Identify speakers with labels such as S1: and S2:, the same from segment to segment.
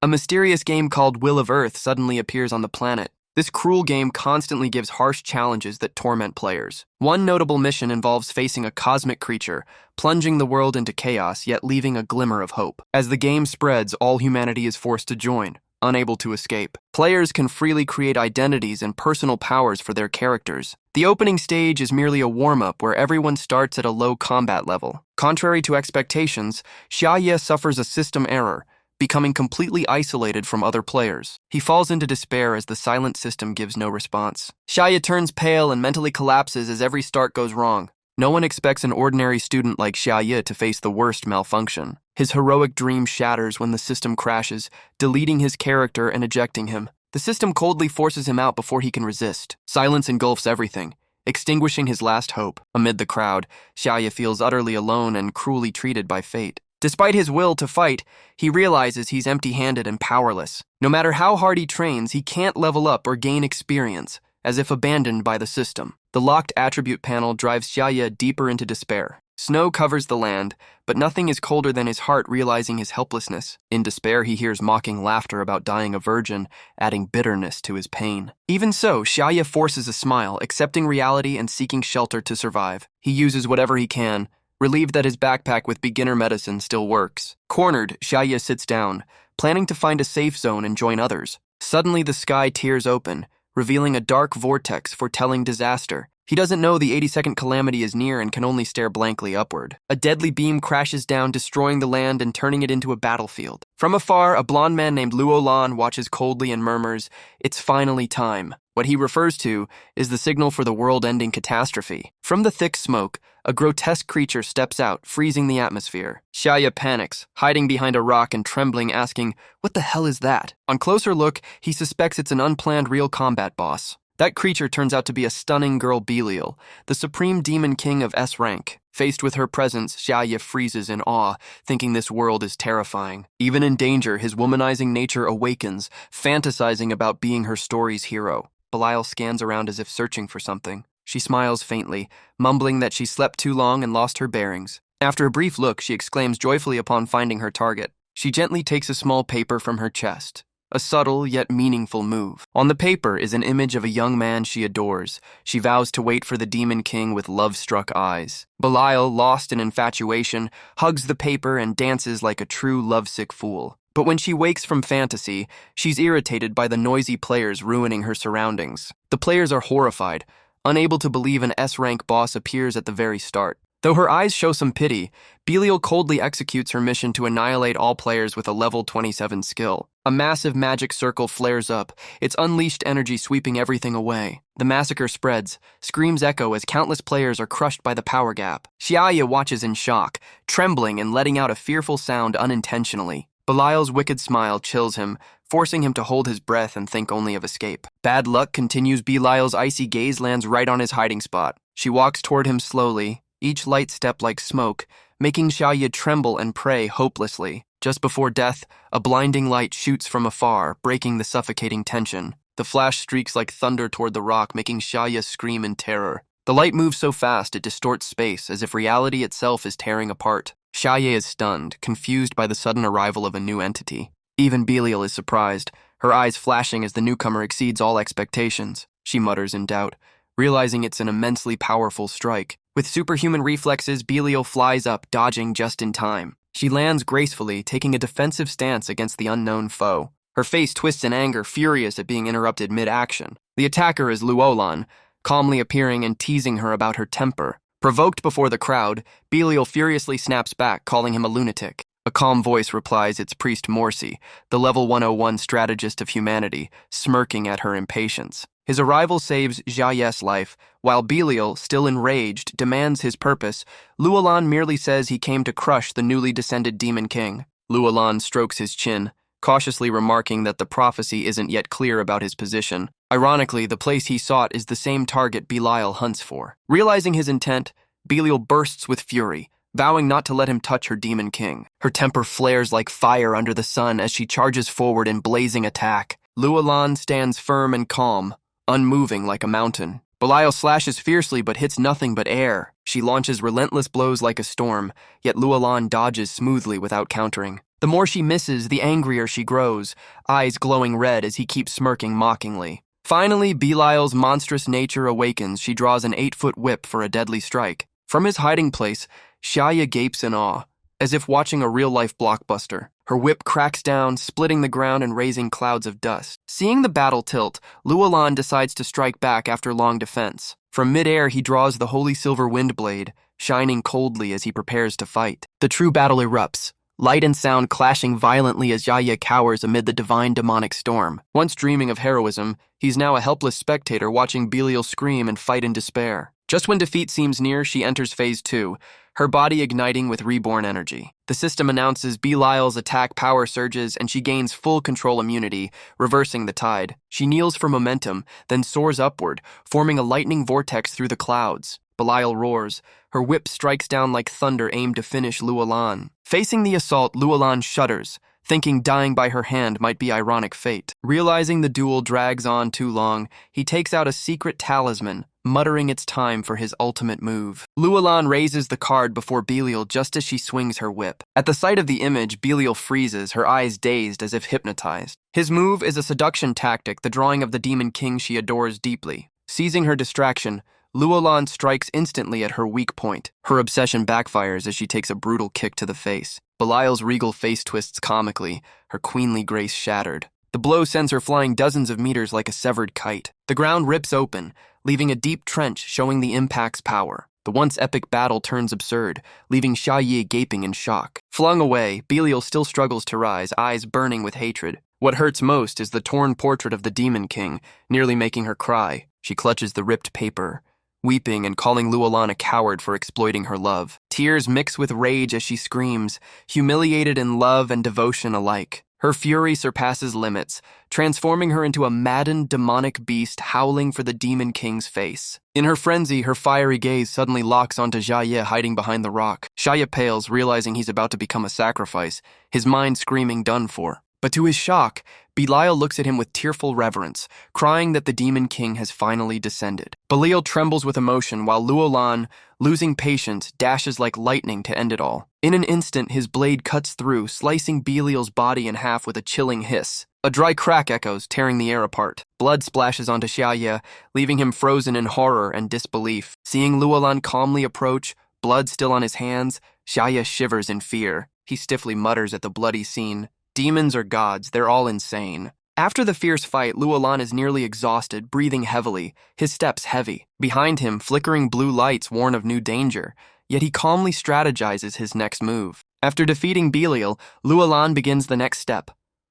S1: A mysterious game called Will of Earth suddenly appears on the planet. This cruel game constantly gives harsh challenges that torment players. One notable mission involves facing a cosmic creature, plunging the world into chaos yet leaving a glimmer of hope. As the game spreads, all humanity is forced to join, unable to escape. Players can freely create identities and personal powers for their characters. The opening stage is merely a warm-up where everyone starts at a low combat level. Contrary to expectations, Shiaa suffers a system error, becoming completely isolated from other players. He falls into despair as the silent system gives no response. Shiaa turns pale and mentally collapses as every start goes wrong. No one expects an ordinary student like Shiaa to face the worst malfunction. His heroic dream shatters when the system crashes, deleting his character and ejecting him. The system coldly forces him out before he can resist. Silence engulfs everything, extinguishing his last hope. Amid the crowd, Shiaa feels utterly alone and cruelly treated by fate. Despite his will to fight, he realizes he's empty-handed and powerless. No matter how hard he trains, he can't level up or gain experience, as if abandoned by the system. The locked attribute panel drives Shiaa deeper into despair. Snow covers the land, but nothing is colder than his heart realizing his helplessness. In despair, he hears mocking laughter about dying a virgin, adding bitterness to his pain. Even so, Shiaa forces a smile, accepting reality and seeking shelter to survive. He uses whatever he can, relieved that his backpack with beginner medicine still works. Cornered, Shiaa sits down, planning to find a safe zone and join others. Suddenly, the sky tears open, revealing a dark vortex foretelling disaster. He doesn't know the 82nd Calamity is near and can only stare blankly upward. A deadly beam crashes down, destroying the land and turning it into a battlefield. From afar, a blond man named Luolan watches coldly and murmurs, "It's finally time." What he refers to is the signal for the world-ending catastrophe. From the thick smoke, a grotesque creature steps out, freezing the atmosphere. Shiaa panics, hiding behind a rock and trembling, asking, "What the hell is that?" On closer look, he suspects it's an unplanned real combat boss. That creature turns out to be a stunning girl Beiel, the supreme demon king of S rank. Faced with her presence, Shiaa freezes in awe, thinking this world is terrifying. Even in danger, his womanizing nature awakens, fantasizing about being her story's hero. Beiel scans around as if searching for something. She smiles faintly, mumbling that she slept too long and lost her bearings. After a brief look, she exclaims joyfully upon finding her target. She gently takes a small paper from her chest. A subtle yet meaningful move. On the paper is an image of a young man she adores. She vows to wait for the demon king with love-struck eyes. Beiel, lost in infatuation, hugs the paper and dances like a true lovesick fool. But when she wakes from fantasy, she's irritated by the noisy players ruining her surroundings. The players are horrified, unable to believe an S-rank boss appears at the very start. Though her eyes show some pity, Beiel coldly executes her mission to annihilate all players with a level 27 skill. A massive magic circle flares up, its unleashed energy sweeping everything away. The massacre spreads, screams echo as countless players are crushed by the power gap. Shiaa watches in shock, trembling and letting out a fearful sound unintentionally. Belial's wicked smile chills him, forcing him to hold his breath and think only of escape. Bad luck continues. Belial's icy gaze lands right on his hiding spot. She walks toward him slowly, each light step like smoke, making Shiaa tremble and pray hopelessly. Just before death, a blinding light shoots from afar, breaking the suffocating tension. The flash streaks like thunder toward the rock, making Shiaa scream in terror. The light moves so fast it distorts space, as if reality itself is tearing apart. Shiaa is stunned, confused by the sudden arrival of a new entity. Even Beiel is surprised, her eyes flashing as the newcomer exceeds all expectations. She mutters in doubt, realizing it's an immensely powerful strike. With superhuman reflexes, Beiel flies up, dodging just in time. She lands gracefully, taking a defensive stance against the unknown foe. Her face twists in anger, furious at being interrupted mid-action. The attacker is Luolan, calmly appearing and teasing her about her temper. Provoked before the crowd, Beiel furiously snaps back, calling him a lunatic. A calm voice replies it's Priest Morsi, the level 101 strategist of humanity, smirking at her impatience. His arrival saves Shiaa's life, while Beiel, still enraged, demands his purpose. Luolan merely says he came to crush the newly descended Demon King. Luolan strokes his chin, cautiously remarking that the prophecy isn't yet clear about his position. Ironically, the place he sought is the same target Beiel hunts for. Realizing his intent, Beiel bursts with fury, vowing not to let him touch her Demon King. Her temper flares like fire under the sun as she charges forward in blazing attack. Luolan stands firm and calm, unmoving like a mountain. Beiel slashes fiercely but hits nothing but air. She launches relentless blows like a storm, yet Luolan dodges smoothly without countering. The more she misses, the angrier she grows, eyes glowing red as he keeps smirking mockingly. Finally, Belial's monstrous nature awakens. She draws an 8-foot whip for a deadly strike. From his hiding place, Shiaa gapes in awe, as if watching a real-life blockbuster. Her whip cracks down, splitting the ground and raising clouds of dust. Seeing the battle tilt, Luolan decides to strike back after long defense. From midair, he draws the holy silver wind blade, shining coldly as he prepares to fight. The true battle erupts, light and sound clashing violently as Shiaa cowers amid the divine demonic storm. Once dreaming of heroism, he's now a helpless spectator watching Belial scream and fight in despair. Just when defeat seems near, she enters Phase 2, her body igniting with reborn energy. The system announces Belial's attack power surges and she gains full control immunity, reversing the tide. She kneels for momentum, then soars upward, forming a lightning vortex through the clouds. Belial roars. Her whip strikes down like thunder aimed to finish Luolan. Facing the assault, Luolan shudders, thinking dying by her hand might be ironic fate. Realizing the duel drags on too long, he takes out a secret talisman, muttering it's time for his ultimate move. Luolan raises the card before Belial just as she swings her whip. At the sight of the image, Belial freezes, her eyes dazed as if hypnotized. His move is a seduction tactic, the drawing of the demon king she adores deeply. Seizing her distraction, Luolan strikes instantly at her weak point. Her obsession backfires as she takes a brutal kick to the face. Belial's regal face twists comically, her queenly grace shattered. The blow sends her flying dozens of meters like a severed kite. The ground rips open, leaving a deep trench showing the impact's power. The once epic battle turns absurd, leaving Shiaa gaping in shock. Flung away, Belial still struggles to rise, eyes burning with hatred. What hurts most is the torn portrait of the Demon King, nearly making her cry. She clutches the ripped paper, weeping and calling Luolan a coward for exploiting her love. Tears mix with rage as she screams, humiliated in love and devotion alike. Her fury surpasses limits, transforming her into a maddened, demonic beast howling for the Demon King's face. In her frenzy, her fiery gaze suddenly locks onto Shiaa hiding behind the rock. Shiaa pales, realizing he's about to become a sacrifice, his mind screaming done for. But to his shock, Belial looks at him with tearful reverence, crying that the Demon King has finally descended. Belial trembles with emotion while Luolan, losing patience, dashes like lightning to end it all. In an instant, his blade cuts through, slicing Belial's body in half with a chilling hiss. A dry crack echoes, tearing the air apart. Blood splashes onto Shiaa, leaving him frozen in horror and disbelief. Seeing Luolan calmly approach, blood still on his hands, Shiaa shivers in fear. He stiffly mutters at the bloody scene. Demons or gods, they're all insane. After the fierce fight, Luolan is nearly exhausted, breathing heavily, his steps heavy. Behind him, flickering blue lights warn of new danger, yet he calmly strategizes his next move. After defeating Belial, Luolan begins the next step,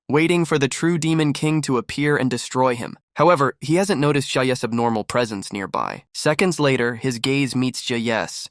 S1: waiting for the true Demon King to appear and destroy him. However, he hasn't noticed Shiaa's abnormal presence nearby. Seconds later, his gaze meets Shiaa's.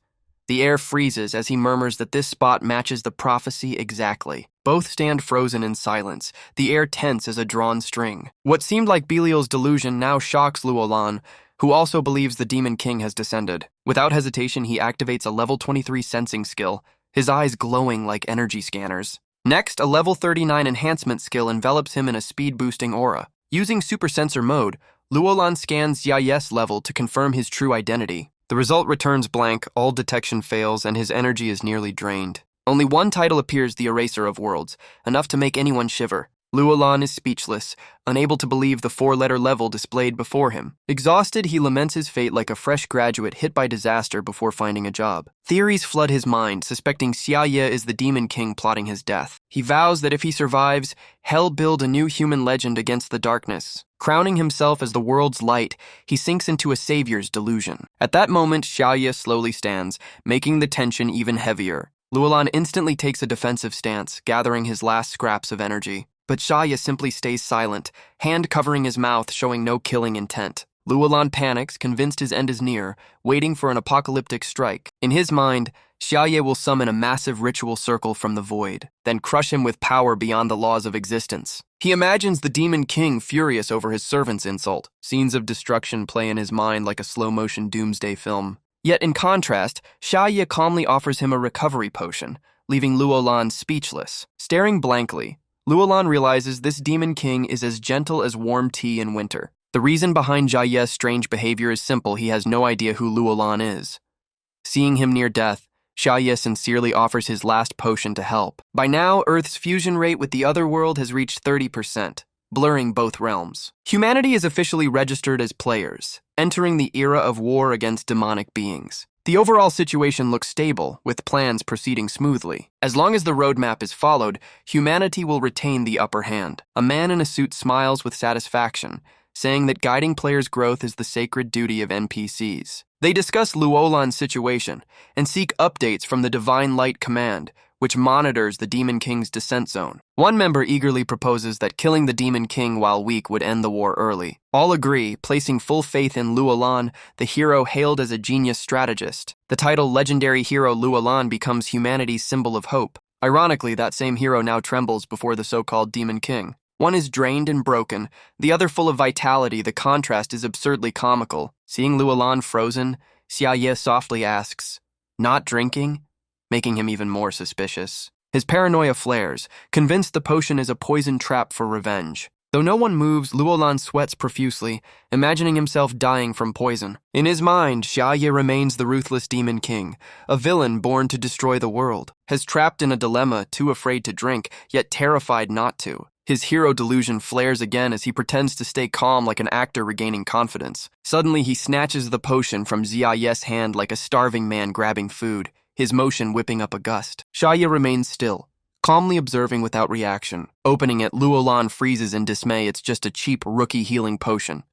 S1: The air freezes as he murmurs that this spot matches the prophecy exactly. Both stand frozen in silence, the air tense as a drawn string. What seemed like Belial's delusion now shocks Luolan, who also believes the Demon King has descended. Without hesitation, he activates a level 23 sensing skill, his eyes glowing like energy scanners. Next, a level 39 enhancement skill envelops him in a speed-boosting aura. Using super sensor mode, Luolan scans Shiaa's level to confirm his true identity. The result returns blank, all detection fails, and his energy is nearly drained. Only one title appears, the Eraser of Worlds, enough to make anyone shiver. Luolan is speechless, unable to believe the 4-letter level displayed before him. Exhausted, he laments his fate like a fresh graduate hit by disaster before finding a job. Theories flood his mind, suspecting Shiaa is the Demon King plotting his death. He vows that if he survives, he'll build a new human legend against the darkness. Crowning himself as the world's light, he sinks into a savior's delusion. At that moment, Shiaa slowly stands, making the tension even heavier. Luolan instantly takes a defensive stance, gathering his last scraps of energy. But Shiaa simply stays silent, hand covering his mouth, showing no killing intent. Luolan panics, convinced his end is near, waiting for an apocalyptic strike. In his mind, Shiaa will summon a massive ritual circle from the void, then crush him with power beyond the laws of existence. He imagines the Demon King furious over his servant's insult. Scenes of destruction play in his mind like a slow-motion doomsday film. Yet in contrast, Shiaa calmly offers him a recovery potion, leaving Luolan speechless. Staring blankly, Luolan realizes this Demon King is as gentle as warm tea in winter. The reason behind Shiaa's strange behavior is simple: he has no idea who Luolan is. Seeing him near death, Shiaa sincerely offers his last potion to help. By now, Earth's fusion rate with the other world has reached 30%, blurring both realms. Humanity is officially registered as players, entering the era of war against demonic beings. The overall situation looks stable, with plans proceeding smoothly. As long as the roadmap is followed, humanity will retain the upper hand. A man in a suit smiles with satisfaction, saying that guiding players' growth is the sacred duty of NPCs. They discuss Luolan's situation and seek updates from the Divine Light Command, which monitors the Demon King's descent zone. One member eagerly proposes that killing the Demon King while weak would end the war early. All agree, placing full faith in Luolan, the hero hailed as a genius strategist. The title Legendary Hero Luolan becomes humanity's symbol of hope. Ironically, that same hero now trembles before the so-called Demon King. One is drained and broken, the other full of vitality. The contrast is absurdly comical. Seeing Luolan frozen, Shiaa softly asks, "Not drinking?" making him even more suspicious. His paranoia flares, convinced the potion is a poison trap for revenge. Though no one moves, Luolan sweats profusely, imagining himself dying from poison. In his mind, Shiaa remains the ruthless Demon King, a villain born to destroy the world. Has trapped in a dilemma, too afraid to drink, yet terrified not to. His hero delusion flares again as he pretends to stay calm like an actor regaining confidence. Suddenly, he snatches the potion from Shiaa's hand like a starving man grabbing food, his motion whipping up a gust. Shiaa remains still, calmly observing without reaction. Opening it, Luolan freezes in dismay. It's just a cheap rookie healing potion.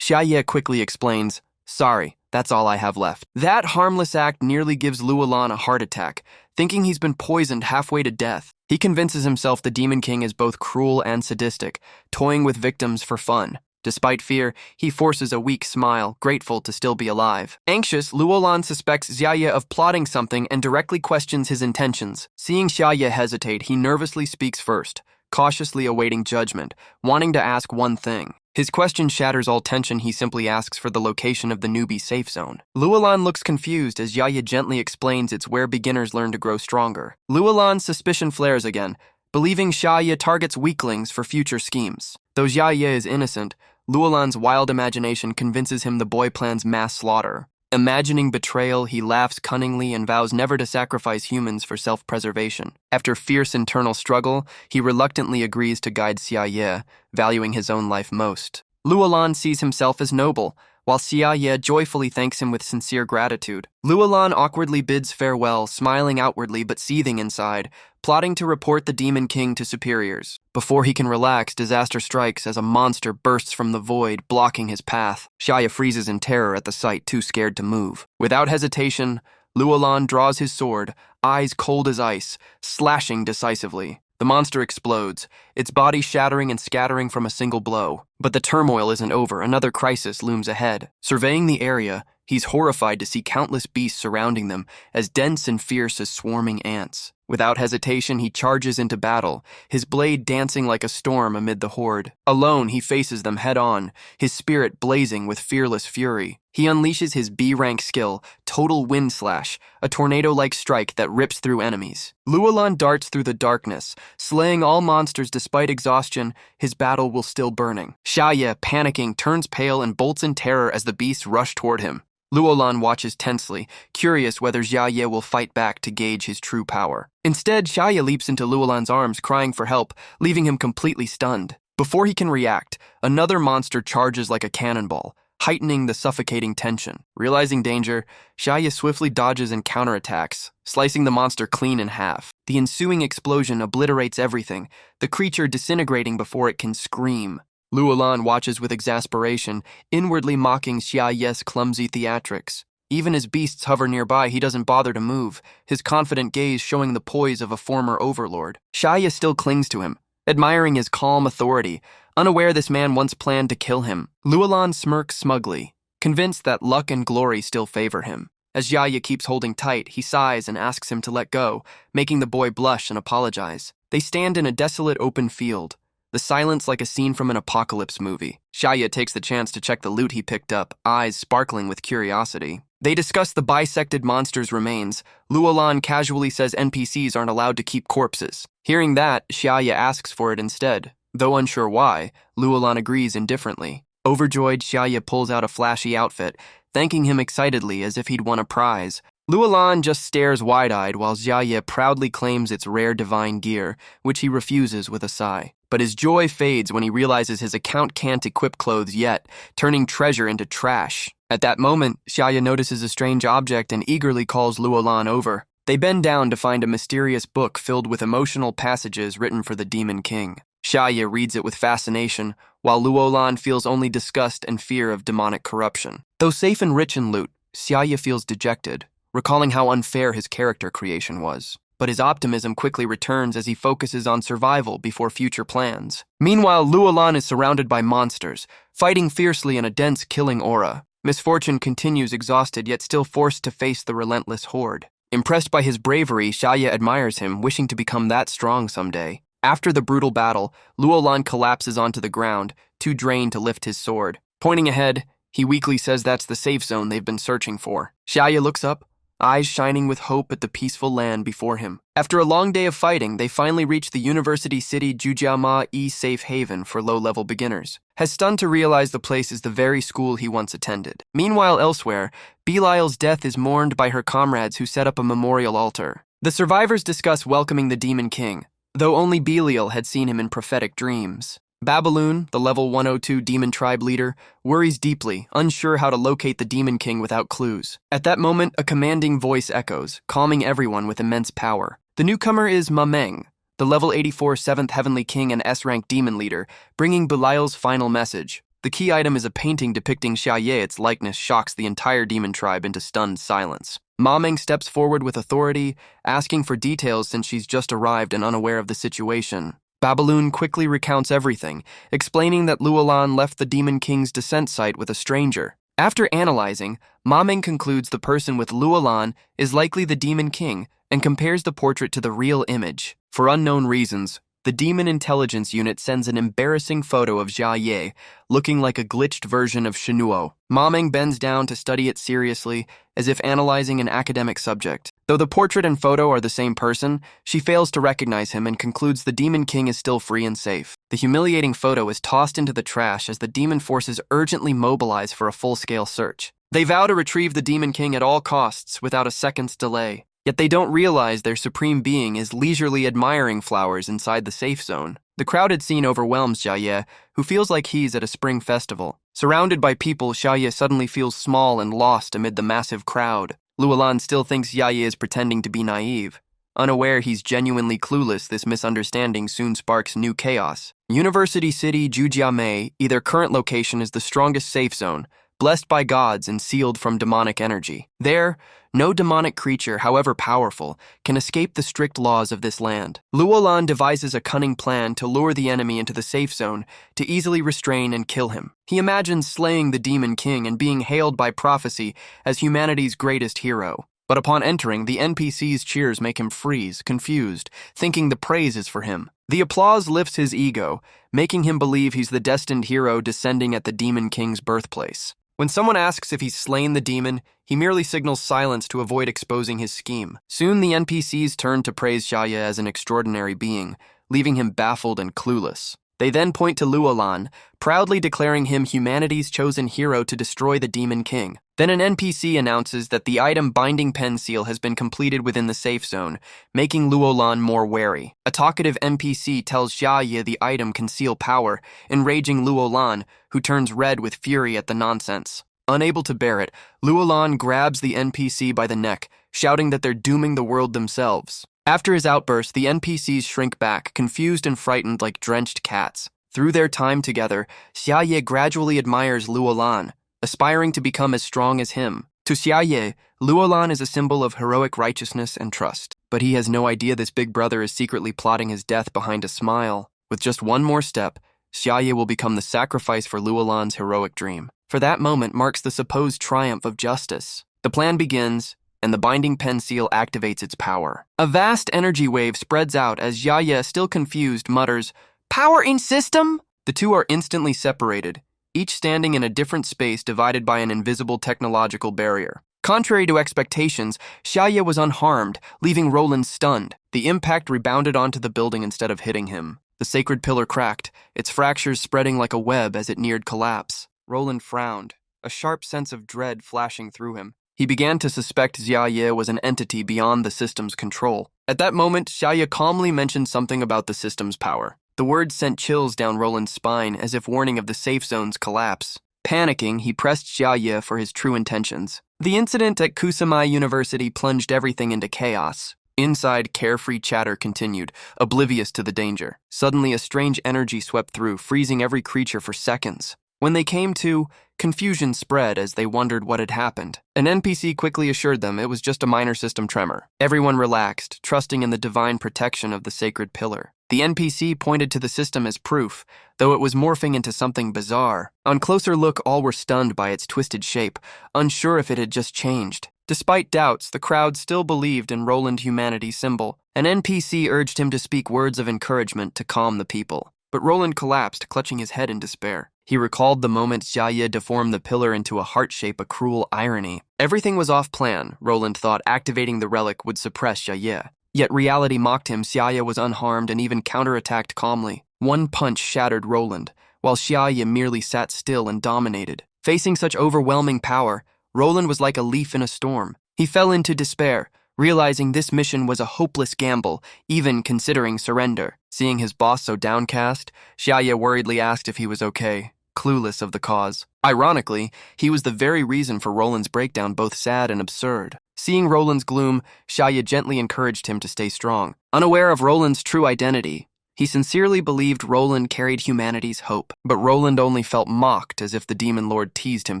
S1: Shiaa quickly explains, "Sorry, that's all I have left." That harmless act nearly gives Luolan a heart attack, thinking he's been poisoned halfway to death. He convinces himself the Demon King is both cruel and sadistic, toying with victims for fun. Despite fear, he forces a weak smile, grateful to still be alive. Anxious, Luolan suspects Shiaa of plotting something and directly questions his intentions. Seeing Shiaa hesitate, he nervously speaks first, cautiously awaiting judgment, wanting to ask one thing. His question shatters all tension. He simply asks for the location of the newbie safe zone. Luolan looks confused as Shiaa gently explains it's where beginners learn to grow stronger. Luolan's suspicion flares again, believing Shiaa targets weaklings for future schemes. Though Shiaa is innocent, Luolan's wild imagination convinces him the boy plans mass slaughter. Imagining betrayal, he laughs cunningly and vows never to sacrifice humans for self-preservation. After fierce internal struggle, he reluctantly agrees to guide Shiaa, valuing his own life most. Luolan sees himself as noble, while Shiaa joyfully thanks him with sincere gratitude. Luolan awkwardly bids farewell, smiling outwardly but seething inside, plotting to report the Demon King to superiors. Before he can relax, disaster strikes as a monster bursts from the void, blocking his path. Shiaa freezes in terror at the sight, too scared to move. Without hesitation, Luolan draws his sword, eyes cold as ice, slashing decisively. The monster explodes, its body shattering and scattering from a single blow. But the turmoil isn't over. Another crisis looms ahead. Surveying the area, he's horrified to see countless beasts surrounding them, as dense and fierce as swarming ants. Without hesitation, he charges into battle, his blade dancing like a storm amid the horde. Alone, he faces them head-on, his spirit blazing with fearless fury. He unleashes his B-rank skill, Total Wind Slash, a tornado-like strike that rips through enemies. Luolan darts through the darkness, slaying all monsters despite exhaustion. His battle will still burning. Shiaa, panicking, turns pale and bolts in terror as the beasts rush toward him. Luolan watches tensely, curious whether Shiaa will fight back to gauge his true power. Instead, Shiaa leaps into Luolan's arms, crying for help, leaving him completely stunned. Before he can react, another monster charges like a cannonball, heightening the suffocating tension. Realizing danger, Shiaa swiftly dodges and counterattacks, slicing the monster clean in half. The ensuing explosion obliterates everything, the creature disintegrating before it can scream. Luolan watches with exasperation, inwardly mocking Shiaa's clumsy theatrics. Even as beasts hover nearby, he doesn't bother to move, his confident gaze showing the poise of a former overlord. Shiaa still clings to him, admiring his calm authority, unaware this man once planned to kill him. Luolan smirks smugly, convinced that luck and glory still favor him. As Shiaa keeps holding tight, he sighs and asks him to let go, making the boy blush and apologize. They stand in a desolate open field, the silence like a scene from an apocalypse movie. Shiaa takes the chance to check the loot he picked up, eyes sparkling with curiosity. They discuss the bisected monster's remains. Luolan casually says NPCs aren't allowed to keep corpses. Hearing that, Shiaa asks for it instead. Though unsure why, Luolan agrees indifferently. Overjoyed, Shiaa pulls out a flashy outfit, thanking him excitedly as if he'd won a prize. Luolan just stares wide-eyed while Xiaye proudly claims its rare divine gear, which he refuses with a sigh. But his joy fades when he realizes his account can't equip clothes yet, turning treasure into trash. At that moment, Xiaye notices a strange object and eagerly calls Luolan over. They bend down to find a mysterious book filled with emotional passages written for the Demon King. Xiaye reads it with fascination, while Luolan feels only disgust and fear of demonic corruption. Though safe and rich in loot, Xiaye feels dejected, recalling how unfair his character creation was. But his optimism quickly returns as he focuses on survival before future plans. Meanwhile, Luolan is surrounded by monsters, fighting fiercely in a dense killing aura. Misfortune continues exhausted yet still forced to face the relentless horde. Impressed by his bravery, Xiaye admires him, wishing to become that strong someday. After the brutal battle, Luolan collapses onto the ground, too drained to lift his sword. Pointing ahead, he weakly says that's the safe zone they've been searching for. Xiaye looks up, eyes shining with hope at the peaceful land before him. After a long day of fighting, they finally reach the University City Jujiama safe haven for low-level beginners. Has stunned to realize the place is the very school he once attended. Meanwhile, elsewhere, Belial's death is mourned by her comrades who set up a memorial altar. The survivors discuss welcoming the Demon King, though only Belial had seen him in prophetic dreams. Babaloon, the level 102 demon tribe leader, worries deeply, unsure how to locate the Demon King without clues. At that moment, a commanding voice echoes, calming everyone with immense power. The newcomer is Mameng, the level 84 7th Heavenly King and S-rank demon leader, bringing Belial's final message. The key item is a painting depicting Xiaye. Its likeness shocks the entire demon tribe into stunned silence. Mameng steps forward with authority, asking for details since she's just arrived and unaware of the situation. Babaloon quickly recounts everything, explaining that Luolan left the Demon King's descent site with a stranger. After analyzing, Mameng concludes the person with Luolan is likely the Demon King and compares the portrait to the real image. For unknown reasons, the Demon Intelligence Unit sends an embarrassing photo of Xiaye, looking like a glitched version of Shinuo. Mameng bends down to study it seriously, as if analyzing an academic subject. Though the portrait and photo are the same person, she fails to recognize him and concludes the Demon King is still free and safe. The humiliating photo is tossed into the trash as the demon forces urgently mobilize for a full-scale search. They vow to retrieve the Demon King at all costs without a second's delay. Yet they don't realize their supreme being is leisurely admiring flowers inside the safe zone. The crowded scene overwhelms Xiaye, who feels like he's at a spring festival. Surrounded by people, Xiaye suddenly feels small and lost amid the massive crowd. Luolan still thinks Xiaye is pretending to be naive. Unaware he's genuinely clueless, this misunderstanding soon sparks new chaos. University City Jujiame, their current location, is the strongest safe zone, blessed by gods and sealed from demonic energy. There, no demonic creature, however powerful, can escape the strict laws of this land. Luolan devises a cunning plan to lure the enemy into the safe zone to easily restrain and kill him. He imagines slaying the Demon King and being hailed by prophecy as humanity's greatest hero. But upon entering, the NPC's cheers make him freeze, confused, thinking the praise is for him. The applause lifts his ego, making him believe he's the destined hero descending at the Demon King's birthplace. When someone asks if he's slain the demon, he merely signals silence to avoid exposing his scheme. Soon the NPCs turn to praise Xiaye as an extraordinary being, leaving him baffled and clueless. They then point to Luolan, proudly declaring him humanity's chosen hero to destroy the Demon King. Then an NPC announces that the item Binding Pen Seal has been completed within the safe zone, making Luolan more wary. A talkative NPC tells Xiaye the item can seal power, enraging Luolan, who turns red with fury at the nonsense. Unable to bear it, Luolan grabs the NPC by the neck, shouting that they're dooming the world themselves. After his outburst, the NPCs shrink back, confused and frightened like drenched cats. Through their time together, Xiaye gradually admires Luolan, aspiring to become as strong as him. To Xiaye, Luolan is a symbol of heroic righteousness and trust. But he has no idea this big brother is secretly plotting his death behind a smile. With just one more step, Xiaye will become the sacrifice for Luolan's heroic dream. For that moment marks the supposed triumph of justice. The plan begins, and the Binding Pen Seal activates its power. A vast energy wave spreads out as Xiaye, still confused, mutters, "Power in system?" The two are instantly separated, each standing in a different space divided by an invisible technological barrier. Contrary to expectations, Xiaye was unharmed, leaving Roland stunned. The impact rebounded onto the building instead of hitting him. The sacred pillar cracked, its fractures spreading like a web as it neared collapse. Roland frowned, a sharp sense of dread flashing through him. He began to suspect Xiaoye was an entity beyond the system's control. At that moment, Xiaoye calmly mentioned something about the system's power. The words sent chills down Roland's spine as if warning of the safe zone's collapse. Panicking, he pressed Xiaoye for his true intentions. The incident at Kusamai University plunged everything into chaos. Inside, carefree chatter continued, oblivious to the danger. Suddenly, a strange energy swept through, freezing every creature for seconds. When they came to, confusion spread as they wondered what had happened. An NPC quickly assured them it was just a minor system tremor. Everyone relaxed, trusting in the divine protection of the sacred pillar. The NPC pointed to the system as proof, though it was morphing into something bizarre. On closer look, all were stunned by its twisted shape, unsure if it had just changed. Despite doubts, the crowd still believed in Roland Humanity's symbol. An NPC urged him to speak words of encouragement to calm the people. But Roland collapsed, clutching his head in despair. He recalled the moment Xiaoye deformed the pillar into a heart shape, a cruel irony. Everything was off plan. Roland thought activating the relic would suppress Xiaoye. Yet reality mocked him. Xiaoye was unharmed and even counterattacked calmly. One punch shattered Roland, while Xiaoye merely sat still and dominated. Facing such overwhelming power, Roland was like a leaf in a storm. He fell into despair, realizing this mission was a hopeless gamble, even considering surrender. Seeing his boss so downcast, Xiaoye worriedly asked if he was okay, clueless of the cause. Ironically, he was the very reason for Roland's breakdown, both sad and absurd. Seeing Roland's gloom, Xiaoye gently encouraged him to stay strong. Unaware of Roland's true identity, he sincerely believed Roland carried humanity's hope, but Roland only felt mocked as if the demon lord teased him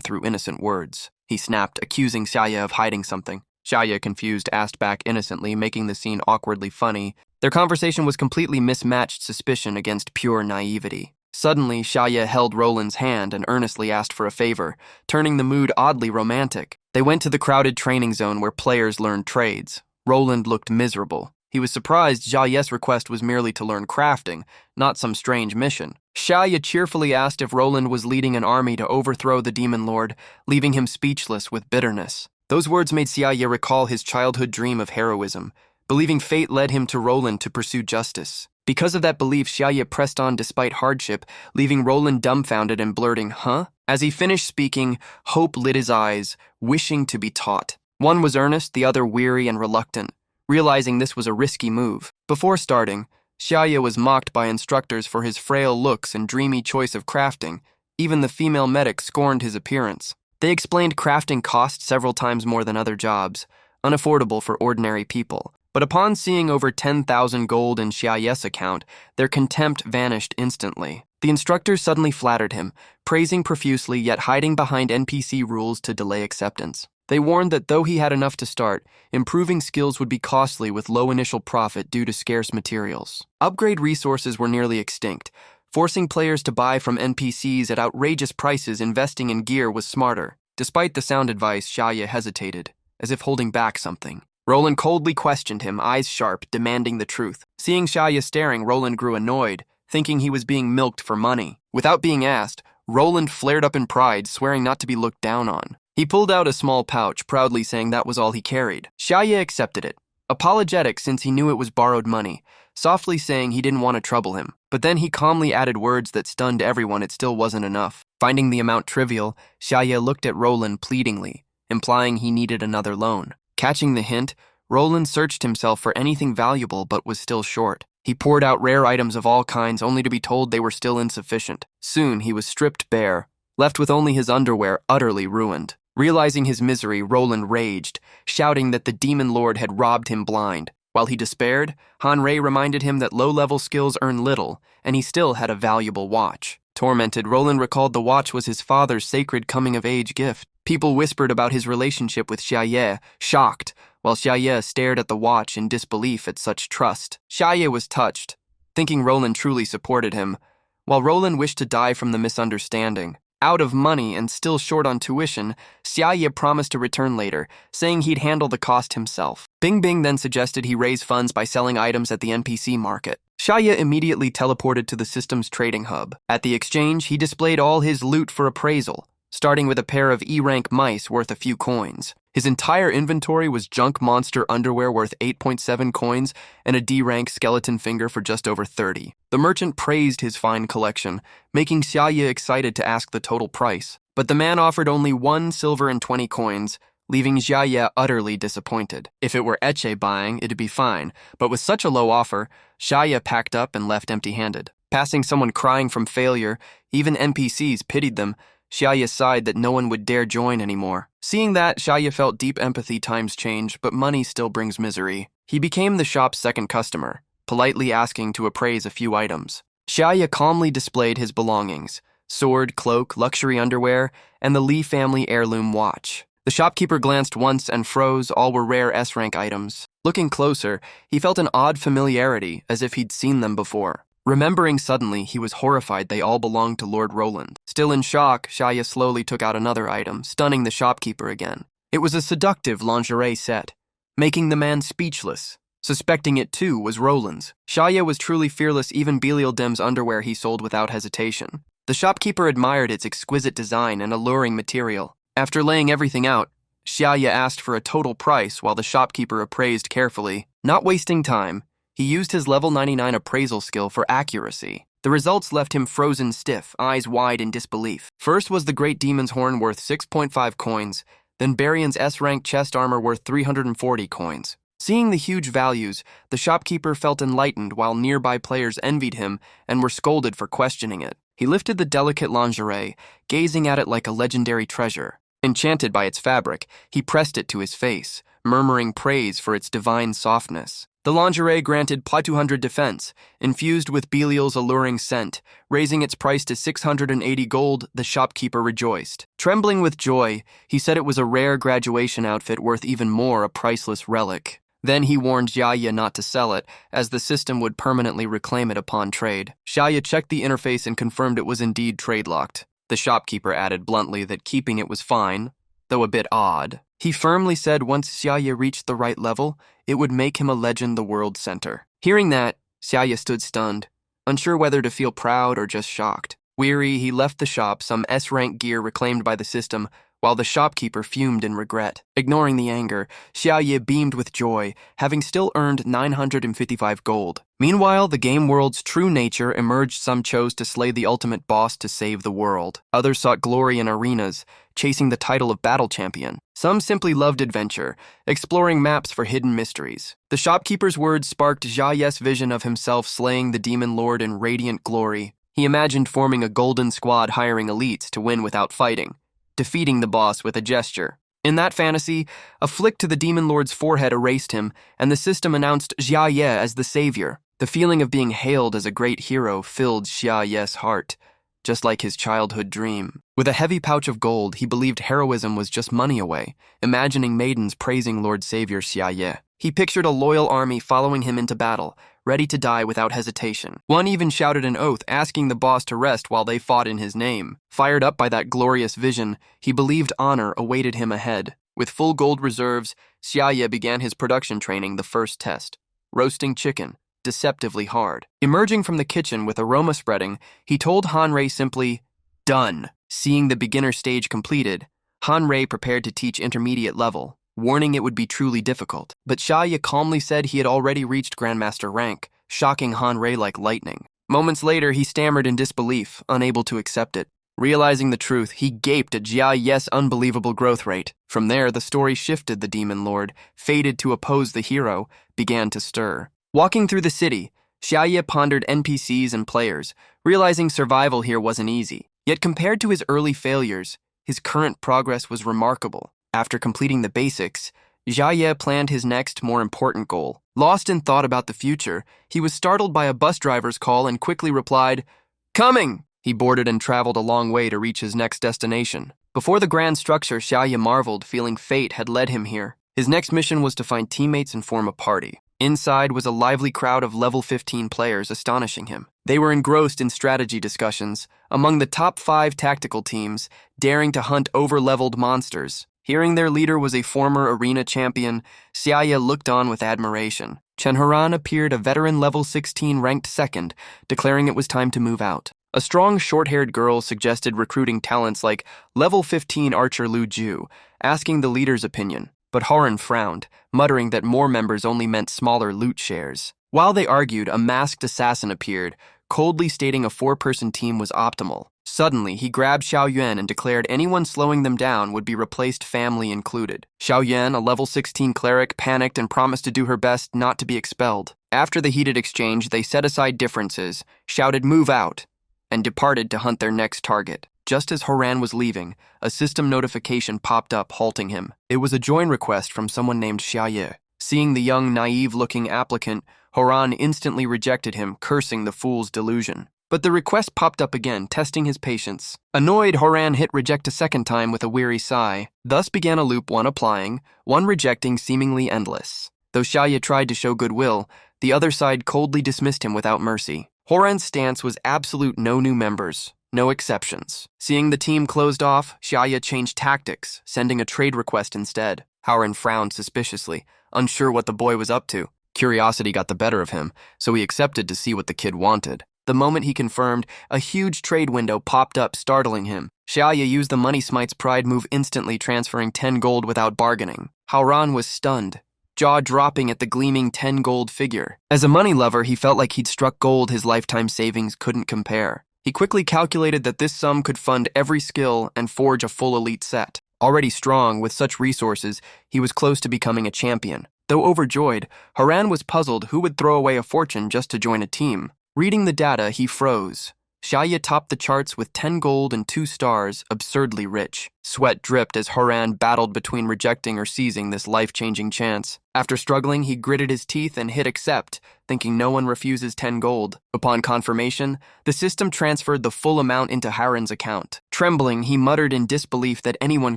S1: through innocent words. He snapped, accusing Xiaoye of hiding something. Xiaoye, confused, asked back innocently, making the scene awkwardly funny. Their conversation was completely mismatched suspicion against pure naivety. Suddenly, Shiaa held Roland's hand and earnestly asked for a favor, turning the mood oddly romantic. They went to the crowded training zone where players learned trades. Roland looked miserable. He was surprised Xiaoye's request was merely to learn crafting, not some strange mission. Shiaa cheerfully asked if Roland was leading an army to overthrow the demon lord, leaving him speechless with bitterness. Those words made Xiaoye recall his childhood dream of heroism, believing fate led him to Roland to pursue justice. Because of that belief, Xiaoye pressed on despite hardship, leaving Roland dumbfounded and blurting, "Huh?" As he finished speaking, hope lit his eyes, wishing to be taught. One was earnest, the other weary and reluctant, realizing this was a risky move. Before starting, Xiaoye was mocked by instructors for his frail looks and dreamy choice of crafting. Even the female medic scorned his appearance. They explained crafting cost several times more than other jobs, unaffordable for ordinary people. But upon seeing over 10,000 gold in Xiaoye's account, their contempt vanished instantly. The instructors suddenly flattered him, praising profusely yet hiding behind NPC rules to delay acceptance. They warned that though he had enough to start, improving skills would be costly with low initial profit due to scarce materials. Upgrade resources were nearly extinct. Forcing players to buy from NPCs at outrageous prices, investing in gear was smarter. Despite the sound advice, Xiaoye hesitated, as if holding back something. Roland coldly questioned him, eyes sharp, demanding the truth. Seeing Xiaoye staring, Roland grew annoyed, thinking he was being milked for money. Without being asked, Roland flared up in pride, swearing not to be looked down on. He pulled out a small pouch, proudly saying that was all he carried. Xiaoye accepted it, apologetic since he knew it was borrowed money, softly saying he didn't want to trouble him. But then he calmly added words that stunned everyone. It still wasn't enough. Finding the amount trivial, Xiaoye looked at Roland pleadingly, implying he needed another loan. Catching the hint, Roland searched himself for anything valuable but was still short. He poured out rare items of all kinds only to be told they were still insufficient. Soon he was stripped bare, left with only his underwear utterly ruined. Realizing his misery, Roland raged, shouting that the demon lord had robbed him blind. While he despaired, Han-Rei reminded him that low-level skills earn little, and he still had a valuable watch. Tormented, Roland recalled the watch was his father's sacred coming-of-age gift. People whispered about his relationship with Xiaoye, shocked, while Xiaoye stared at the watch in disbelief at such trust. Xiaoye was touched, thinking Roland truly supported him, while Roland wished to die from the misunderstanding. Out of money and still short on tuition, Xiaoye promised to return later, saying he'd handle the cost himself. Bing Bing then suggested he raise funds by selling items at the NPC market. Xiaoye immediately teleported to the system's trading hub. At the exchange, he displayed all his loot for appraisal, starting with a pair of E-rank mice worth a few coins. His entire inventory was junk monster underwear worth 8.7 coins and a D-rank skeleton finger for just over 30. The merchant praised his fine collection, making Xiaoye excited to ask the total price. But the man offered only 1 silver and 20 coins, leaving Shiaa utterly disappointed. If it were Eche buying, it'd be fine, but with such a low offer, Shiaa packed up and left empty-handed. Passing someone crying from failure, even NPCs pitied them. Shiaa sighed that no one would dare join anymore. Seeing that, Shiaa felt deep empathy. Times change, but money still brings misery. He became the shop's second customer, politely asking to appraise a few items. Shiaa calmly displayed his belongings: sword, cloak, luxury underwear, and the Lee family heirloom watch. The shopkeeper glanced once and froze. All were rare S-rank items. Looking closer, he felt an odd familiarity, as if he'd seen them before. Remembering suddenly, he was horrified they all belonged to Lord Roland. Still in shock, Shiaa slowly took out another item, stunning the shopkeeper again. It was a seductive lingerie set, making the man speechless. Suspecting it too was Roland's. Shiaa was truly fearless. Even Beiel Dem's underwear he sold without hesitation. The shopkeeper admired its exquisite design and alluring material. After laying everything out, Shiaa asked for a total price while the shopkeeper appraised carefully. Not wasting time, he used his level 99 appraisal skill for accuracy. The results left him frozen stiff, eyes wide in disbelief. First was the Great Demon's Horn worth 6.5 coins, then Barion's S-rank chest armor worth 340 coins. Seeing the huge values, the shopkeeper felt enlightened while nearby players envied him and were scolded for questioning it. He lifted the delicate lingerie, gazing at it like a legendary treasure. Enchanted by its fabric, he pressed it to his face, murmuring praise for its divine softness. The lingerie granted +200 defense, infused with Belial's alluring scent. Raising its price to 680 gold, the shopkeeper rejoiced. Trembling with joy, he said it was a rare graduation outfit worth even more, a priceless relic. Then he warned Shiaa not to sell it, as the system would permanently reclaim it upon trade. Shiaa checked the interface and confirmed it was indeed trade-locked. The shopkeeper added bluntly that keeping it was fine, though a bit odd. He firmly said once Shiaa reached the right level, it would make him a legend the world center. Hearing that, Shiaa stood stunned, unsure whether to feel proud or just shocked. Weary, he left the shop, some S-rank gear reclaimed by the system, while the shopkeeper fumed in regret. Ignoring the anger, Shiaa beamed with joy, having still earned 955 gold. Meanwhile, the game world's true nature emerged. Some chose to slay the ultimate boss to save the world. Others sought glory in arenas, chasing the title of battle champion. Some simply loved adventure, exploring maps for hidden mysteries. The shopkeeper's words sparked Shiaa's vision of himself slaying the demon lord in radiant glory. He imagined forming a golden squad, hiring elites to win without fighting, defeating the boss with a gesture. In that fantasy, a flick to the demon lord's forehead erased him, and the system announced Shiaa as the savior. The feeling of being hailed as a great hero filled Shiaa's heart, just like his childhood dream. With a heavy pouch of gold, he believed heroism was just money away, imagining maidens praising Lord Savior Shiaa. He pictured a loyal army following him into battle, ready to die without hesitation. One even shouted an oath, asking the boss to rest while they fought in his name. Fired up by that glorious vision, he believed honor awaited him ahead. With full gold reserves, Shiaa began his production training. The first test: roasting chicken, deceptively hard. Emerging from the kitchen with aroma spreading, he told Hanrei simply, "Done." Seeing the beginner stage completed, Hanrei prepared to teach intermediate level, warning it would be truly difficult. But Shiaa calmly said he had already reached Grandmaster rank, shocking Hanrei like lightning. Moments later, he stammered in disbelief, unable to accept it. Realizing the truth, he gaped at Shiaa's unbelievable growth rate. From there, the story shifted. The demon lord, fated to oppose the hero, began to stir. Walking through the city, Shiaa pondered NPCs and players, realizing survival here wasn't easy. Yet compared to his early failures, his current progress was remarkable. After completing the basics, Shiaa planned his next, more important goal. Lost in thought about the future, he was startled by a bus driver's call and quickly replied, "Coming!" He boarded and traveled a long way to reach his next destination. Before the grand structure, Shiaa marveled, feeling fate had led him here. His next mission was to find teammates and form a party. Inside was a lively crowd of level 15 players, astonishing him. They were engrossed in strategy discussions, among the top 5 tactical teams, daring to hunt over-leveled monsters. Hearing their leader was a former arena champion, Shiaa looked on with admiration. Chenharan appeared, a veteran level 16 ranked second, declaring it was time to move out. A strong, short-haired girl suggested recruiting talents like level 15 archer Lu Ju, asking the leader's opinion. But Horan frowned, muttering that more members only meant smaller loot shares. While they argued, a masked assassin appeared, coldly stating a 4-person team was optimal. Suddenly, he grabbed Xiao Yuan and declared anyone slowing them down would be replaced, family included. Xiao Yuan, a level 16 cleric, panicked and promised to do her best not to be expelled. After the heated exchange, they set aside differences, shouted "move out," and departed to hunt their next target. Just as Horan was leaving, a system notification popped up, halting him. It was a join request from someone named Shiaa. Seeing the young, naive-looking applicant, Horan instantly rejected him, cursing the fool's delusion. But the request popped up again, testing his patience. Annoyed, Horan hit reject a second time with a weary sigh. Thus began a loop, one applying, one rejecting, seemingly endless. Though Shiaa tried to show goodwill, the other side coldly dismissed him without mercy. Horan's stance was absolute: no new members, no exceptions. Seeing the team closed off, Shiaa changed tactics, sending a trade request instead. Horan frowned suspiciously, unsure what the boy was up to. Curiosity got the better of him, so he accepted to see what the kid wanted. The moment he confirmed, a huge trade window popped up, startling him. Shiaa used the Money Smite's pride move, instantly transferring 10 gold without bargaining. Horan was stunned, jaw dropping at the gleaming 10 gold figure. As a money lover, he felt like he'd struck gold his lifetime savings couldn't compare. He quickly calculated that this sum could fund every skill and forge a full elite set. Already strong, with such resources, he was close to becoming a champion. Though overjoyed, Horan was puzzled who would throw away a fortune just to join a team. Reading the data, he froze. Shiaa topped the charts with 10 gold and 2 stars, absurdly rich. Sweat dripped as Horan battled between rejecting or seizing this life-changing chance. After struggling, he gritted his teeth and hit accept, thinking no one refuses 10 gold. Upon confirmation, the system transferred the full amount into Horan's account. Trembling, he muttered in disbelief that anyone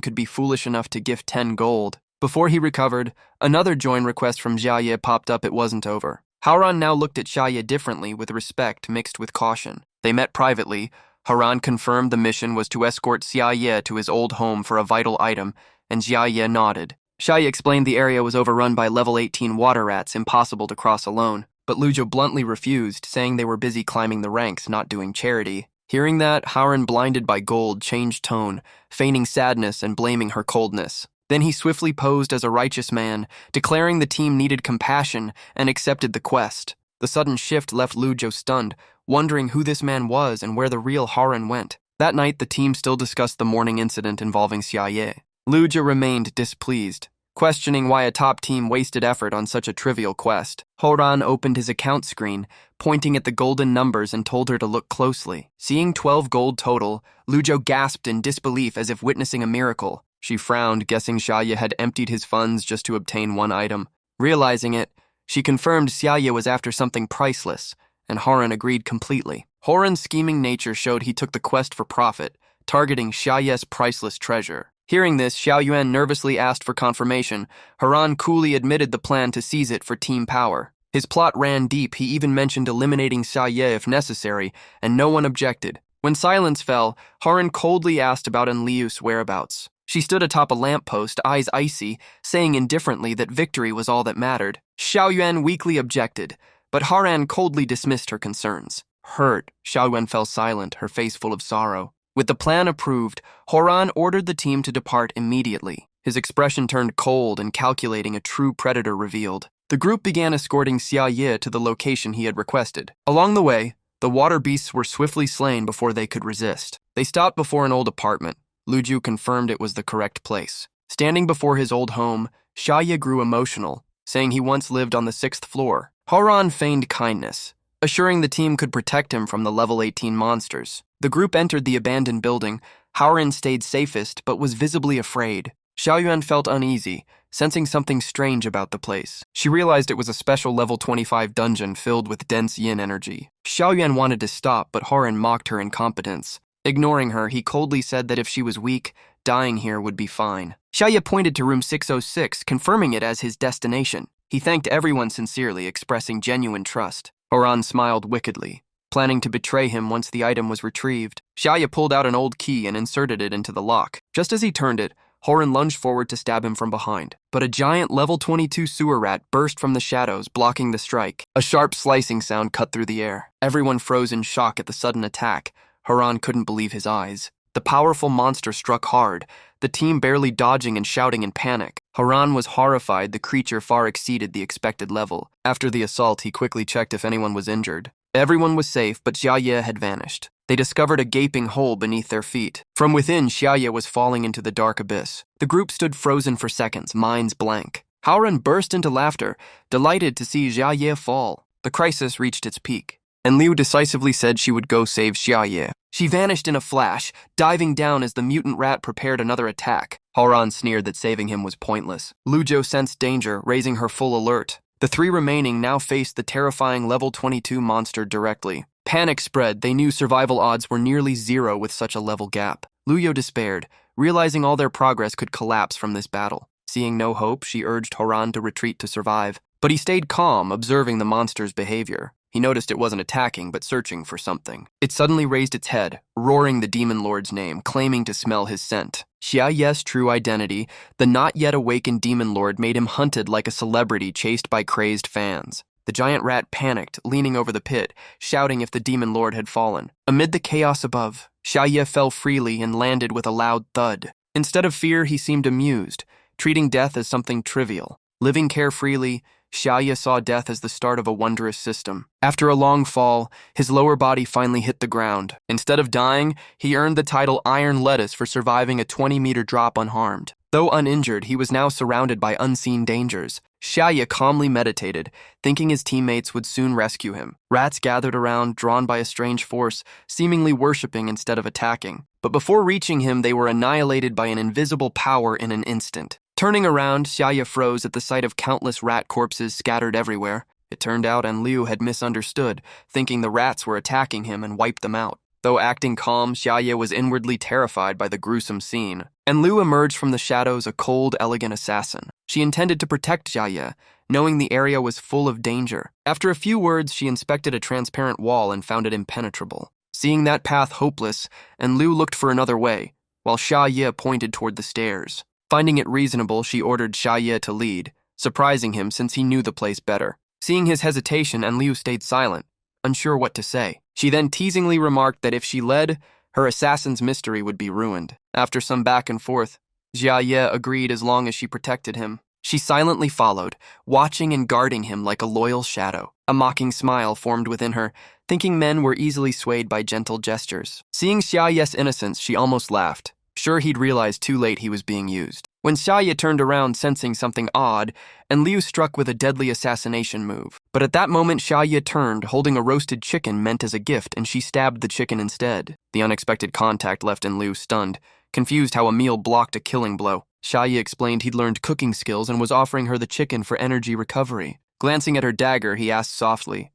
S1: could be foolish enough to gift 10 gold. Before he recovered, another join request from Shiaa popped up. It wasn't over. Horan now looked at Shiaa differently, with respect mixed with caution. They met privately. Horan confirmed the mission was to escort Shiaa to his old home for a vital item, and Shiaa nodded. Shiaa explained the area was overrun by level 18 water rats, impossible to cross alone. But Lujo bluntly refused, saying they were busy climbing the ranks, not doing charity. Hearing that, Horan, blinded by gold, changed tone, feigning sadness and blaming her coldness. Then he swiftly posed as a righteous man, declaring the team needed compassion, and accepted the quest. The sudden shift left Lujo stunned, wondering who this man was and where the real Horan went. That night, the team still discussed the morning incident involving Shiaa. Lujo remained displeased, questioning why a top team wasted effort on such a trivial quest. Horan opened his account screen, pointing at the golden numbers, and told her to look closely. Seeing 12 gold total, Lujo gasped in disbelief as if witnessing a miracle. She frowned, guessing Shiaa had emptied his funds just to obtain one item. Realizing it, she confirmed Shiaa was after something priceless, and Horan agreed completely. Horan's scheming nature showed he took the quest for profit, targeting Shiaa's priceless treasure. Hearing this, Xiao Yuan nervously asked for confirmation. Horan coolly admitted the plan to seize it for team power. His plot ran deep. He even mentioned eliminating Shiaa if necessary, and no one objected. When silence fell, Horan coldly asked about Enliu's whereabouts. She stood atop a lamppost, eyes icy, saying indifferently that victory was all that mattered. Xiao Yuan weakly objected, but Horan coldly dismissed her concerns. Hurt, Xiao Yuan fell silent, her face full of sorrow. With the plan approved, Horan ordered the team to depart immediately. His expression turned cold and calculating, a true predator revealed. The group began escorting Shiaa to the location he had requested. Along the way, the water beasts were swiftly slain before they could resist. They stopped before an old apartment. Luju confirmed it was the correct place. Standing before his old home, Shiaa grew emotional, saying he once lived on the 6th floor. Horan feigned kindness, assuring the team could protect him from the level 18 monsters. The group entered the abandoned building. Horan stayed safest, but was visibly afraid. Xiao Yuan felt uneasy, sensing something strange about the place. She realized it was a special level 25 dungeon filled with dense yin energy. Xiao Yuan wanted to stop, but Horan mocked her incompetence. Ignoring her, he coldly said that if she was weak, dying here would be fine. Shiaa pointed to room 606, confirming it as his destination. He thanked everyone sincerely, expressing genuine trust. Horan smiled wickedly, planning to betray him once the item was retrieved. Shiaa pulled out an old key and inserted it into the lock. Just as he turned it, Horan lunged forward to stab him from behind. But a giant level 22 sewer rat burst from the shadows, blocking the strike. A sharp slicing sound cut through the air. Everyone froze in shock at the sudden attack. Horan couldn't believe his eyes. The powerful monster struck hard, the team barely dodging and shouting in panic. Horan was horrified. The creature far exceeded the expected level. After the assault, he quickly checked if anyone was injured. Everyone was safe, but Shiaa had vanished. They discovered a gaping hole beneath their feet. From within, Shiaa was falling into the dark abyss. The group stood frozen for seconds, minds blank. Howlin burst into laughter, delighted to see Shiaa fall. The crisis reached its peak, and Liu decisively said she would go save Shiaa. She vanished in a flash, diving down as the mutant rat prepared another attack. Howlin sneered that saving him was pointless. Lujo sensed danger, raising her full alert. The three remaining now faced the terrifying level 22 monster directly. Panic spread. They knew survival odds were nearly zero with such a level gap. Luyo despaired, realizing all their progress could collapse from this battle. Seeing no hope, she urged Horan to retreat to survive. But he stayed calm, observing the monster's behavior. He noticed it wasn't attacking, but searching for something. It suddenly raised its head, roaring the demon lord's name, claiming to smell his scent. Shiaa's true identity, the not-yet-awakened demon lord, made him hunted like a celebrity chased by crazed fans. The giant rat panicked, leaning over the pit, shouting if the demon lord had fallen. Amid the chaos above, Shiaa fell freely and landed with a loud thud. Instead of fear, he seemed amused, treating death as something trivial. Living carefreely, Shiaa saw death as the start of a wondrous system. After a long fall, his lower body finally hit the ground. Instead of dying, he earned the title Iron Lettuce for surviving a 20-meter drop unharmed. Though uninjured, he was now surrounded by unseen dangers. Shiaa calmly meditated, thinking his teammates would soon rescue him. Rats gathered around, drawn by a strange force, seemingly worshipping instead of attacking. But before reaching him, they were annihilated by an invisible power in an instant. Turning around, Shiaa froze at the sight of countless rat corpses scattered everywhere. It turned out Liu had misunderstood, thinking the rats were attacking him and wiped them out. Though acting calm, Shiaa was inwardly terrified by the gruesome scene. Liu emerged from the shadows a cold, elegant assassin. She intended to protect Shiaa, knowing the area was full of danger. After a few words, she inspected a transparent wall and found it impenetrable. Seeing that path hopeless, Liu looked for another way, while Shiaa pointed toward the stairs. Finding it reasonable, she ordered Shiaa to lead, surprising him since he knew the place better. Seeing his hesitation, Liu stayed silent, unsure what to say. She then teasingly remarked that if she led, her assassin's mystery would be ruined. After some back and forth, Shiaa agreed as long as she protected him. She silently followed, watching and guarding him like a loyal shadow. A mocking smile formed within her, thinking men were easily swayed by gentle gestures. Seeing Shiaa's innocence, she almost laughed. Sure, he'd realized too late he was being used. When Shiaa turned around sensing something odd, Liu struck with a deadly assassination move. But at that moment, Shiaa turned, holding a roasted chicken meant as a gift, and she stabbed the chicken instead. The unexpected contact left Liu stunned, confused how a meal blocked a killing blow. Shiaa explained he'd learned cooking skills and was offering her the chicken for energy recovery. Glancing at her dagger, he asked softly,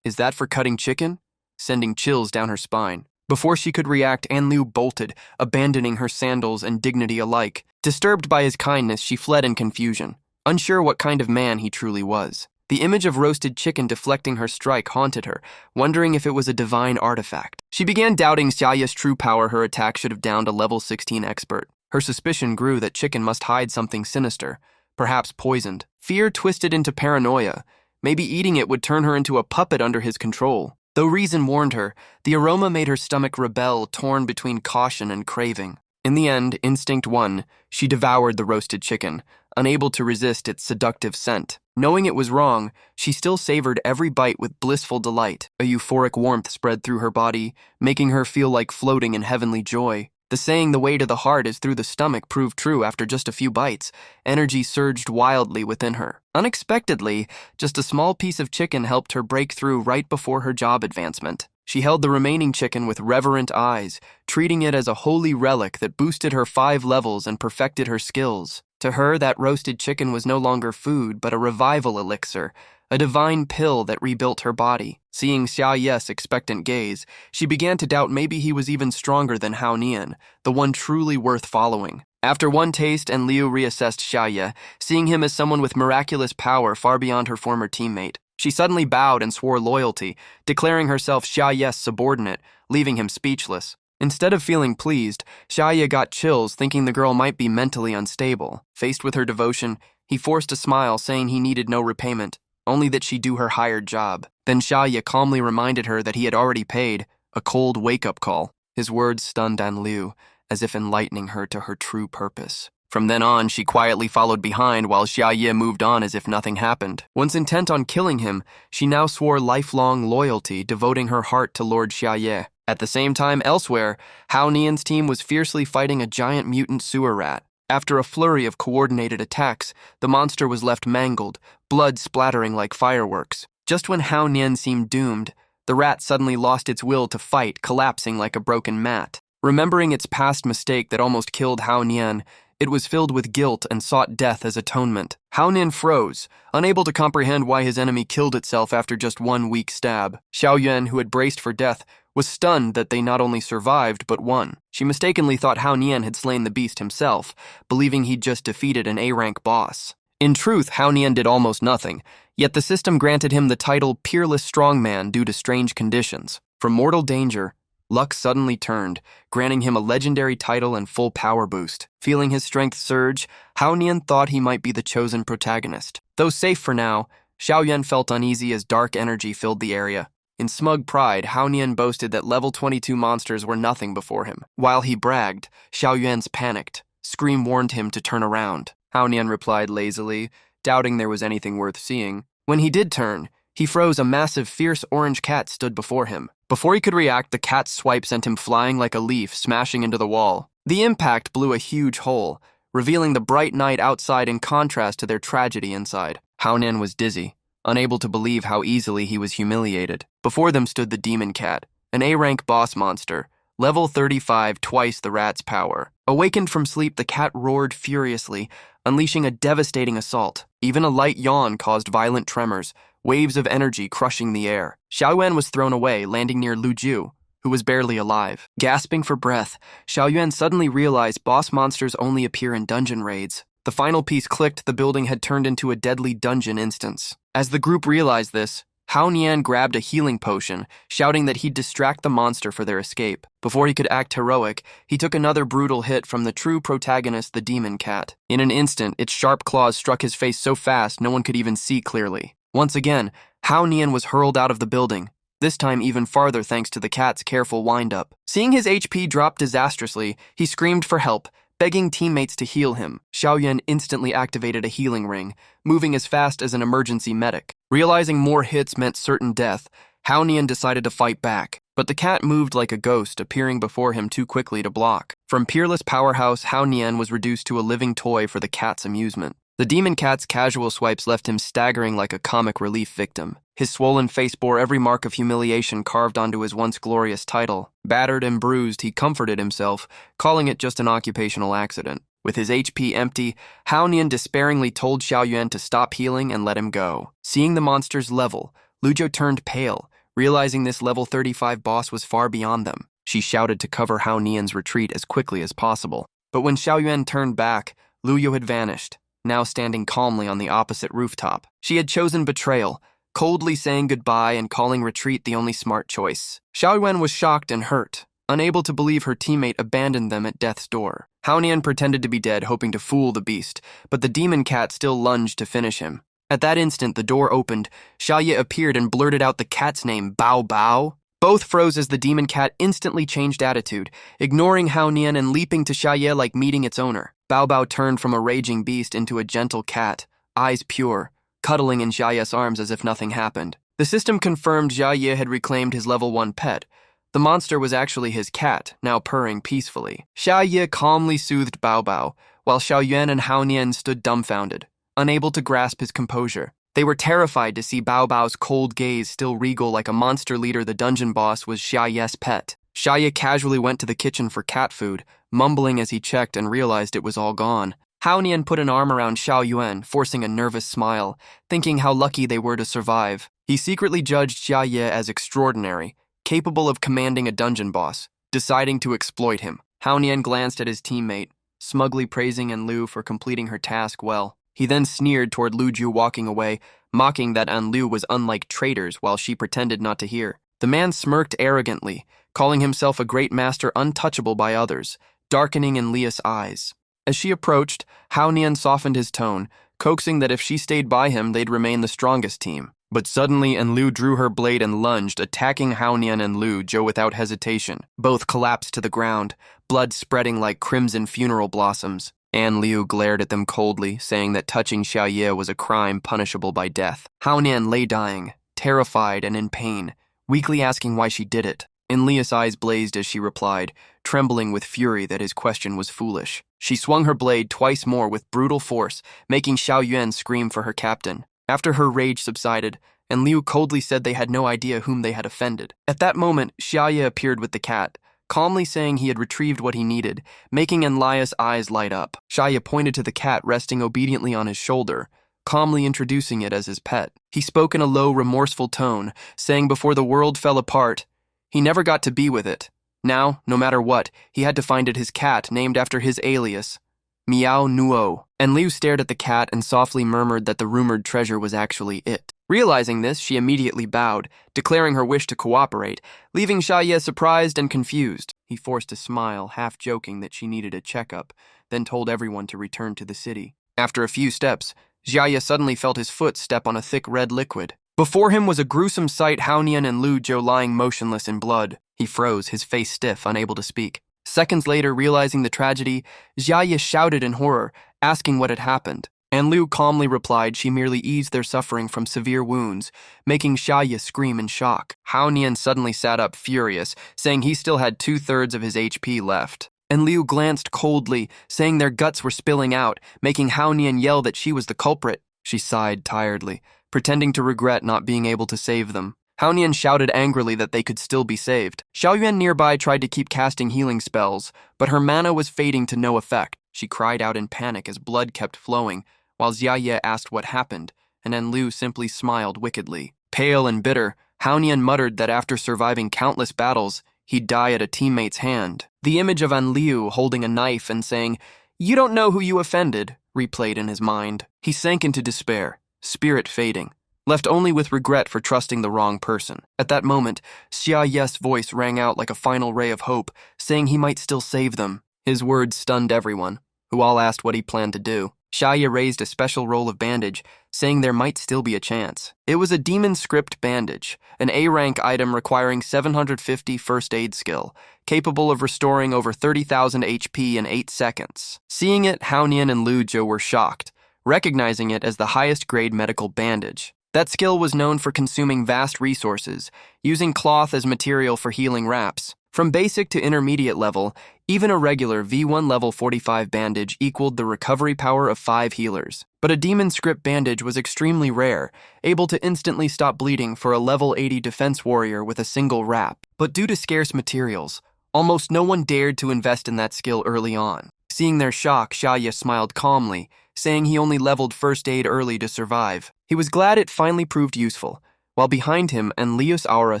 S1: "Is that for cutting chicken?" Sending chills down her spine. Before she could react, Liu bolted, abandoning her sandals and dignity alike. Disturbed by his kindness, she fled in confusion, unsure what kind of man he truly was. The image of roasted chicken deflecting her strike haunted her, wondering if it was a divine artifact. She began doubting Shiaa's true power. Her attack should have downed a level 16 expert. Her suspicion grew that chicken must hide something sinister, perhaps poisoned. Fear twisted into paranoia. Maybe eating it would turn her into a puppet under his control. Though reason warned her, the aroma made her stomach rebel, torn between caution and craving. In the end, instinct won. She devoured the roasted chicken, unable to resist its seductive scent. Knowing it was wrong, she still savored every bite with blissful delight. A euphoric warmth spread through her body, making her feel like floating in heavenly joy. The saying, "the way to the heart is through the stomach," proved true after just a few bites. Energy surged wildly within her. Unexpectedly, just a small piece of chicken helped her break through right before her job advancement. She held the remaining chicken with reverent eyes, treating it as a holy relic that boosted her 5 levels and perfected her skills. To her, that roasted chicken was no longer food, but a revival elixir, a divine pill that rebuilt her body. Seeing Shiaa's expectant gaze, she began to doubt maybe he was even stronger than Hao Nian, the one truly worth following. After one taste, Liu reassessed Shiaa, seeing him as someone with miraculous power far beyond her former teammate. She suddenly bowed and swore loyalty, declaring herself Shiaa's subordinate, leaving him speechless. Instead of feeling pleased, Shiaa got chills, thinking the girl might be mentally unstable. Faced with her devotion, he forced a smile, saying he needed no repayment, only that she do her hired job. Then Shiaa calmly reminded her that he had already paid, a cold wake-up call. His words stunned Liu, as if enlightening her to her true purpose. From then on, she quietly followed behind while Shiaa moved on as if nothing happened. Once intent on killing him, she now swore lifelong loyalty, devoting her heart to Lord Shiaa. At the same time, elsewhere, Hao Nian's team was fiercely fighting a giant mutant sewer rat. After a flurry of coordinated attacks, the monster was left mangled, blood splattering like fireworks. Just when Hao Nian seemed doomed, the rat suddenly lost its will to fight, collapsing like a broken mat. Remembering its past mistake that almost killed Hao Nian, it was filled with guilt and sought death as atonement. Hao Nian froze, unable to comprehend why his enemy killed itself after just one weak stab. Xiao Yuan, who had braced for death, was stunned that they not only survived but won. She mistakenly thought Hao Nian had slain the beast himself, believing he'd just defeated an A-rank boss. In truth, Hao Nian did almost nothing, yet the system granted him the title Peerless Strongman due to strange conditions. From mortal danger, luck suddenly turned, granting him a legendary title and full power boost. Feeling his strength surge, Hao Nian thought he might be the chosen protagonist. Though safe for now, Xiao Yuan felt uneasy as dark energy filled the area. In smug pride, Hao Nian boasted that level 22 monsters were nothing before him. While he bragged, Xiao Yuan's panicked. Scream warned him to turn around. Hao Nian replied lazily, doubting there was anything worth seeing. When he did turn, he froze. A massive, fierce orange cat stood before him. Before he could react, the cat's swipe sent him flying like a leaf, smashing into the wall. The impact blew a huge hole, revealing the bright night outside in contrast to their tragedy inside. Hao Nian was dizzy, unable to believe how easily he was humiliated. Before them stood the demon cat, an A-rank boss monster, level 35, twice the rat's power. Awakened from sleep, the cat roared furiously, unleashing a devastating assault. Even a light yawn caused violent tremors, waves of energy crushing the air. Xiao Yuan was thrown away, landing near Lu Ju, who was barely alive. Gasping for breath, Xiao Yuan suddenly realized boss monsters only appear in dungeon raids. The final piece clicked. The building had turned into a deadly dungeon instance. As the group realized this, Hao Nian grabbed a healing potion, shouting that he'd distract the monster for their escape. Before he could act heroic, he took another brutal hit from the true protagonist, the demon cat. In an instant, its sharp claws struck his face so fast no one could even see clearly. Once again, Hao Nian was hurled out of the building, this time even farther thanks to the cat's careful wind-up. Seeing his HP drop disastrously, he screamed for help, begging teammates to heal him. Xiao Yuan instantly activated a healing ring, moving as fast as an emergency medic. Realizing more hits meant certain death, Hao Nian decided to fight back, but the cat moved like a ghost, appearing before him too quickly to block. From peerless powerhouse, Hao Nian was reduced to a living toy for the cat's amusement. The demon cat's casual swipes left him staggering like a comic relief victim. His swollen face bore every mark of humiliation carved onto his once glorious title. Battered and bruised, he comforted himself, calling it just an occupational accident. With his HP empty, Hao Nian despairingly told Xiao Yuan to stop healing and let him go. Seeing the monster's level, Lu Ju turned pale, realizing this level 35 boss was far beyond them. She shouted to cover Hao Nian's retreat as quickly as possible. But when Xiao Yuan turned back, Lu Ju had vanished, now standing calmly on the opposite rooftop. She had chosen betrayal, coldly saying goodbye and calling retreat the only smart choice. Xiao Yuan was shocked and hurt, unable to believe her teammate abandoned them at death's door. Hao Nian pretended to be dead, hoping to fool the beast, but the demon cat still lunged to finish him. At that instant, the door opened. Shiaa appeared and blurted out the cat's name, Bao Bao. Both froze as the demon cat instantly changed attitude, ignoring Hao Nian and leaping to Shiaa like meeting its owner. Bao Bao turned from a raging beast into a gentle cat, eyes pure, cuddling in Shiaa's arms as if nothing happened. The system confirmed Shiaa had reclaimed his level 1 pet. The monster was actually his cat, now purring peacefully. Shiaa calmly soothed Bao Bao, while Xiao Yuan and Hao Nian stood dumbfounded, unable to grasp his composure. They were terrified to see Bao Bao's cold gaze still regal like a monster leader. The dungeon boss was Shiaa's pet. Shiaa casually went to the kitchen for cat food, mumbling as he checked and realized it was all gone. Hao Nian put an arm around Xiao Yuan, forcing a nervous smile, thinking how lucky they were to survive. He secretly judged Shiaa as extraordinary, capable of commanding a dungeon boss, deciding to exploit him. Hao Nian glanced at his teammate, smugly praising Enlu for completing her task well. He then sneered toward Lu Ju walking away, mocking that Enlu was unlike traitors while she pretended not to hear. The man smirked arrogantly, calling himself a great master untouchable by others, darkening Enlia's eyes. As she approached, Hao Nian softened his tone, coaxing that if she stayed by him, they'd remain the strongest team. But suddenly, Enlu drew her blade and lunged, attacking Hao Nian and Lu Ju without hesitation. Both collapsed to the ground, blood spreading like crimson funeral blossoms. Liu glared at them coldly, saying that touching Shiaa was a crime punishable by death. Hao Nian lay dying, terrified and in pain, weakly asking why she did it. Enlia's eyes blazed as she replied, trembling with fury that his question was foolish. She swung her blade twice more with brutal force, making Xiao Yuan scream for her captain. After her rage subsided, Enliu coldly said they had no idea whom they had offended. At that moment, Shiaa appeared with the cat, calmly saying he had retrieved what he needed, making Enlia's eyes light up. Shiaa pointed to the cat resting obediently on his shoulder, calmly introducing it as his pet. He spoke in a low, remorseful tone, saying before the world fell apart, he never got to be with it. Now, no matter what, he had to find it his cat, named after his alias, Miao Nuo. Enliu stared at the cat and softly murmured that the rumored treasure was actually it. Realizing this, she immediately bowed, declaring her wish to cooperate, leaving Shiaa surprised and confused. He forced a smile, half joking that she needed a checkup, then told everyone to return to the city. After a few steps, Shiaa suddenly felt his foot step on a thick red liquid. Before him was a gruesome sight, Haonian and Lu Zhou lying motionless in blood. He froze, his face stiff, unable to speak. Seconds later, realizing the tragedy, Shiaa shouted in horror, asking what had happened. And Liu calmly replied she merely eased their suffering from severe wounds, making Shiaa scream in shock. Haonian suddenly sat up furious, saying he still had 2/3 of his HP left. And Liu glanced coldly, saying their guts were spilling out, making Haonian yell that she was the culprit. She sighed tiredly, pretending to regret not being able to save them. Haonian shouted angrily that they could still be saved. Xiao Yuan nearby tried to keep casting healing spells, but her mana was fading to no effect. She cried out in panic as blood kept flowing, while Xiaye asked what happened, and Enliu simply smiled wickedly. Pale and bitter, Haonian muttered that after surviving countless battles, he'd die at a teammate's hand. The image of Enliu holding a knife and saying, "You don't know who you offended," replayed in his mind. He sank into despair, spirit fading, left only with regret for trusting the wrong person. At that moment, Xia Ye's voice rang out like a final ray of hope, saying he might still save them. His words stunned everyone, who all asked what he planned to do. Shiaa raised a special roll of bandage, saying there might still be a chance. It was a demon script bandage, an A-rank item requiring 750 first aid skill, capable of restoring over 30,000 HP in 8 seconds. Seeing it, Haonian and Lu Zhou were shocked, recognizing it as the highest grade medical bandage. That skill was known for consuming vast resources, using cloth as material for healing wraps. From basic to intermediate level, even a regular V1 level 45 bandage equaled the recovery power of 5 healers. But a demon script bandage was extremely rare, able to instantly stop bleeding for a level 80 defense warrior with a single wrap. But due to scarce materials, almost no one dared to invest in that skill early on. Seeing their shock, Shiaa smiled calmly, saying he only leveled first aid early to survive. He was glad it finally proved useful, while behind him Enliu's aura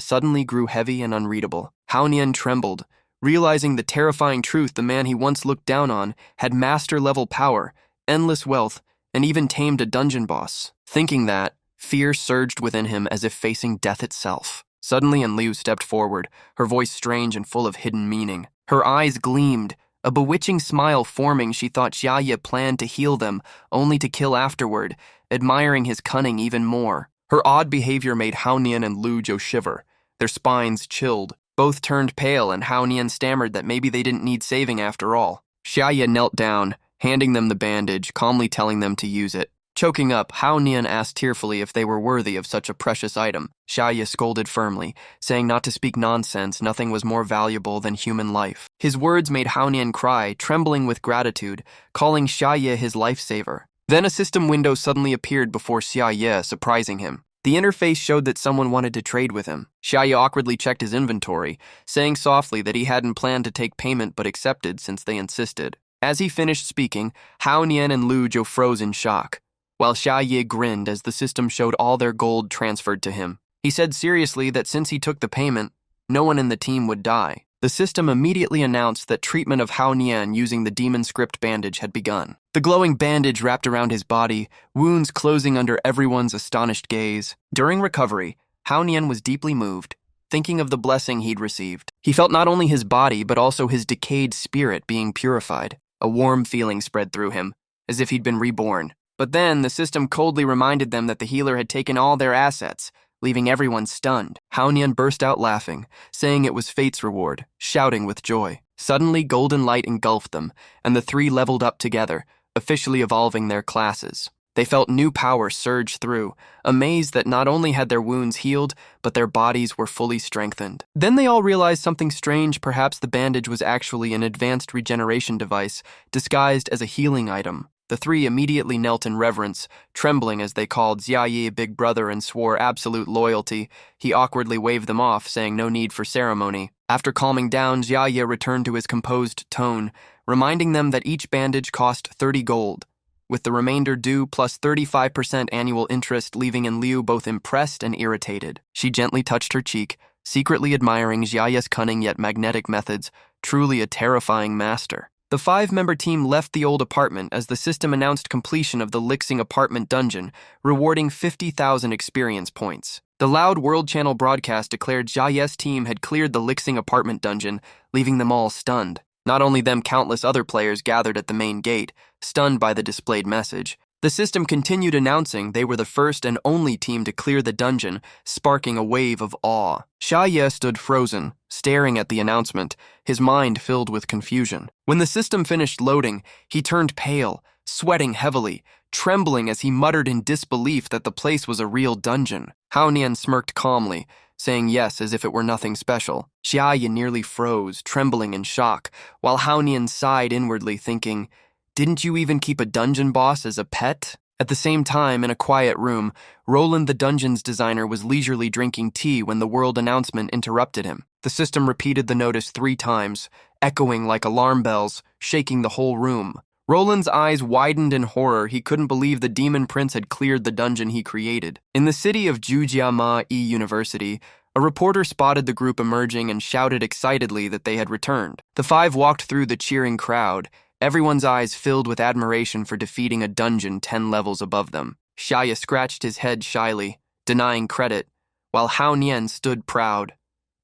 S1: suddenly grew heavy and unreadable. Haonian trembled, realizing the terrifying truth the man he once looked down on had master-level power, endless wealth, and even tamed a dungeon boss. Thinking that, fear surged within him as if facing death itself. Suddenly Enliu stepped forward, her voice strange and full of hidden meaning. Her eyes gleamed, a bewitching smile forming. She thought Shiaa planned to heal them, only to kill afterward, admiring his cunning even more. Her odd behavior made Haonian and Lu Zhou shiver, their spines chilled. Both turned pale, and Haonian stammered that maybe they didn't need saving after all. Shiaa knelt down, handing them the bandage, calmly telling them to use it. Choking up, Haonian asked tearfully if they were worthy of such a precious item. Shiaa scolded firmly, saying not to speak nonsense, nothing was more valuable than human life. His words made Haonian cry, trembling with gratitude, calling Shiaa his lifesaver. Then a system window suddenly appeared before Shiaa, surprising him. The interface showed that someone wanted to trade with him. Shiaa awkwardly checked his inventory, saying softly that he hadn't planned to take payment but accepted since they insisted. As he finished speaking, Haonian and Lu Zhou froze in shock, while Shiaa grinned as the system showed all their gold transferred to him. He said seriously that since he took the payment, no one in the team would die. The system immediately announced that treatment of Haonian using the demon script bandage had begun. The glowing bandage wrapped around his body, wounds closing under everyone's astonished gaze. During recovery, Haonian was deeply moved, thinking of the blessing he'd received. He felt not only his body, but also his decayed spirit being purified. A warm feeling spread through him, as if he'd been reborn. But then, the system coldly reminded them that the healer had taken all their assets, leaving everyone stunned. Haonian burst out laughing, saying it was fate's reward, shouting with joy. Suddenly, golden light engulfed them, and the three leveled up together, officially evolving their classes. They felt new power surge through, amazed that not only had their wounds healed, but their bodies were fully strengthened. Then they all realized something strange. Perhaps the bandage was actually an advanced regeneration device, disguised as a healing item. The three immediately knelt in reverence, trembling as they called Xiaoye big brother and swore absolute loyalty. He awkwardly waved them off, saying no need for ceremony. After calming down, Xiaoye returned to his composed tone, reminding them that each bandage cost 30 gold, with the remainder due plus 35% annual interest, leaving Liu both impressed and irritated. She gently touched her cheek, secretly admiring Xiaoye's cunning yet magnetic methods, truly a terrifying master. The 5-member team left the old apartment as the system announced completion of the Lixing apartment dungeon, rewarding 50,000 experience points. The loud World Channel broadcast declared Xiaoye's team had cleared the Lixing apartment dungeon, leaving them all stunned. Not only them, countless other players gathered at the main gate, stunned by the displayed message. The system continued announcing they were the first and only team to clear the dungeon, sparking a wave of awe. Shiaa stood frozen, staring at the announcement, his mind filled with confusion. When the system finished loading, he turned pale, sweating heavily, trembling as he muttered in disbelief that the place was a real dungeon. Hao Nian smirked calmly, saying yes as if it were nothing special. Shiaa nearly froze, trembling in shock, while Hao Nian sighed inwardly, thinking, "Didn't you even keep a dungeon boss as a pet?" At the same time, in a quiet room, Roland the dungeon's designer was leisurely drinking tea when the world announcement interrupted him. The system repeated the notice 3 times, echoing like alarm bells, shaking the whole room. Roland's eyes widened in horror. He couldn't believe the demon prince had cleared the dungeon he created. In the city of Jujiama University, a reporter spotted the group emerging and shouted excitedly that they had returned. The 5 walked through the cheering crowd, everyone's eyes filled with admiration for defeating a dungeon 10 levels above them. Shiaa scratched his head shyly, denying credit, while Hao Nian stood proud.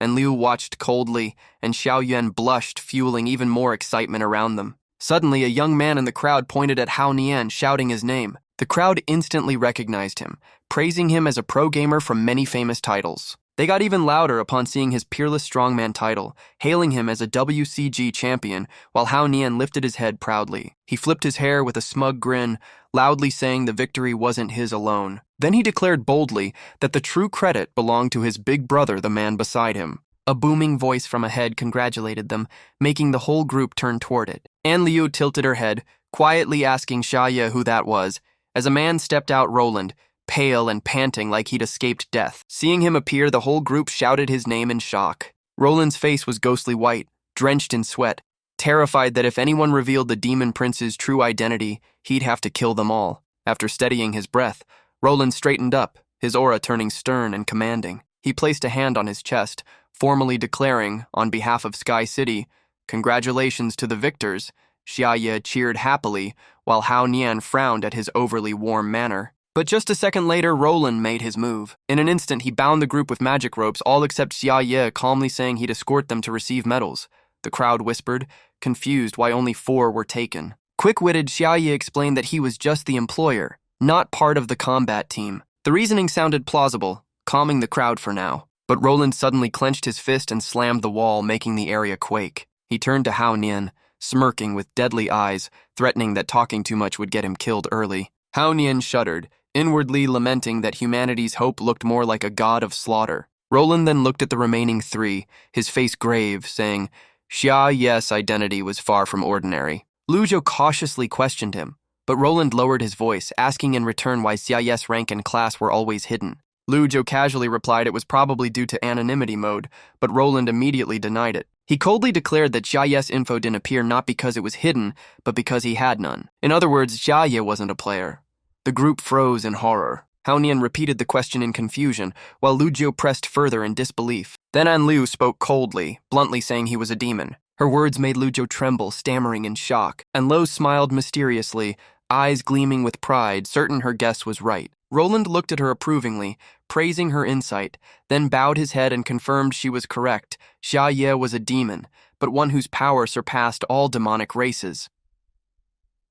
S1: And Liu watched coldly, and Xiao Yuan blushed, fueling even more excitement around them. Suddenly, a young man in the crowd pointed at Hao Nian, shouting his name. The crowd instantly recognized him, praising him as a pro gamer from many famous titles. They got even louder upon seeing his peerless strongman title, hailing him as a WCG champion, while Hao Nian lifted his head proudly. He flipped his hair with a smug grin, loudly saying the victory wasn't his alone. Then he declared boldly that the true credit belonged to his big brother, the man beside him. A booming voice from ahead congratulated them, making the whole group turn toward it. Liu tilted her head, quietly asking Shiaa who that was, as a man stepped out. Roland, pale and panting like he'd escaped death. Seeing him appear, the whole group shouted his name in shock. Roland's face was ghostly white, drenched in sweat, terrified that if anyone revealed the demon prince's true identity, he'd have to kill them all. After steadying his breath, Roland straightened up, his aura turning stern and commanding. He placed a hand on his chest, formally declaring, on behalf of Sky City, "Congratulations to the victors." Shiaa cheered happily, while Hao Nian frowned at his overly warm manner. But just a second later, Roland made his move. In an instant, he bound the group with magic ropes, all except Xiaoye, calmly saying he'd escort them to receive medals. The crowd whispered, confused why only 4 were taken. Quick-witted, Xiaoye explained that he was just the employer, not part of the combat team. The reasoning sounded plausible, calming the crowd for now. But Roland suddenly clenched his fist and slammed the wall, making the area quake. He turned to Hao Nian, smirking with deadly eyes, threatening that talking too much would get him killed early. Hao Nian shuddered, inwardly lamenting that humanity's hope looked more like a god of slaughter. Roland then looked at the remaining 3, his face grave, saying, Xiaoye's identity was far from ordinary. Luzhou cautiously questioned him, but Roland lowered his voice, asking in return why Xiaoye's rank and class were always hidden. Luzhou casually replied it was probably due to anonymity mode, but Roland immediately denied it. He coldly declared that Xiaoye's info didn't appear not because it was hidden, but because he had none. In other words, Xiaoye wasn't a player. The group froze in horror. Hao Nian repeated the question in confusion, while Luzhou pressed further in disbelief. Then Liu spoke coldly, bluntly saying he was a demon. Her words made Luzhou tremble, stammering in shock. And Lo smiled mysteriously, eyes gleaming with pride, certain her guess was right. Roland looked at her approvingly, praising her insight, then bowed his head and confirmed she was correct. Xiaoye was a demon, but one whose power surpassed all demonic races.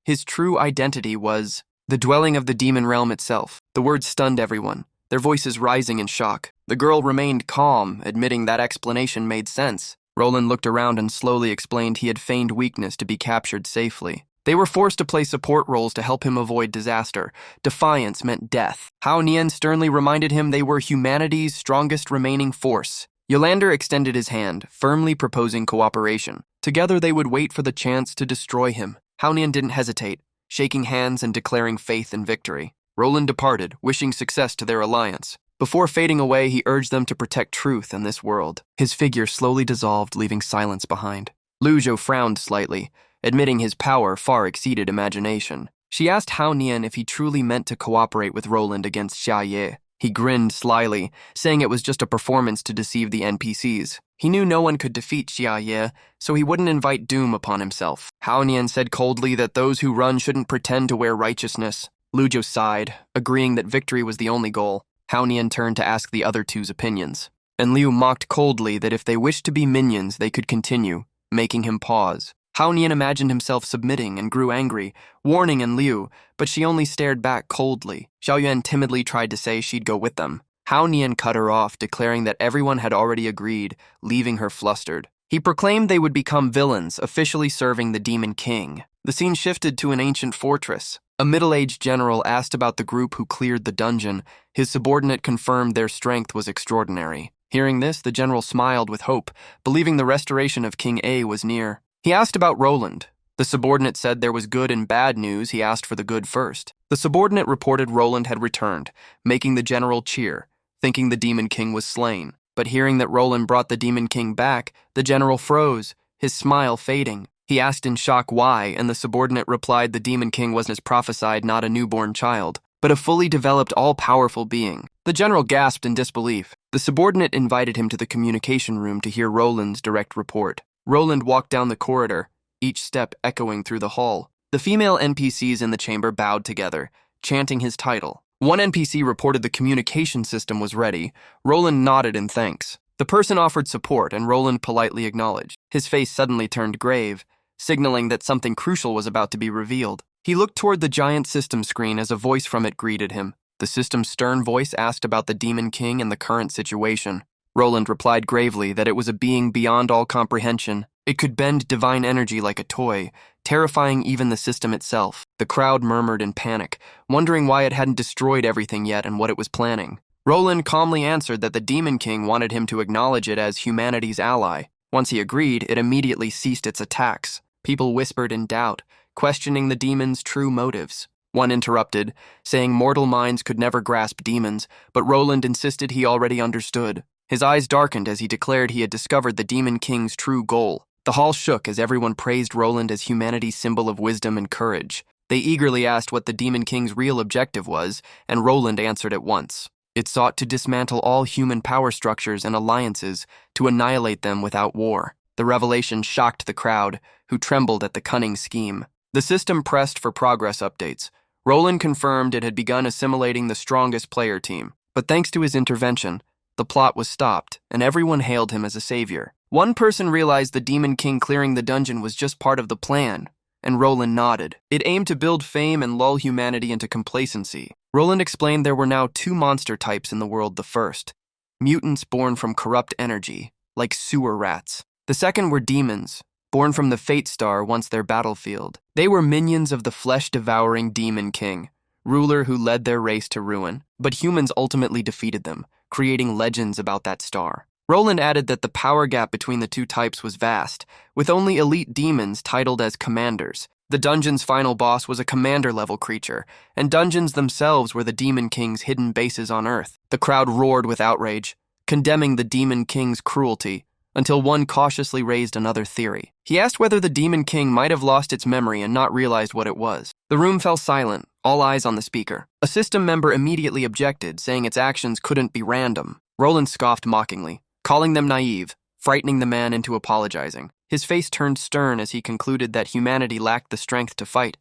S1: His true identity was the dwelling of the demon realm itself. The words stunned everyone, their voices rising in shock. The girl remained calm, admitting that explanation made sense. Roland looked around and slowly explained he had feigned weakness to be captured safely. They were forced to play support roles to help him avoid disaster. Defiance meant death. Hao Nian sternly reminded him they were humanity's strongest remaining force. Yolander extended his hand, firmly proposing cooperation. Together they would wait for the chance to destroy him. Hao Nian didn't hesitate, shaking hands and declaring faith in victory. Roland departed, wishing success to their alliance. Before fading away, he urged them to protect truth in this world. His figure slowly dissolved, leaving silence behind. Lu Zhou frowned slightly, admitting his power far exceeded imagination. She asked Hao Nian if he truly meant to cooperate with Roland against Shiaa. He grinned slyly, saying it was just a performance to deceive the NPCs. He knew no one could defeat Shiaa, so he wouldn't invite doom upon himself. Hao Nian said coldly that those who run shouldn't pretend to wear righteousness. Lu Zhou sighed, agreeing that victory was the only goal. Hao Nian turned to ask the other two's opinions. And Liu mocked coldly that if they wished to be minions, they could continue, making him pause. Hao Nian imagined himself submitting and grew angry, warning Liu, but she only stared back coldly. Xiao Yuan timidly tried to say she'd go with them. Hao Nian cut her off, declaring that everyone had already agreed, leaving her flustered. He proclaimed they would become villains, officially serving the Demon King. The scene shifted to an ancient fortress. A middle-aged general asked about the group who cleared the dungeon. His subordinate confirmed their strength was extraordinary. Hearing this, the general smiled with hope, believing the restoration of King A was near. He asked about Roland. The subordinate said there was good and bad news. He asked for the good first. The subordinate reported Roland had returned, making the general cheer, thinking the Demon King was slain. But hearing that Roland brought the Demon King back, the general froze, his smile fading. He asked in shock why, and the subordinate replied the Demon King wasn't as prophesied, not a newborn child, but a fully developed, all-powerful being. The general gasped in disbelief. The subordinate invited him to the communication room to hear Roland's direct report. Roland walked down the corridor, each step echoing through the hall. The female NPCs in the chamber bowed together, chanting his title. One NPC reported the communication system was ready. Roland nodded in thanks. The person offered support, and Roland politely acknowledged. His face suddenly turned grave, signaling that something crucial was about to be revealed. He looked toward the giant system screen as a voice from it greeted him. The system's stern voice asked about the Demon King and the current situation. Roland replied gravely that it was a being beyond all comprehension. It could bend divine energy like a toy, terrifying even the system itself. The crowd murmured in panic, wondering why it hadn't destroyed everything yet and what it was planning. Roland calmly answered that the Demon King wanted him to acknowledge it as humanity's ally. Once he agreed, it immediately ceased its attacks. People whispered in doubt, questioning the demon's true motives. One interrupted, saying mortal minds could never grasp demons, but Roland insisted he already understood. His eyes darkened as he declared he had discovered the Demon King's true goal. The hall shook as everyone praised Roland as humanity's symbol of wisdom and courage. They eagerly asked what the Demon King's real objective was, and Roland answered at once. It sought to dismantle all human power structures and alliances, to annihilate them without war. The revelation shocked the crowd, who trembled at the cunning scheme. The system pressed for progress updates. Roland confirmed it had begun assimilating the strongest player team, but thanks to his intervention, the plot was stopped, and everyone hailed him as a savior. One person realized the Demon King clearing the dungeon was just part of the plan, and Roland nodded. It aimed to build fame and lull humanity into complacency. Roland explained there were now two monster types in the world. The first, mutants born from corrupt energy, like sewer rats. The second were demons, born from the Fate Star, once their battlefield. They were minions of the flesh-devouring Demon King, ruler who led their race to ruin. But humans ultimately defeated them, creating legends about that star. Roland added that the power gap between the two types was vast, with only elite demons titled as commanders. The dungeon's final boss was a commander-level creature, and dungeons themselves were the Demon King's hidden bases on Earth. The crowd roared with outrage, condemning the Demon King's cruelty, until one cautiously raised another theory. He asked whether the Demon King might have lost its memory and not realized what it was. The room fell silent, all eyes on the speaker. A system member immediately objected, saying its actions couldn't be random. Roland scoffed mockingly, calling them naive, frightening the man into apologizing. His face turned stern as he concluded that humanity lacked the strength to fight.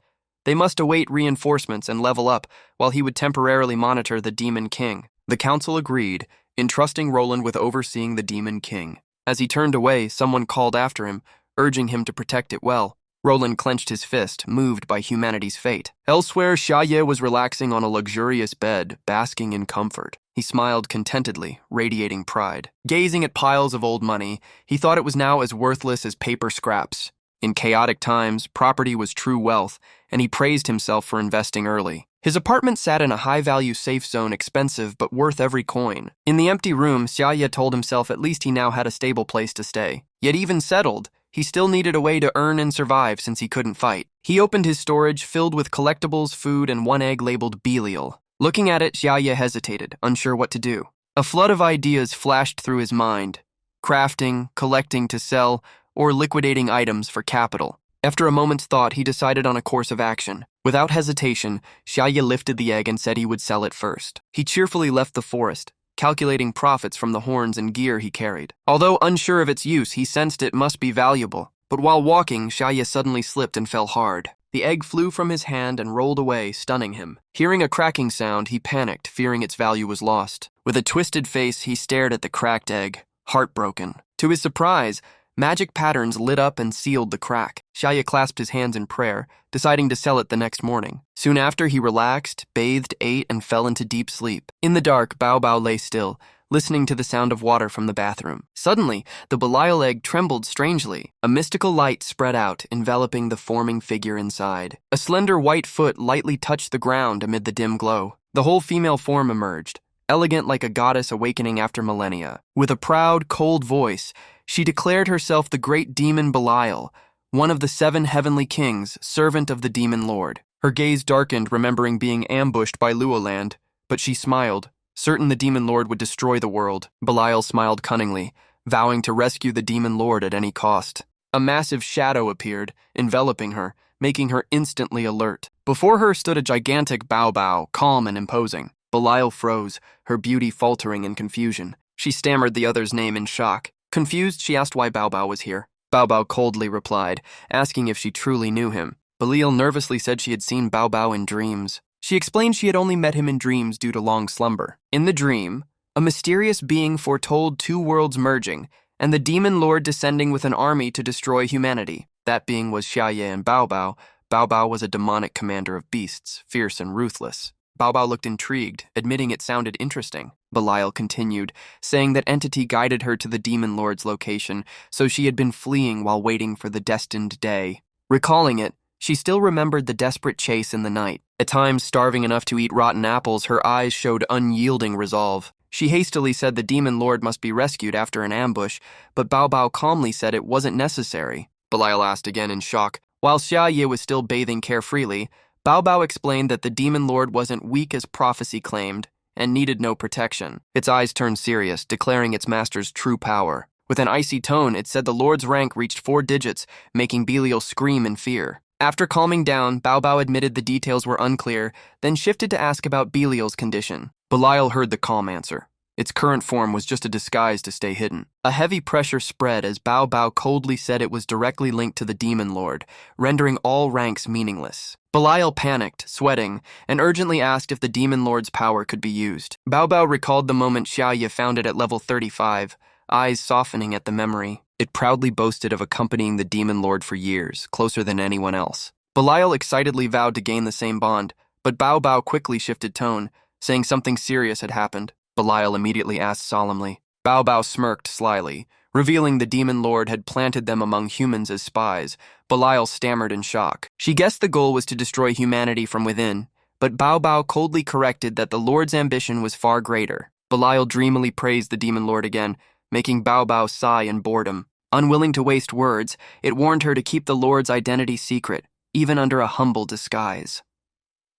S1: They must await reinforcements and level up, while he would temporarily monitor the Demon King. The council agreed, entrusting Roland with overseeing the Demon King. As he turned away, someone called after him, urging him to protect it well. Roland clenched his fist, moved by humanity's fate. Elsewhere, Shiaa was relaxing on a luxurious bed, basking in comfort. He smiled contentedly, radiating pride. Gazing at piles of old money, he thought it was now as worthless as paper scraps. In chaotic times, property was true wealth, and he praised himself for investing early. His apartment sat in a high-value safe zone, expensive but worth every coin. In the empty room, Shiaa told himself at least he now had a stable place to stay. Yet even settled, he still needed a way to earn and survive since he couldn't fight. He opened his storage, filled with collectibles, food, and one egg labeled Beiel. Looking at it, Shiaa hesitated, unsure what to do. A flood of ideas flashed through his mind: crafting, collecting to sell, or liquidating items for capital. After a moment's thought, he decided on a course of action. Without hesitation, Shiaa lifted the egg and said he would sell it first. He cheerfully left the forest, calculating profits from the horns and gear he carried. Although unsure of its use, he sensed it must be valuable. But while walking, Shiaa suddenly slipped and fell hard. The egg flew from his hand and rolled away, stunning him. Hearing a cracking sound, he panicked, fearing its value was lost. With a twisted face, he stared at the cracked egg, heartbroken. To his surprise, magic patterns lit up and sealed the crack. Shiaa clasped his hands in prayer, deciding to sell it the next morning. Soon after, he relaxed, bathed, ate, and fell into deep sleep. In the dark, Bao Bao lay still, listening to the sound of water from the bathroom. Suddenly, the Belial egg trembled strangely. A mystical light spread out, enveloping the forming figure inside. A slender white foot lightly touched the ground amid the dim glow. The whole female form emerged, elegant like a goddess awakening after millennia. With a proud, cold voice, she declared herself the great demon Belial, one of the 7 heavenly kings, servant of the demon lord. Her gaze darkened, remembering being ambushed by Luolan, but she smiled, certain the demon lord would destroy the world. Belial smiled cunningly, vowing to rescue the demon lord at any cost. A massive shadow appeared, enveloping her, making her instantly alert. Before her stood a gigantic Bao Bao, calm and imposing. Belial froze, her beauty faltering in confusion. She stammered the other's name in shock. Confused, she asked why Bao Bao was here. Bao Bao coldly replied, asking if she truly knew him. Belial nervously said she had seen Bao Bao in dreams. She explained she had only met him in dreams due to long slumber. In the dream, a mysterious being foretold 2 worlds merging, and the demon lord descending with an army to destroy humanity. That being was Shiaa and Bao Bao. Bao Bao was a demonic commander of beasts, fierce and ruthless. Bao Bao looked intrigued, admitting it sounded interesting. Belial continued, saying that entity guided her to the demon lord's location, so she had been fleeing while waiting for the destined day. Recalling it, she still remembered the desperate chase in the night. At times, starving enough to eat rotten apples, her eyes showed unyielding resolve. She hastily said the demon lord must be rescued after an ambush, but Bao Bao calmly said it wasn't necessary. Belial asked again in shock. While Shiaa was still bathing carefreely, Bao Bao explained that the demon lord wasn't weak as prophecy claimed, and needed no protection. Its eyes turned serious, declaring its master's true power. With an icy tone, it said the lord's rank reached 4 digits, making Belial scream in fear. After calming down, Bao Bao admitted the details were unclear, then shifted to ask about Belial's condition. Belial heard the calm answer. Its current form was just a disguise to stay hidden. A heavy pressure spread as Bao Bao coldly said it was directly linked to the demon lord, rendering all ranks meaningless. Belial panicked, sweating, and urgently asked if the demon lord's power could be used. Bao Bao recalled the moment Shiaa found it at level 35, eyes softening at the memory. It proudly boasted of accompanying the demon lord for years, closer than anyone else. Belial excitedly vowed to gain the same bond, but Bao Bao quickly shifted tone, saying something serious had happened. Belial immediately asked solemnly. Bao Bao smirked slyly, revealing the demon lord had planted them among humans as spies. Belial stammered in shock. She guessed the goal was to destroy humanity from within, but Bao Bao coldly corrected that the lord's ambition was far greater. Belial dreamily praised the demon lord again, making Bao Bao sigh in boredom. Unwilling to waste words, it warned her to keep the lord's identity secret, even under a humble disguise.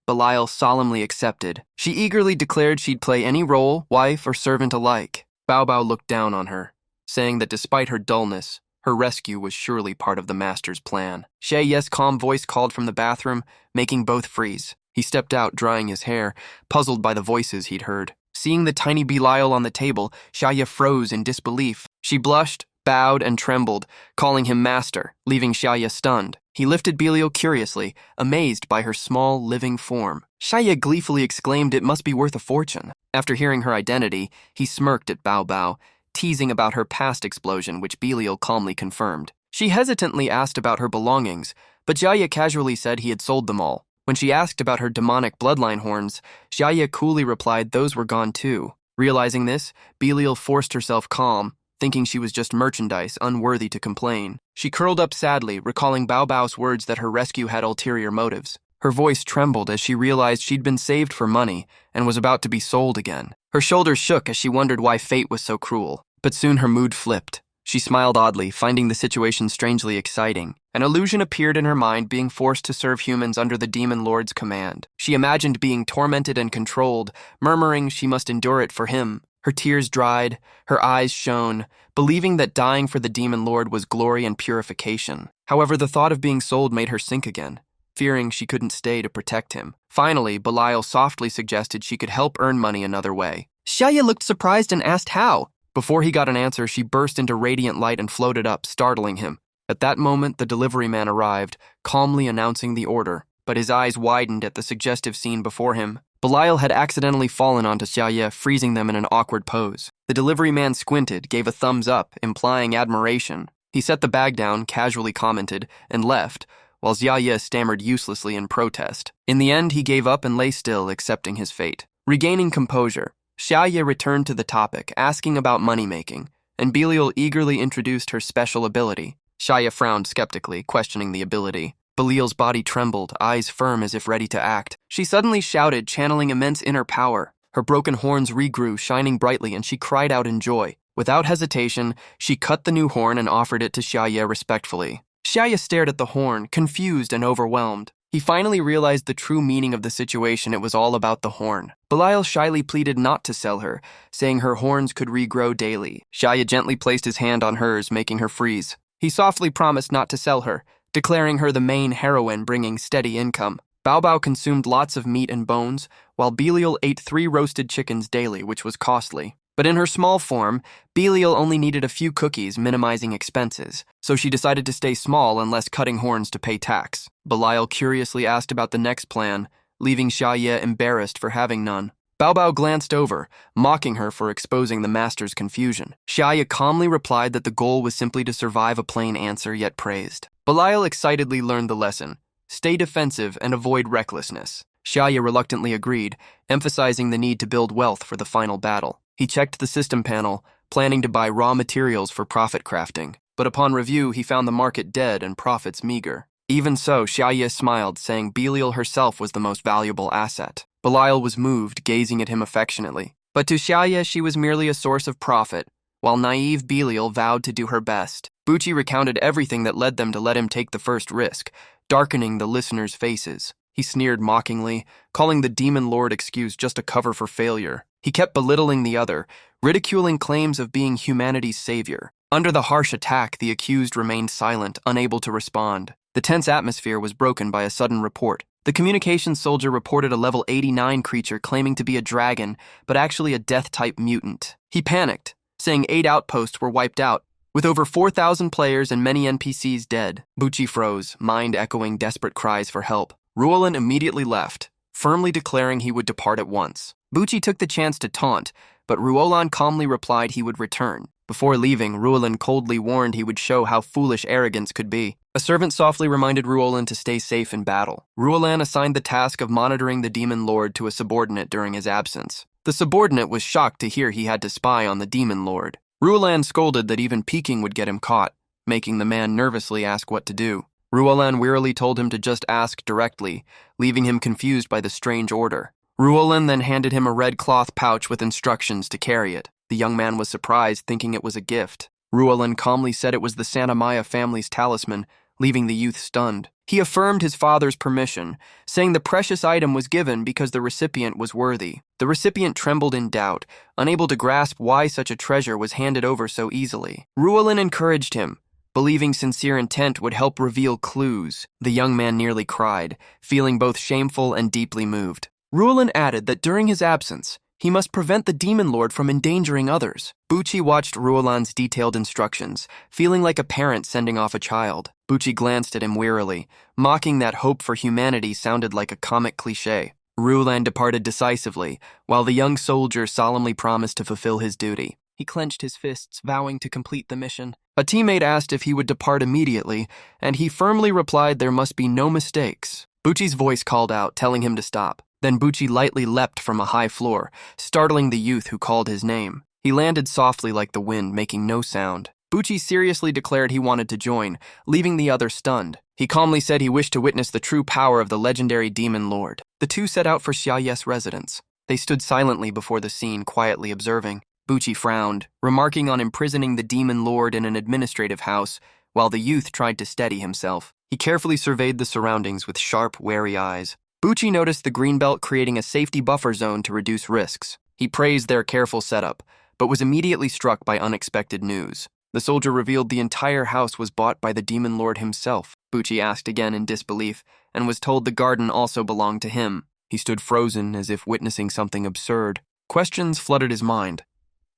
S1: Belial solemnly accepted. She eagerly declared she'd play any role, wife or servant alike. Bao Bao looked down on her, saying that despite her dullness, her rescue was surely part of the master's plan. Shiaa's calm voice called from the bathroom, making both freeze. He stepped out, drying his hair, puzzled by the voices he'd heard. Seeing the tiny Belial on the table, Shiaa froze in disbelief. She blushed, bowed, and trembled, calling him master, leaving Shiaa stunned. He lifted Belial curiously, amazed by her small, living form. Shiaa gleefully exclaimed it must be worth a fortune. After hearing her identity, he smirked at Bao Bao, teasing about her past explosion, which Belial calmly confirmed. She hesitantly asked about her belongings, but Shiaa casually said he had sold them all. When she asked about her demonic bloodline horns, Shiaa coolly replied those were gone too. Realizing this, Belial forced herself calm, thinking she was just merchandise, unworthy to complain. She curled up sadly, recalling Bao Bao's words that her rescue had ulterior motives. Her voice trembled as she realized she'd been saved for money and was about to be sold again. Her shoulders shook as she wondered why fate was so cruel. But soon her mood flipped. She smiled oddly, finding the situation strangely exciting. An illusion appeared in her mind, being forced to serve humans under the Demon Lord's command. She imagined being tormented and controlled, murmuring she must endure it for him. Her tears dried, her eyes shone, believing that dying for the Demon Lord was glory and purification. However, the thought of being sold made her sink again, fearing she couldn't stay to protect him. Finally, Beiel softly suggested she could help earn money another way. Shiaa looked surprised and asked how. Before he got an answer, she burst into radiant light and floated up, startling him. At that moment, the delivery man arrived, calmly announcing the order, but his eyes widened at the suggestive scene before him. Beiel had accidentally fallen onto Shiaa, freezing them in an awkward pose. The delivery man squinted, gave a thumbs up, implying admiration. He set the bag down, casually commented, and left, while Shiaa stammered uselessly in protest. In the end, he gave up and lay still, accepting his fate. Regaining composure, Shiaa returned to the topic, asking about money-making, and Beiel eagerly introduced her special ability. Shiaa frowned skeptically, questioning the ability. Belial's body trembled, eyes firm as if ready to act. She suddenly shouted, channeling immense inner power. Her broken horns regrew, shining brightly, and she cried out in joy. Without hesitation, she cut the new horn and offered it to Shiaa respectfully. Shiaa stared at the horn, confused and overwhelmed. He finally realized the true meaning of the situation. It was all about the horn. Beiel shyly pleaded not to sell her, saying her horns could regrow daily. Shiaa gently placed his hand on hers, making her freeze. He softly promised not to sell her, declaring her the main heroine, bringing steady income. Bao Bao consumed lots of meat and bones, while Beiel ate 3 roasted chickens daily, which was costly. But in her small form, Beiel only needed a few cookies, minimizing expenses, so she decided to stay small unless cutting horns to pay tax. Beiel curiously asked about the next plan, leaving Shiaa embarrassed for having none. Bao Bao glanced over, mocking her for exposing the master's confusion. Shiaa calmly replied that the goal was simply to survive a plain answer, yet praised. Beiel excitedly learned the lesson: stay defensive and avoid recklessness. Shiaa reluctantly agreed, emphasizing the need to build wealth for the final battle. He checked the system panel, planning to buy raw materials for profit crafting. But upon review, he found the market dead and profits meager. Even so, Shiaa smiled, saying Beiel herself was the most valuable asset. Beiel was moved, gazing at him affectionately. But to Shiaa, she was merely a source of profit, while naive Beiel vowed to do her best. Bucci recounted everything that led them to let him take the first risk, darkening the listeners' faces. He sneered mockingly, calling the Demon Lord excuse just a cover for failure. He kept belittling the other, ridiculing claims of being humanity's savior. Under the harsh attack, the accused remained silent, unable to respond. The tense atmosphere was broken by a sudden report. The communications soldier reported a level 89 creature claiming to be a dragon, but actually a death-type mutant. He panicked, saying 8 outposts were wiped out, with over 4,000 players and many NPCs dead. Bucci froze, mind echoing desperate cries for help. Luolan immediately left, firmly declaring he would depart at once. Bucci took the chance to taunt, but Luolan calmly replied he would return. Before leaving, Luolan coldly warned he would show how foolish arrogance could be. A servant softly reminded Luolan to stay safe in battle. Luolan assigned the task of monitoring the Demon Lord to a subordinate during his absence. The subordinate was shocked to hear he had to spy on the Demon Lord. Luolan scolded that even peeking would get him caught, making the man nervously ask what to do. Luolan wearily told him to just ask directly, leaving him confused by the strange order. Luolan then handed him a red cloth pouch with instructions to carry it. The young man was surprised, thinking it was a gift. Luolan calmly said it was the Santa Maya family's talisman, leaving the youth stunned. He affirmed his father's permission, saying the precious item was given because the recipient was worthy. The recipient trembled in doubt, unable to grasp why such a treasure was handed over so easily. Luolan encouraged him, believing sincere intent would help reveal clues. The young man nearly cried, feeling both shameful and deeply moved. Luolan added that during his absence, he must prevent the Demon Lord from endangering others. Bucci watched Luolan's detailed instructions, feeling like a parent sending off a child. Bucci glanced at him wearily, mocking that hope for humanity sounded like a comic cliché. Luolan departed decisively, while the young soldier solemnly promised to fulfill his duty. He clenched his fists, vowing to complete the mission. A teammate asked if he would depart immediately, and he firmly replied there must be no mistakes. Bucci's voice called out, telling him to stop. Then Bucci lightly leapt from a high floor, startling the youth who called his name. He He landed softly like the wind, making no sound. Bucci seriously declared he wanted to join, leaving the other stunned. He calmly said he wished to witness the true power of the legendary demon lord. The two set out for Shiaa's residence. They stood silently before the scene, quietly observing. Bucci frowned, remarking on imprisoning the demon lord in an administrative house, while the youth tried to steady himself. He carefully surveyed the surroundings with sharp, wary eyes. Bucci noticed the greenbelt creating a safety buffer zone to reduce risks. He praised their careful setup, but was immediately struck by unexpected news. The soldier revealed the entire house was bought by the demon lord himself. Bucci asked again in disbelief, and was told the garden also belonged to him. He stood frozen, as if witnessing something absurd. Questions flooded his mind.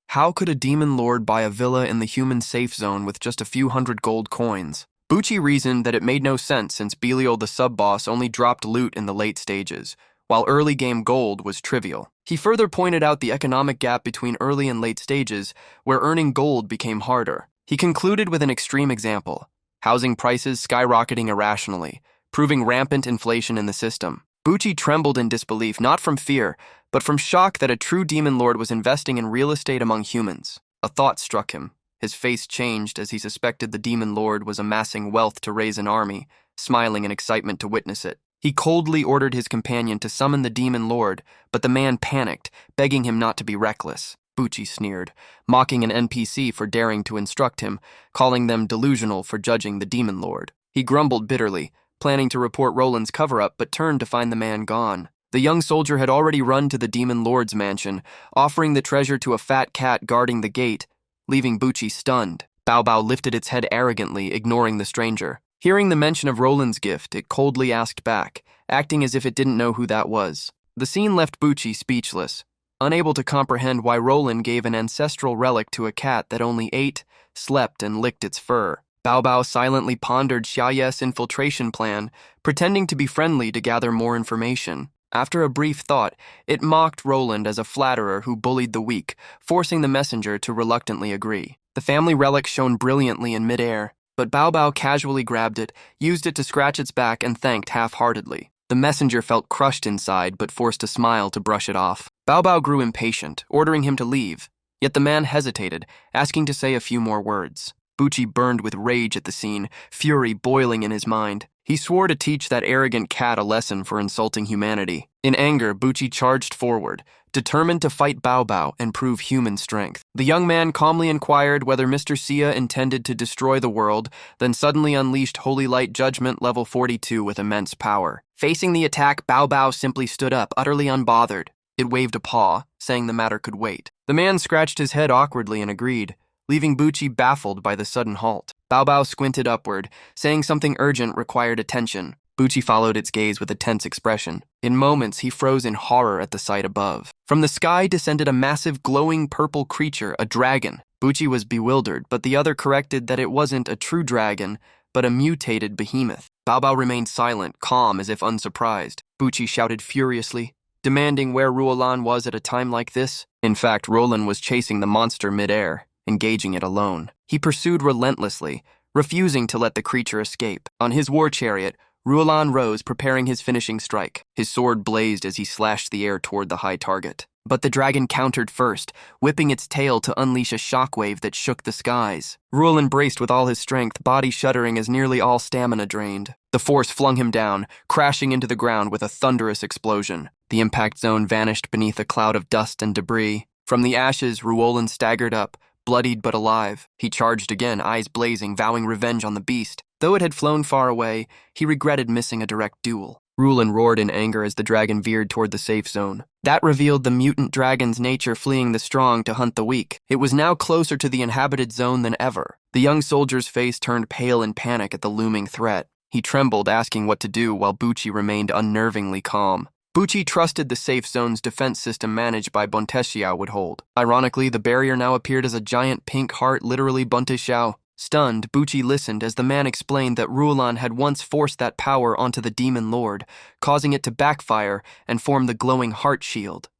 S1: How could a demon lord buy a villa in the human safe zone with just a few hundred gold coins? Bucci reasoned that it made no sense since Beiel the sub-boss only dropped loot in the late stages, while early game gold was trivial. He further pointed out the economic gap between early and late stages, where earning gold became harder. He concluded with an extreme example: housing prices skyrocketing irrationally, proving rampant inflation in the system. Bucci trembled in disbelief, not from fear, but from shock that a true demon lord was investing in real estate among humans. A thought struck him. His face changed as he suspected the demon lord was amassing wealth to raise an army, smiling in excitement to witness it. He coldly ordered his companion to summon the demon lord, but the man panicked, begging him not to be reckless. Bucci sneered, mocking an NPC for daring to instruct him, calling them delusional for judging the demon lord. He grumbled bitterly, planning to report Roland's cover-up, but turned to find the man gone. The young soldier had already run to the demon lord's mansion, offering the treasure to a fat cat guarding the gate, leaving Bucci stunned. Bao Bao lifted its head arrogantly, ignoring the stranger. Hearing the mention of Roland's gift, it coldly asked back, acting as if it didn't know who that was. The scene left Bucci speechless, unable to comprehend why Roland gave an ancestral relic to a cat that only ate, slept, and licked its fur. Bao Bao silently pondered Shiaa's infiltration plan, pretending to be friendly to gather more information. After a brief thought, it mocked Roland as a flatterer who bullied the weak, forcing the messenger to reluctantly agree. The family relic shone brilliantly in midair, but Bao Bao casually grabbed it, used it to scratch its back, and thanked half-heartedly. The messenger felt crushed inside, but forced a smile to brush it off. Bao Bao grew impatient, ordering him to leave. Yet the man hesitated, asking to say a few more words. Bucci burned with rage at the scene, fury boiling in his mind. He swore to teach that arrogant cat a lesson for insulting humanity. In anger, Bucci charged forward, determined to fight Bao Bao and prove human strength. The young man calmly inquired whether Mr. Shiaa intended to destroy the world, then suddenly unleashed Holy Light Judgment level 42 with immense power. Facing the attack, Bao Bao simply stood up, utterly unbothered. It waved a paw, saying the matter could wait. The man scratched his head awkwardly and agreed, leaving Bucci baffled by the sudden halt. Bao Bao squinted upward, saying something urgent required attention. Bucci followed its gaze with a tense expression. In moments, he froze in horror at the sight above. From the sky descended a massive, glowing purple creature, a dragon. Bucci was bewildered, but the other corrected that it wasn't a true dragon, but a mutated behemoth. Bao Bao remained silent, calm as if unsurprised. Bucci shouted furiously, demanding where Luolan was at a time like this. In fact, Roland was chasing the monster midair, engaging it alone. He pursued relentlessly, refusing to let the creature escape. On his war chariot, Luolan rose, preparing his finishing strike. His sword blazed as he slashed the air toward the high target. But the dragon countered first, whipping its tail to unleash a shockwave that shook the skies. Luolan braced with all his strength, body shuddering as nearly all stamina drained. The force flung him down, crashing into the ground with a thunderous explosion. The impact zone vanished beneath a cloud of dust and debris. From the ashes, Luolan staggered up, bloodied but alive. He charged again, eyes blazing, vowing revenge on the beast. Though it had flown far away, he regretted missing a direct duel. Luolan roared in anger as the dragon veered toward the safe zone. That revealed the mutant dragon's nature, fleeing the strong to hunt the weak. It was now closer to the inhabited zone than ever. The young soldier's face turned pale in panic at the looming threat. He trembled, asking what to do, while Bucci remained unnervingly calm. Bucci trusted the safe zone's defense system managed by Bonteshao would hold. Ironically, the barrier now appeared as a giant pink heart, literally Bonteshao. Stunned, Bucci listened as the man explained that Luolan had once forced that power onto the demon lord, causing it to backfire and form the glowing heart shield.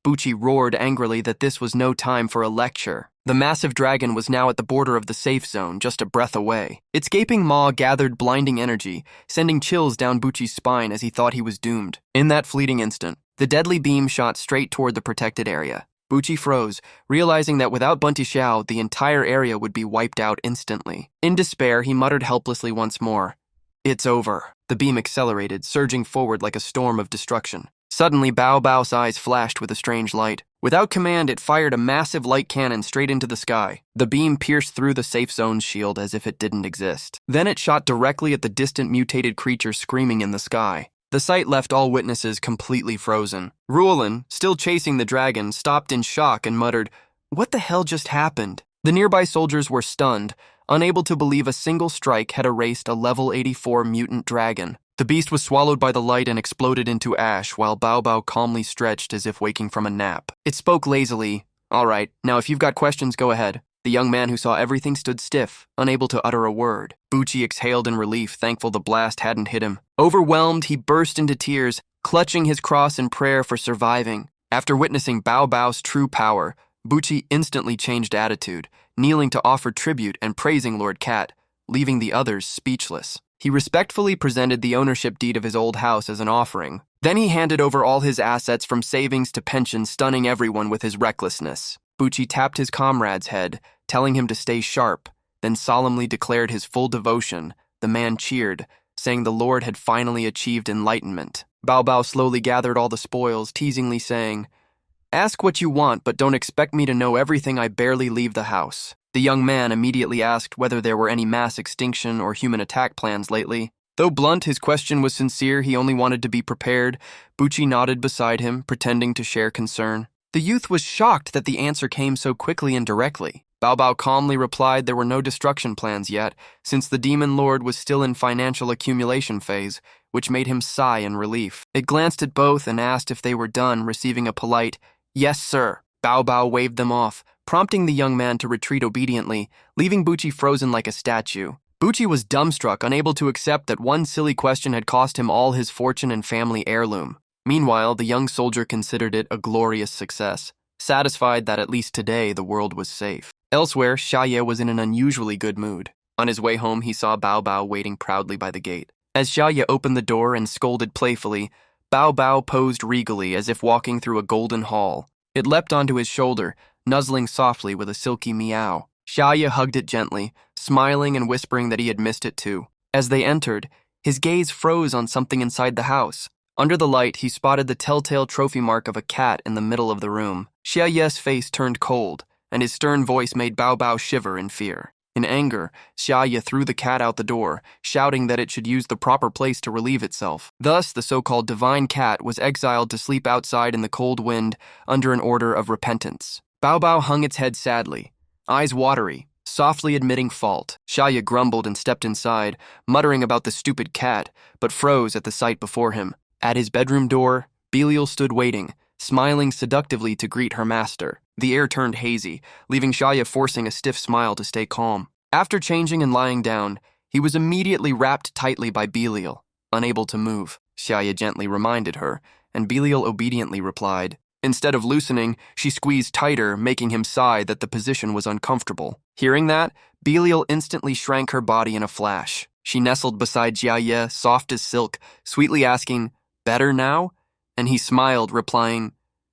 S1: Bucci roared angrily that this was no time for a lecture. The massive dragon was now at the border of the safe zone, just a breath away. Its gaping maw gathered blinding energy, sending chills down Bucci's spine as he thought he was doomed. In that fleeting instant, the deadly beam shot straight toward the protected area. Bucci froze, realizing that without Bunty Xiao, the entire area would be wiped out instantly. In despair, he muttered helplessly once more, "It's over." The beam accelerated, surging forward like a storm of destruction. Suddenly, Bao Bao's eyes flashed with a strange light. Without command, it fired a massive light cannon straight into the sky. The beam pierced through the safe zone's shield as if it didn't exist. Then it shot directly at the distant mutated creature screaming in the sky. The sight left all witnesses completely frozen. Luolan, still chasing the dragon, stopped in shock and muttered, "What the hell just happened?" The nearby soldiers were stunned, unable to believe a single strike had erased a level 84 mutant dragon. The beast was swallowed by the light and exploded into ash, while Bao Bao calmly stretched as if waking from a nap. It spoke lazily. "All right, now if you've got questions, go ahead." The young man who saw everything stood stiff, unable to utter a word. Bucci exhaled in relief, thankful the blast hadn't hit him. Overwhelmed, he burst into tears, clutching his cross in prayer for surviving. After witnessing Bao Bao's true power, Bucci instantly changed attitude, kneeling to offer tribute and praising Lord Cat, leaving the others speechless. He respectfully presented the ownership deed of his old house as an offering. Then he handed over all his assets from savings to pensions, stunning everyone with his recklessness. Bucci tapped his comrade's head, telling him to stay sharp, then solemnly declared his full devotion. The man cheered, saying the Lord had finally achieved enlightenment. Bao Bao slowly gathered all the spoils, teasingly saying, "Ask what you want, but don't expect me to know everything. I barely leave the house." The young man immediately asked whether there were any mass extinction or human attack plans lately. Though blunt, his question was sincere. He only wanted to be prepared. Bucci nodded beside him, pretending to share concern. The youth was shocked that the answer came so quickly and directly. Bao Bao calmly replied there were no destruction plans yet, since the demon lord was still in financial accumulation phase, which made him sigh in relief. It glanced at both and asked if they were done, receiving a polite, "Yes, sir." Bao Bao waved them off, prompting the young man to retreat obediently, leaving Bucci frozen like a statue. Bucci was dumbstruck, unable to accept that one silly question had cost him all his fortune and family heirloom. Meanwhile, the young soldier considered it a glorious success, satisfied that at least today the world was safe. Elsewhere, Shiaa was in an unusually good mood. On his way home, he saw Bao Bao waiting proudly by the gate. As Shiaa opened the door and scolded playfully, Bao Bao posed regally as if walking through a golden hall. It leapt onto his shoulder, nuzzling softly with a silky meow. Shiaa hugged it gently, smiling and whispering that he had missed it too. As they entered, his gaze froze on something inside the house. Under the light, he spotted the telltale trophy mark of a cat in the middle of the room. Shiaa's face turned cold, and his stern voice made Bao Bao shiver in fear. In anger, Shiaa threw the cat out the door, shouting that it should use the proper place to relieve itself. Thus, the so-called divine cat was exiled to sleep outside in the cold wind under an order of repentance. Bao Bao hung its head sadly, eyes watery, softly admitting fault. Shiaa grumbled and stepped inside, muttering about the stupid cat, but froze at the sight before him. At his bedroom door, Beiel stood waiting, smiling seductively to greet her master. The air turned hazy, leaving Shiaa forcing a stiff smile to stay calm. After changing and lying down, he was immediately wrapped tightly by Beiel, unable to move. Shiaa gently reminded her, and Beiel obediently replied. Instead of loosening, she squeezed tighter, making him sigh that the position was uncomfortable. Hearing that, Beiel instantly shrank her body in a flash. She nestled beside Shiaa, soft as silk, sweetly asking, "Better now?" And he smiled, replying,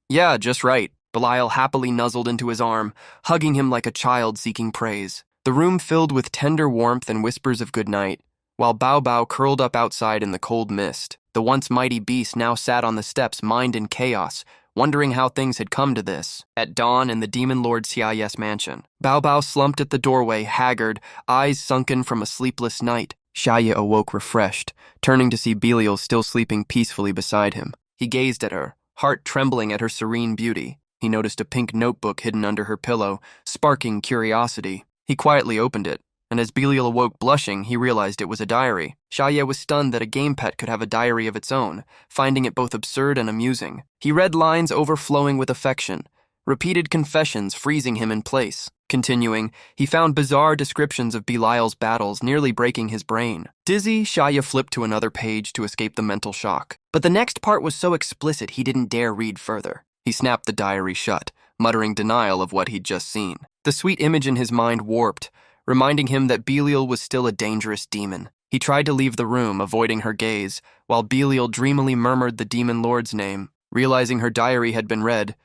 S1: "Yeah, just right." Belial happily nuzzled into his arm, hugging him like a child seeking praise. The room filled with tender warmth and whispers of good night, while Bao Bao curled up outside in the cold mist. The once mighty beast now sat on the steps, mind in chaos, wondering how things had come to this. At dawn in the demon lord Shiaa's mansion, Bao Bao slumped at the doorway, haggard, eyes sunken from a sleepless night. Shiaa awoke refreshed, turning to see Belial still sleeping peacefully beside him. He gazed at her, heart trembling at her serene beauty. He noticed a pink notebook hidden under her pillow, sparking curiosity. He quietly opened it, and as Belial awoke blushing, he realized it was a diary. Shiaa was stunned that a game pet could have a diary of its own, finding it both absurd and amusing. He read lines overflowing with affection, repeated confessions freezing him in place. Continuing, he found bizarre descriptions of Belial's battles, nearly breaking his brain. Dizzy, Shiaa flipped to another page to escape the mental shock. But the next part was so explicit he didn't dare read further. He snapped the diary shut, muttering denial of what he'd just seen. The sweet image in his mind warped, reminding him that Belial was still a dangerous demon. He tried to leave the room, avoiding her gaze, while Belial dreamily murmured the demon lord's name. Realizing her diary had been read,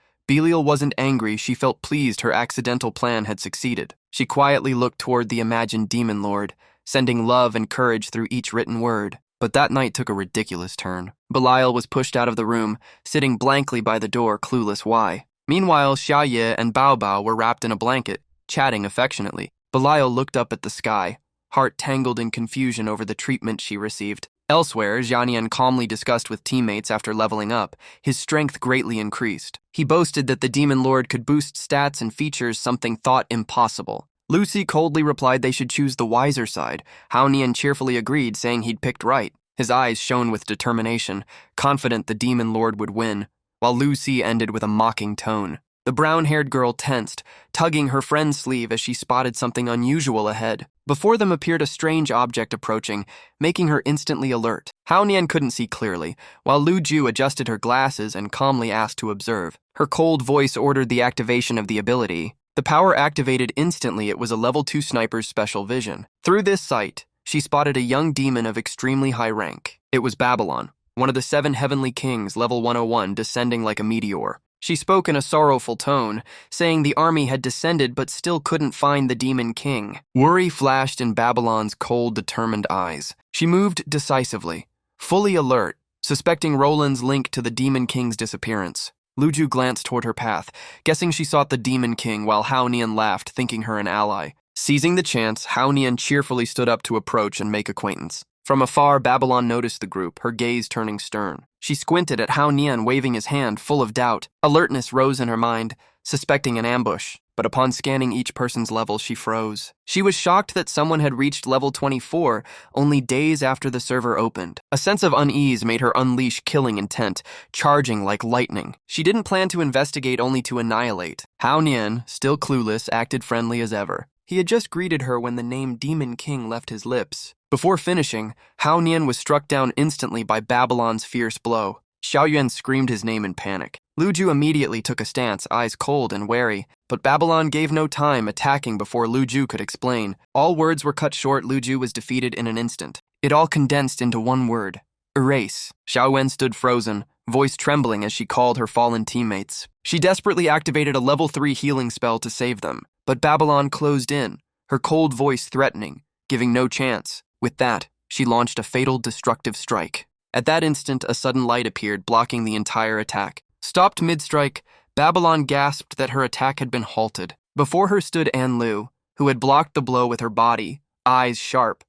S1: Beiel wasn't angry, she felt pleased her accidental plan had succeeded. She quietly looked toward the imagined demon lord, sending love and courage through each written word. But that night took a ridiculous turn. Belial was pushed out of the room, sitting blankly by the door, clueless why. Meanwhile, Shiaa and Bao Bao were wrapped in a blanket, chatting affectionately. Belial looked up at the sky, heart tangled in confusion over the treatment she received. Elsewhere, Jianian calmly discussed with teammates after leveling up, his strength greatly increased. He boasted that the demon lord could boost stats and features something thought impossible. Lucy coldly replied they should choose the wiser side. Haonian cheerfully agreed, saying he'd picked right. His eyes shone with determination, confident the demon lord would win, while Lucy ended with a mocking tone. The brown-haired girl tensed, tugging her friend's sleeve as she spotted something unusual ahead. Before them appeared a strange object approaching, making her instantly alert. Haonian couldn't see clearly, while Lu Ju adjusted her glasses and calmly asked to observe. Her cold voice ordered the activation of the ability. The power activated instantly. It was a level 2 sniper's special vision. Through this sight, she spotted a young demon of extremely high rank. It was Babylon, one of the 7 heavenly kings, level 101, descending like a meteor. She spoke in a sorrowful tone, saying the army had descended but still couldn't find the demon king. Worry flashed in Babylon's cold, determined eyes. She moved decisively, fully alert, suspecting Roland's link to the demon king's disappearance. Luju glanced toward her path, guessing she sought the demon king, while Haonian laughed, thinking her an ally. Seizing the chance, Haonian cheerfully stood up to approach and make acquaintance. From afar, Babylon noticed the group, her gaze turning stern. She squinted at Haonian, waving his hand, full of doubt. Alertness rose in her mind, suspecting an ambush. But upon scanning each person's level, she froze. She was shocked that someone had reached level 24 only days after the server opened. A sense of unease made her unleash killing intent, charging like lightning. She didn't plan to investigate, only to annihilate. Haonian, still clueless, acted friendly as ever. He had just greeted her when the name Demon King left his lips. Before finishing, Haonian was struck down instantly by Babylon's fierce blow. Xiaoyuan screamed his name in panic. Luju immediately took a stance, eyes cold and wary, but Babylon gave no time, attacking before Luju could explain. All words were cut short. Luju was defeated in an instant. It all condensed into one word: erase. Xiaoyuan stood frozen, voice trembling as she called her fallen teammates. She desperately activated a level 3 healing spell to save them, but Babylon closed in, her cold voice threatening, giving no chance. With that, she launched a fatal destructive strike. At that instant, a sudden light appeared, blocking the entire attack. Stopped mid-strike, Babylon gasped that her attack had been halted. Before her stood An Lu, who had blocked the blow with her body, eyes sharp.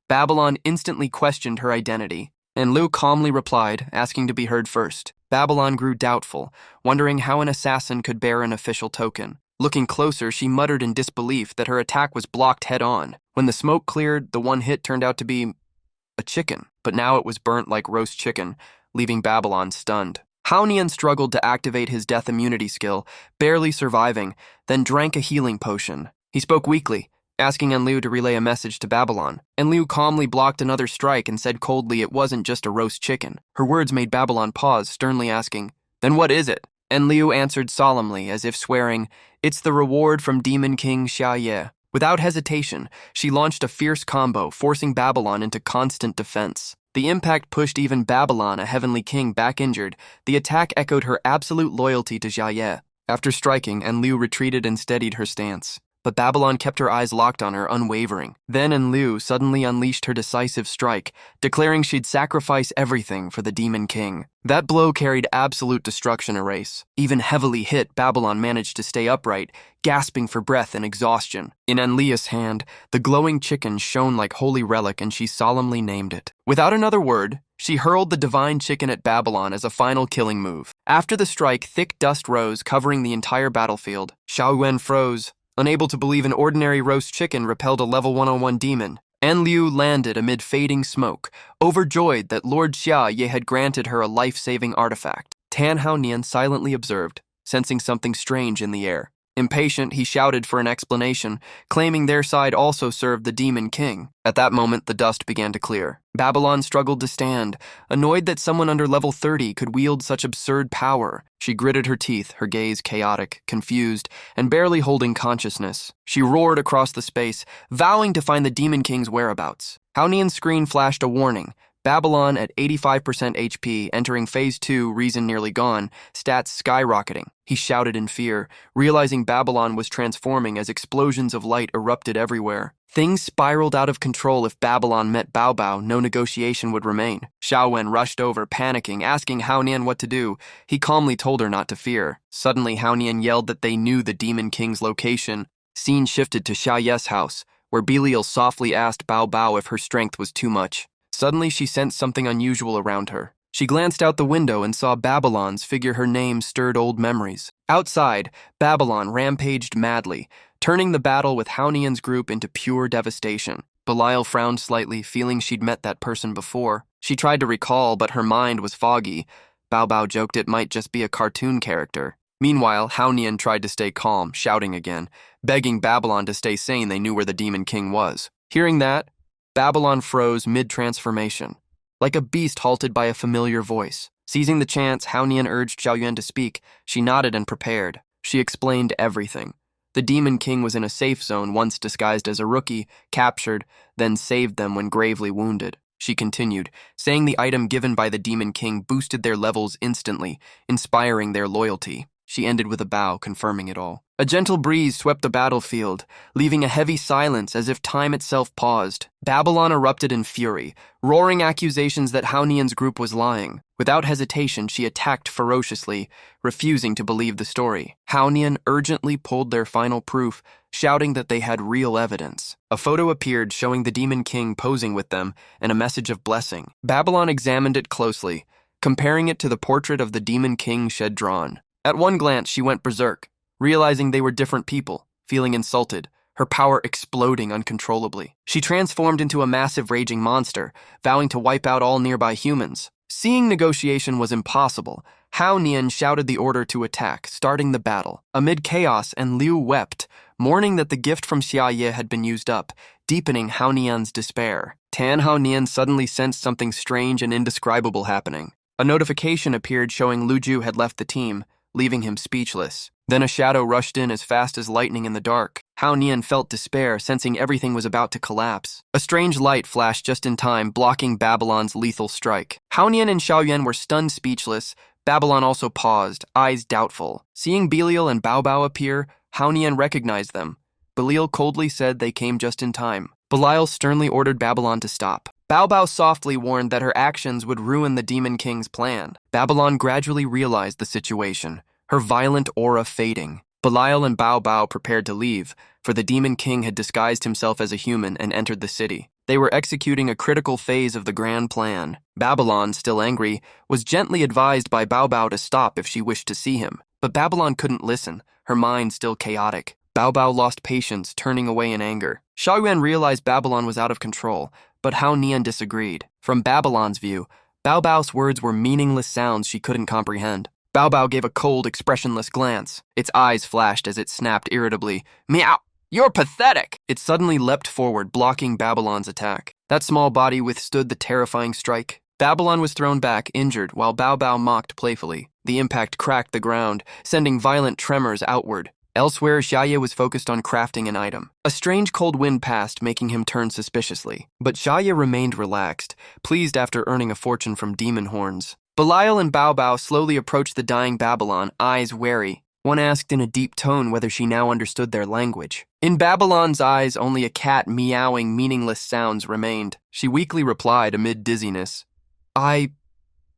S1: Babylon instantly questioned her identity, and Lu calmly replied, asking to be heard first. Babylon grew doubtful, wondering how an assassin could bear an official token. Looking closer, she muttered in disbelief that her attack was blocked head-on. When the smoke cleared, the one hit turned out to be a chicken, but now it was burnt like roast chicken, leaving Babylon stunned. Haonian struggled to activate his death immunity skill, barely surviving, then drank a healing potion. He spoke weakly, asking Enliu to relay a message to Babylon. Enliu calmly blocked another strike and said coldly it wasn't just a roast chicken. Her words made Babylon pause, sternly asking, "Then what is it?" Enliu answered solemnly, as if swearing, "It's the reward from Demon King Shiaa." Without hesitation, she launched a fierce combo, forcing Babylon into constant defense. The impact pushed even Babylon, a heavenly king, back injured. The attack echoed her absolute loyalty to Shiaa. After striking, Enliu retreated and steadied her stance. But Babylon kept her eyes locked on her, unwavering. Then Enliu suddenly unleashed her decisive strike, declaring she'd sacrifice everything for the Demon King. That blow carried absolute destruction. Erase. Even heavily hit, Babylon managed to stay upright, gasping for breath in exhaustion. In Enlia's hand, the glowing chicken shone like holy relic, and she solemnly named it. Without another word, she hurled the divine chicken at Babylon as a final killing move. After the strike, thick dust rose, covering the entire battlefield. Xiaoyuan froze, unable to believe an ordinary roast chicken repelled a level 101 demon. Enliu landed amid fading smoke, overjoyed that Lord Shiaa had granted her a life-saving artifact. Tan Haonian silently observed, sensing something strange in the air. Impatient, he shouted for an explanation, claiming their side also served the Demon King. At that moment, the dust began to clear. Babylon struggled to stand, annoyed that someone under level 30 could wield such absurd power. She gritted her teeth, her gaze chaotic, confused, and barely holding consciousness. She roared across the space, vowing to find the Demon King's whereabouts. Haonian's screen flashed a warning. Babylon at 85% HP, entering Phase 2, reason nearly gone, stats skyrocketing. He shouted in fear, realizing Babylon was transforming as explosions of light erupted everywhere. Things spiraled out of control. If Babylon met Bao Bao, no negotiation would remain. Xiaowen rushed over, panicking, asking Hao Nian what to do. He calmly told her not to fear. Suddenly, Hao Nian yelled that they knew the Demon King's location. Scene shifted to Xia Ye's house, where Beiel softly asked Bao Bao if her strength was too much. Suddenly, she sensed something unusual around her. She glanced out the window and saw Babylon's figure. Her name stirred old memories. Outside, Babylon rampaged madly, turning the battle with Hao Nian's group into pure devastation. Belial frowned slightly, feeling she'd met that person before. She tried to recall, but her mind was foggy. Bao Bao joked it might just be a cartoon character. Meanwhile, Hao Nian tried to stay calm, shouting again, begging Babylon to stay sane. They knew where the Demon King was. Hearing that, Babylon froze mid-transformation, like a beast halted by a familiar voice. Seizing the chance, Hao Nian urged Xiaoyuan to speak. She nodded and prepared. She explained everything. The Demon King was in a safe zone, once disguised as a rookie, captured, then saved them when gravely wounded. She continued, saying the item given by the Demon King boosted their levels instantly, inspiring their loyalty. She ended with a bow, confirming it all. A gentle breeze swept the battlefield, leaving a heavy silence as if time itself paused. Babylon erupted in fury, roaring accusations that Hao Nian's group was lying. Without hesitation, she attacked ferociously, refusing to believe the story. Hao Nian urgently pulled their final proof, shouting that they had real evidence. A photo appeared showing the Demon King posing with them and a message of blessing. Babylon examined it closely, comparing it to the portrait of the Demon King she had drawn. At one glance, she went berserk, realizing they were different people, feeling insulted, her power exploding uncontrollably. She transformed into a massive raging monster, vowing to wipe out all nearby humans. Seeing negotiation was impossible, Hao Nian shouted the order to attack, starting the battle. Amid chaos, and Liu wept, mourning that the gift from Shiaa had been used up, deepening Hao Nian's despair. Hao Nian suddenly sensed something strange and indescribable happening. A notification appeared showing Lu Ju had left the team, leaving him speechless. Then a shadow rushed in as fast as lightning in the dark. Hao Nian felt despair, sensing everything was about to collapse. A strange light flashed just in time, blocking Babylon's lethal strike. Hao Nian and Xiaoyuan were stunned speechless. Babylon also paused, eyes doubtful. Seeing Beiel and Bao Bao appear, Hao Nian recognized them. Beiel coldly said they came just in time. Belial sternly ordered Babylon to stop. Bao Bao softly warned that her actions would ruin the Demon King's plan. Babylon gradually realized the situation, her violent aura fading. Belial and Bao Bao prepared to leave, for the Demon King had disguised himself as a human and entered the city. They were executing a critical phase of the grand plan. Babylon, still angry, was gently advised by Bao Bao to stop if she wished to see him. But Babylon couldn't listen, her mind still chaotic. Bao Bao lost patience, turning away in anger. Xiaoyuan realized Babylon was out of control, but Hao Nian disagreed. From Babylon's view, Bao Bao's words were meaningless sounds she couldn't comprehend. Bao Bao gave a cold, expressionless glance. Its eyes flashed as it snapped irritably. Meow! You're pathetic! It suddenly leapt forward, blocking Babylon's attack. That small body withstood the terrifying strike. Babylon was thrown back, injured, while Bao Bao mocked playfully. The impact cracked the ground, sending violent tremors outward. Elsewhere, Shiaa was focused on crafting an item. A strange cold wind passed, making him turn suspiciously. But Shiaa remained relaxed, pleased after earning a fortune from demon horns. Belial and Bao Bao slowly approached the dying Babylon, eyes wary. One asked in a deep tone whether she now understood their language. In Babylon's eyes, only a cat meowing meaningless sounds remained. She weakly replied amid dizziness, I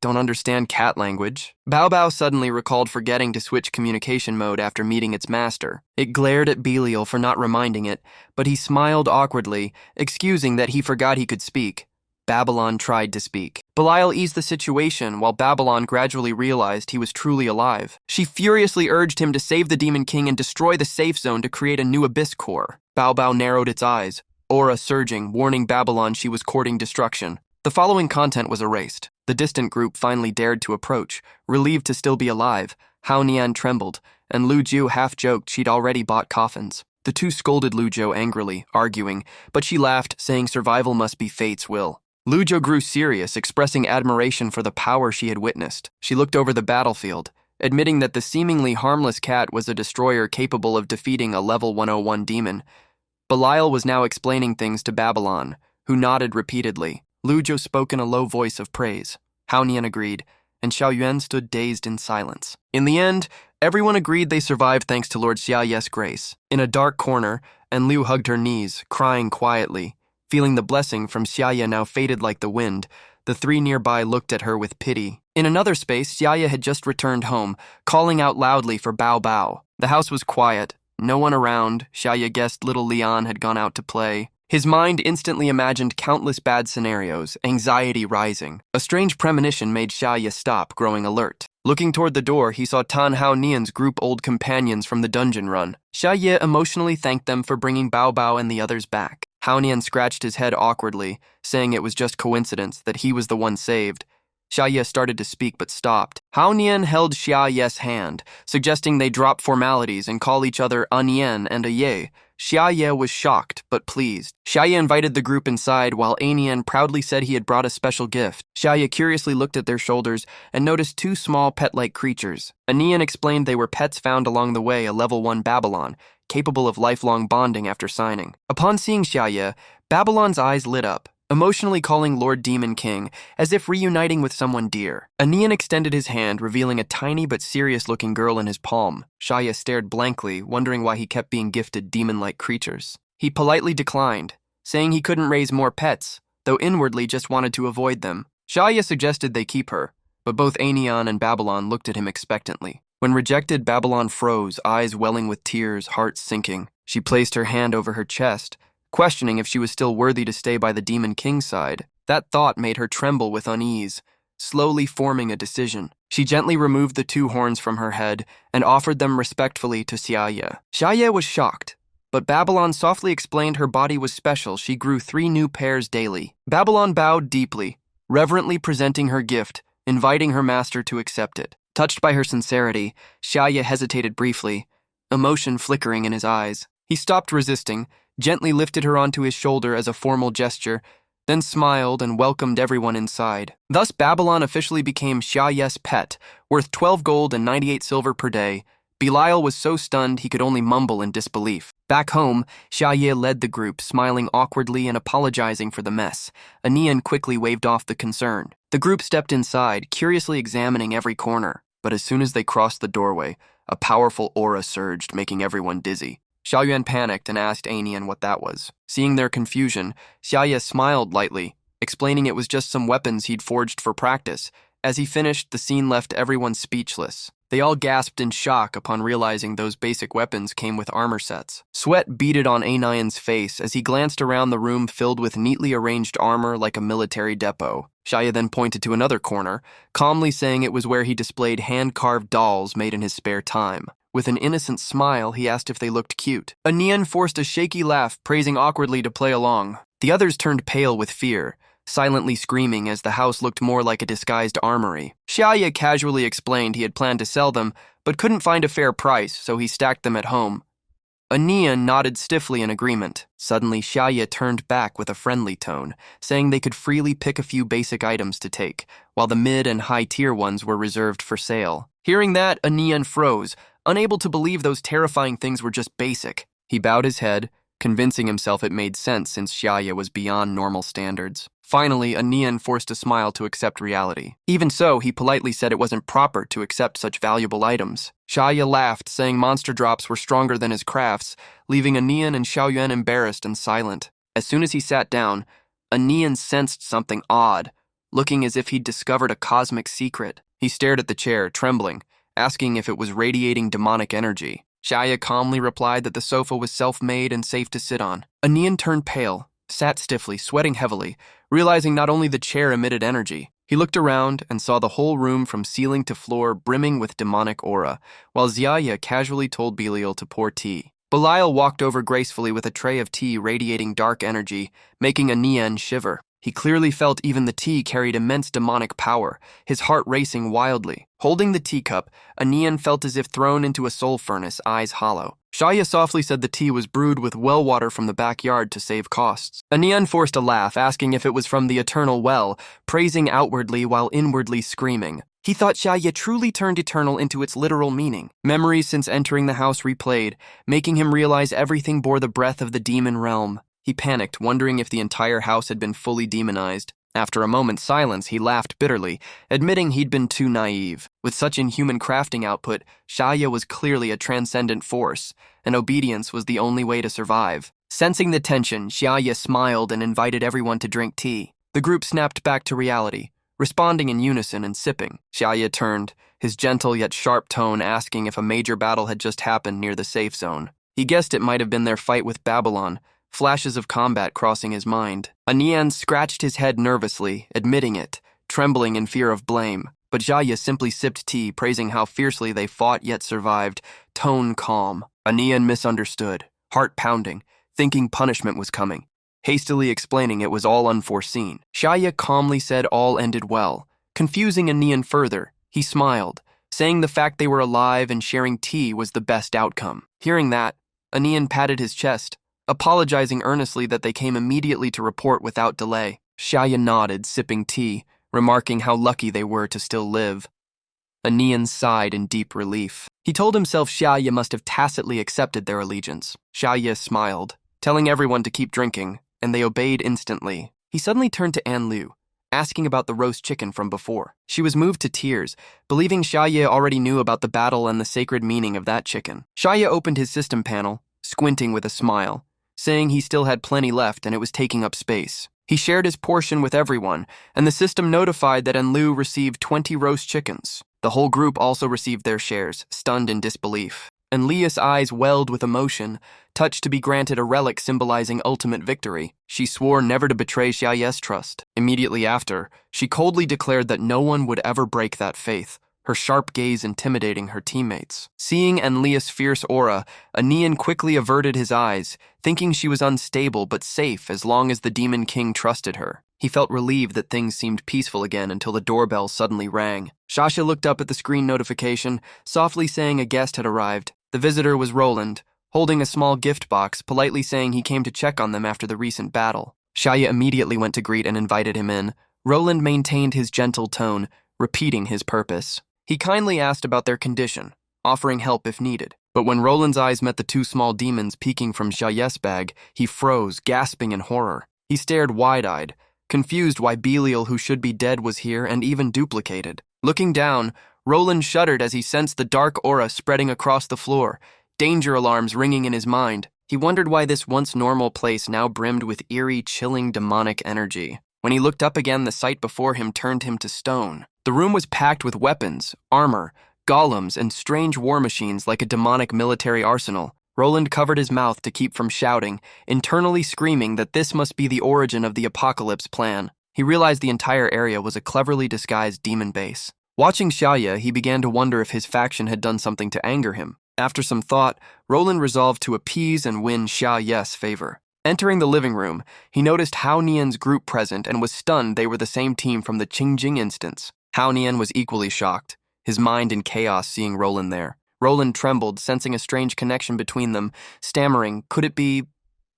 S1: don't understand cat language. Bao Bao suddenly recalled forgetting to switch communication mode after meeting its master. It glared at Beiel for not reminding it, but he smiled awkwardly, excusing that he forgot he could speak. Babylon tried to speak. Belial eased the situation while Babylon gradually realized he was truly alive. She furiously urged him to save the Demon King and destroy the safe zone to create a new abyss core. Bao Bao narrowed its eyes, aura surging, warning Babylon she was courting destruction. The following content was erased. The distant group finally dared to approach, relieved to still be alive. Hao Nian trembled, and Lu Ju half-joked she'd already bought coffins. The two scolded Lu Ju angrily, arguing, but she laughed, saying survival must be fate's will. Lu Ju grew serious, expressing admiration for the power she had witnessed. She looked over the battlefield, admitting that the seemingly harmless cat was a destroyer capable of defeating a level 101 demon. Belial was now explaining things to Babylon, who nodded repeatedly. Lujo spoke in a low voice of praise. Hao Nian agreed, and Xiaoyuan stood dazed in silence. In the end, everyone agreed they survived thanks to Lord Xiaoye's grace. In a dark corner, Enliu hugged her knees, crying quietly. Feeling the blessing from Xiaoye now faded like the wind, the three nearby looked at her with pity. In another space, Xiaoye had just returned home, calling out loudly for Bao Bao. The house was quiet, no one around. Xiaoye guessed little Lian had gone out to play. His mind instantly imagined countless bad scenarios, anxiety rising. A strange premonition made Xiaoye stop, growing alert. Looking toward the door, he saw Tan Hao Nian's group old companions from the dungeon run. Xiaoye emotionally thanked them for bringing Bao Bao and the others back. Hao Nian scratched his head awkwardly, saying it was just coincidence that he was the one saved. Xiaoye started to speak but stopped. Hao Nian held Xiaoye's hand, suggesting they drop formalities and call each other a Nian and a Ye. Xiaoye was shocked but pleased. Xiaoye invited the group inside while A Nian proudly said he had brought a special gift. Xiaoye curiously looked at their shoulders and noticed two small pet-like creatures. A Nian explained they were pets found along the way, a level 1 Babylon, capable of lifelong bonding after signing. Upon seeing Xiaoye, Babylon's eyes lit up, emotionally calling Lord Demon King, as if reuniting with someone dear. Anian extended his hand, revealing a tiny but serious-looking girl in his palm. Shiaa stared blankly, wondering why he kept being gifted demon-like creatures. He politely declined, saying he couldn't raise more pets, though inwardly just wanted to avoid them. Shiaa suggested they keep her, but both Anian and Babylon looked at him expectantly. When rejected, Babylon froze, eyes welling with tears, heart sinking. She placed her hand over her chest, questioning if she was still worthy to stay by the Demon King's side. That thought made her tremble with unease, slowly forming a decision. She gently removed the two horns from her head and offered them respectfully to Xiaoye. Xiaoye was shocked, but Babylon softly explained her body was special. She grew 3 new pairs daily. Babylon bowed deeply, reverently presenting her gift, inviting her master to accept it. Touched by her sincerity, Xiaoye hesitated briefly, emotion flickering in his eyes. He stopped resisting, gently lifted her onto his shoulder as a formal gesture, then smiled and welcomed everyone inside. Thus, Babylon officially became Xiaoye's pet, worth 12 gold and 98 silver per day. Beiel was so stunned he could only mumble in disbelief. Back home, Xiaoye led the group, smiling awkwardly and apologizing for the mess. Anian quickly waved off the concern. The group stepped inside, curiously examining every corner. But as soon as they crossed the doorway, a powerful aura surged, making everyone dizzy. Xiaoyuan panicked and asked Anian what that was. Seeing their confusion, Xiaoye smiled lightly, explaining it was just some weapons he'd forged for practice. As he finished, the scene left everyone speechless. They all gasped in shock upon realizing those basic weapons came with armor sets. Sweat beaded on Anian's face as he glanced around the room filled with neatly arranged armor like a military depot. Shiaa then pointed to another corner, calmly saying it was where he displayed hand-carved dolls made in his spare time. With an innocent smile, he asked if they looked cute. Anian forced a shaky laugh, praising awkwardly to play along. The others turned pale with fear, silently screaming as the house looked more like a disguised armory. Xiaoye casually explained he had planned to sell them, but couldn't find a fair price, so he stacked them at home. Anian nodded stiffly in agreement. Suddenly, Xiaoye turned back with a friendly tone, saying they could freely pick a few basic items to take, while the mid- and high-tier ones were reserved for sale. Hearing that, Anian froze, unable to believe those terrifying things were just basic. He bowed his head, convincing himself it made sense since Xiaoye was beyond normal standards. Finally, Anian forced a smile to accept reality. Even so, he politely said it wasn't proper to accept such valuable items. Xiaoye laughed, saying monster drops were stronger than his crafts, leaving Anian and Xiaoyuan embarrassed and silent. As soon as he sat down, Anian sensed something odd, looking as if he'd discovered a cosmic secret. He stared at the chair, trembling, asking if it was radiating demonic energy. Xiaoye calmly replied that the sofa was self-made and safe to sit on. Anian turned pale, sat stiffly, sweating heavily, realizing not only the chair emitted energy. He looked around and saw the whole room from ceiling to floor brimming with demonic aura, while Xiaoye casually told Beiel to pour tea. Beiel walked over gracefully with a tray of tea radiating dark energy, making Anian shiver. He clearly felt even the tea carried immense demonic power, his heart racing wildly. Holding the teacup, Anian felt as if thrown into a soul furnace, eyes hollow. Shiaa softly said the tea was brewed with well water from the backyard to save costs. Anian forced a laugh, asking if it was from the eternal well, praising outwardly while inwardly screaming. He thought Shiaa truly turned eternal into its literal meaning. Memories since entering the house replayed, making him realize everything bore the breath of the demon realm. He panicked, wondering if the entire house had been fully demonized. After a moment's silence, he laughed bitterly, admitting he'd been too naive. With such inhuman crafting output, Shiaa was clearly a transcendent force, and obedience was the only way to survive. Sensing the tension, Shiaa smiled and invited everyone to drink tea. The group snapped back to reality, responding in unison and sipping. Shiaa turned, his gentle yet sharp tone asking if a major battle had just happened near the safe zone. He guessed it might have been their fight with Babylon, flashes of combat crossing his mind. Anian scratched his head nervously, admitting it, trembling in fear of blame. But Shiaa simply sipped tea, praising how fiercely they fought yet survived, tone calm. Anian misunderstood, heart pounding, thinking punishment was coming, hastily explaining it was all unforeseen. Shiaa calmly said all ended well. Confusing Anian further, he smiled, saying the fact they were alive and sharing tea was the best outcome. Hearing that, Anian patted his chest, apologizing earnestly that they came immediately to report without delay. Shiaa nodded, sipping tea, remarking how lucky they were to still live. Anian sighed in deep relief. He told himself Shiaa must have tacitly accepted their allegiance. Shiaa smiled, telling everyone to keep drinking, and they obeyed instantly. He suddenly turned to An Liu, asking about the roast chicken from before. She was moved to tears, believing Shiaa already knew about the battle and the sacred meaning of that chicken. Shiaa opened his system panel, squinting with a smile, saying he still had plenty left and it was taking up space. He shared his portion with everyone, and the system notified that An Liu received 20 roast chickens. The whole group also received their shares, stunned in disbelief. An Liu's eyes welled with emotion, touched to be granted a relic symbolizing ultimate victory. She swore never to betray Shiaa's trust. Immediately after, she coldly declared that no one would ever break that faith, her sharp gaze intimidating her teammates. Seeing An Liu's fierce aura, Anian quickly averted his eyes, thinking she was unstable but safe as long as the Demon King trusted her. He felt relieved that things seemed peaceful again until the doorbell suddenly rang. Shasha looked up at the screen notification, softly saying a guest had arrived. The visitor was Roland, holding a small gift box, politely saying he came to check on them after the recent battle. Shiaa immediately went to greet and invited him in. Roland maintained his gentle tone, repeating his purpose. He kindly asked about their condition, offering help if needed. But when Roland's eyes met the two small demons peeking from Shiaa's bag, he froze, gasping in horror. He stared wide-eyed, confused why Beiel, who should be dead, was here and even duplicated. Looking down, Roland shuddered as he sensed the dark aura spreading across the floor, danger alarms ringing in his mind. He wondered why this once normal place now brimmed with eerie, chilling, demonic energy. When he looked up again, the sight before him turned him to stone. The room was packed with weapons, armor, golems, and strange war machines like a demonic military arsenal. Roland covered his mouth to keep from shouting, internally screaming that this must be the origin of the apocalypse plan. He realized the entire area was a cleverly disguised demon base. Watching Shiaa, he began to wonder if his faction had done something to anger him. After some thought, Roland resolved to appease and win Shiaa's favor. Entering the living room, he noticed Hao Nian's group present and was stunned they were the same team from the Qingjing instance. Hao Nian was equally shocked, his mind in chaos seeing Roland there. Roland trembled, sensing a strange connection between them, stammering, "Could it be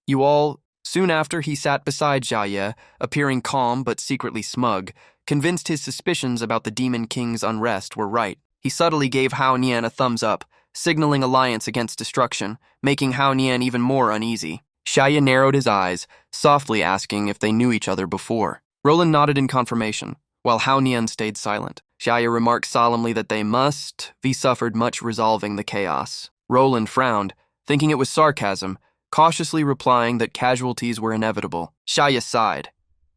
S1: you all?" Soon after, he sat beside Shiaa, appearing calm but secretly smug, convinced his suspicions about the Demon King's unrest were right. He subtly gave Hao Nian a thumbs up, signaling alliance against destruction, making Hao Nian even more uneasy. Shiaa narrowed his eyes, softly asking if they knew each other before. Roland nodded in confirmation, while Hao Nian stayed silent. Shiaa remarked solemnly that they must be suffered much resolving the chaos. Roland frowned, thinking it was sarcasm, cautiously replying that casualties were inevitable. Shiaa sighed,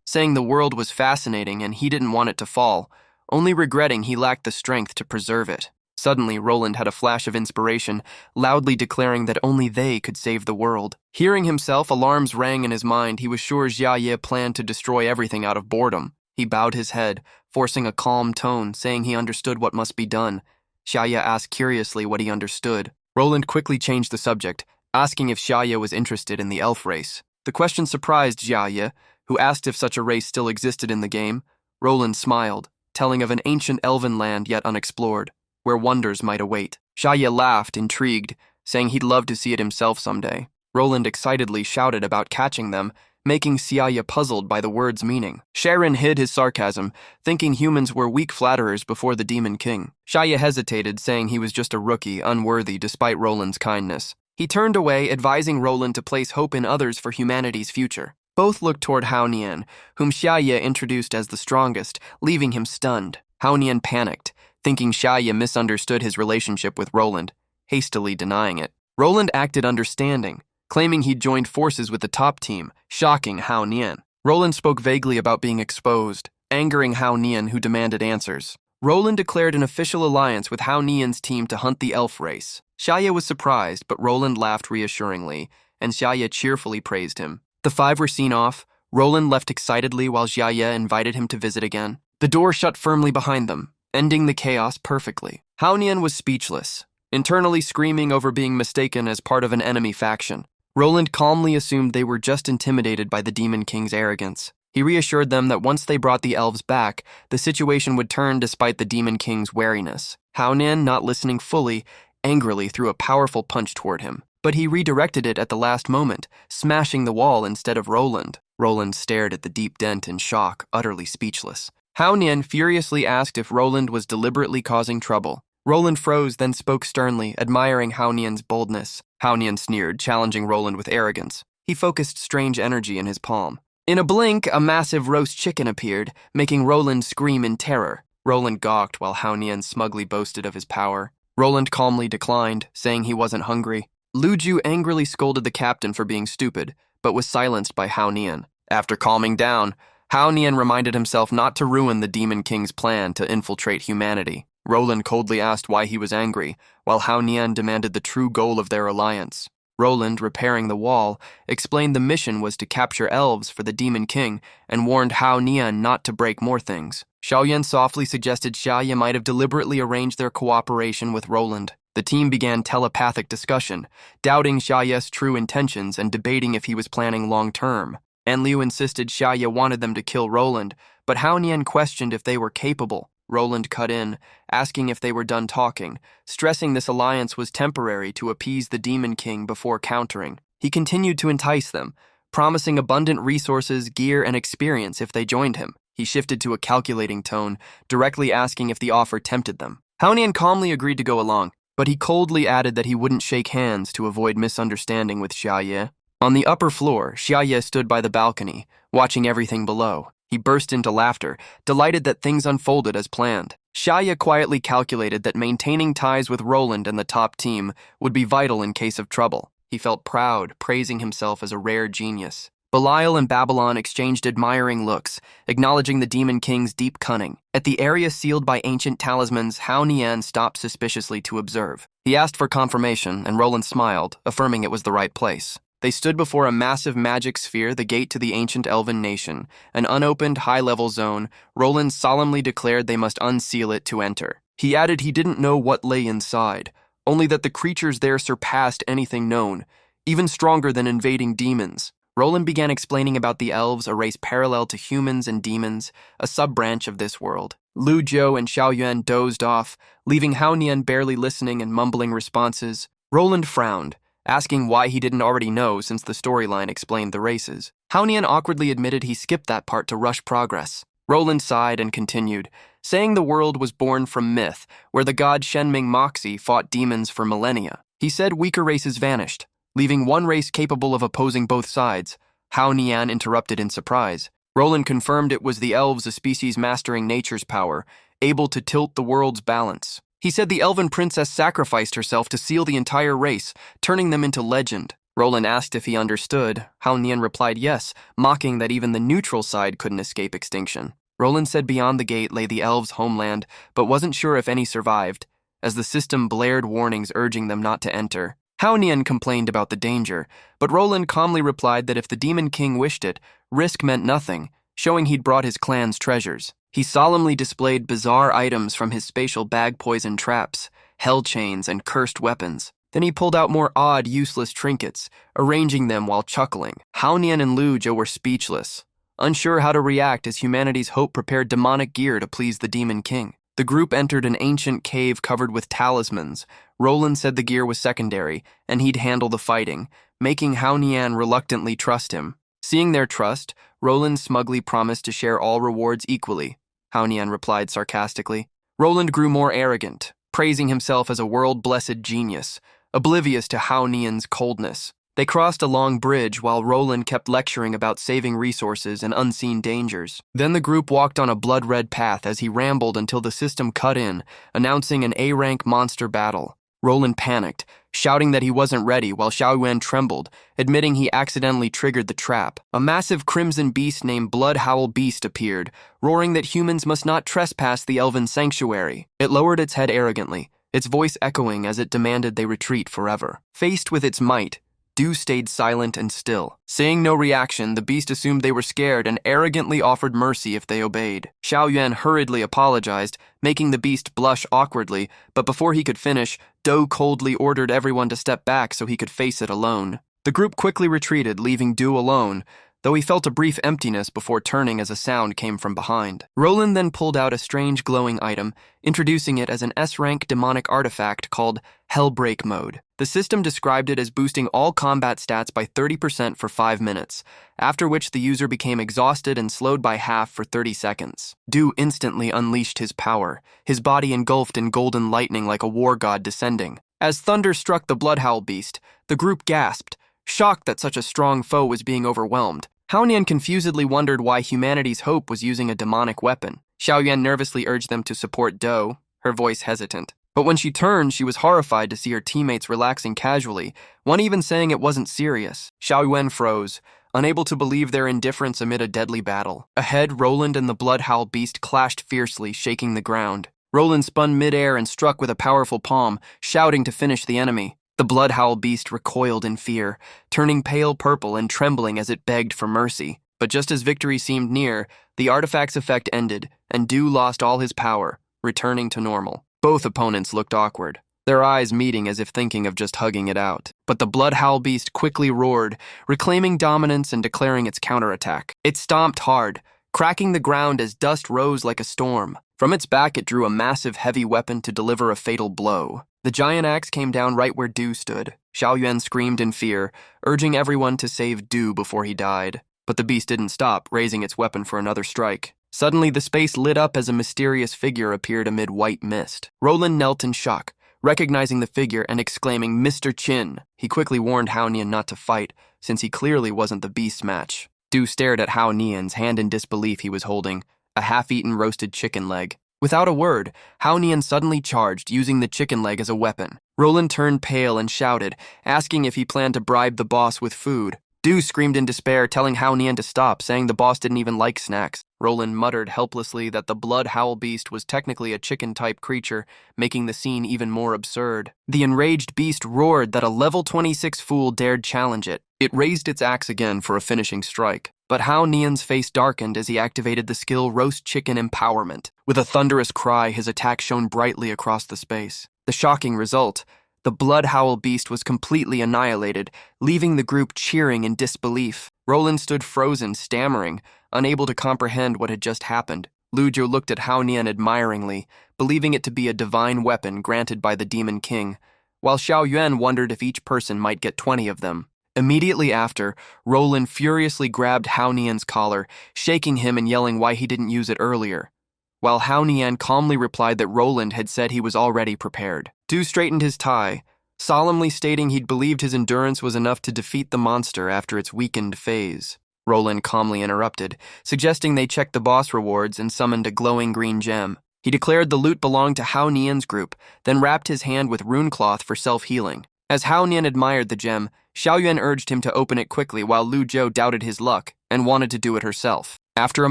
S1: saying the world was fascinating and he didn't want it to fall, only regretting he lacked the strength to preserve it. Suddenly, Roland had a flash of inspiration, loudly declaring that only they could save the world. Hearing himself, alarms rang in his mind. He was sure Shiaa planned to destroy everything out of boredom. He bowed his head, forcing a calm tone, saying he understood what must be done. Shiaa asked curiously what he understood. Roland quickly changed the subject, asking if Shiaa was interested in the elf race. The question surprised Shiaa, who asked if such a race still existed in the game. Roland smiled, telling of an ancient elven land yet unexplored, where wonders might await. Shiaa laughed, intrigued, saying he'd love to see it himself someday. Roland excitedly shouted about catching them, making Shiaa puzzled by the word's meaning. Sharon hid his sarcasm, thinking humans were weak flatterers before the Demon King. Shiaa hesitated, saying he was just a rookie, unworthy despite Roland's kindness. He turned away, advising Roland to place hope in others for humanity's future. Both looked toward Hao Nian, whom Shiaa introduced as the strongest, leaving him stunned. Hao Nian panicked, thinking Shiaa misunderstood his relationship with Roland, hastily denying it. Roland acted understanding, claiming he'd joined forces with the top team, shocking Hao Nian. Roland spoke vaguely about being exposed, angering Hao Nian, who demanded answers. Roland declared an official alliance with Hao Nian's team to hunt the elf race. Shiaa was surprised, but Roland laughed reassuringly, and Shiaa cheerfully praised him. The five were seen off. Roland left excitedly while Shiaa invited him to visit again. The door shut firmly behind them, ending the chaos perfectly. Hao Nian was speechless, internally screaming over being mistaken as part of an enemy faction. Roland calmly assumed they were just intimidated by the Demon King's arrogance. He reassured them that once they brought the elves back, the situation would turn despite the Demon King's wariness. Hao Nian, not listening fully, angrily threw a powerful punch toward him, but he redirected it at the last moment, smashing the wall instead of Roland. Roland stared at the deep dent in shock, utterly speechless. Hao Nian furiously asked if Roland was deliberately causing trouble. Roland froze, then spoke sternly, admiring Hao Nian's boldness. Hao Nian sneered, challenging Roland with arrogance. He focused strange energy in his palm. In a blink, a massive roast chicken appeared, making Roland scream in terror. Roland gawked while Hao Nian smugly boasted of his power. Roland calmly declined, saying he wasn't hungry. Lu Ju angrily scolded the captain for being stupid, but was silenced by Hao Nian. After calming down, Hao Nian reminded himself not to ruin the Demon King's plan to infiltrate humanity. Roland coldly asked why he was angry, while Hao Nian demanded the true goal of their alliance. Roland, repairing the wall, explained the mission was to capture elves for the Demon King and warned Hao Nian not to break more things. Xiaoyan softly suggested Shiaa might have deliberately arranged their cooperation with Roland. The team began telepathic discussion, doubting Xiaoya's true intentions and debating if he was planning long-term. Enliu insisted Shiaa wanted them to kill Roland, but Hao Nian questioned if they were capable. Roland cut in, asking if they were done talking, stressing this alliance was temporary to appease the Demon King before countering. He continued to entice them, promising abundant resources, gear, and experience if they joined him. He shifted to a calculating tone, directly asking if the offer tempted them. Hao Nian calmly agreed to go along, but he coldly added that he wouldn't shake hands to avoid misunderstanding with Shiaa. On the upper floor, Shiaa stood by the balcony, watching everything below. He burst into laughter, delighted that things unfolded as planned. Shiaa quietly calculated that maintaining ties with Roland and the top team would be vital in case of trouble. He felt proud, praising himself as a rare genius. Belial and Babylon exchanged admiring looks, acknowledging the Demon King's deep cunning. At the area sealed by ancient talismans, Hao Nian stopped suspiciously to observe. He asked for confirmation, and Roland smiled, affirming it was the right place. They stood before a massive magic sphere, the gate to the ancient elven nation, an unopened high-level zone. Roland solemnly declared they must unseal it to enter. He added he didn't know what lay inside, only that the creatures there surpassed anything known, even stronger than invading demons. Roland began explaining about the elves, a race parallel to humans and demons, a sub-branch of this world. Lu Zhou and Xiaoyuan dozed off, leaving Hao Nian barely listening and mumbling responses. Roland frowned, asking why he didn't already know since the storyline explained the races. Hao Nian awkwardly admitted he skipped that part to rush progress. Roland sighed and continued, saying the world was born from myth, where the god Shenming Moxie fought demons for millennia. He said weaker races vanished, leaving one race capable of opposing both sides. Hao Nian interrupted in surprise. Roland confirmed it was the elves, a species mastering nature's power, able to tilt the world's balance. He said the elven princess sacrificed herself to seal the entire race, turning them into legend. Roland asked if he understood. Hao Nian replied yes, mocking that even the neutral side couldn't escape extinction. Roland said beyond the gate lay the elves' homeland, but wasn't sure if any survived, as the system blared warnings urging them not to enter. Hao Nian complained about the danger, but Roland calmly replied that if the Demon King wished it, risk meant nothing, showing he'd brought his clan's treasures. He solemnly displayed bizarre items from his spatial bag poison traps, hell chains, and cursed weapons. Then he pulled out more odd, useless trinkets, arranging them while chuckling. Hao Nian and Lu Zhou were speechless, unsure how to react as humanity's hope prepared demonic gear to please the Demon King. The group entered an ancient cave covered with talismans. Roland said the gear was secondary, and he'd handle the fighting, making Hao Nian reluctantly trust him. Seeing their trust, Roland smugly promised to share all rewards equally. Hao Nian replied sarcastically. Roland grew more arrogant, praising himself as a world-blessed genius, oblivious to Hao Nian's coldness. They crossed a long bridge while Roland kept lecturing about saving resources and unseen dangers. Then the group walked on a blood-red path as he rambled until the system cut in, announcing an A-rank monster battle. Roland panicked, shouting that he wasn't ready while Xiao Yuan trembled, admitting he accidentally triggered the trap. A massive crimson beast named Blood Howl Beast appeared, roaring that humans must not trespass the elven sanctuary. It lowered its head arrogantly, its voice echoing as it demanded they retreat forever. Faced with its might, Du stayed silent and still. Seeing no reaction, the beast assumed they were scared and arrogantly offered mercy if they obeyed. Xiao Yuan hurriedly apologized, making the beast blush awkwardly, but before he could finish, Du coldly ordered everyone to step back so he could face it alone. The group quickly retreated, leaving Du alone, though he felt a brief emptiness before turning as a sound came from behind. Roland then pulled out a strange glowing item, introducing it as an S-rank demonic artifact called Hellbreak Mode. The system described it as boosting all combat stats by 30% for 5 minutes, after which the user became exhausted and slowed by half for 30 seconds. Du instantly unleashed his power, his body engulfed in golden lightning like a war god descending. As thunder struck the Bloodhowl beast, the group gasped, shocked that such a strong foe was being overwhelmed. Hao Nian confusedly wondered why humanity's hope was using a demonic weapon. Xiao Yuan nervously urged them to support Do, her voice hesitant. But when she turned, she was horrified to see her teammates relaxing casually, one even saying it wasn't serious. Xiao Yuan froze, unable to believe their indifference amid a deadly battle. Ahead, Roland and the Bloodhowl beast clashed fiercely, shaking the ground. Roland spun midair and struck with a powerful palm, shouting to finish the enemy. The Bloodhowl beast recoiled in fear, turning pale purple and trembling as it begged for mercy. But just as victory seemed near, the artifact's effect ended, and Du lost all his power, returning to normal. Both opponents looked awkward, their eyes meeting as if thinking of just hugging it out. But the Bloodhowl beast quickly roared, reclaiming dominance and declaring its counterattack. It stomped hard, cracking the ground as dust rose like a storm. From its back, it drew a massive heavy weapon to deliver a fatal blow. The giant axe came down right where Du stood. Xiao Yuan screamed in fear, urging everyone to save Du before he died. But the beast didn't stop, raising its weapon for another strike. Suddenly, the space lit up as a mysterious figure appeared amid white mist. Roland knelt in shock, recognizing the figure and exclaiming, "Mr. Qin." He quickly warned Hao Nian not to fight, since he clearly wasn't the beast's match. Du stared at Hao Nian's hand in disbelief he was holding, a half-eaten roasted chicken leg. Without a word, Hao Nian suddenly charged, using the chicken leg as a weapon. Roland turned pale and shouted, asking if he planned to bribe the boss with food. Du screamed in despair, telling Hao Nian to stop, saying the boss didn't even like snacks. Roland muttered helplessly that the Bloodhowl beast was technically a chicken-type creature, making the scene even more absurd. The enraged beast roared that a level 26 fool dared challenge it. It raised its axe again for a finishing strike. But Hao Nian's face darkened as he activated the skill Roast Chicken Empowerment. With a thunderous cry, his attack shone brightly across the space. The shocking result: the Bloodhowl beast was completely annihilated, leaving the group cheering in disbelief. Roland stood frozen, stammering, unable to comprehend what had just happened. Lu Zhou looked at Hao Nian admiringly, believing it to be a divine weapon granted by the Demon King, while Xiao Yuan wondered if each person might get 20 of them. Immediately after, Roland furiously grabbed Hao Nian's collar, shaking him and yelling why he didn't use it earlier, while Hao Nian calmly replied that Roland had said he was already prepared. Du straightened his tie, solemnly stating he'd believed his endurance was enough to defeat the monster after its weakened phase. Roland calmly interrupted, suggesting they check the boss rewards and summoned a glowing green gem. He declared the loot belonged to Hao Nian's group, then wrapped his hand with rune cloth for self-healing. As Hao Nian admired the gem, Xiao Yuan urged him to open it quickly while Lu Zhou doubted his luck and wanted to do it herself. After a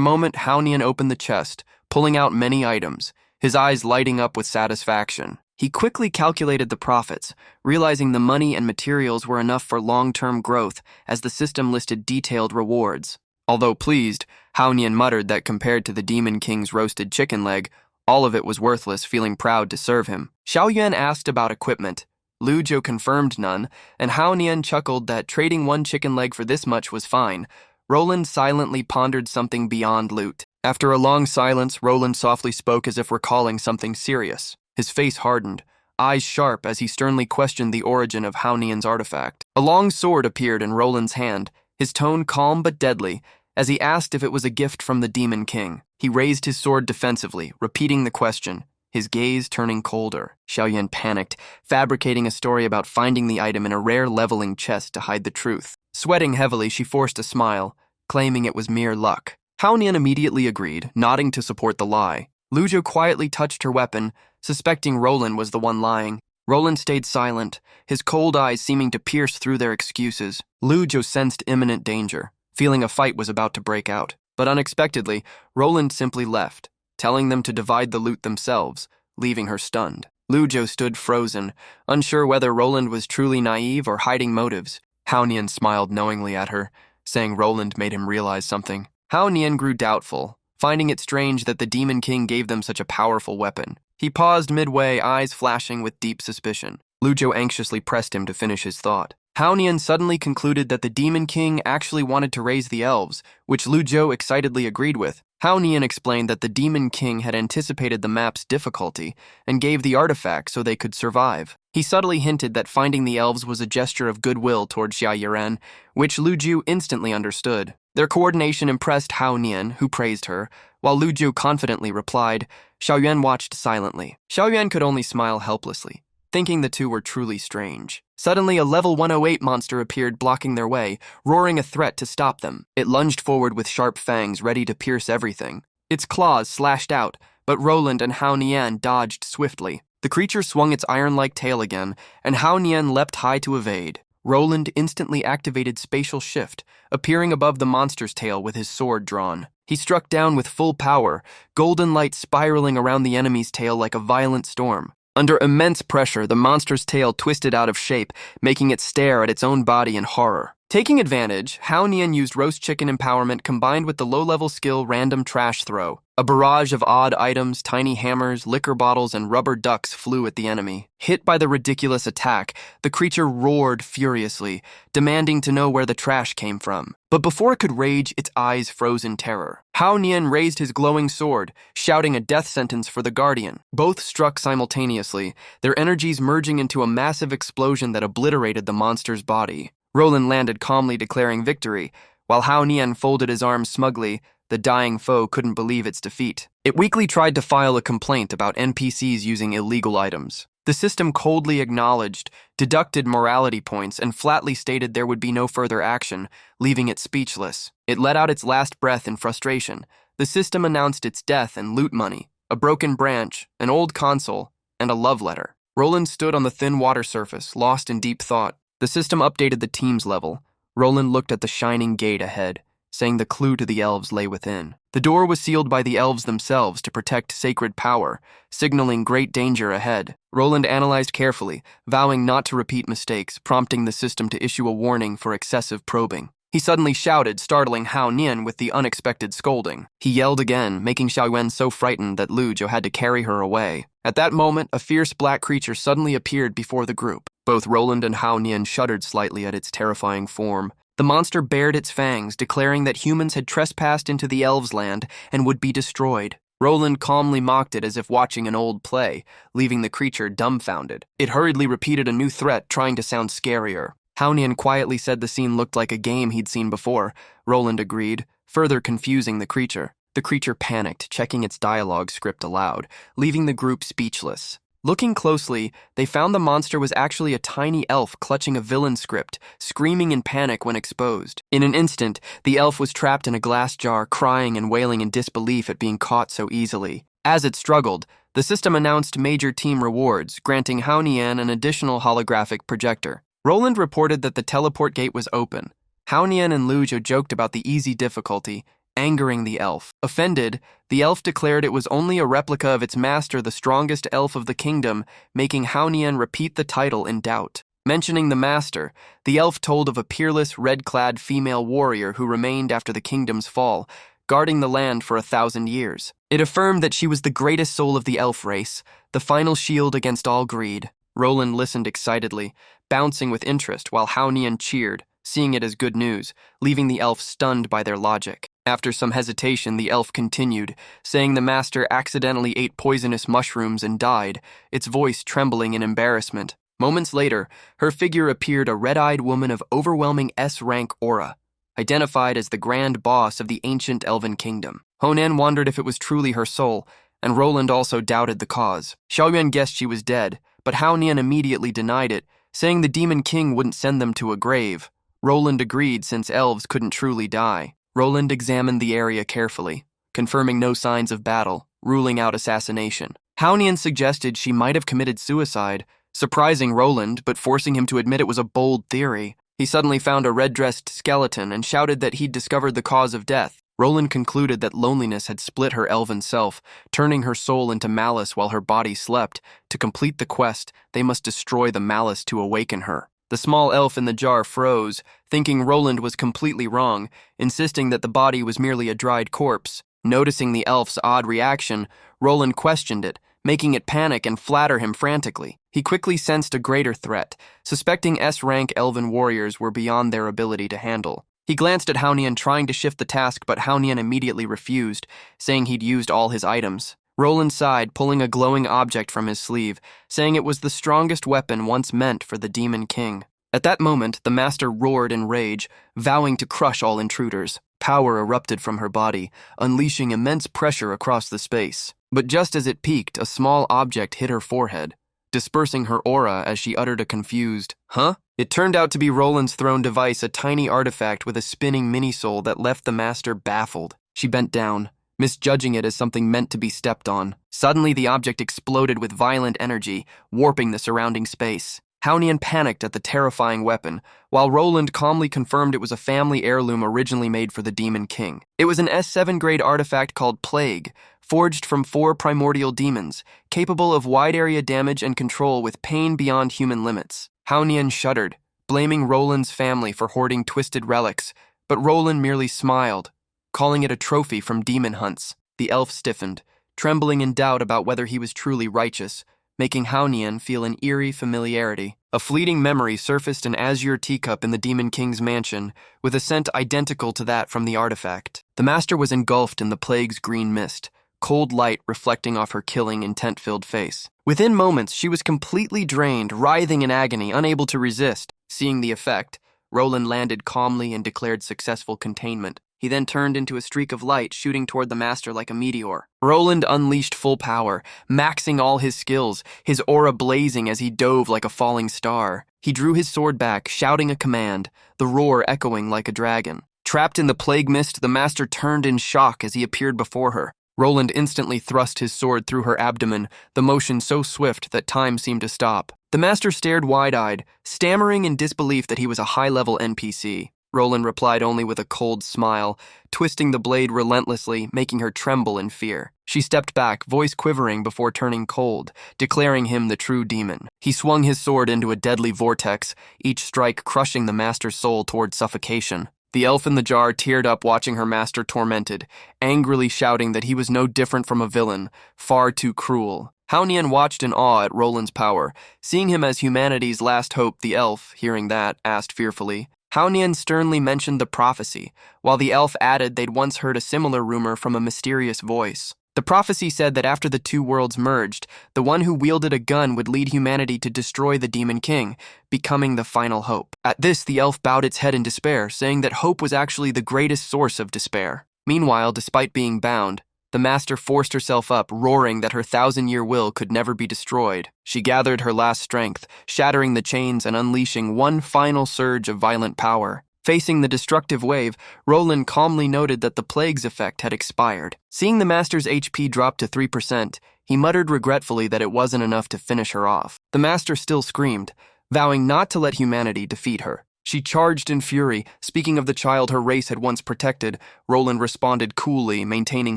S1: moment, Hao Nian opened the chest, pulling out many items, his eyes lighting up with satisfaction. He quickly calculated the profits, realizing the money and materials were enough for long-term growth as the system listed detailed rewards. Although pleased, Hao Nian muttered that compared to the Demon King's roasted chicken leg, all of it was worthless, feeling proud to serve him. Xiao Yuan asked about equipment. Lu Zhou confirmed none, and Hao Nian chuckled that trading one chicken leg for this much was fine. Roland silently pondered something beyond loot. After a long silence, Roland softly spoke as if recalling something serious. His face hardened, eyes sharp as he sternly questioned the origin of Hao Nian's artifact. A long sword appeared in Roland's hand, his tone calm but deadly, as he asked if it was a gift from the Demon King. He raised his sword defensively, repeating the question, his gaze turning colder. Xiaoyan panicked, fabricating a story about finding the item in a rare leveling chest to hide the truth. Sweating heavily, she forced a smile, claiming it was mere luck. Hao Nian immediately agreed, nodding to support the lie. Lu Zhou quietly touched her weapon, suspecting Roland was the one lying. Roland stayed silent, his cold eyes seeming to pierce through their excuses. Lu Zhou sensed imminent danger, feeling a fight was about to break out. But unexpectedly, Roland simply left, telling them to divide the loot themselves, leaving her stunned. Lu Zhou stood frozen, unsure whether Roland was truly naive or hiding motives. Hao Nian smiled knowingly at her, saying Roland made him realize something. Hao Nian grew doubtful, finding it strange that the Demon King gave them such a powerful weapon. He paused midway, eyes flashing with deep suspicion. Lu Zhou anxiously pressed him to finish his thought. Hao Nian suddenly concluded that the Demon King actually wanted to raise the elves, which Lu Zhou excitedly agreed with. Hao Nian explained that the Demon King had anticipated the map's difficulty and gave the artifact so they could survive. He subtly hinted that finding the elves was a gesture of goodwill toward Xia Yiren, which Lu Zhou instantly understood. Their coordination impressed Hao Nian, who praised her, while Lu Zhou confidently replied. Xiaoyan watched silently. Xiaoyan could only smile helplessly, thinking the two were truly strange. Suddenly, a level 108 monster appeared blocking their way, roaring a threat to stop them. It lunged forward with sharp fangs ready to pierce everything. Its claws slashed out, but Roland and Hao Nian dodged swiftly. The creature swung its iron-like tail again, and Hao Nian leapt high to evade. Roland instantly activated Spatial Shift, appearing above the monster's tail with his sword drawn. He struck down with full power, golden light spiraling around the enemy's tail like a violent storm. Under immense pressure, the monster's tail twisted out of shape, making it stare at its own body in horror. Taking advantage, Hao Nian used roast chicken empowerment combined with the low-level skill random trash throw. A barrage of odd items, tiny hammers, liquor bottles, and rubber ducks flew at the enemy. Hit by the ridiculous attack, the creature roared furiously, demanding to know where the trash came from. But before it could rage, its eyes froze in terror. Hao Nian raised his glowing sword, shouting a death sentence for the Guardian. Both struck simultaneously, their energies merging into a massive explosion that obliterated the monster's body. Roland landed calmly, declaring victory, while Hao Nian folded his arms smugly. The dying foe couldn't believe its defeat. It weakly tried to file a complaint about NPCs using illegal items. The system coldly acknowledged, deducted morality points, and flatly stated there would be no further action, leaving it speechless. It let out its last breath in frustration. The system announced its death and loot money, a broken branch, an old console, and a love letter. Roland stood on the thin water surface, lost in deep thought. The system updated the team's level. Roland looked at the shining gate ahead, saying the clue to the elves lay within. The door was sealed by the elves themselves to protect sacred power, signaling great danger ahead. Roland analyzed carefully, vowing not to repeat mistakes, prompting the system to issue a warning for excessive probing. He suddenly shouted, startling Hao Nian with the unexpected scolding. He yelled again, making Xiaoyan so frightened that Lu Zhou had to carry her away. At that moment, a fierce black creature suddenly appeared before the group. Both Roland and Hao Nian shuddered slightly at its terrifying form. The monster bared its fangs, declaring that humans had trespassed into the elves' land and would be destroyed. Roland calmly mocked it as if watching an old play, leaving the creature dumbfounded. It hurriedly repeated a new threat, trying to sound scarier. Hao Nian quietly said the scene looked like a game he'd seen before. Roland agreed, further confusing the creature. The creature panicked, checking its dialogue script aloud, leaving the group speechless. Looking closely, they found the monster was actually a tiny elf clutching a villain script, screaming in panic when exposed. In an instant, the elf was trapped in a glass jar, crying and wailing in disbelief at being caught so easily. As it struggled, the system announced major team rewards, granting Hao Nian an additional holographic projector. Roland reported that the teleport gate was open. Hao Nian and Lu Zhou joked about the easy difficulty, angering the elf. Offended, the elf declared it was only a replica of its master, the strongest elf of the kingdom, making Hao Nian repeat the title in doubt. Mentioning the master, the elf told of a peerless, red-clad female warrior who remained after the kingdom's fall, guarding the land for 1,000 years. It affirmed that she was the greatest soul of the elf race, the final shield against all greed. Roland listened excitedly, bouncing with interest, while Hao Nian cheered, seeing it as good news, leaving the elf stunned by their logic. After some hesitation, the elf continued, saying the master accidentally ate poisonous mushrooms and died, its voice trembling in embarrassment. Moments later, her figure appeared, a red-eyed woman of overwhelming S-rank aura, identified as the grand boss of the ancient elven kingdom. Honan wondered if it was truly her soul, and Roland also doubted the cause. Xiaoyuan guessed she was dead, but Hao Nian immediately denied it, saying the Demon King wouldn't send them to a grave. Roland agreed since elves couldn't truly die. Roland examined the area carefully, confirming no signs of battle, ruling out assassination. Hao Nian suggested she might have committed suicide, surprising Roland but forcing him to admit it was a bold theory. He suddenly found a red-dressed skeleton and shouted that he'd discovered the cause of death. Roland concluded that loneliness had split her elven self, turning her soul into malice while her body slept. To complete the quest, they must destroy the malice to awaken her. The small elf in the jar froze, thinking Roland was completely wrong, insisting that the body was merely a dried corpse. Noticing the elf's odd reaction, Roland questioned it, making it panic and flatter him frantically. He quickly sensed a greater threat, suspecting S-rank elven warriors were beyond their ability to handle. He glanced at Hao Nian, trying to shift the task, but Hao Nian immediately refused, saying he'd used all his items. Roland sighed, pulling a glowing object from his sleeve, saying it was the strongest weapon once meant for the Demon King. At that moment, the master roared in rage, vowing to crush all intruders. Power erupted from her body, unleashing immense pressure across the space. But just as it peaked, a small object hit her forehead, dispersing her aura as she uttered a confused, "Huh?" It turned out to be Roland's throne device, a tiny artifact with a spinning mini-soul that left the master baffled. She bent down, misjudging it as something meant to be stepped on. Suddenly, the object exploded with violent energy, warping the surrounding space. Hao Nian panicked at the terrifying weapon, while Roland calmly confirmed it was a family heirloom originally made for the Demon King. It was an S7 grade artifact called Plague, forged from 4 primordial demons, capable of wide-area damage and control with pain beyond human limits. Hao Nian shuddered, blaming Roland's family for hoarding twisted relics, but Roland merely smiled, calling it a trophy from demon hunts. The elf stiffened, trembling in doubt about whether he was truly righteous, making Hao Nian feel an eerie familiarity. A fleeting memory surfaced an azure teacup in the Demon King's mansion, with a scent identical to that from the artifact. The master was engulfed in the plague's green mist, cold light reflecting off her killing, intent-filled face. Within moments, she was completely drained, writhing in agony, unable to resist. Seeing the effect, Roland landed calmly and declared successful containment. He then turned into a streak of light, shooting toward the master like a meteor. Roland unleashed full power, maxing all his skills, his aura blazing as he dove like a falling star. He drew his sword back, shouting a command, the roar echoing like a dragon. Trapped in the plague mist, the master turned in shock as he appeared before her. Roland instantly thrust his sword through her abdomen, the motion so swift that time seemed to stop. The master stared wide-eyed, stammering in disbelief that he was a high-level NPC. Roland replied only with a cold smile, twisting the blade relentlessly, making her tremble in fear. She stepped back, voice quivering before turning cold, declaring him the true demon. He swung his sword into a deadly vortex, each strike crushing the master's soul toward suffocation. The elf in the jar teared up watching her master tormented, angrily shouting that he was no different from a villain, far too cruel. Hao Nian watched in awe at Roland's power. Seeing him as humanity's last hope, the elf, hearing that, asked fearfully. Hao Nian sternly mentioned the prophecy, while the elf added they'd once heard a similar rumor from a mysterious voice. The prophecy said that after the two worlds merged, the one who wielded a gun would lead humanity to destroy the Demon King, becoming the final hope. At this, the elf bowed its head in despair, saying that hope was actually the greatest source of despair. Meanwhile, despite being bound, the master forced herself up, roaring that her 1,000-year will could never be destroyed. She gathered her last strength, shattering the chains and unleashing one final surge of violent power. Facing the destructive wave, Roland calmly noted that the plague's effect had expired. Seeing the master's HP drop to 3%, he muttered regretfully that it wasn't enough to finish her off. The master still screamed, vowing not to let humanity defeat her. She charged in fury. Speaking of the child her race had once protected, Roland responded coolly, maintaining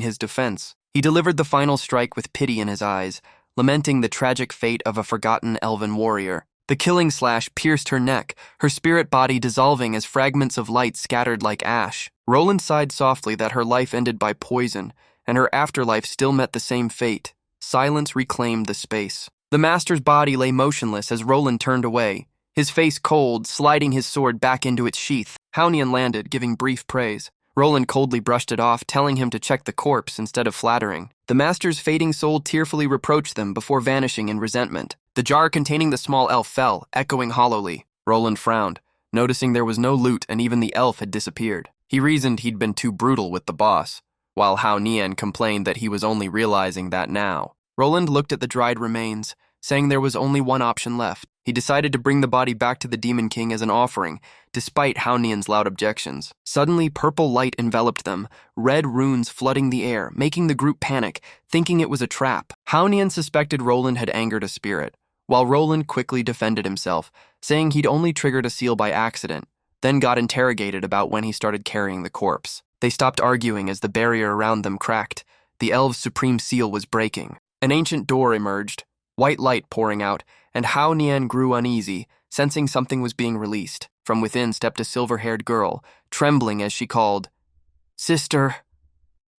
S1: his defense. He delivered the final strike with pity in his eyes, lamenting the tragic fate of a forgotten elven warrior. The killing slash pierced her neck, her spirit body dissolving as fragments of light scattered like ash. Roland sighed softly that her life ended by poison, and her afterlife still met the same fate. Silence reclaimed the space. The master's body lay motionless as Roland turned away, his face cold, sliding his sword back into its sheath. Hao Nian landed, giving brief praise. Roland coldly brushed it off, telling him to check the corpse instead of flattering. The master's fading soul tearfully reproached them before vanishing in resentment. The jar containing the small elf fell, echoing hollowly. Roland frowned, noticing there was no loot and even the elf had disappeared. He reasoned he'd been too brutal with the boss. while Hao Nian complained that he was only realizing that now. Roland looked at the dried remains, saying there was only one option left. He decided to bring the body back to the Demon King as an offering, despite Hao Nian's loud objections. Suddenly, purple light enveloped them, red runes flooding the air, making the group panic, thinking it was a trap. Hao Nian suspected Roland had angered a spirit, while Roland quickly defended himself, saying he'd only triggered a seal by accident, then got interrogated about when he started carrying the corpse. They stopped arguing as the barrier around them cracked. The elves' supreme seal was breaking. An ancient door emerged, white light pouring out, and Hao Nian grew uneasy, sensing something was being released. From within stepped a silver-haired girl, trembling as she called, "Sister,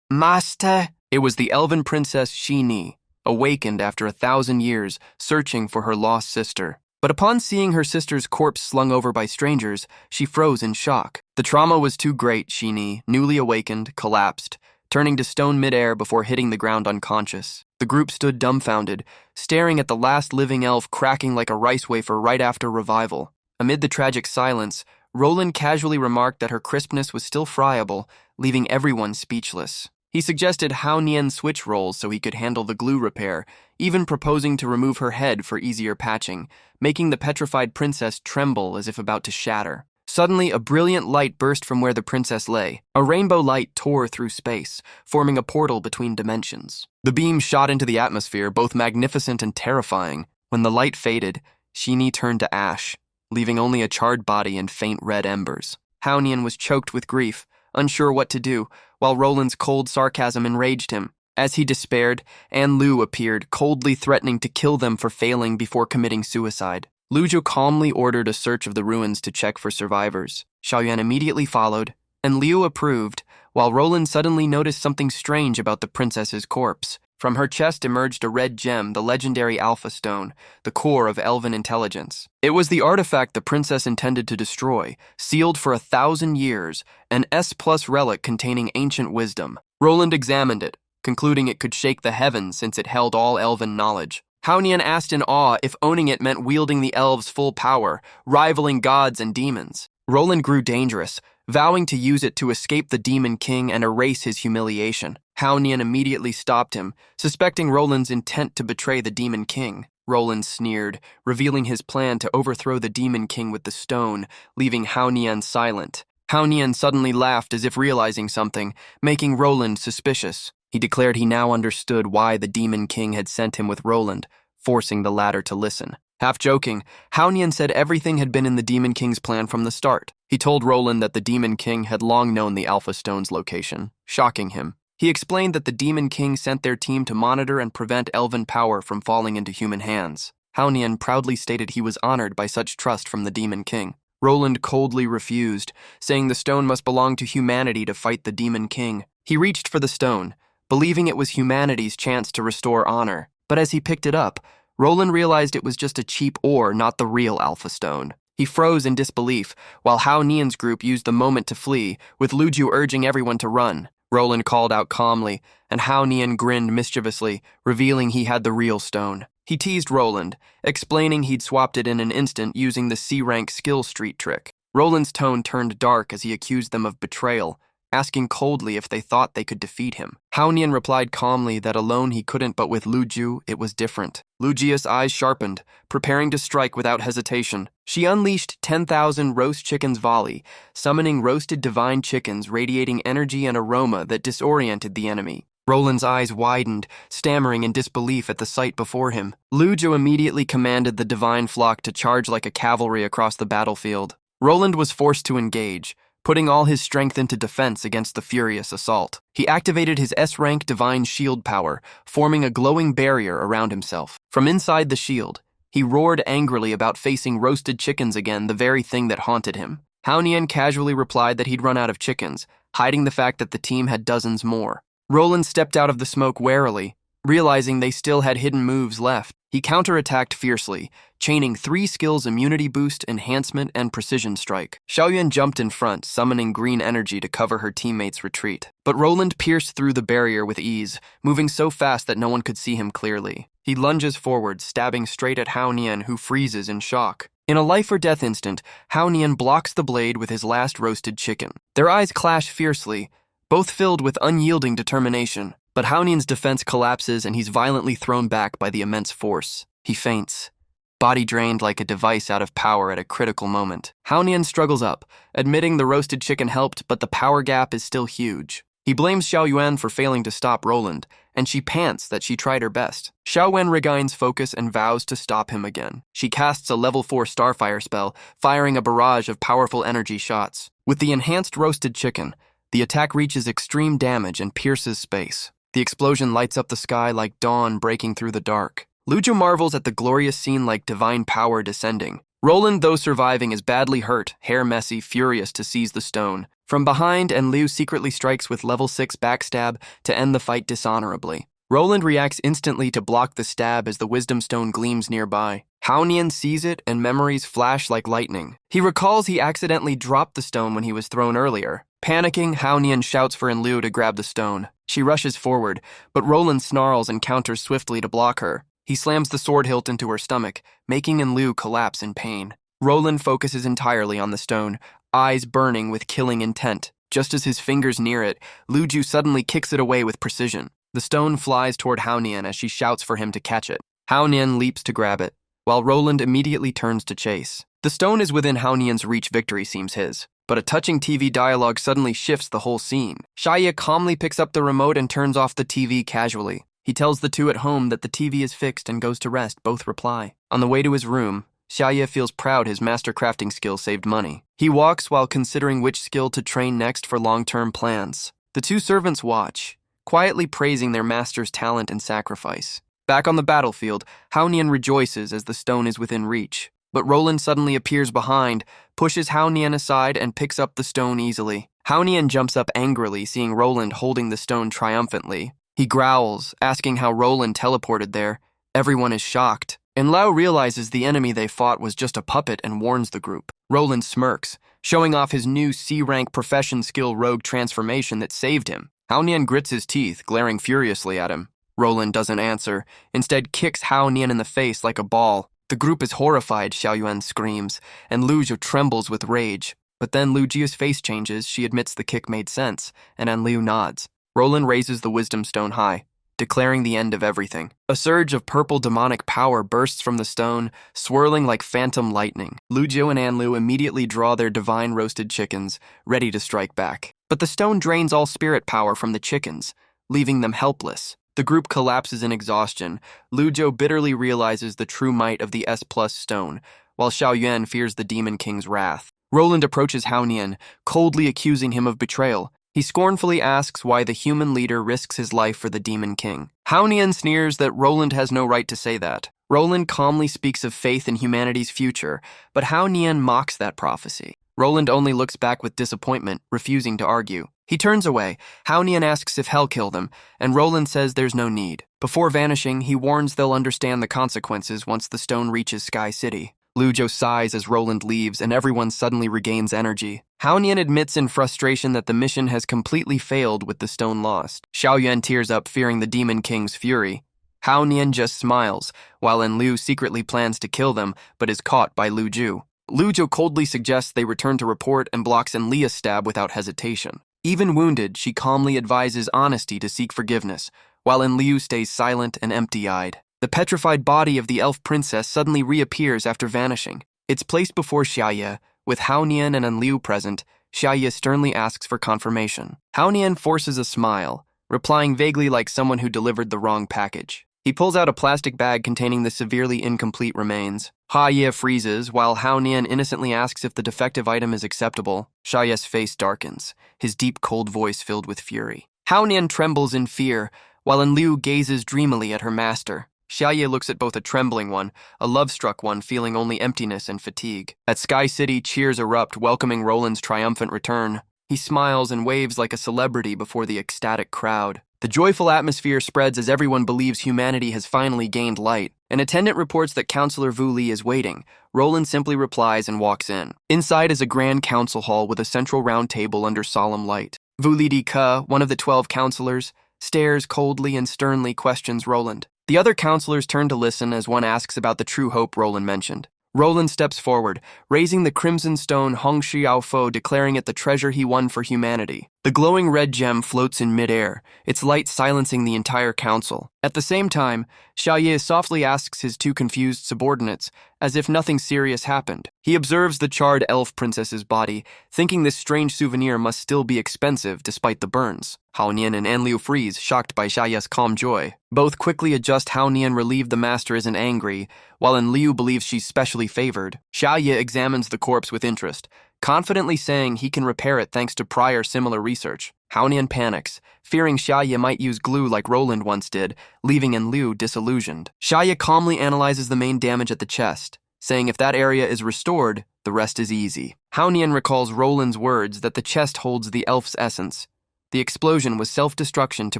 S1: Master." It was the elven princess Shiaa, awakened after 1,000 years, searching for her lost sister. But upon seeing her sister's corpse slung over by strangers, she froze in shock. The trauma was too great. Shiaa, newly awakened, collapsed, turning to stone midair before hitting the ground unconscious. The group stood dumbfounded, staring at the last living elf cracking like a rice wafer right after revival. Amid the tragic silence, Roland casually remarked that her crispness was still friable, leaving everyone speechless. He suggested Hao Nian switch roles so he could handle the glue repair, even proposing to remove her head for easier patching, making the petrified princess tremble as if about to shatter. Suddenly, a brilliant light burst from where the princess lay. A rainbow light tore through space, forming a portal between dimensions. The beam shot into the atmosphere, both magnificent and terrifying. When the light faded, Shiaa turned to ash, leaving only a charred body and faint red embers. Hao Nian was choked with grief, unsure what to do, while Roland's cold sarcasm enraged him. As he despaired, An Lu appeared, coldly threatening to kill them for failing before committing suicide. Luzhu calmly ordered a search of the ruins to check for survivors. Xiaoyuan immediately followed, and Liu approved, while Roland suddenly noticed something strange about the princess's corpse. From her chest emerged a red gem, the legendary Alpha Stone, the core of elven intelligence. It was the artifact the princess intended to destroy, sealed for 1,000 years, an S+ relic containing ancient wisdom. Roland examined it, concluding it could shake the heavens since it held all elven knowledge. Hao Nian asked in awe if owning it meant wielding the elves' full power, rivaling gods and demons. Roland grew dangerous, vowing to use it to escape the Demon King and erase his humiliation. Hao Nian immediately stopped him, suspecting Roland's intent to betray the Demon King. Roland sneered, revealing his plan to overthrow the Demon King with the stone, leaving Hao Nian silent. Hao Nian suddenly laughed as if realizing something, making Roland suspicious. He declared he now understood why the Demon King had sent him with Roland, forcing the latter to listen. Half joking, Hao Nian said everything had been in the Demon King's plan from the start. He told Roland that the Demon King had long known the Alpha Stone's location, shocking him. He explained that the Demon King sent their team to monitor and prevent elven power from falling into human hands. Hao Nian proudly stated he was honored by such trust from the Demon King. Roland coldly refused, saying the stone must belong to humanity to fight the Demon King. He reached for the stone, believing it was humanity's chance to restore honor. But as he picked it up, Roland realized it was just a cheap ore, not the real Alpha Stone. He froze in disbelief, while Hao Nian's group used the moment to flee, with Luzhu urging everyone to run. Roland called out calmly, and Hao Nian grinned mischievously, revealing he had the real stone. He teased Roland, explaining he'd swapped it in an instant using the C-rank skill street trick. Roland's tone turned dark as he accused them of betrayal, asking coldly if they thought they could defeat him. Hao Nian replied calmly that alone he couldn't, but with Luzhu, it was different. Lujia's eyes sharpened, preparing to strike without hesitation. She unleashed 10,000 roast chickens volley, summoning roasted divine chickens radiating energy and aroma that disoriented the enemy. Roland's eyes widened, stammering in disbelief at the sight before him. Luzhu immediately commanded the divine flock to charge like a cavalry across the battlefield. Roland was forced to engage, putting all his strength into defense against the furious assault. He activated his S-rank divine shield power, forming a glowing barrier around himself. From inside the shield, he roared angrily about facing roasted chickens again, the very thing that haunted him. Hao Nian casually replied that he'd run out of chickens, hiding the fact that the team had dozens more. Roland stepped out of the smoke warily, realizing they still had hidden moves left. He counterattacked fiercely, chaining 3 skills: immunity boost, enhancement, and precision strike. Xiaoyuan jumped in front, summoning green energy to cover her teammates' retreat. But Roland pierced through the barrier with ease, moving so fast that no one could see him clearly. He lunges forward, stabbing straight at Hao Nian, who freezes in shock. In a life-or-death instant, Hao Nian blocks the blade with his last roasted chicken. Their eyes clash fiercely, both filled with unyielding determination. But Haonian's defense collapses and he's violently thrown back by the immense force. He faints, body drained like a device out of power at a critical moment. Haonian struggles up, admitting the roasted chicken helped, but the power gap is still huge. He blames Xiao Yuan for failing to stop Roland, and she pants that she tried her best. Xiao Yuan regains focus and vows to stop him again. She casts a level 4 Starfire spell, firing a barrage of powerful energy shots. With the enhanced roasted chicken, the attack reaches extreme damage and pierces space. The explosion lights up the sky like dawn breaking through the dark. Luju marvels at the glorious scene like divine power descending. Roland, though surviving, is badly hurt, hair messy, furious to seize the stone. From behind, Liu secretly strikes with level 6 backstab to end the fight dishonorably. Roland reacts instantly to block the stab as the wisdom stone gleams nearby. Haonian sees it and memories flash like lightning. He recalls he accidentally dropped the stone when he was thrown earlier. Panicking, Haonian shouts for Liu to grab the stone. She rushes forward, but Roland snarls and counters swiftly to block her. He slams the sword hilt into her stomach, making Liu collapse in pain. Roland focuses entirely on the stone, eyes burning with killing intent. Just as his fingers near it, Luju suddenly kicks it away with precision. The stone flies toward Haonian as she shouts for him to catch it. Haonian leaps to grab it, while Roland immediately turns to chase. The stone is within Haonian's reach, victory seems his. But a touching TV dialogue suddenly shifts the whole scene. Shiaa calmly picks up the remote and turns off the TV casually. He tells the two at home that the TV is fixed and goes to rest. Both reply. On the way to his room, Shiaa feels proud his master crafting skill saved money. He walks while considering which skill to train next for long-term plans. The two servants watch, quietly praising their master's talent and sacrifice. Back on the battlefield, Haonian rejoices as the stone is within reach. But Roland suddenly appears behind, pushes Haonian aside, and picks up the stone easily. Haonian jumps up angrily, seeing Roland holding the stone triumphantly. He growls, asking how Roland teleported there. Everyone is shocked. Liu realizes the enemy they fought was just a puppet and warns the group. Roland smirks, showing off his new C-rank profession skill rogue transformation that saved him. Haonian grits his teeth, glaring furiously at him. Roland doesn't answer, instead kicks Haonian in the face like a ball. The group is horrified, Xiao Yuan screams, and Luju trembles with rage. But then Lujia's face changes, she admits the kick made sense, and Liu nods. Roland raises the wisdom stone high, declaring the end of everything. A surge of purple demonic power bursts from the stone, swirling like phantom lightning. Luju and Liu immediately draw their divine roasted chickens, ready to strike back. But the stone drains all spirit power from the chickens, leaving them helpless. The group collapses in exhaustion. Luju bitterly realizes the true might of the S+ stone, while Xiao Yuan fears the Demon King's wrath. Roland approaches Haonian, coldly accusing him of betrayal. He scornfully asks why the human leader risks his life for the Demon King. Haonian sneers that Roland has no right to say that. Roland calmly speaks of faith in humanity's future, but Haonian mocks that prophecy. Roland only looks back with disappointment, refusing to argue. He turns away. Haonian asks if Hell killed them, and Roland says there's no need. Before vanishing, he warns they'll understand the consequences once the stone reaches Sky City. Luju sighs as Roland leaves, and everyone suddenly regains energy. Haonian admits in frustration that the mission has completely failed with the stone lost. Xiao Yuan tears up, fearing the Demon King's fury. Haonian just smiles, while Liu secretly plans to kill them, but is caught by Luju. Luju coldly suggests they return to report and blocks Lia's stab without hesitation. Even wounded, she calmly advises honesty to seek forgiveness, while Liu stays silent and empty-eyed. The petrified body of the elf princess suddenly reappears after vanishing. It's placed before Shiaa. With Haonian and Liu present, Shiaa sternly asks for confirmation. Haonian forces a smile, replying vaguely like someone who delivered the wrong package. He pulls out a plastic bag containing the severely incomplete remains. Shiaa freezes, while Haonian innocently asks if the defective item is acceptable. Shiaa's face darkens, his deep, cold voice filled with fury. Haonian trembles in fear, while Liu gazes dreamily at her master. Shiaa looks at both a trembling one, a love-struck one feeling only emptiness and fatigue. At Sky City, cheers erupt, welcoming Roland's triumphant return. He smiles and waves like a celebrity before the ecstatic crowd. The joyful atmosphere spreads as everyone believes humanity has finally gained light. An attendant reports that Counselor Vu Li is waiting. Roland simply replies and walks in. Inside is a grand council hall with a central round table under solemn light. Vu Li Di Ke, one of the 12 counselors, stares coldly and sternly questions Roland. The other counselors turn to listen as one asks about the true hope Roland mentioned. Roland steps forward, raising the crimson stone Hong Xiao Fo, declaring it the treasure he won for humanity. The glowing red gem floats in midair, its light silencing the entire council. At the same time, Shiaa softly asks his two confused subordinates, as if nothing serious happened. He observes the charred elf princess's body, thinking this strange souvenir must still be expensive despite the burns. Hao Nian and Enliu freeze, shocked by Shiaa's calm joy. Both quickly adjust how Nian relieved the master isn't angry, while Enliu believes she's specially favored. Shiaa examines the corpse with interest, confidently saying he can repair it thanks to prior similar research. Hao Nian panics, fearing Shiaa might use glue like Roland once did, leaving Enliu disillusioned. Shiaa calmly analyzes the main damage at the chest, saying if that area is restored, the rest is easy. Hao Nian recalls Roland's words that the chest holds the elf's essence. The explosion was self-destruction to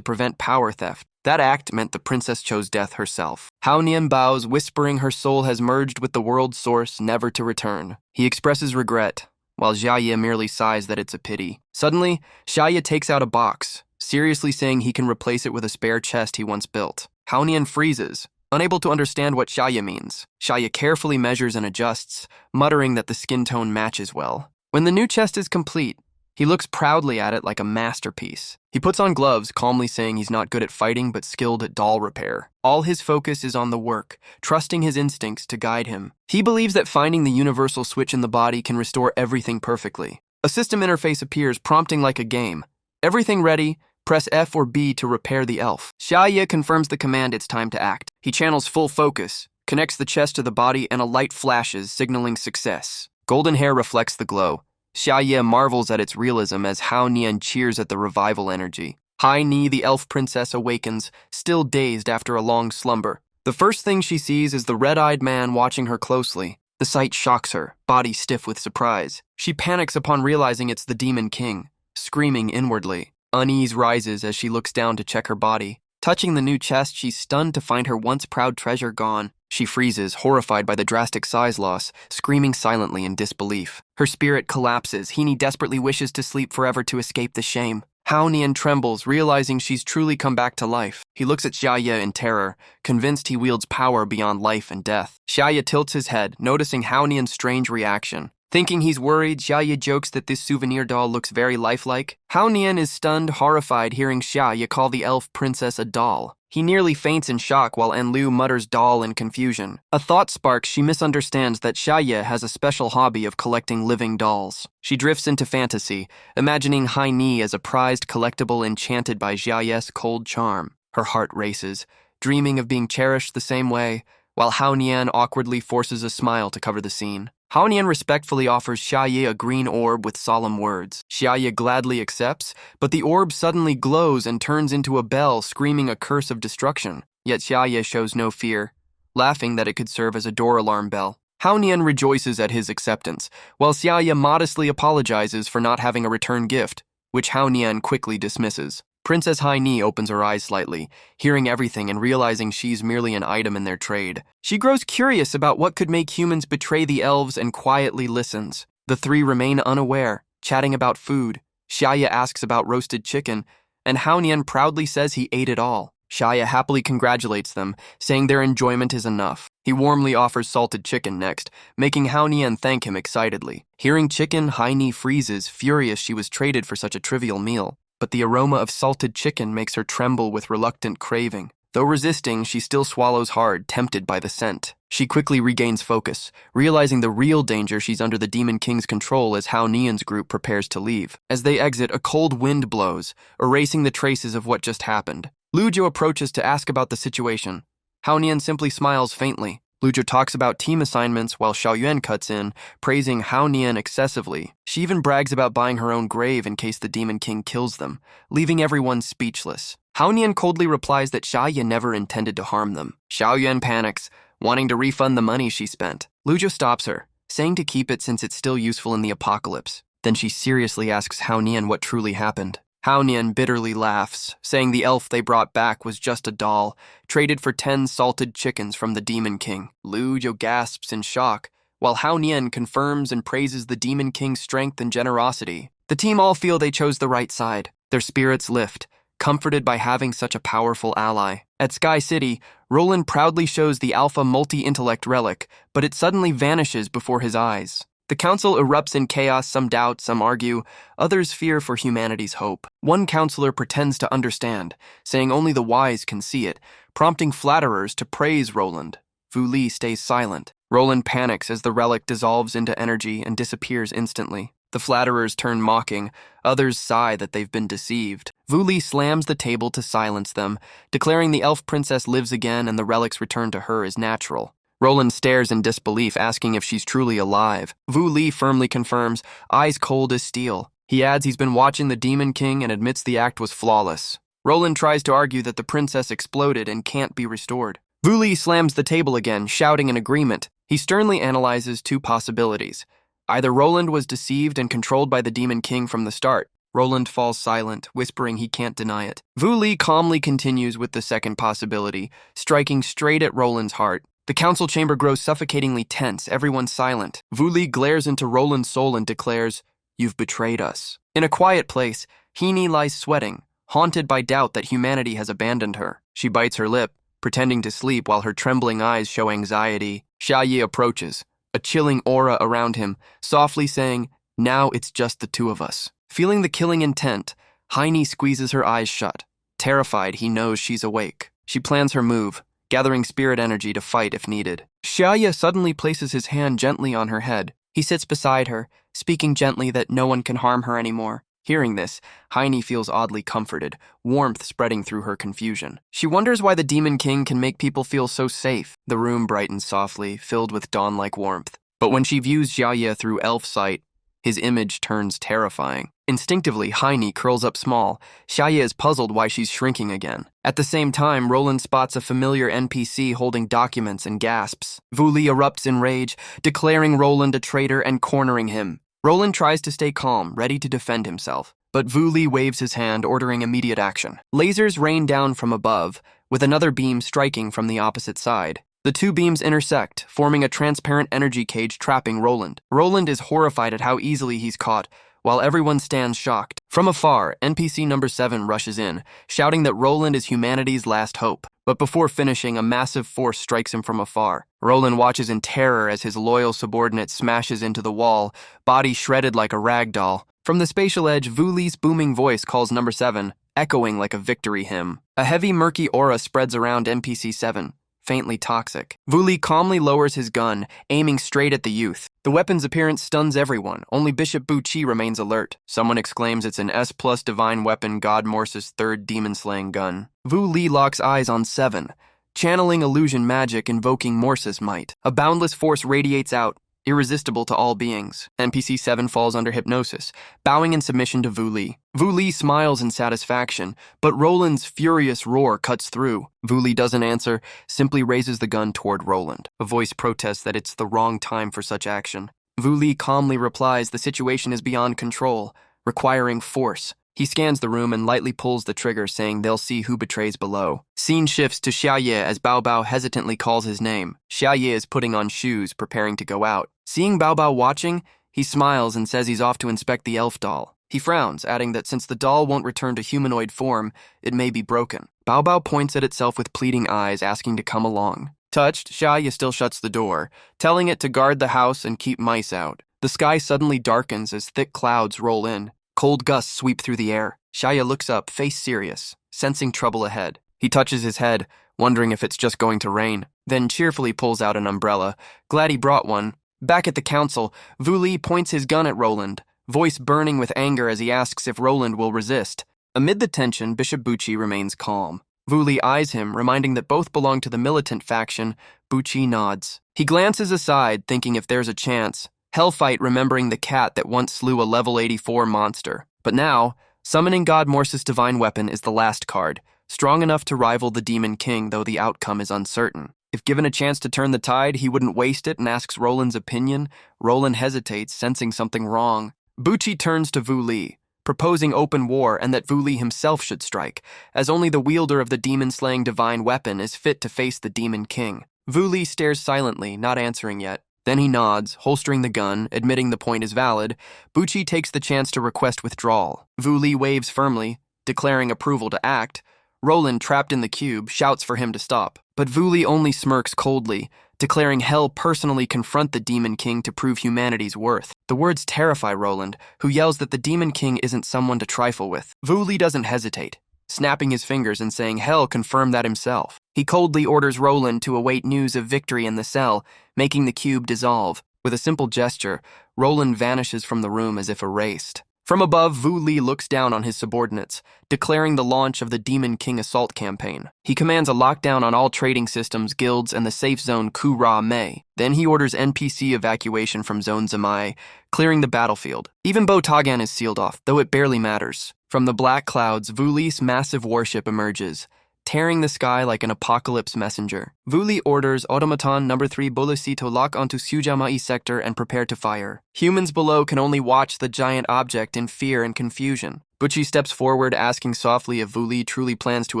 S1: prevent power theft. That act meant the princess chose death herself. Hao Nian bows, whispering her soul has merged with the world's source, never to return. He expresses regret, while Shiaa merely sighs that it's a pity. Suddenly, Shiaa takes out a box, seriously saying he can replace it with a spare chest he once built. Hao Nian freezes, unable to understand what Shiaa means. Shiaa carefully measures and adjusts, muttering that the skin tone matches well. When the new chest is complete, he looks proudly at it like a masterpiece. He puts on gloves, calmly saying he's not good at fighting but skilled at doll repair. All his focus is on the work, trusting his instincts to guide him. He believes that finding the universal switch in the body can restore everything perfectly. A system interface appears, prompting like a game. Everything ready, press F or B to repair the elf. Shiaa confirms the command it's time to act. He channels full focus, connects the chest to the body, and a light flashes, signaling success. Golden hair reflects the glow. Shiaa marvels at its realism as Hao Nian cheers at the revival energy. Hai Ni, the elf princess, awakens, still dazed after a long slumber. The first thing she sees is the red-eyed man watching her closely. The sight shocks her, body stiff with surprise. She panics upon realizing it's the Demon King, screaming inwardly. Unease rises as she looks down to check her body. Touching the new chest, she's stunned to find her once proud treasure gone. She freezes, horrified by the drastic size loss, screaming silently in disbelief. Her spirit collapses. Hini desperately wishes to sleep forever to escape the shame. Hao Nian trembles, realizing she's truly come back to life. He looks at Shiaa in terror, convinced he wields power beyond life and death. Shiaa tilts his head, noticing Hao Nian's strange reaction. Thinking he's worried, Shiaa jokes that this souvenir doll looks very lifelike. Hao Nian is stunned, horrified, hearing Shiaa call the elf princess a doll. He nearly faints in shock while Enliu mutters doll in confusion. A thought sparks, she misunderstands that Shiaa has a special hobby of collecting living dolls. She drifts into fantasy, imagining Hai Ni as a prized collectible enchanted by Shiaa's cold charm. Her heart races, dreaming of being cherished the same way, while Hao Nian awkwardly forces a smile to cover the scene. Hao Nian respectfully offers Shiaa a green orb with solemn words. Shiaa gladly accepts, but the orb suddenly glows and turns into a bell, screaming a curse of destruction. Yet Shiaa shows no fear, laughing that it could serve as a door alarm bell. Hao Nian rejoices at his acceptance, while Shiaa modestly apologizes for not having a return gift, which Hao Nian quickly dismisses. Princess Hai Ni opens her eyes slightly, hearing everything and realizing she's merely an item in their trade. She grows curious about what could make humans betray the elves and quietly listens. The three remain unaware, chatting about food. Shiaa asks about roasted chicken, and Hao Nian proudly says he ate it all. Shiaa happily congratulates them, saying their enjoyment is enough. He warmly offers salted chicken next, making Hao Nian thank him excitedly. Hearing chicken, Hai Ni freezes, furious she was traded for such a trivial meal. But the aroma of salted chicken makes her tremble with reluctant craving. Though resisting, she still swallows hard, tempted by the scent. She quickly regains focus, realizing the real danger she's under the Demon King's control as Hao Nian's group prepares to leave. As they exit, a cold wind blows, erasing the traces of what just happened. Lujo approaches to ask about the situation. Hao Nian simply smiles faintly. Lujo talks about team assignments while Xiaoyuan cuts in, praising Hao Nian excessively. She even brags about buying her own grave in case the Demon King kills them, leaving everyone speechless. Hao Nian coldly replies that Shiaa never intended to harm them. Xiaoyuan panics, wanting to refund the money she spent. Lujo stops her, saying to keep it since it's still useful in the apocalypse. Then she seriously asks Hao Nian what truly happened. Hao Nian bitterly laughs, saying the elf they brought back was just a doll, traded for 10 salted chickens from the Demon King. Lujo gasps in shock, while Hao Nian confirms and praises the Demon King's strength and generosity. The team all feel they chose the right side. Their spirits lift, comforted by having such a powerful ally. At Sky City, Roland proudly shows the Alpha multi-intellect relic, but it suddenly vanishes before his eyes. The council erupts in chaos, some doubt, some argue, others fear for humanity's hope. One counselor pretends to understand, saying only the wise can see it, prompting flatterers to praise Roland. Wu Li stays silent. Roland panics as the relic dissolves into energy and disappears instantly. The flatterers turn mocking, others sigh that they've been deceived. Wu Li slams the table to silence them, declaring the elf princess lives again and the relic's return to her is natural. Roland stares in disbelief, asking if she's truly alive. Wu Li firmly confirms, eyes cold as steel. He adds he's been watching the Demon King and admits the act was flawless. Roland tries to argue that the princess exploded and can't be restored. Wu Li slams the table again, shouting in agreement. He sternly analyzes two possibilities. Either Roland was deceived and controlled by the Demon King from the start. Roland falls silent, whispering he can't deny it. Wu Li calmly continues with the second possibility, striking straight at Roland's heart. The council chamber grows suffocatingly tense, everyone silent. Wu Li glares into Roland's soul and declares, "You've betrayed us." In a quiet place, Heaney lies sweating, haunted by doubt that humanity has abandoned her. She bites her lip, pretending to sleep while her trembling eyes show anxiety. Shiaa approaches, a chilling aura around him, softly saying, "Now it's just the two of us." Feeling the killing intent, Heaney squeezes her eyes shut. Terrified, he knows she's awake. She plans her move, gathering spirit energy to fight if needed. Shiaa suddenly places his hand gently on her head. He sits beside her, speaking gently that no one can harm her anymore. Hearing this, Heaney feels oddly comforted, warmth spreading through her confusion. She wonders why the Demon King can make people feel so safe. The room brightens softly, filled with dawn-like warmth. But when she views Shiaa through elf sight, his image turns terrifying. Instinctively, Heaney curls up small. Shiaa is puzzled why she's shrinking again. At the same time, Roland spots a familiar NPC holding documents and gasps. Wu Li erupts in rage, declaring Roland a traitor and cornering him. Roland tries to stay calm, ready to defend himself. But Wu Li waves his hand, ordering immediate action. Lasers rain down from above, with another beam striking from the opposite side. The two beams intersect, forming a transparent energy cage trapping Roland. Roland is horrified at how easily he's caught, while everyone stands shocked. From afar, NPC number 7 rushes in, shouting that Roland is humanity's last hope. But before finishing, a massive force strikes him from afar. Roland watches in terror as his loyal subordinate smashes into the wall, body shredded like a rag doll. From the spatial edge, Wu Li's booming voice calls number 7, echoing like a victory hymn. A heavy, murky aura spreads around NPC 7. Faintly toxic. Wu Li calmly lowers his gun, aiming straight at the youth. The weapon's appearance stuns everyone. Only Bishop Bu Chi remains alert. Someone exclaims it's an S+ divine weapon, God Morse's third demon-slaying gun. Wu Li locks eyes on 7, channeling illusion magic, invoking Morse's might. A boundless force radiates out, irresistible to all beings. NPC 7 falls under hypnosis, bowing in submission to Wu Li. Wu Li smiles in satisfaction, but Roland's furious roar cuts through. Wu Li doesn't answer, simply raises the gun toward Roland. A voice protests that it's the wrong time for such action. Wu Li calmly replies the situation is beyond control, requiring force. He scans the room and lightly pulls the trigger, saying they'll see who betrays below. Scene shifts to Shiaa as Bao Bao hesitantly calls his name. Shiaa is putting on shoes, preparing to go out. Seeing Bao Bao watching, he smiles and says he's off to inspect the elf doll. He frowns, adding that since the doll won't return to humanoid form, it may be broken. Bao Bao points at itself with pleading eyes, asking to come along. Touched, Shiaa still shuts the door, telling it to guard the house and keep mice out. The sky suddenly darkens as thick clouds roll in. Cold gusts sweep through the air. Shiaa looks up, face serious, sensing trouble ahead. He touches his head, wondering if it's just going to rain, then cheerfully pulls out an umbrella, glad he brought one. Back at the council, Wu Li points his gun at Roland, voice burning with anger as he asks if Roland will resist. Amid the tension, Bishop Bu Chi remains calm. Wu Li eyes him, reminding that both belong to the militant faction. Bu Chi nods. He glances aside, thinking if there's a chance. Hellfight remembering the cat that once slew a level 84 monster. But now, summoning God Morse's divine weapon is the last card, strong enough to rival the Demon King, though the outcome is uncertain. If given a chance to turn the tide, he wouldn't waste it and asks Roland's opinion. Roland hesitates, sensing something wrong. Bu Chi turns to Wu Li, proposing open war and that Wu Li himself should strike, as only the wielder of the demon-slaying divine weapon is fit to face the Demon King. Wu Li stares silently, not answering yet. Then he nods, holstering the gun, admitting the point is valid. Bu Chi takes the chance to request withdrawal. Wu Li waves firmly, declaring approval to act. Roland, trapped in the cube, shouts for him to stop. But Wu Li only smirks coldly, declaring Hell personally confront the Demon King to prove humanity's worth. The words terrify Roland, who yells that the Demon King isn't someone to trifle with. Vu Li doesn't hesitate, snapping his fingers and saying Hell confirmed that himself. He coldly orders Roland to await news of victory in the cell, making the cube dissolve. With a simple gesture, Roland vanishes from the room as if erased. From above, Vu Li looks down on his subordinates, declaring the launch of the Demon King assault campaign. He commands a lockdown on all trading systems, guilds, and the safe zone Ku Ra Mei. Then he orders NPC evacuation from Zone Zamai, clearing the battlefield. Even Bo Tagan is sealed off, though it barely matters. From the black clouds, Vu Li's massive warship emerges, tearing the sky like an apocalypse messenger. Vu Li orders Automaton No. 3 Bolisi to lock onto Sujamai sector and prepare to fire. Humans below can only watch the giant object in fear and confusion. Butchie steps forward, asking softly if Vu Li truly plans to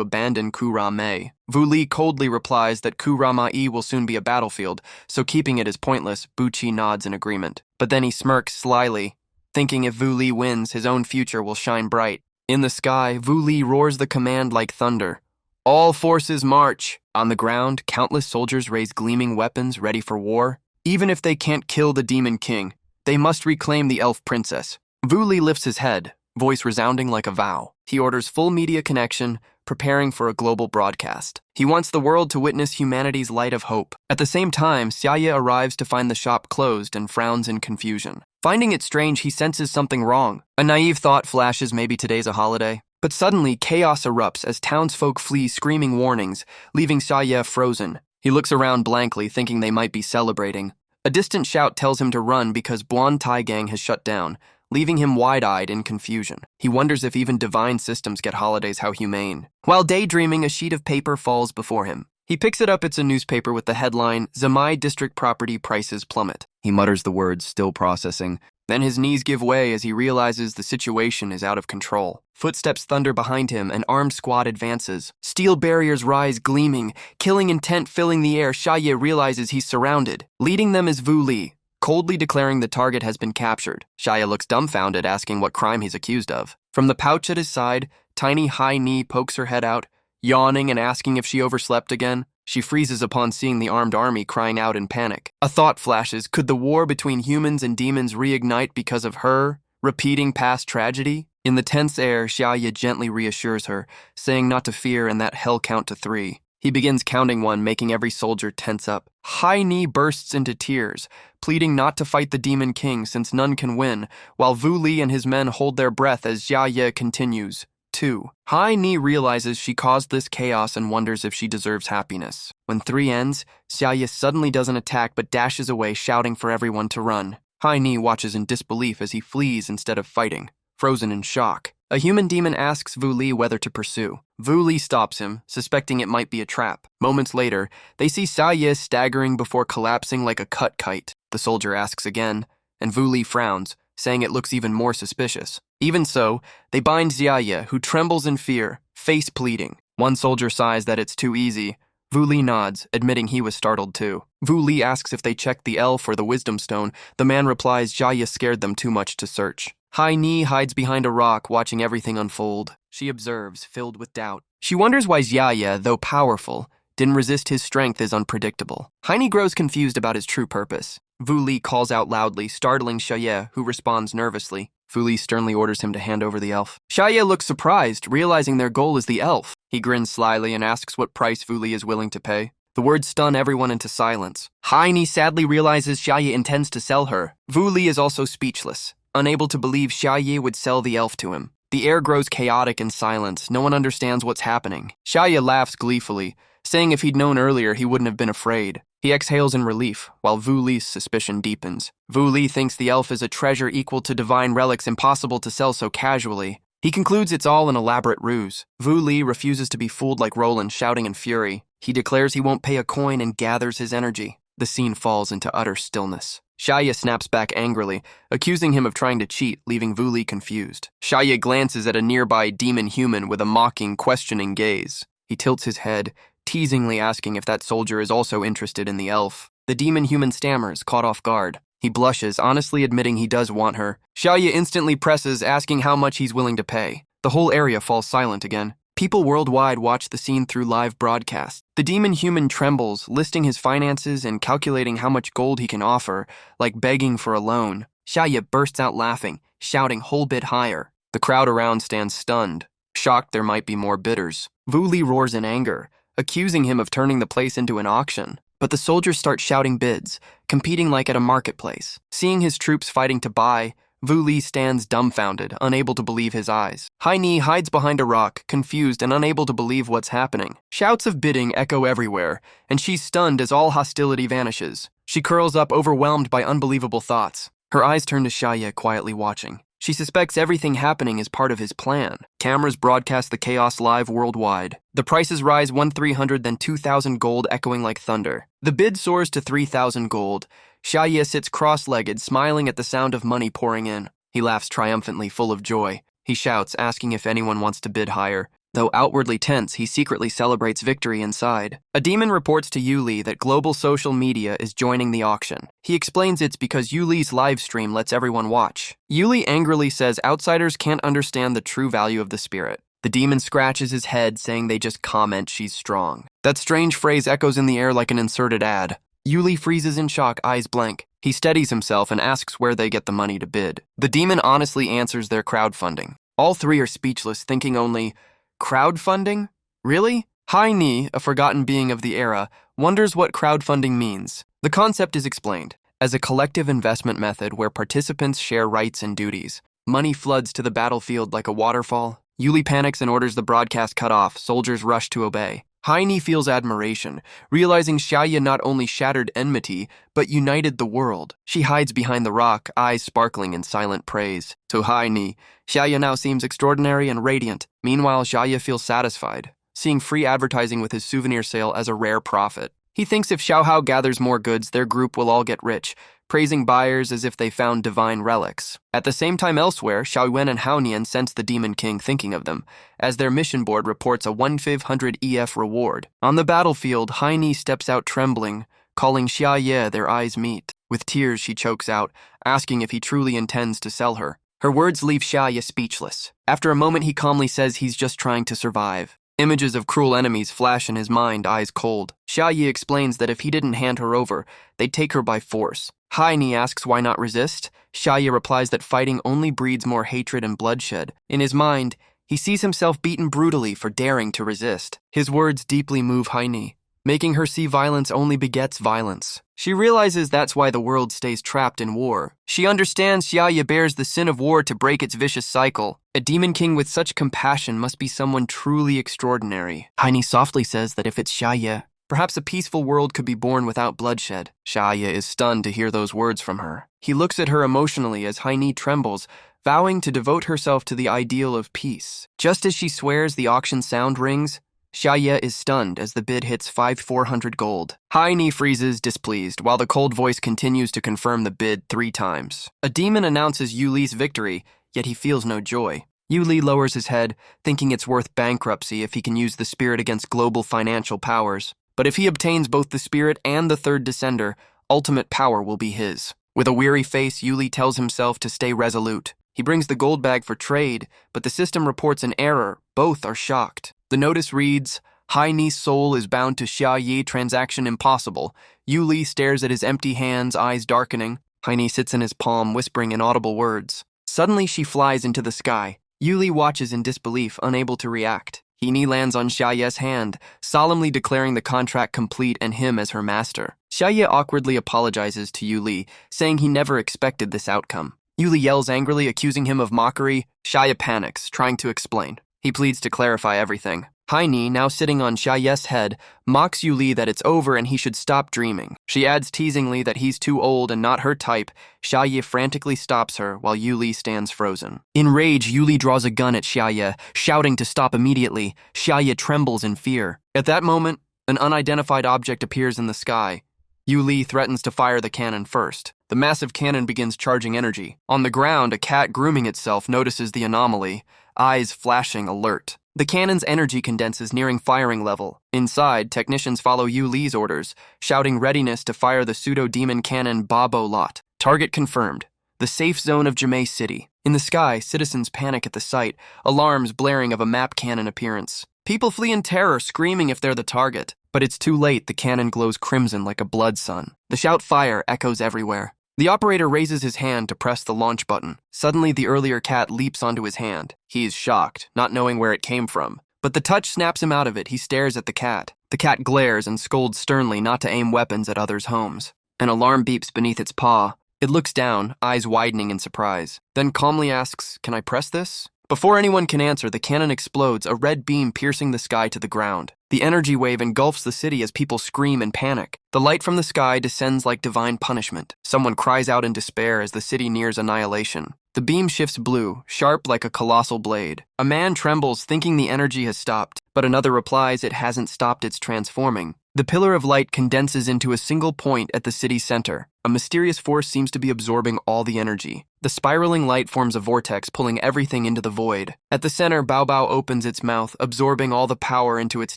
S1: abandon Ku Ra Mei. Vu Li coldly replies that Ku Ra Mei will soon be a battlefield, so keeping it is pointless. Butchie nods in agreement. But then he smirks slyly, thinking if Vu Li wins, his own future will shine bright. In the sky, Vu Li roars the command like thunder. All forces march! On the ground, countless soldiers raise gleaming weapons ready for war. Even if they can't kill the Demon King, they must reclaim the elf princess. Vu Li lifts his head, voice resounding like a vow. He orders full media connection, preparing for a global broadcast. He wants the world to witness humanity's light of hope. At the same time, Shiaa arrives to find the shop closed and frowns in confusion. Finding it strange, he senses something wrong. A naive thought flashes maybe today's a holiday. But suddenly, chaos erupts as townsfolk flee screaming warnings, leaving Shiaa frozen. He looks around blankly, thinking they might be celebrating. A distant shout tells him to run because Buon Tai Gang has shut down, leaving him wide-eyed in confusion. He wonders if even divine systems get holidays how humane. While daydreaming, a sheet of paper falls before him. He picks it up. It's a newspaper with the headline, Zamai District Property Prices Plummet. He mutters the words, still processing. Then his knees give way as he realizes the situation is out of control. Footsteps thunder behind him, an armed squad advances. Steel barriers rise gleaming, killing intent filling the air. Shiaa realizes he's surrounded. Leading them is Vu Li, coldly declaring the target has been captured. Shiaa looks dumbfounded, asking what crime he's accused of. From the pouch at his side, tiny High Knee pokes her head out, yawning and asking if she overslept again. She freezes upon seeing the armed army, crying out in panic. A thought flashes. Could the war between humans and demons reignite because of her, repeating past tragedy? In the tense air, Shiaa gently reassures her, saying not to fear and that hell count to 3. He begins counting 1, making every soldier tense up. High Knee bursts into tears, pleading not to fight the Demon King since none can win, while Vu Li and his men hold their breath as Shiaa continues. 2. High Knee realizes she caused this chaos and wonders if she deserves happiness. When 3 ends, Shiaa suddenly doesn't attack but dashes away, shouting for everyone to run. High Knee watches in disbelief as he flees instead of fighting, frozen in shock. A human demon asks Vu Li whether to pursue. Vu Li stops him, suspecting it might be a trap. Moments later, they see Shiaa staggering before collapsing like a cut kite. The soldier asks again, and Vu Li frowns, saying it looks even more suspicious. Even so, they bind Shiaa, who trembles in fear, face pleading. One soldier sighs that it's too easy. Vu Li nods, admitting he was startled too. Vu Li asks if they checked the elf or the wisdom stone. The man replies Shiaa scared them too much to search. High Knee hides behind a rock, watching everything unfold. She observes, filled with doubt. She wonders why Shiaa, though powerful, didn't resist his strength as unpredictable. High Knee grows confused about his true purpose. Vu Li calls out loudly, startling Shiaa, who responds nervously. Vu Li sternly orders him to hand over the elf. Shiaa looks surprised, realizing their goal is the elf. He grins slyly and asks what price Vu Li is willing to pay. The words stun everyone into silence. High Knee sadly realizes Shiaa intends to sell her. Vu Li is also speechless, unable to believe Shiaa would sell the elf to him. The air grows chaotic in silence. No one understands what's happening. Shiaa laughs gleefully, saying if he'd known earlier, he wouldn't have been afraid. He exhales in relief, while Vu Li's suspicion deepens. Vu Li thinks the elf is a treasure equal to divine relics impossible to sell so casually. He concludes it's all an elaborate ruse. Vu Li refuses to be fooled like Roland, shouting in fury. He declares he won't pay a coin and gathers his energy. The scene falls into utter stillness. Shiaa snaps back angrily, accusing him of trying to cheat, leaving Vu Li confused. Shiaa glances at a nearby demon human with a mocking, questioning gaze. He tilts his head, teasingly asking if that soldier is also interested in the elf. The demon human stammers, caught off guard. He blushes, honestly admitting he does want her. Shiaa instantly presses, asking how much he's willing to pay. The whole area falls silent again. People worldwide watch the scene through live broadcast. The demon-human trembles, listing his finances and calculating how much gold he can offer, like begging for a loan. Shiaa bursts out laughing, shouting whole bit higher. The crowd around stands stunned, shocked there might be more bidders. Vu Li roars in anger, accusing him of turning the place into an auction. But the soldiers start shouting bids, competing like at a marketplace. Seeing his troops fighting to buy, Vu Li stands dumbfounded, unable to believe his eyes. Hai Ni hides behind a rock, confused and unable to believe what's happening. Shouts of bidding echo everywhere, and she's stunned as all hostility vanishes. She curls up, overwhelmed by unbelievable thoughts. Her eyes turn to Shiaa, quietly watching. She suspects everything happening is part of his plan. Cameras broadcast the chaos live worldwide. The prices rise 1,300, then 2,000 gold, echoing like thunder. The bid soars to 3,000 gold. Shiaa sits cross-legged, smiling at the sound of money pouring in. He laughs triumphantly, full of joy. He shouts, asking if anyone wants to bid higher. Though outwardly tense, he secretly celebrates victory inside. A demon reports to Yu Li that global social media is joining the auction. He explains it's because Yu Li's live stream lets everyone watch. Yu Li angrily says outsiders can't understand the true value of the spirit. The demon scratches his head, saying they just comment she's strong. That strange phrase echoes in the air like an inserted ad. Yu Li freezes in shock, eyes blank. He steadies himself and asks where they get the money to bid. The demon honestly answers their crowdfunding. All three are speechless, thinking only, crowdfunding? Really? Hai Ni, a forgotten being of the era, wonders what crowdfunding means. The concept is explained as a collective investment method where participants share rights and duties. Money floods to the battlefield like a waterfall. Yu Li panics and orders the broadcast cut off. Soldiers rush to obey. Hai Ni feels admiration, realizing Shiaa not only shattered enmity, but united the world. She hides behind the rock, eyes sparkling in silent praise. To Hai Ni, Shiaa now seems extraordinary and radiant. Meanwhile, Shiaa feels satisfied, seeing free advertising with his souvenir sale as a rare profit. He thinks if Xiaohao gathers more goods, their group will all get rich, praising buyers as if they found divine relics. At the same time elsewhere, Xiaoyuan and Haonian sense the Demon King thinking of them, as their mission board reports a 1,500 EF reward. On the battlefield, Hai Ni steps out trembling, calling Shiaa. Their eyes meet. With tears, she chokes out, asking if he truly intends to sell her. Her words leave Shiaa speechless. After a moment, he calmly says he's just trying to survive. Images of cruel enemies flash in his mind, eyes cold. Shiaa explains that if he didn't hand her over, they'd take her by force. Hai Ni asks why not resist. Shiaa replies that fighting only breeds more hatred and bloodshed. In his mind, he sees himself beaten brutally for daring to resist. His words deeply move Hai Ni, making her see violence only begets violence. She realizes that's why the world stays trapped in war. She understands Shiaa bears the sin of war to break its vicious cycle. A demon king with such compassion must be someone truly extraordinary. Hai Ni softly says that if it's Shiaa, perhaps a peaceful world could be born without bloodshed. Shiaa is stunned to hear those words from her. He looks at her emotionally as Hai Ni trembles, vowing to devote herself to the ideal of peace. Just as she swears, the auction sound rings. Shiaa is stunned as the bid hits 5,400 gold. Hai Ni freezes, displeased, while the cold voice continues to confirm the bid 3 times. A demon announces Yu Li's victory, yet he feels no joy. Yu Li lowers his head, thinking it's worth bankruptcy if he can use the spirit against global financial powers. But if he obtains both the spirit and the third descender, ultimate power will be his. With a weary face, Yu Li tells himself to stay resolute. He brings the gold bag for trade, but the system reports an error. Both are shocked. The notice reads, Hai Ni's soul is bound to Shiaa, transaction impossible. Yu Li stares at his empty hands, eyes darkening. Hai Ni sits in his palm, whispering inaudible words. Suddenly she flies into the sky. Yu Li watches in disbelief, unable to react. Hai Ni lands on Xiaa's hand, solemnly declaring the contract complete and him as her master. Shiaa awkwardly apologizes to Yu Li, saying he never expected this outcome. Yu Li yells angrily, accusing him of mockery. Shiaa panics, trying to explain. He pleads to clarify everything. Hai Ni, now sitting on Xiaa's head, mocks Yu Li that it's over and he should stop dreaming. She adds teasingly that he's too old and not her type. Shiaa frantically stops her while Yu Li stands frozen. In rage, Yu Li draws a gun at Shiaa, shouting to stop immediately. Shiaa trembles in fear. At that moment, an unidentified object appears in the sky. Yu Li threatens to fire the cannon first. The massive cannon begins charging energy. On the ground, a cat grooming itself notices the anomaly, eyes flashing alert. The cannon's energy condenses, nearing firing level. Inside, technicians follow Yu Li's orders, shouting readiness to fire the pseudo-demon cannon Bao Bao lot. Target confirmed. The safe zone of Jimei City. In the sky, citizens panic at the sight, alarms blaring of a map cannon appearance. People flee in terror, screaming if they're the target. But it's too late. The cannon glows crimson like a blood sun. The shout "fire" echoes everywhere. The operator raises his hand to press the launch button. Suddenly, the earlier cat leaps onto his hand. He is shocked, not knowing where it came from. But the touch snaps him out of it. He stares at the cat. The cat glares and scolds sternly not to aim weapons at others' homes. An alarm beeps beneath its paw. It looks down, eyes widening in surprise. Then calmly asks, "Can I press this?" Before anyone can answer, the cannon explodes, a red beam piercing the sky to the ground. The energy wave engulfs the city as people scream in panic. The light from the sky descends like divine punishment. Someone cries out in despair as the city nears annihilation. The beam shifts blue, sharp like a colossal blade. A man trembles, thinking the energy has stopped, but another replies it hasn't stopped, it's transforming. The pillar of light condenses into a single point at the city's center. A mysterious force seems to be absorbing all the energy. The spiraling light forms a vortex, pulling everything into the void. At the center, Bao Bao opens its mouth, absorbing all the power into its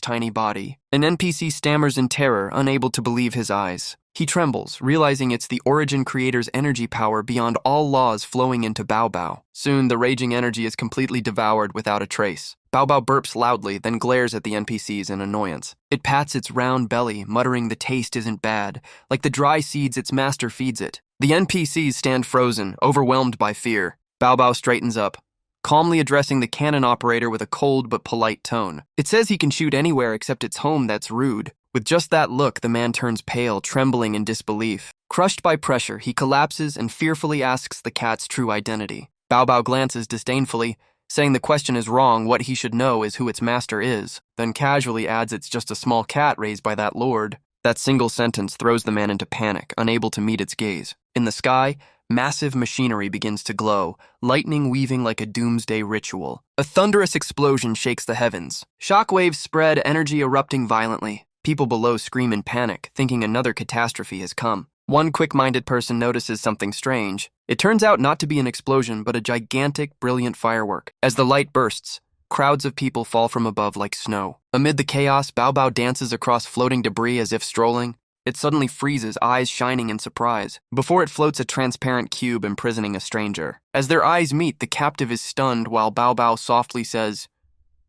S1: tiny body. An NPC stammers in terror, unable to believe his eyes. He trembles, realizing it's the origin creator's energy power beyond all laws flowing into Bao Bao. Soon, the raging energy is completely devoured without a trace. Bao Bao burps loudly, then glares at the NPCs in annoyance. It pats its round belly, muttering the taste isn't bad, like the dry seeds its master feeds it. The NPCs stand frozen, overwhelmed by fear. Bao Bao straightens up, calmly addressing the cannon operator with a cold but polite tone. It says he can shoot anywhere except its home, that's rude. With just that look, the man turns pale, trembling in disbelief. Crushed by pressure, he collapses and fearfully asks the cat's true identity. Bao Bao glances disdainfully, saying the question is wrong, what he should know is who its master is, then casually adds it's just a small cat raised by that lord. That single sentence throws the man into panic, unable to meet its gaze. In the sky, massive machinery begins to glow, lightning weaving like a doomsday ritual. A thunderous explosion shakes the heavens. Shockwaves spread, energy erupting violently. People below scream in panic, thinking another catastrophe has come. One quick-minded person notices something strange. It turns out not to be an explosion, but a gigantic, brilliant firework. As the light bursts, crowds of people fall from above like snow. Amid the chaos, Bao Bao dances across floating debris as if strolling. It suddenly freezes, eyes shining in surprise. Before it floats a transparent cube imprisoning a stranger. As their eyes meet, the captive is stunned while Bao Bao softly says,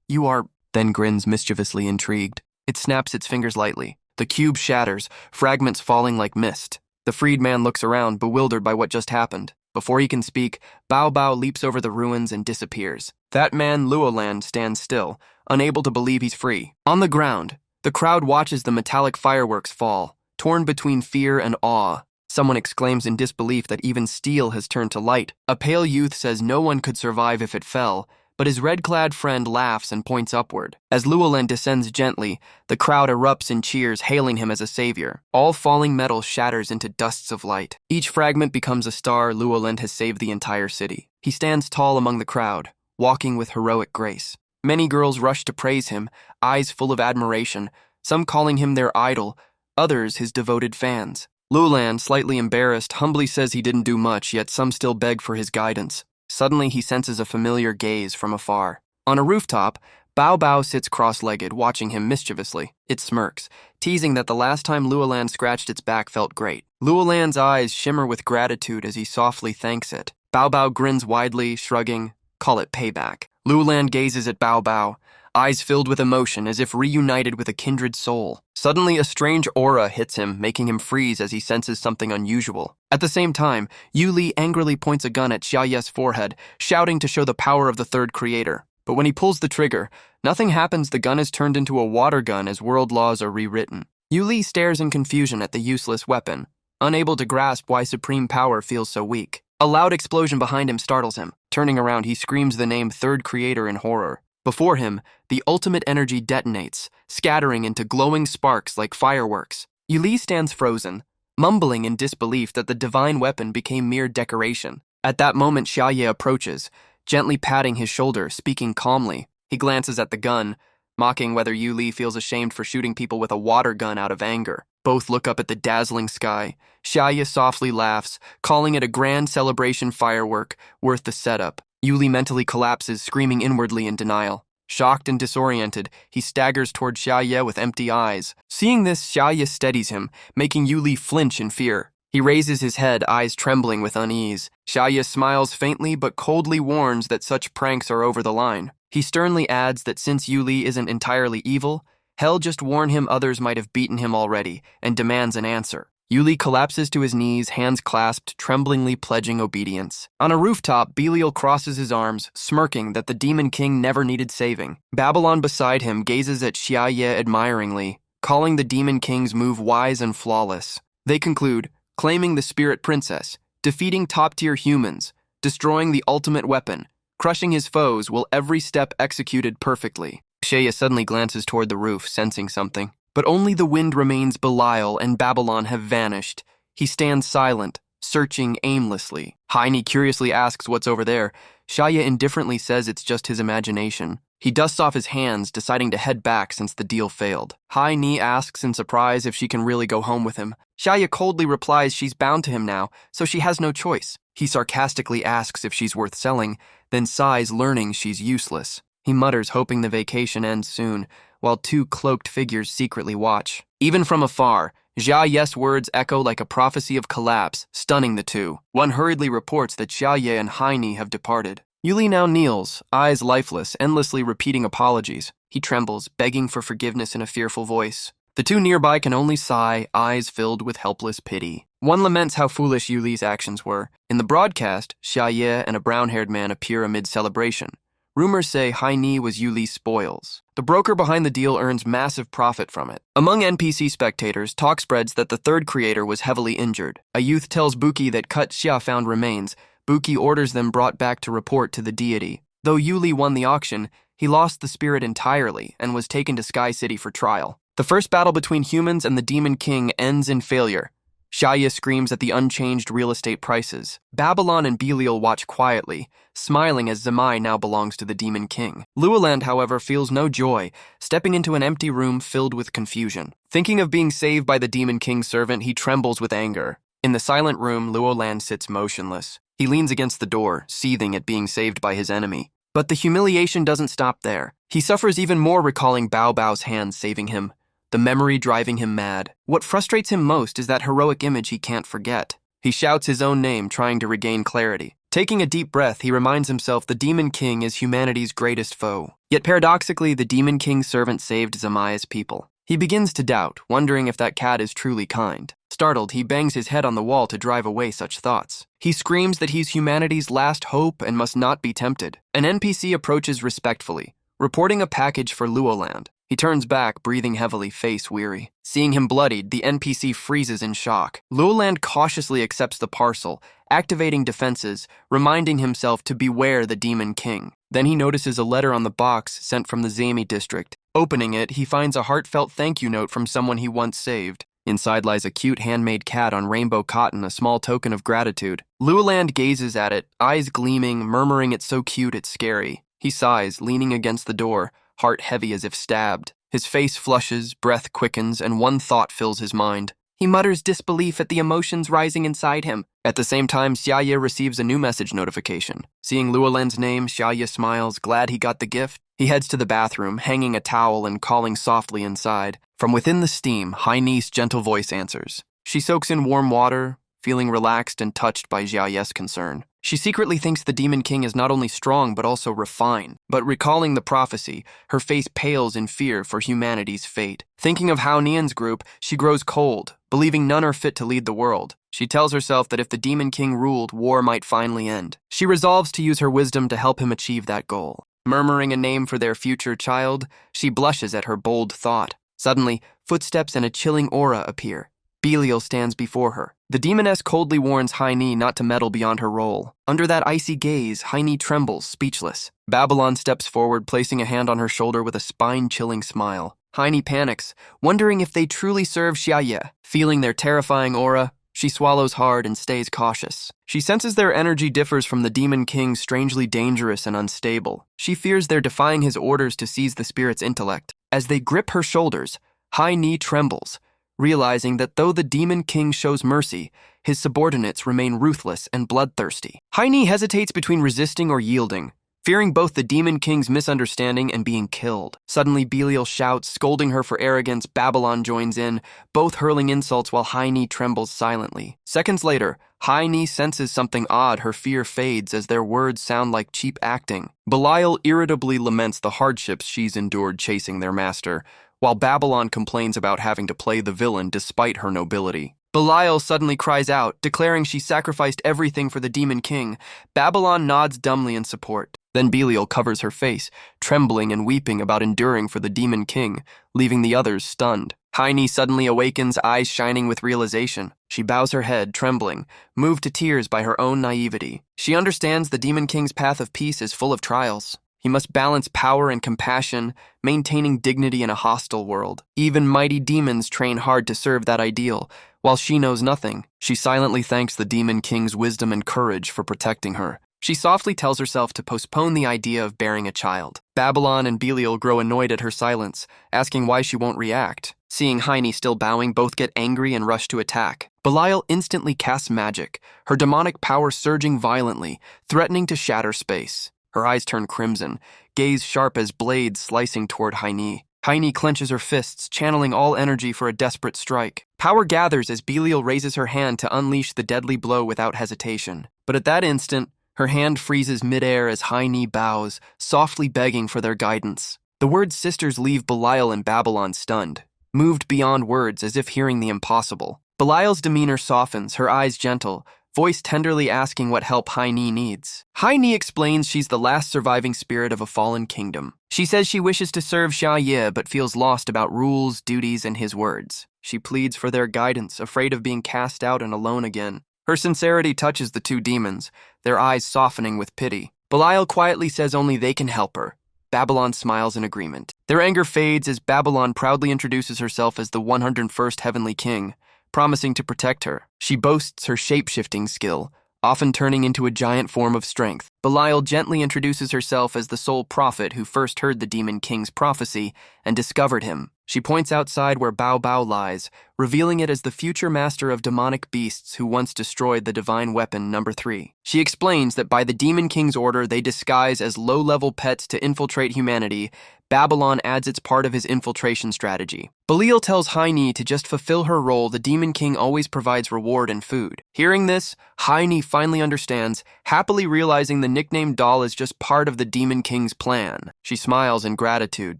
S1: "You are," then grins mischievously intrigued. It snaps its fingers lightly. The cube shatters, fragments falling like mist. The freed man looks around, bewildered by what just happened. Before he can speak, Bao Bao leaps over the ruins and disappears. That man, Luolan, stands still, unable to believe he's free. On the ground, the crowd watches the metallic fireworks fall, torn between fear and awe. Someone exclaims in disbelief that even steel has turned to light. A pale youth says no one could survive if it fell, but his red-clad friend laughs and points upward. As Luolan descends gently, the crowd erupts in cheers, hailing him as a savior. All falling metal shatters into dusts of light. Each fragment becomes a star. Luolan has saved the entire city. He stands tall among the crowd, walking with heroic grace. Many girls rush to praise him, eyes full of admiration, some calling him their idol, others his devoted fans. Luolan, slightly embarrassed, humbly says he didn't do much, yet some still beg for his guidance. Suddenly, he senses a familiar gaze from afar. On a rooftop, Bao Bao sits cross-legged, watching him mischievously. It smirks, teasing that the last time Luolan scratched its back felt great. Luolan's eyes shimmer with gratitude as he softly thanks it. Bao Bao grins widely, shrugging, "Call it payback." Luolan gazes at Bao Bao, eyes filled with emotion as if reunited with a kindred soul. Suddenly, a strange aura hits him, making him freeze as he senses something unusual. At the same time, Yuli angrily points a gun at Shiaa's forehead, shouting to show the power of the third creator. But when he pulls the trigger, nothing happens. The gun is turned into a water gun as world laws are rewritten. Yuli stares in confusion at the useless weapon, unable to grasp why supreme power feels so weak. A loud explosion behind him startles him. Turning around, he screams the name Third Creator in horror. Before him, the ultimate energy detonates, scattering into glowing sparks like fireworks. Yuli stands frozen, mumbling in disbelief that the divine weapon became mere decoration. At that moment, Shiaa approaches, gently patting his shoulder, speaking calmly. He glances at the gun, mocking whether Yuli feels ashamed for shooting people with a water gun out of anger. Both look up at the dazzling sky. Shiaa softly laughs, calling it a grand celebration firework worth the setup. Yuli mentally collapses, screaming inwardly in denial. Shocked and disoriented, he staggers toward Shiaa with empty eyes. Seeing this, Shiaa steadies him, making Yuli flinch in fear. He raises his head, eyes trembling with unease. Shiaa smiles faintly but coldly warns that such pranks are over the line. He sternly adds that since Yuli isn't entirely evil, Hell just warned him others might have beaten him already, and demands an answer. Yuli collapses to his knees, hands clasped, tremblingly pledging obedience. On a rooftop, Beiel crosses his arms, smirking that the Demon King never needed saving. Babylon beside him gazes at Shiaa admiringly, calling the Demon King's move wise and flawless. They conclude, claiming the Spirit Princess, defeating top-tier humans, destroying the ultimate weapon, crushing his foes while every step executed perfectly. Shiaa suddenly glances toward the roof, sensing something. But only the wind remains. Belial and Babylon have vanished. He stands silent, searching aimlessly. Heine curiously asks what's over there. Shiaa indifferently says it's just his imagination. He dusts off his hands, deciding to head back since the deal failed. Heine asks in surprise if she can really go home with him. Shiaa coldly replies she's bound to him now, so she has no choice. He sarcastically asks if she's worth selling, then sighs, learning she's useless. He mutters, hoping the vacation ends soon, while two cloaked figures secretly watch. Even from afar, Shiaa's words echo like a prophecy of collapse, stunning the two. One hurriedly reports that Shiaa and Heine have departed. Yuli now kneels, eyes lifeless, endlessly repeating apologies. He trembles, begging for forgiveness in a fearful voice. The two nearby can only sigh, eyes filled with helpless pity. One laments how foolish Yuli's actions were. In the broadcast, Shiaa and a brown-haired man appear amid celebration. Rumors say Heine was Yuli's spoils. The broker behind the deal earns massive profit from it. Among NPC spectators, talk spreads that the third creator was heavily injured. A youth tells Buki that Cut Shiaa found remains. Buki orders them brought back to report to the deity. Though Yuli won the auction, he lost the spirit entirely and was taken to Sky City for trial. The first battle between humans and the Demon King ends in failure. Shiaa screams at the unchanged real estate prices. Babylon and Beiel watch quietly, smiling as Zamai now belongs to the Demon King. Luolan, however, feels no joy, stepping into an empty room filled with confusion. Thinking of being saved by the Demon King's servant, he trembles with anger. In the silent room, Luolan sits motionless. He leans against the door, seething at being saved by his enemy. But the humiliation doesn't stop there. He suffers even more recalling Bao Bao's hands saving him, the memory driving him mad. What frustrates him most is that heroic image he can't forget. He shouts his own name, trying to regain clarity. Taking a deep breath, he reminds himself the Demon King is humanity's greatest foe. Yet paradoxically, the Demon King's servant saved Zamai's people. He begins to doubt, wondering if that cat is truly kind. Startled, he bangs his head on the wall to drive away such thoughts. He screams that he's humanity's last hope and must not be tempted. An NPC approaches respectfully, reporting a package for Luolan. He turns back, breathing heavily, face weary. Seeing him bloodied, the NPC freezes in shock. Luolan cautiously accepts the parcel, activating defenses, reminding himself to beware the Demon King. Then he notices a letter on the box sent from the Zami district. Opening it, he finds a heartfelt thank you note from someone he once saved. Inside lies a cute handmade cat on rainbow cotton, a small token of gratitude. Luolan gazes at it, eyes gleaming, murmuring it's so cute it's scary. He sighs, leaning against the door, heart heavy as if stabbed. His face flushes, breath quickens, and one thought fills his mind. He mutters disbelief at the emotions rising inside him. At the same time, Shiaa receives a new message notification. Seeing Luolan's name, Shiaa smiles, glad he got the gift. He heads to the bathroom, hanging a towel and calling softly inside. From within the steam, Heine's gentle voice answers. She soaks in warm water, feeling relaxed and touched by Shiaa's concern. She secretly thinks the Demon King is not only strong but also refined. But recalling the prophecy, her face pales in fear for humanity's fate. Thinking of Hao Nian's group, she grows cold, believing none are fit to lead the world. She tells herself that if the Demon King ruled, war might finally end. She resolves to use her wisdom to help him achieve that goal. Murmuring a name for their future child, she blushes at her bold thought. Suddenly, footsteps and a chilling aura appear. Beiel stands before her. The demoness coldly warns Heine not to meddle beyond her role. Under that icy gaze, Heine trembles, speechless. Babylon steps forward, placing a hand on her shoulder with a spine-chilling smile. Heine panics, wondering if they truly serve Shiaa. Feeling their terrifying aura, she swallows hard and stays cautious. She senses their energy differs from the Demon King's, strangely dangerous and unstable. She fears they're defying his orders to seize the spirit's intellect. As they grip her shoulders, Heine trembles, realizing that though the Demon King shows mercy, his subordinates remain ruthless and bloodthirsty. Heine hesitates between resisting or yielding, fearing both the Demon King's misunderstanding and being killed. Suddenly, Beiel shouts, scolding her for arrogance. Babylon joins in, both hurling insults while Heine trembles silently. Seconds later, Heine senses something odd. Her fear fades as their words sound like cheap acting. Belial irritably laments the hardships she's endured chasing their master, while Babylon complains about having to play the villain despite her nobility. Belial suddenly cries out, declaring she sacrificed everything for the Demon King. Babylon nods dumbly in support. Then Belial covers her face, trembling and weeping about enduring for the Demon King, leaving the others stunned. Heine suddenly awakens, eyes shining with realization. She bows her head, trembling, moved to tears by her own naivety. She understands the Demon King's path of peace is full of trials. He must balance power and compassion, maintaining dignity in a hostile world. Even mighty demons train hard to serve that ideal. While she knows nothing, she silently thanks the Demon King's wisdom and courage for protecting her. She softly tells herself to postpone the idea of bearing a child. Babylon and Belial grow annoyed at her silence, asking why she won't react. Seeing Heine still bowing, both get angry and rush to attack. Belial instantly casts magic, her demonic power surging violently, threatening to shatter space. Her eyes turn crimson, gaze sharp as blades slicing toward Heine. Heine clenches her fists, channeling all energy for a desperate strike. Power gathers as Belial raises her hand to unleash the deadly blow without hesitation. But at that instant, her hand freezes midair as Heine bows, softly begging for their guidance. The word sisters leave Belial and Babylon stunned, moved beyond words as if hearing the impossible. Belial's demeanor softens, her eyes gentle, voice tenderly asking what help Heine needs. Heine explains she's the last surviving spirit of a fallen kingdom. She says she wishes to serve Shiaa but feels lost about rules, duties, and his words. She pleads for their guidance, afraid of being cast out and alone again. Her sincerity touches the two demons, their eyes softening with pity. Belial quietly says only they can help her. Babylon smiles in agreement. Their anger fades as Babylon proudly introduces herself as the 101st Heavenly King, promising to protect her. She boasts her shape-shifting skill, often turning into a giant form of strength. Belial gently introduces herself as the sole prophet who first heard the Demon King's prophecy and discovered him. She points outside where Bao Bao lies, revealing it as the future master of demonic beasts who once destroyed the divine weapon number 3. She explains that by the Demon King's order they disguise as low-level pets to infiltrate humanity. Babylon adds its part of his infiltration strategy. Belial tells Heine to just fulfill her role. The Demon King always provides reward and food. Hearing this, Heine finally understands, happily realizing the nickname doll is just part of the Demon King's plan. She smiles in gratitude,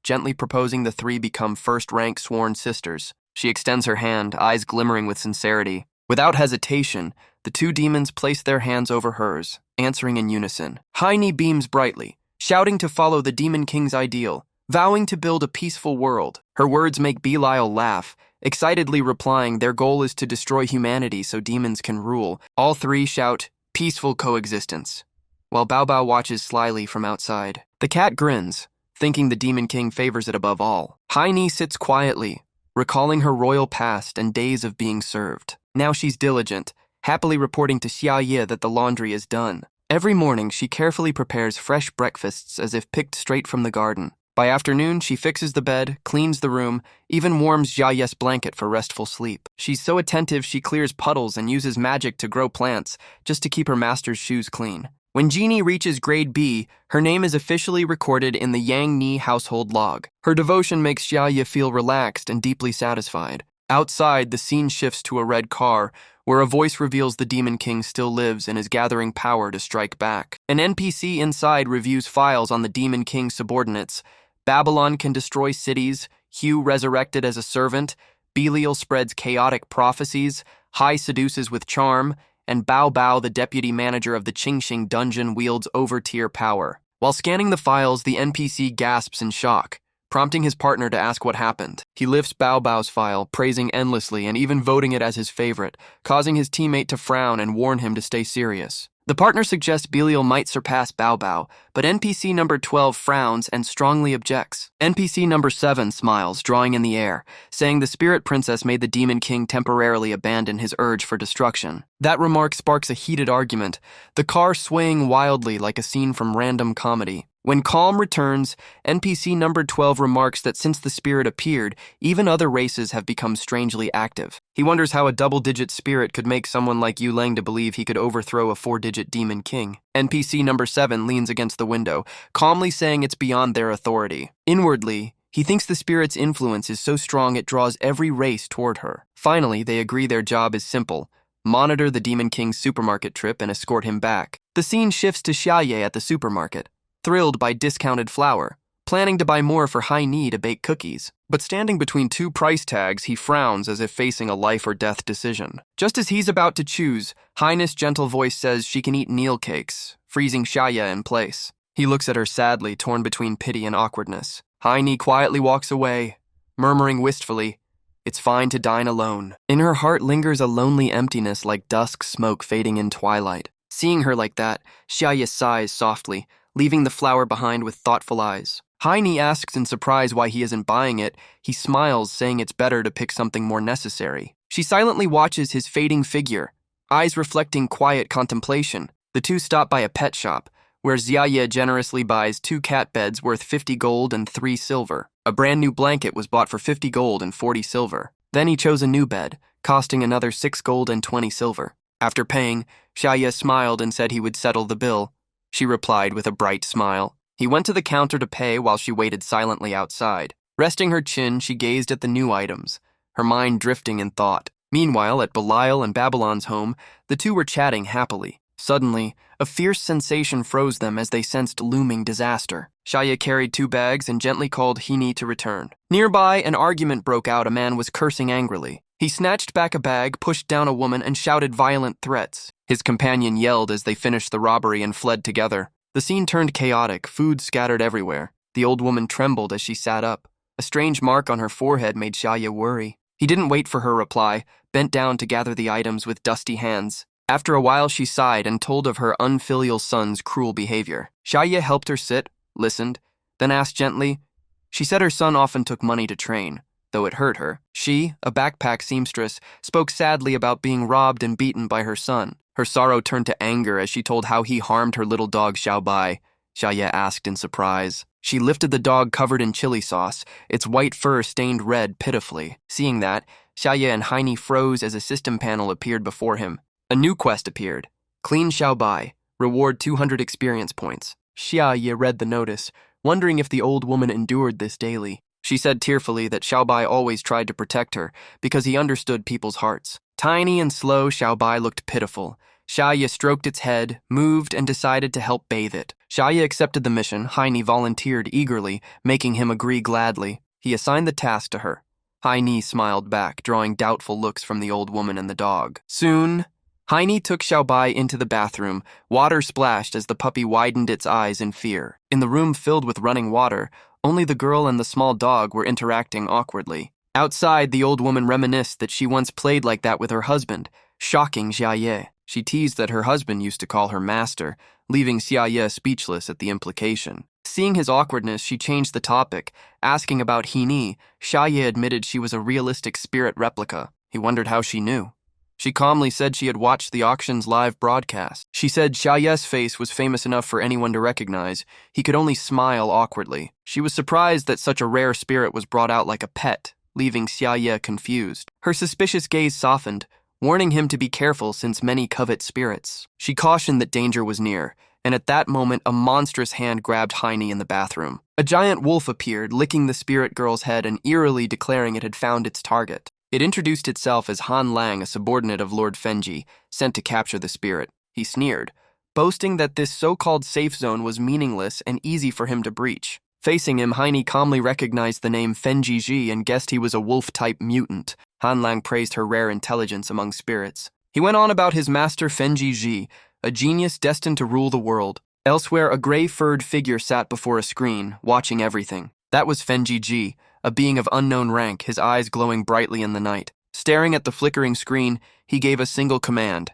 S1: gently proposing the three become first-rank sworn sisters. She extends her hand, eyes glimmering with sincerity. Without hesitation, the two demons place their hands over hers, answering in unison. Heine beams brightly, shouting to follow the Demon King's ideal, vowing to build a peaceful world. Her words make Belial laugh, excitedly replying their goal is to destroy humanity so demons can rule. All three shout, peaceful coexistence, while Bao Bao watches slyly from outside. The cat grins, thinking the Demon King favors it above all. Heine sits quietly, recalling her royal past and days of being served. Now she's diligent, happily reporting to Shiaa that the laundry is done. Every morning, she carefully prepares fresh breakfasts as if picked straight from the garden. By afternoon, she fixes the bed, cleans the room, even warms Shiaa's blanket for restful sleep. She's so attentive she clears puddles and uses magic to grow plants just to keep her master's shoes clean. When Jeannie reaches grade B, her name is officially recorded in the Yang Ni household log. Her devotion makes Shiaa feel relaxed and deeply satisfied. Outside, the scene shifts to a red car, where a voice reveals the Demon King still lives and is gathering power to strike back. An NPC inside reviews files on the Demon King's subordinates. Babylon can destroy cities, Hugh resurrected as a servant, Belial spreads chaotic prophecies, Hai seduces with charm, and Bao Bao, the deputy manager of the Qingxing dungeon, wields over-tier power. While scanning the files, the NPC gasps in shock, prompting his partner to ask what happened. He lifts Bao Bao's file, praising endlessly and even voting it as his favorite, causing his teammate to frown and warn him to stay serious. The partner suggests Belial might surpass Bao Bao, but NPC number 12 frowns and strongly objects. NPC number 7 smiles, drawing in the air, saying the spirit princess made the Demon King temporarily abandon his urge for destruction. That remark sparks a heated argument, the car swaying wildly like a scene from random comedy. When Calm returns, NPC number 12 remarks that since the spirit appeared, even other races have become strangely active. He wonders how a double-digit spirit could make someone like Yu Lang to believe he could overthrow a 4-digit demon king. NPC number 7 leans against the window, calmly saying it's beyond their authority. Inwardly, he thinks the spirit's influence is so strong it draws every race toward her. Finally, they agree their job is simple: monitor the Demon King's supermarket trip and escort him back. The scene shifts to Shiaa at the supermarket, thrilled by discounted flour, planning to buy more for Hai Ni to bake cookies. But standing between two price tags, he frowns as if facing a life or death decision. Just as he's about to choose, Highness' gentle voice says she can eat Neil cakes, freezing Shiaa in place. He looks at her sadly, torn between pity and awkwardness. Hai Ni quietly walks away, murmuring wistfully, "It's fine to dine alone." In her heart lingers a lonely emptiness like dusk smoke fading in twilight. Seeing her like that, Shiaa sighs softly, leaving the flour behind with thoughtful eyes. Hai Ni asks in surprise why he isn't buying it. He smiles, saying it's better to pick something more necessary. She silently watches his fading figure, eyes reflecting quiet contemplation. The two stop by a pet shop, where Xiaye generously buys 2 cat beds worth 50 gold and 3 silver. A brand new blanket was bought for 50 gold and 40 silver. Then he chose a new bed, costing another 6 gold and 20 silver. After paying, Shiaa smiled and said he would settle the bill. She replied with a bright smile. He went to the counter to pay while she waited silently outside. Resting her chin, she gazed at the new items, her mind drifting in thought. Meanwhile, at Belial and Babylon's home, the two were chatting happily. Suddenly, a fierce sensation froze them as they sensed looming disaster. Shiaa carried 2 bags and gently called Hini to return. Nearby, an argument broke out. A man was cursing angrily. He snatched back a bag, pushed down a woman, and shouted violent threats. His companion yelled as they finished the robbery and fled together. The scene turned chaotic, food scattered everywhere. The old woman trembled as she sat up. A strange mark on her forehead made Shiaa worry. He didn't wait for her reply, bent down to gather the items with dusty hands. After a while, she sighed and told of her unfilial son's cruel behavior. Shiaa helped her sit, listened, then asked gently. She said her son often took money to train, though it hurt her. She, a backpack seamstress, spoke sadly about being robbed and beaten by her son. Her sorrow turned to anger as she told how he harmed her little dog Xiao Bai. Shiaa asked in surprise. She lifted the dog covered in chili sauce, its white fur stained red pitifully. Seeing that, Shiaa and Hai Ni froze as a system panel appeared before him. A new quest appeared. Clean Xiao Bai. Reward 200 experience points. Shiaa read the notice, wondering if the old woman endured this daily. She said tearfully that Xiao Bai always tried to protect her because he understood people's hearts. Tiny and slow, Xiao Bai looked pitiful. Shiaa stroked its head, moved, and decided to help bathe it. Shiaa accepted the mission. Hai Ni volunteered eagerly, making him agree gladly. He assigned the task to her. Hai Ni smiled back, drawing doubtful looks from the old woman and the dog. Soon, Hai Ni took Xiao Bai into the bathroom. Water splashed as the puppy widened its eyes in fear. In the room filled with running water, only the girl and the small dog were interacting awkwardly. Outside, the old woman reminisced that she once played like that with her husband, shocking Xiaye. She teased that her husband used to call her master, leaving Xiaye speechless at the implication. Seeing his awkwardness, she changed the topic, asking about Hini. Xiaye admitted she was a realistic spirit replica. He wondered how she knew. She calmly said she had watched the auction's live broadcast. She said Xiaye's face was famous enough for anyone to recognize. He could only smile awkwardly. She was surprised that such a rare spirit was brought out like a pet, leaving Xiaye confused. Her suspicious gaze softened, warning him to be careful since many covet spirits. She cautioned that danger was near, and at that moment a monstrous hand grabbed Hai Ni in the bathroom. A giant wolf appeared, licking the spirit girl's head and eerily declaring it had found its target. It introduced itself as Han Lang, a subordinate of Lord Fenji, sent to capture the spirit. He sneered, boasting that this so-called safe zone was meaningless and easy for him to breach. Facing him, Hai Ni calmly recognized the name Fenji Ji and guessed he was a wolf-type mutant. Han Lang praised her rare intelligence among spirits. He went on about his master Fenji Ji, a genius destined to rule the world. Elsewhere, a gray-furred figure sat before a screen, watching everything. That was Fenji Ji, a being of unknown rank, his eyes glowing brightly in the night. Staring at the flickering screen, he gave a single command.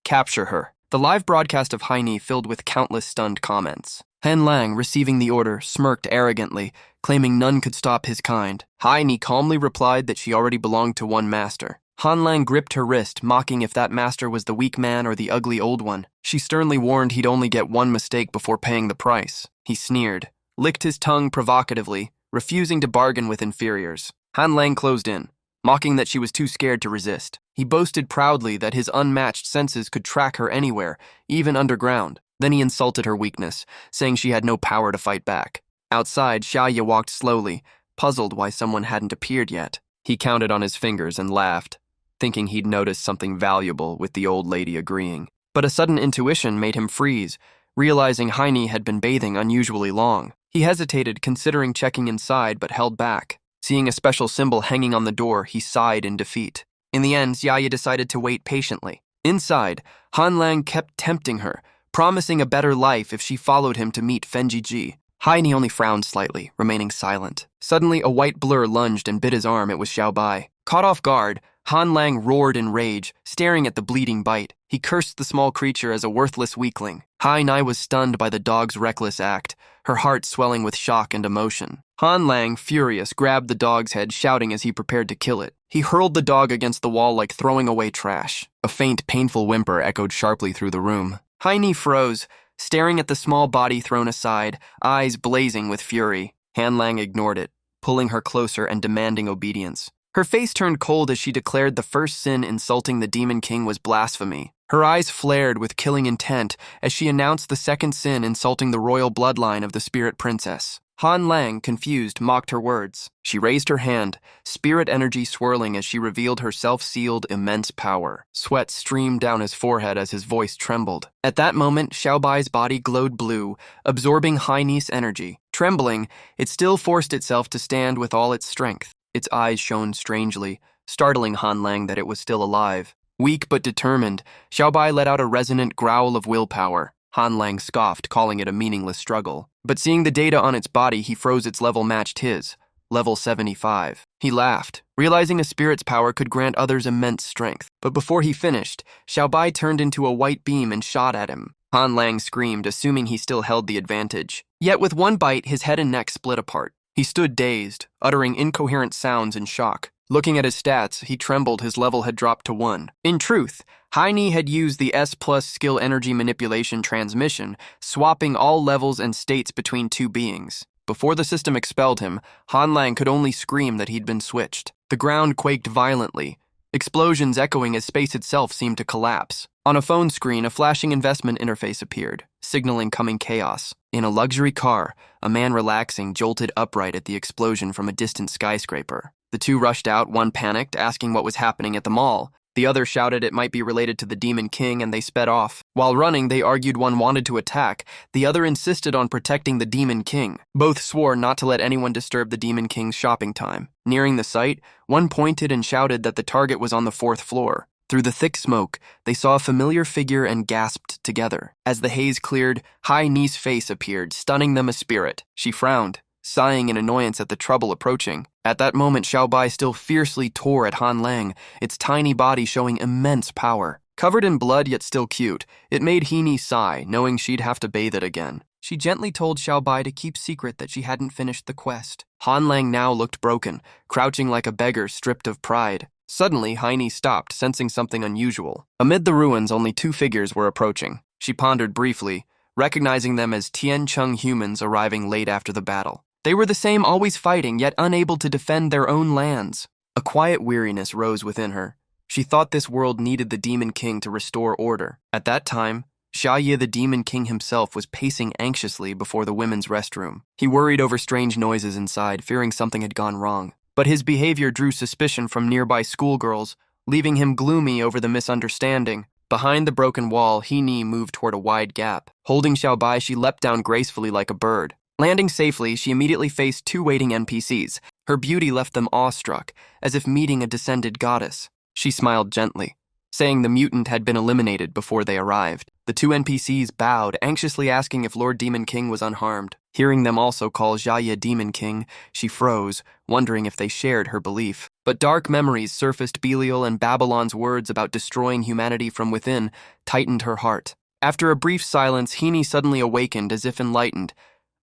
S1: Capture her. The live broadcast of Hai Ni filled with countless stunned comments. Han Lang, receiving the order, smirked arrogantly, claiming none could stop his kind. Hai Ni calmly replied that she already belonged to one master. Han Lang gripped her wrist, mocking if that master was the weak man or the ugly old one. She sternly warned he'd only get one mistake before paying the price. He sneered, licked his tongue provocatively, refusing to bargain with inferiors. Han Lang closed in, mocking that she was too scared to resist. He boasted proudly that his unmatched senses could track her anywhere, even underground. Then he insulted her weakness, saying she had no power to fight back. Outside, Shiaa walked slowly, puzzled why someone hadn't appeared yet. He counted on his fingers and laughed, thinking he'd noticed something valuable, with the old lady agreeing. But a sudden intuition made him freeze, realizing Heine had been bathing unusually long. He hesitated, considering checking inside, but held back. Seeing a special symbol hanging on the door, he sighed in defeat. In the end, Shiaa decided to wait patiently. Inside, Han Lang kept tempting her, promising a better life if she followed him to meet Fenji. Heine only frowned slightly, remaining silent. Suddenly, a white blur lunged and bit his arm. It was Xiao Bai. Caught off guard, Han Lang roared in rage, staring at the bleeding bite. He cursed the small creature as a worthless weakling. Heine was stunned by the dog's reckless act, her heart swelling with shock and emotion. Han Lang, furious, grabbed the dog's head, shouting as he prepared to kill it. He hurled the dog against the wall like throwing away trash. A faint, painful whimper echoed sharply through the room. Heine froze, staring at the small body thrown aside, eyes blazing with fury. Han Lang ignored it, pulling her closer and demanding obedience. Her face turned cold as she declared the first sin insulting the Demon King was blasphemy. Her eyes flared with killing intent as she announced the second sin insulting the royal bloodline of the Spirit Princess. Han Lang, confused, mocked her words. She raised her hand, spirit energy swirling as she revealed her self-sealed immense power. Sweat streamed down his forehead as his voice trembled. At that moment, Xiao Bai's body glowed blue, absorbing Heine's energy. Trembling, it still forced itself to stand with all its strength. Its eyes shone strangely, startling Han Lang that it was still alive. Weak but determined, Xiao Bai let out a resonant growl of willpower. Han Lang scoffed, calling it a meaningless struggle. But seeing the data on its body, he froze. Its level matched his, level 75. He laughed, realizing a spirit's power could grant others immense strength. But before he finished, Xiao Bai turned into a white beam and shot at him. Han Lang screamed, assuming he still held the advantage. Yet with one bite, his head and neck split apart. He stood dazed, uttering incoherent sounds in shock. Looking at his stats, he trembled. His level had dropped to 1. In truth, Heine had used the S+ skill energy manipulation transmission, swapping all levels and states between two beings. Before the system expelled him, Han Lang could only scream that he'd been switched. The ground quaked violently, explosions echoing as space itself seemed to collapse. On a phone screen, a flashing investment interface appeared, signaling coming chaos. In a luxury car, a man relaxing jolted upright at the explosion from a distant skyscraper. The two rushed out, one panicked, asking what was happening at the mall. The other shouted it might be related to the Demon King, and they sped off. While running, they argued one wanted to attack, the other insisted on protecting the Demon King. Both swore not to let anyone disturb the Demon King's shopping time. Nearing the site, one pointed and shouted that the target was on the 4th floor. Through the thick smoke, they saw a familiar figure and gasped together. As the haze cleared, Heine's face appeared, stunning them a spirit. She frowned, sighing in annoyance at the trouble approaching. At that moment, Xiao Bai still fiercely tore at Han Lang, its tiny body showing immense power. Covered in blood yet still cute, it made Heine sigh, knowing she'd have to bathe it again. She gently told Xiao Bai to keep secret that she hadn't finished the quest. Han Lang now looked broken, crouching like a beggar stripped of pride. Suddenly, Heine stopped, sensing something unusual. Amid the ruins, only 2 figures were approaching. She pondered briefly, recognizing them as Tiancheng humans arriving late after the battle. They were the same, always fighting, yet unable to defend their own lands. A quiet weariness rose within her. She thought this world needed the Demon King to restore order. At that time, Shiaa the Demon King himself was pacing anxiously before the women's restroom. He worried over strange noises inside, fearing something had gone wrong. But his behavior drew suspicion from nearby schoolgirls, leaving him gloomy over the misunderstanding. Behind the broken wall, Heine moved toward a wide gap. Holding Xiao Bai, she leapt down gracefully like a bird. Landing safely, she immediately faced 2 waiting NPCs. Her beauty left them awestruck, as if meeting a descended goddess. She smiled gently, saying the mutant had been eliminated before they arrived. The 2 NPCs bowed, anxiously asking if Lord Demon King was unharmed. Hearing them also call Shiaa Demon King, she froze, wondering if they shared her belief. But dark memories surfaced. Beiel and Babylon's words about destroying humanity from within tightened her heart. After a brief silence, Heine suddenly awakened as if enlightened.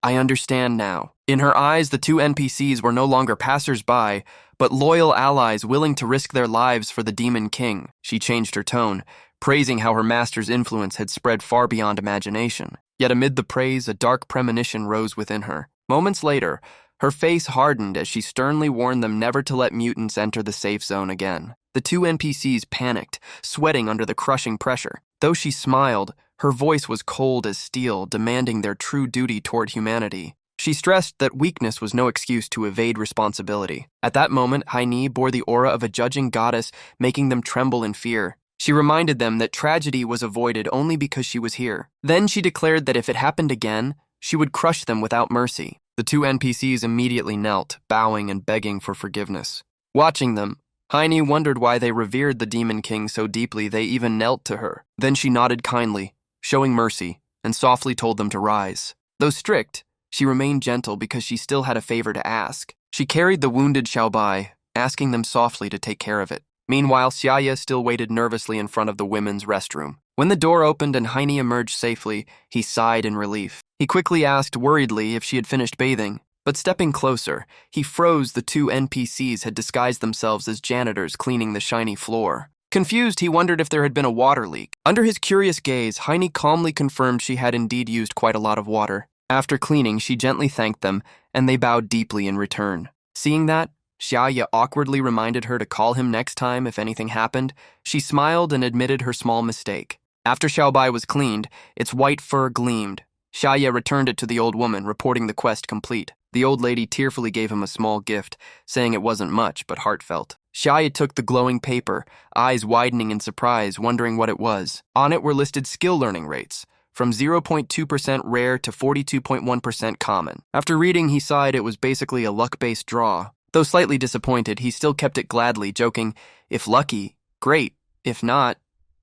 S1: I understand now. In her eyes, the 2 NPCs were no longer passers-by, but loyal allies willing to risk their lives for the Demon King. She changed her tone, praising how her master's influence had spread far beyond imagination. Yet amid the praise, a dark premonition rose within her. Moments later, her face hardened as she sternly warned them never to let mutants enter the safe zone again. The two NPCs panicked, sweating under the crushing pressure. Though she smiled, her voice was cold as steel, demanding their true duty toward humanity. She stressed that weakness was no excuse to evade responsibility. At that moment, Haini bore the aura of a judging goddess, making them tremble in fear. She reminded them that tragedy was avoided only because she was here. Then she declared that if it happened again, she would crush them without mercy. The two NPCs immediately knelt, bowing and begging for forgiveness. Watching them, Haini wondered why they revered the Demon King so deeply they even knelt to her. Then she nodded kindly, showing mercy, and softly told them to rise. Though strict, she remained gentle because she still had a favor to ask. She carried the wounded Xiaobai, asking them softly to take care of it. Meanwhile, Shiaa still waited nervously in front of the women's restroom. When the door opened and Haini emerged safely, he sighed in relief. He quickly asked worriedly if she had finished bathing, but stepping closer, he froze the two NPCs had disguised themselves as janitors cleaning the shiny floor. Confused, he wondered if there had been a water leak. Under his curious gaze, Haini calmly confirmed she had indeed used quite a lot of water. After cleaning, she gently thanked them, and they bowed deeply in return. Seeing that, Shiaa awkwardly reminded her to call him next time if anything happened. She smiled and admitted her small mistake. After Xiaobai was cleaned, its white fur gleamed. Shiaa returned it to the old woman, reporting the quest complete. The old lady tearfully gave him a small gift, saying it wasn't much, but heartfelt. Shiaa took the glowing paper, eyes widening in surprise, wondering what it was. On it were listed skill learning rates, from 0.2% rare to 42.1% common. After reading, he sighed it was basically a luck-based draw. Though slightly disappointed, he still kept it gladly, joking, "If lucky, great. If not,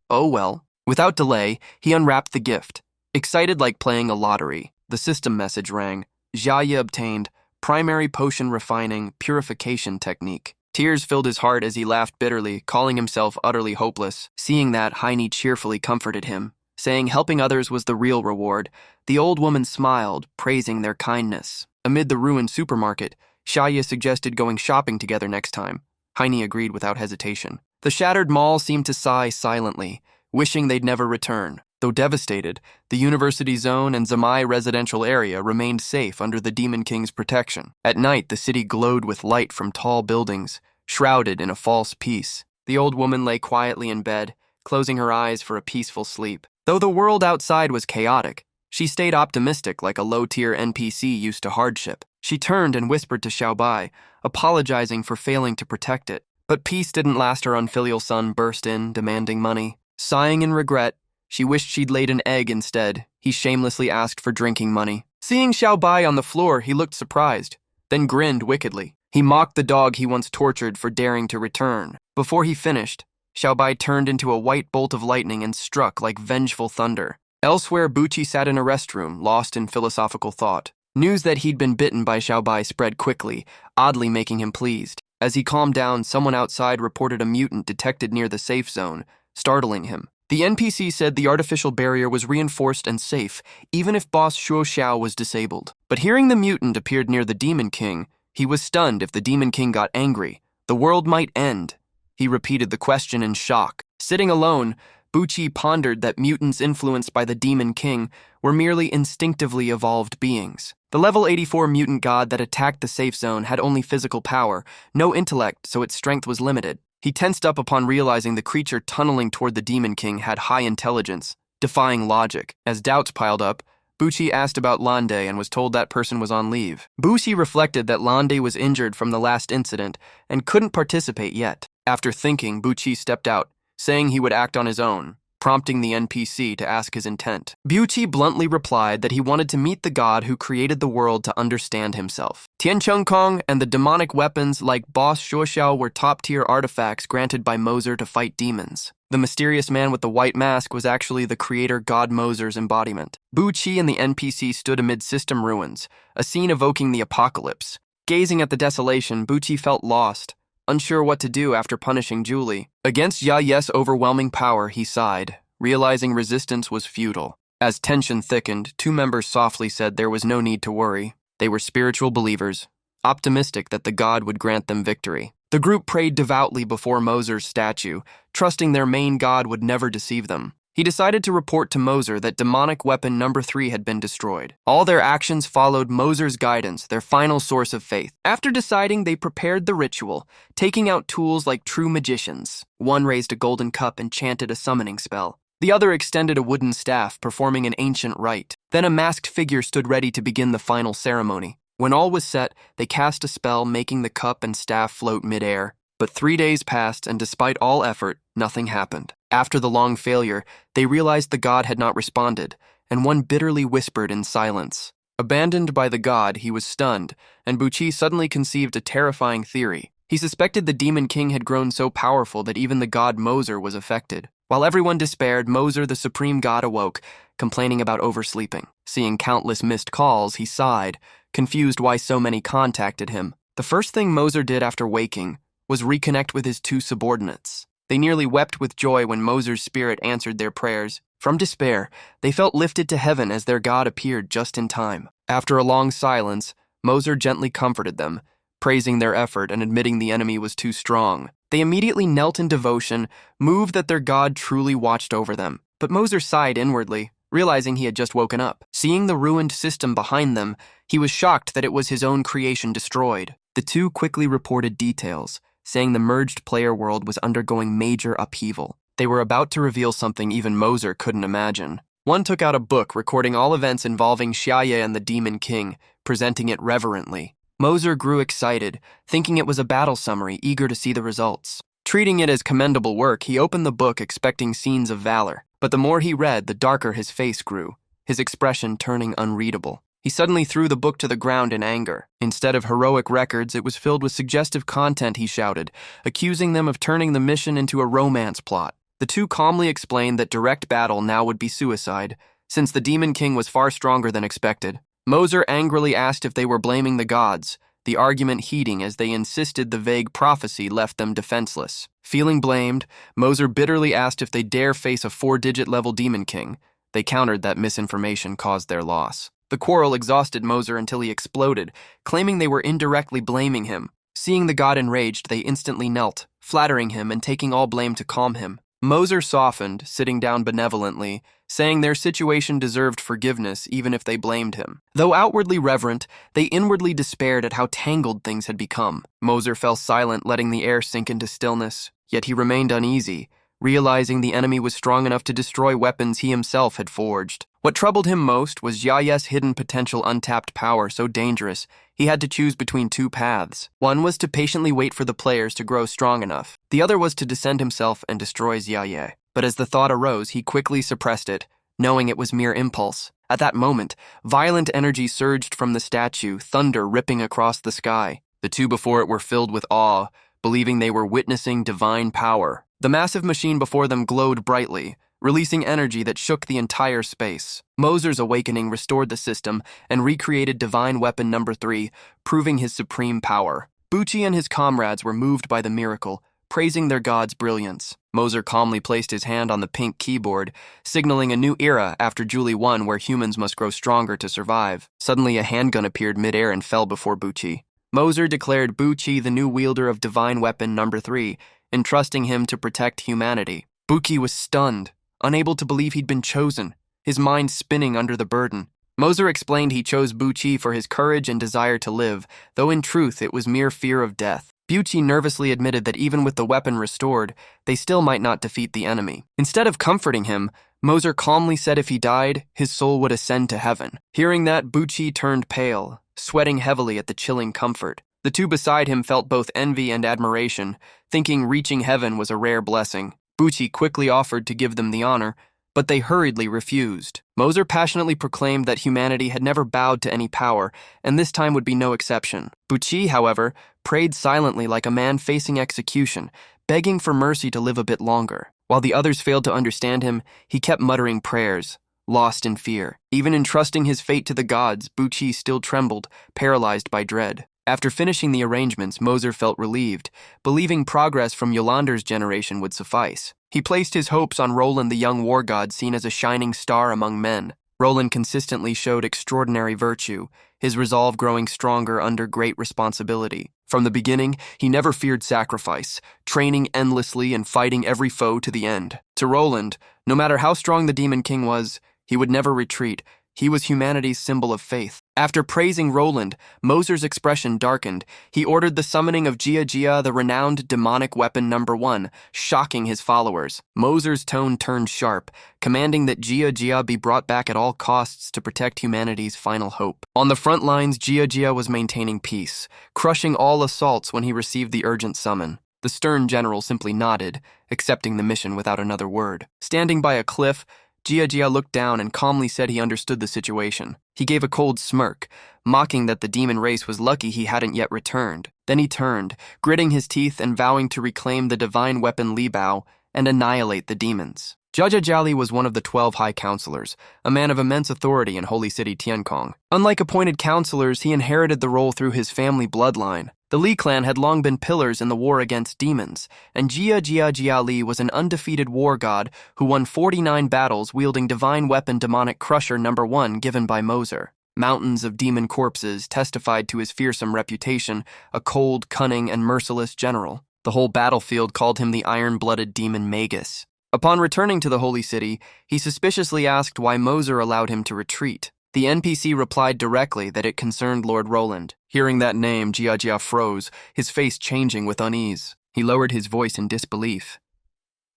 S1: oh well." Without delay, he unwrapped the gift. Excited like playing a lottery, the system message rang. Shiaa obtained primary potion refining purification technique. Tears filled his heart as he laughed bitterly, calling himself utterly hopeless. Seeing that, Haini cheerfully comforted him, saying helping others was the real reward. The old woman smiled, praising their kindness. Amid the ruined supermarket, Shiaa suggested going shopping together next time. Haini agreed without hesitation. The shattered mall seemed to sigh silently, wishing they'd never return. Though devastated, the University Zone and Zamai residential area remained safe under the Demon King's protection. At night, the city glowed with light from tall buildings, shrouded in a false peace. The old woman lay quietly in bed, closing her eyes for a peaceful sleep. Though the world outside was chaotic, she stayed optimistic like a low-tier NPC used to hardship. She turned and whispered to Xiaobai, apologizing for failing to protect it. But peace didn't last. Her unfilial son burst in, demanding money. Sighing in regret, she wished she'd laid an egg instead. He shamelessly asked for drinking money. Seeing Xiaobai on the floor, he looked surprised, then grinned wickedly. He mocked the dog he once tortured for daring to return. Before he finished, Xiaobai turned into a white bolt of lightning and struck like vengeful thunder. Elsewhere, Bucci sat in a restroom, lost in philosophical thought. News that he'd been bitten by Xiaobai spread quickly, oddly making him pleased. As he calmed down, someone outside reported a mutant detected near the safe zone, startling him. The NPC said the artificial barrier was reinforced and safe, even if boss Shuo Xiao was disabled. But hearing the mutant appeared near the Demon King, he was stunned. If the Demon King got angry, the world might end. He repeated the question in shock. Sitting alone, Bucci pondered that mutants influenced by the Demon King were merely instinctively evolved beings. The level 84 mutant god that attacked the safe zone had only physical power, no intellect, so its strength was limited. He tensed up upon realizing the creature tunneling toward the Demon King had high intelligence, defying logic. As doubts piled up, Bucci asked about Lande and was told that person was on leave. Bucci reflected that Lande was injured from the last incident and couldn't participate yet. After thinking, Bucci stepped out, saying he would act on his own, prompting the NPC to ask his intent. Bucci bluntly replied that he wanted to meet the god who created the world to understand himself. Tiancheng Kong and the demonic weapons like Boss Shuoxiao were top-tier artifacts granted by Moser to fight demons. The mysterious man with the white mask was actually the creator god Moser's embodiment. Bucci and the NPC stood amid system ruins, a scene evoking the apocalypse. Gazing at the desolation, Bucci felt lost, unsure what to do after punishing Julie. Against Yae's overwhelming power, he sighed, realizing resistance was futile. As tension thickened, two members softly said there was no need to worry. They were spiritual believers, optimistic that the god would grant them victory. The group prayed devoutly before Moser's statue, trusting their main god would never deceive them. He decided to report to Moser that demonic weapon number 3 had been destroyed. All their actions followed Moser's guidance, their final source of faith. After deciding, they prepared the ritual, taking out tools like true magicians. One raised a golden cup and chanted a summoning spell. The other extended a wooden staff, performing an ancient rite. Then a masked figure stood ready to begin the final ceremony. When all was set, they cast a spell, making the cup and staff float mid-air. But 3 days passed, and despite all effort, nothing happened. After the long failure, they realized the god had not responded, and one bitterly whispered in silence. Abandoned by the god, he was stunned, and Buchi suddenly conceived a terrifying theory. He suspected the Demon King had grown so powerful that even the god Moser was affected. While everyone despaired, Moser, the supreme god, awoke, complaining about oversleeping. Seeing countless missed calls, he sighed, confused why so many contacted him. The first thing Moser did after waking was reconnect with his 2 subordinates. They nearly wept with joy when Moser's spirit answered their prayers. From despair, they felt lifted to heaven as their god appeared just in time. After a long silence, Moser gently comforted them, praising their effort and admitting the enemy was too strong. They immediately knelt in devotion, moved that their god truly watched over them. But Moser sighed inwardly, realizing he had just woken up. Seeing the ruined system behind them, he was shocked that it was his own creation destroyed. The 2 quickly reported details, saying the merged player world was undergoing major upheaval. They were about to reveal something even Moser couldn't imagine. One took out a book recording all events involving Shiaa and the Demon King, presenting it reverently. Moser grew excited, thinking it was a battle summary, eager to see the results. Treating it as commendable work, he opened the book expecting scenes of valor. But the more he read, the darker his face grew, his expression turning unreadable. He suddenly threw the book to the ground in anger. Instead of heroic records, it was filled with suggestive content, he shouted, accusing them of turning the mission into a romance plot. The 2 calmly explained that direct battle now would be suicide, since the Demon King was far stronger than expected. Moser angrily asked if they were blaming the gods, the argument heating as they insisted the vague prophecy left them defenseless. Feeling blamed, Moser bitterly asked if they dare face a 4-digit level Demon King. They countered that misinformation caused their loss. The quarrel exhausted Moser until he exploded, claiming they were indirectly blaming him. Seeing the god enraged, they instantly knelt, flattering him and taking all blame to calm him. Moser softened, sitting down benevolently, saying their situation deserved forgiveness even if they blamed him. Though outwardly reverent, they inwardly despaired at how tangled things had become. Moser fell silent, letting the air sink into stillness. Yet he remained uneasy, realizing the enemy was strong enough to destroy weapons he himself had forged. What troubled him most was Yaya's hidden potential untapped power so dangerous he had to choose between 2 paths. One was to patiently wait for the players to grow strong enough. The other was to descend himself and destroy Yaya. But as the thought arose, he quickly suppressed it, knowing it was mere impulse. At that moment, violent energy surged from the statue, thunder ripping across the sky. The 2 before it were filled with awe, believing they were witnessing divine power. The massive machine before them glowed brightly, releasing energy that shook the entire space. Moser's awakening restored the system and recreated divine weapon number 3, proving his supreme power. Buchi and his comrades were moved by the miracle, praising their god's brilliance. Moser calmly placed his hand on the pink keyboard, signaling a new era after Julie 1 where humans must grow stronger to survive. Suddenly a handgun appeared midair and fell before Buchi. Moser declared Buchi the new wielder of divine weapon number 3, entrusting him to protect humanity. Buchi was stunned, unable to believe he'd been chosen, his mind spinning under the burden. Moser explained he chose Buchi for his courage and desire to live, though in truth it was mere fear of death. Buchi nervously admitted that even with the weapon restored, they still might not defeat the enemy. Instead of comforting him, Moser calmly said if he died, his soul would ascend to heaven. Hearing that, Buchi turned pale, sweating heavily at the chilling comfort. The 2 beside him felt both envy and admiration, thinking reaching heaven was a rare blessing. Buchi quickly offered to give them the honor, but they hurriedly refused. Moser passionately proclaimed that humanity had never bowed to any power, and this time would be no exception. Buchi, however, prayed silently like a man facing execution, begging for mercy to live a bit longer. While the others failed to understand him, he kept muttering prayers, lost in fear. Even entrusting his fate to the gods, Buchi still trembled, paralyzed by dread. After finishing the arrangements, Moser felt relieved, believing progress from Yolander's generation would suffice. He placed his hopes on Roland, the young war god seen as a shining star among men. Roland consistently showed extraordinary virtue, his resolve growing stronger under great responsibility. From the beginning, he never feared sacrifice, training endlessly and fighting every foe to the end. To Roland, no matter how strong the Demon King was, he would never retreat. He was humanity's symbol of faith. After praising Roland, Moser's expression darkened. He ordered the summoning of Shiaa, the renowned demonic weapon #1, shocking his followers. Moser's tone turned sharp, commanding that Shiaa be brought back at all costs to protect humanity's final hope. On the front lines, Shiaa was maintaining peace, crushing all assaults when he received the urgent summon. The stern general simply nodded, accepting the mission without another word. Standing by a cliff, Shiaa looked down and calmly said he understood the situation. He gave a cold smirk, mocking that the demon race was lucky he hadn't yet returned. Then he turned, gritting his teeth and vowing to reclaim the divine weapon Li Bao and annihilate the demons. Jia was one of the 12 high counselors, a man of immense authority in Holy City Tiankong. Unlike appointed counselors, he inherited the role through his family bloodline. The Li clan had long been pillars in the war against demons, and Jia Li was an undefeated war god who won 49 battles wielding divine weapon demonic crusher #1 given by Moser. Mountains of demon corpses testified to his fearsome reputation, a cold, cunning, and merciless general. The whole battlefield called him the iron-blooded demon Magus. Upon returning to the Holy City, he suspiciously asked why Moser allowed him to retreat. The NPC replied directly that it concerned Lord Roland. Hearing that name, Jia froze, his face changing with unease. He lowered his voice in disbelief.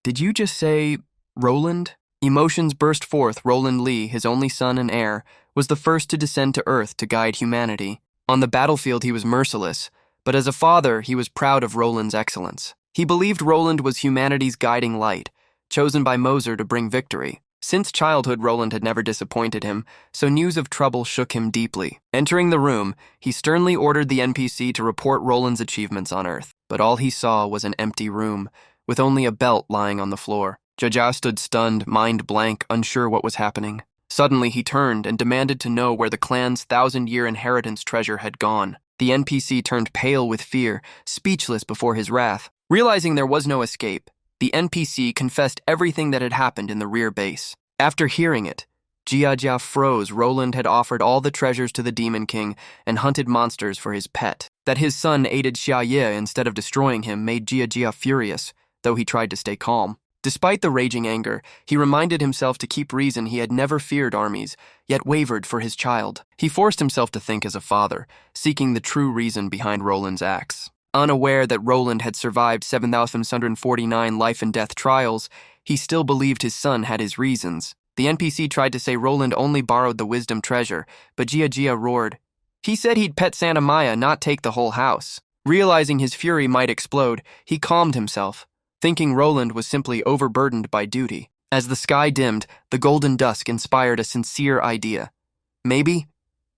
S1: "Did you just say Roland?" Emotions burst forth. Roland Li, his only son and heir, was the first to descend to Earth to guide humanity. On the battlefield, he was merciless, but as a father, he was proud of Roland's excellence. He believed Roland was humanity's guiding light, chosen by Moser to bring victory. Since childhood, Roland had never disappointed him, so news of trouble shook him deeply. Entering the room, he sternly ordered the NPC to report Roland's achievements on Earth. But all he saw was an empty room, with only a belt lying on the floor. Jia stood stunned, mind blank, unsure what was happening. Suddenly, he turned and demanded to know where the clan's 1,000-year inheritance treasure had gone. The NPC turned pale with fear, speechless before his wrath. Realizing there was no escape, the NPC confessed everything that had happened in the rear base. After hearing it, Jia froze. Roland had offered all the treasures to the Demon King and hunted monsters for his pet. That his son aided Shiaa instead of destroying him made Jia furious, though he tried to stay calm. Despite the raging anger, he reminded himself to keep reason. He had never feared armies, yet wavered for his child. He forced himself to think as a father, seeking the true reason behind Roland's acts. Unaware that Roland had survived 7,749 life and death trials, he still believed his son had his reasons. The NPC tried to say Roland only borrowed the wisdom treasure, but Jia roared. He said he'd pet Santa Maya, not take the whole house. Realizing his fury might explode, he calmed himself, thinking Roland was simply overburdened by duty. As the sky dimmed, the golden dusk inspired a sincere idea. Maybe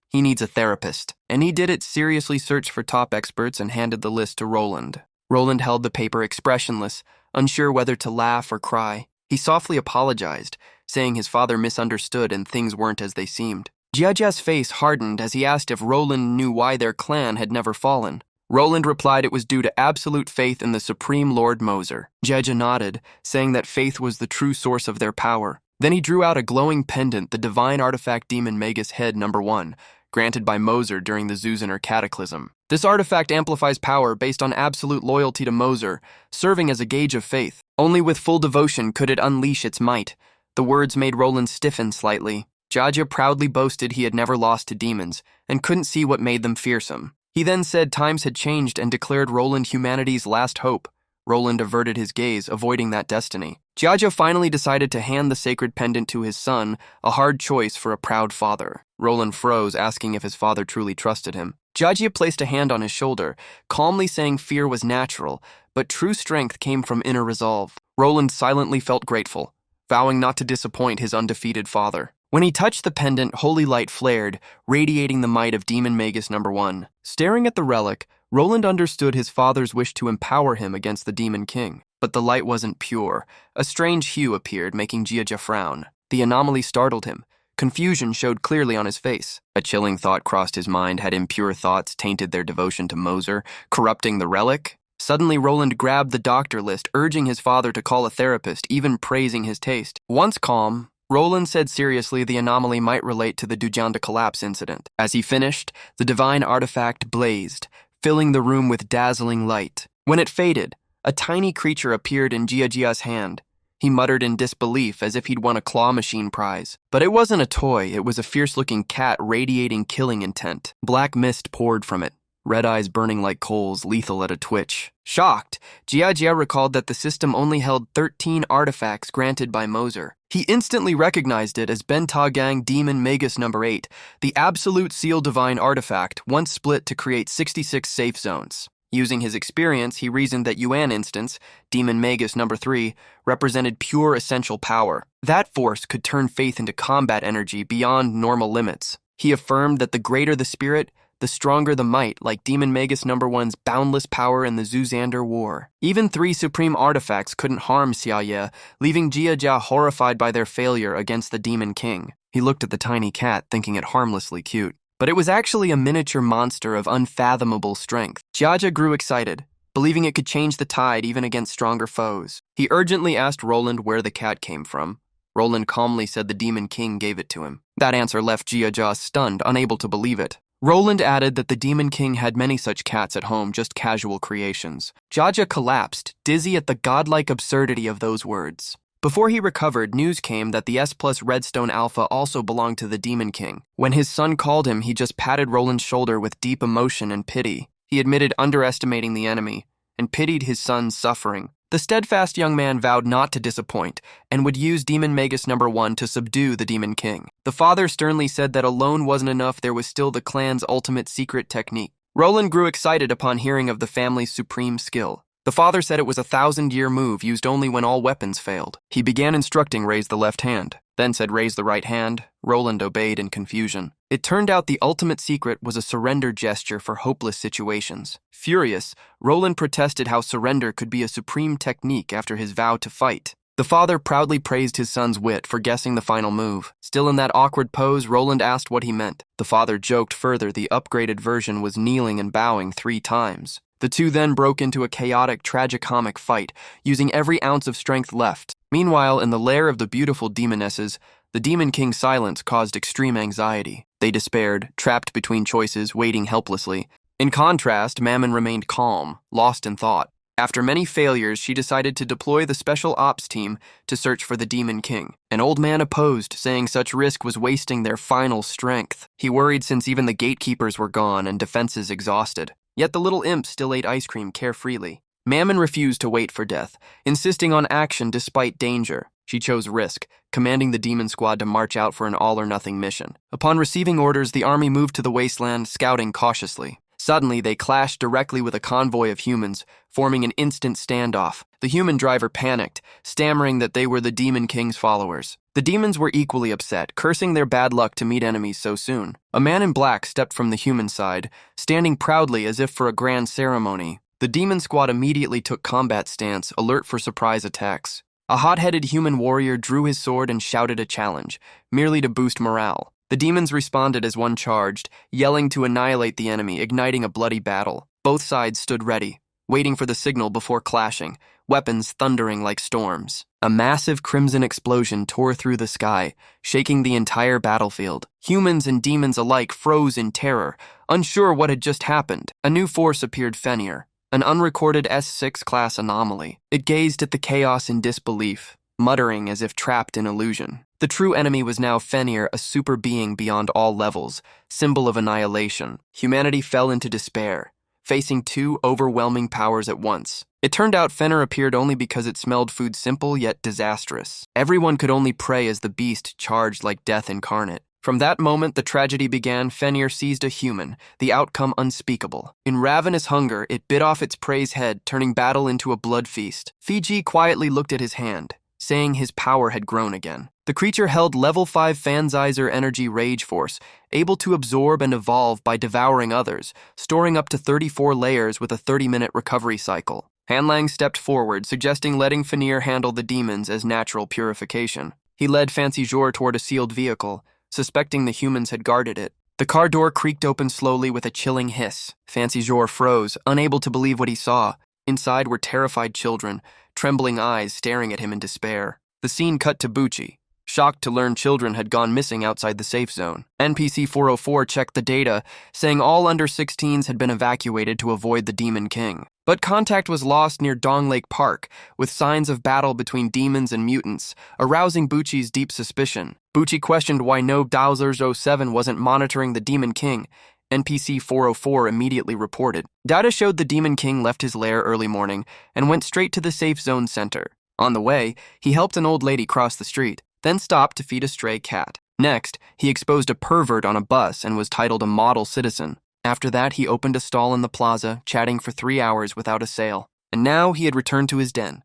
S1: he needs a therapist, and he did it. Seriously searched for top experts and handed the list to Roland. Roland held the paper expressionless, unsure whether to laugh or cry. He softly apologized, saying his father misunderstood and things weren't as they seemed. Jiajia's face hardened as he asked if Roland knew why their clan had never fallen. Roland replied it was due to absolute faith in the Supreme Lord Moser. Jiajia nodded, saying that faith was the true source of their power. Then he drew out a glowing pendant, the divine artifact Demon Magus Head #1, granted by Moser during the Zuziner Cataclysm. This artifact amplifies power based on absolute loyalty to Moser, serving as a gauge of faith. Only with full devotion could it unleash its might. The words made Roland stiffen slightly. Jiajia proudly boasted he had never lost to demons, and couldn't see what made them fearsome. He then said times had changed and declared Roland humanity's last hope. Roland averted his gaze, avoiding that destiny. Jiajia finally decided to hand the sacred pendant to his son, a hard choice for a proud father. Roland froze, asking if his father truly trusted him. Jiajia placed a hand on his shoulder, calmly saying fear was natural, but true strength came from inner resolve. Roland silently felt grateful, vowing not to disappoint his undefeated father. When he touched the pendant, holy light flared, radiating the might of Demon Magus #1. Staring at the relic, Roland understood his father's wish to empower him against the Demon King. But the light wasn't pure. A strange hue appeared, making Jiajia frown. The anomaly startled him. Confusion showed clearly on his face. A chilling thought crossed his mind. Had impure thoughts tainted their devotion to Moser, corrupting the relic? Suddenly, Roland grabbed the doctor list, urging his father to call a therapist, even praising his taste. Once calm, Roland said seriously the anomaly might relate to the Dujanda collapse incident. As he finished, the divine artifact blazed, filling the room with dazzling light. When it faded, a tiny creature appeared in Jia's hand. He muttered in disbelief as if he'd won a claw machine prize. But it wasn't a toy, it was a fierce-looking cat radiating killing intent. Black mist poured from it, red eyes burning like coals, lethal at a twitch. Shocked, Jia recalled that the system only held 13 artifacts granted by Moser. He instantly recognized it as Bentagang Demon Magus No. 8, the Absolute Seal Divine artifact, once split to create 66 safe zones. Using his experience, he reasoned that Yuan instance, Demon Magus No. 3, represented pure essential power. That force could turn faith into combat energy beyond normal limits. He affirmed that the greater the spirit, the stronger the might, like Demon Magus No. 1's boundless power in the Zuzander War. Even 3 supreme artifacts couldn't harm Xiaoye, leaving Jia horrified by their failure against the Demon King. He looked at the tiny cat, thinking it harmlessly cute. But it was actually a miniature monster of unfathomable strength. Jia grew excited, believing it could change the tide even against stronger foes. He urgently asked Roland where the cat came from. Roland calmly said the Demon King gave it to him. That answer left Jia stunned, unable to believe it. Roland added that the Demon King had many such cats at home, just casual creations. Jia collapsed, dizzy at the godlike absurdity of those words. Before he recovered, news came that the S+ Redstone Alpha also belonged to the Demon King. When his son called him, he just patted Roland's shoulder with deep emotion and pity. He admitted underestimating the enemy and pitied his son's suffering. The steadfast young man vowed not to disappoint and would use Demon Magus No. 1 to subdue the Demon King. The father sternly said that alone wasn't enough, there was still the clan's ultimate secret technique. Roland grew excited upon hearing of the family's supreme skill. The father said it was a 1,000-year move used only when all weapons failed. He began instructing raise the left hand, then said raise the right hand. Roland obeyed in confusion. It turned out the ultimate secret was a surrender gesture for hopeless situations. Furious, Roland protested how surrender could be a supreme technique after his vow to fight. The father proudly praised his son's wit for guessing the final move. Still in that awkward pose, Roland asked what he meant. The father joked further the upgraded version was kneeling and bowing 3 times. The two then broke into a chaotic, tragicomic fight, using every ounce of strength left. Meanwhile, in the lair of the beautiful demonesses, the Demon King's silence caused extreme anxiety. They despaired, trapped between choices, waiting helplessly. In contrast, Mammon remained calm, lost in thought. After many failures, she decided to deploy the Special Ops team to search for the Demon King. An old man opposed, saying such risk was wasting their final strength. He worried since even the gatekeepers were gone and defenses exhausted. Yet the little imp still ate ice cream carefreely. Mammon refused to wait for death, insisting on action despite danger. She chose risk, commanding the demon squad to march out for an all-or-nothing mission. Upon receiving orders, the army moved to the wasteland, scouting cautiously. Suddenly, they clashed directly with a convoy of humans, forming an instant standoff. The human driver panicked, stammering that they were the Demon King's followers. The demons were equally upset, cursing their bad luck to meet enemies so soon. A man in black stepped from the human side, standing proudly as if for a grand ceremony. The demon squad immediately took combat stance, alert for surprise attacks. A hot-headed human warrior drew his sword and shouted a challenge, merely to boost morale. The demons responded as one charged, yelling to annihilate the enemy, igniting a bloody battle. Both sides stood ready, waiting for the signal before clashing, weapons thundering like storms. A massive crimson explosion tore through the sky, shaking the entire battlefield. Humans and demons alike froze in terror, unsure what had just happened. A new force appeared, Fenrir, an unrecorded S6 class anomaly. It gazed at the chaos in disbelief, muttering as if trapped in illusion. The true enemy was now Fenrir, a super being beyond all levels, symbol of annihilation. Humanity fell into despair, facing 2 overwhelming powers at once. It turned out Fenrir appeared only because it smelled food simple yet disastrous. Everyone could only pray as the beast charged like death incarnate. From that moment, the tragedy began. Fenrir seized a human, the outcome unspeakable. In ravenous hunger, it bit off its prey's head, turning battle into a blood feast. Fiji quietly looked at his hand, saying his power had grown again. The creature held level 5 Fanzizer energy rage force, able to absorb and evolve by devouring others, storing up to 34 layers with a 30-minute recovery cycle. Hanlang stepped forward, suggesting letting Fenrir handle the demons as natural purification. He led Fancy Jor toward a sealed vehicle, suspecting the humans had guarded it. The car door creaked open slowly with a chilling hiss. Fancy Jor froze, unable to believe what he saw. Inside were terrified children, trembling eyes staring at him in despair. The scene cut to Bucci, shocked to learn children had gone missing outside the safe zone. NPC 404 checked the data, saying all under 16s had been evacuated to avoid the Demon King. But contact was lost near Dong Lake Park, with signs of battle between demons and mutants, arousing Bucci's deep suspicion. Bucci questioned why no Dowsers 07 wasn't monitoring the Demon King. NPC 404 immediately reported. Data showed the Demon King left his lair early morning and went straight to the safe zone center. On the way, he helped an old lady cross the street, then stopped to feed a stray cat. Next, he exposed a pervert on a bus and was titled a model citizen. After that, he opened a stall in the plaza, chatting for 3 hours without a sale. And now he had returned to his den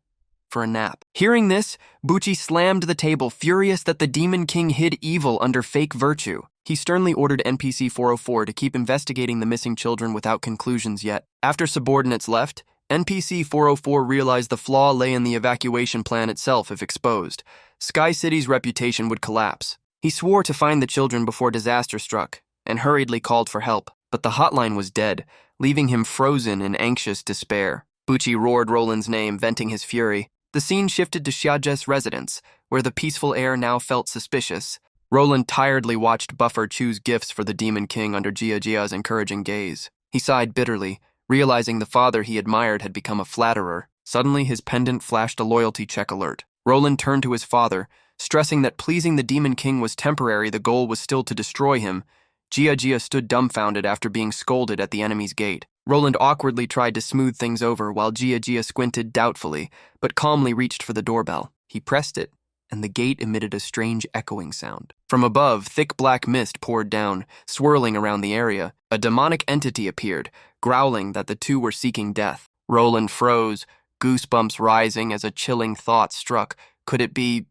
S1: for a nap. Hearing this, Bucci slammed the table, furious that the Demon King hid evil under fake virtue. He sternly ordered NPC 404 to keep investigating the missing children without conclusions yet. After subordinates left, NPC 404 realized the flaw lay in the evacuation plan itself if exposed. Sky City's reputation would collapse. He swore to find the children before disaster struck, and hurriedly called for help. But the hotline was dead, leaving him frozen in anxious despair. Bucci roared Roland's name, venting his fury. The scene shifted to Shiaa's residence, where the peaceful air now felt suspicious. Roland tiredly watched Buffer choose gifts for the Demon King under Jia's encouraging gaze. He sighed bitterly, realizing the father he admired had become a flatterer. Suddenly, his pendant flashed a loyalty check alert. Roland turned to his father, stressing that pleasing the Demon King was temporary, the goal was still to destroy him. Jia stood dumbfounded after being scolded at the enemy's gate. Roland awkwardly tried to smooth things over while Jia squinted doubtfully, but calmly reached for the doorbell. He pressed it, and the gate emitted a strange echoing sound. From above, thick black mist poured down, swirling around the area. A demonic entity appeared, growling that the two were seeking death. Roland froze, goosebumps rising as a chilling thought struck. Could it be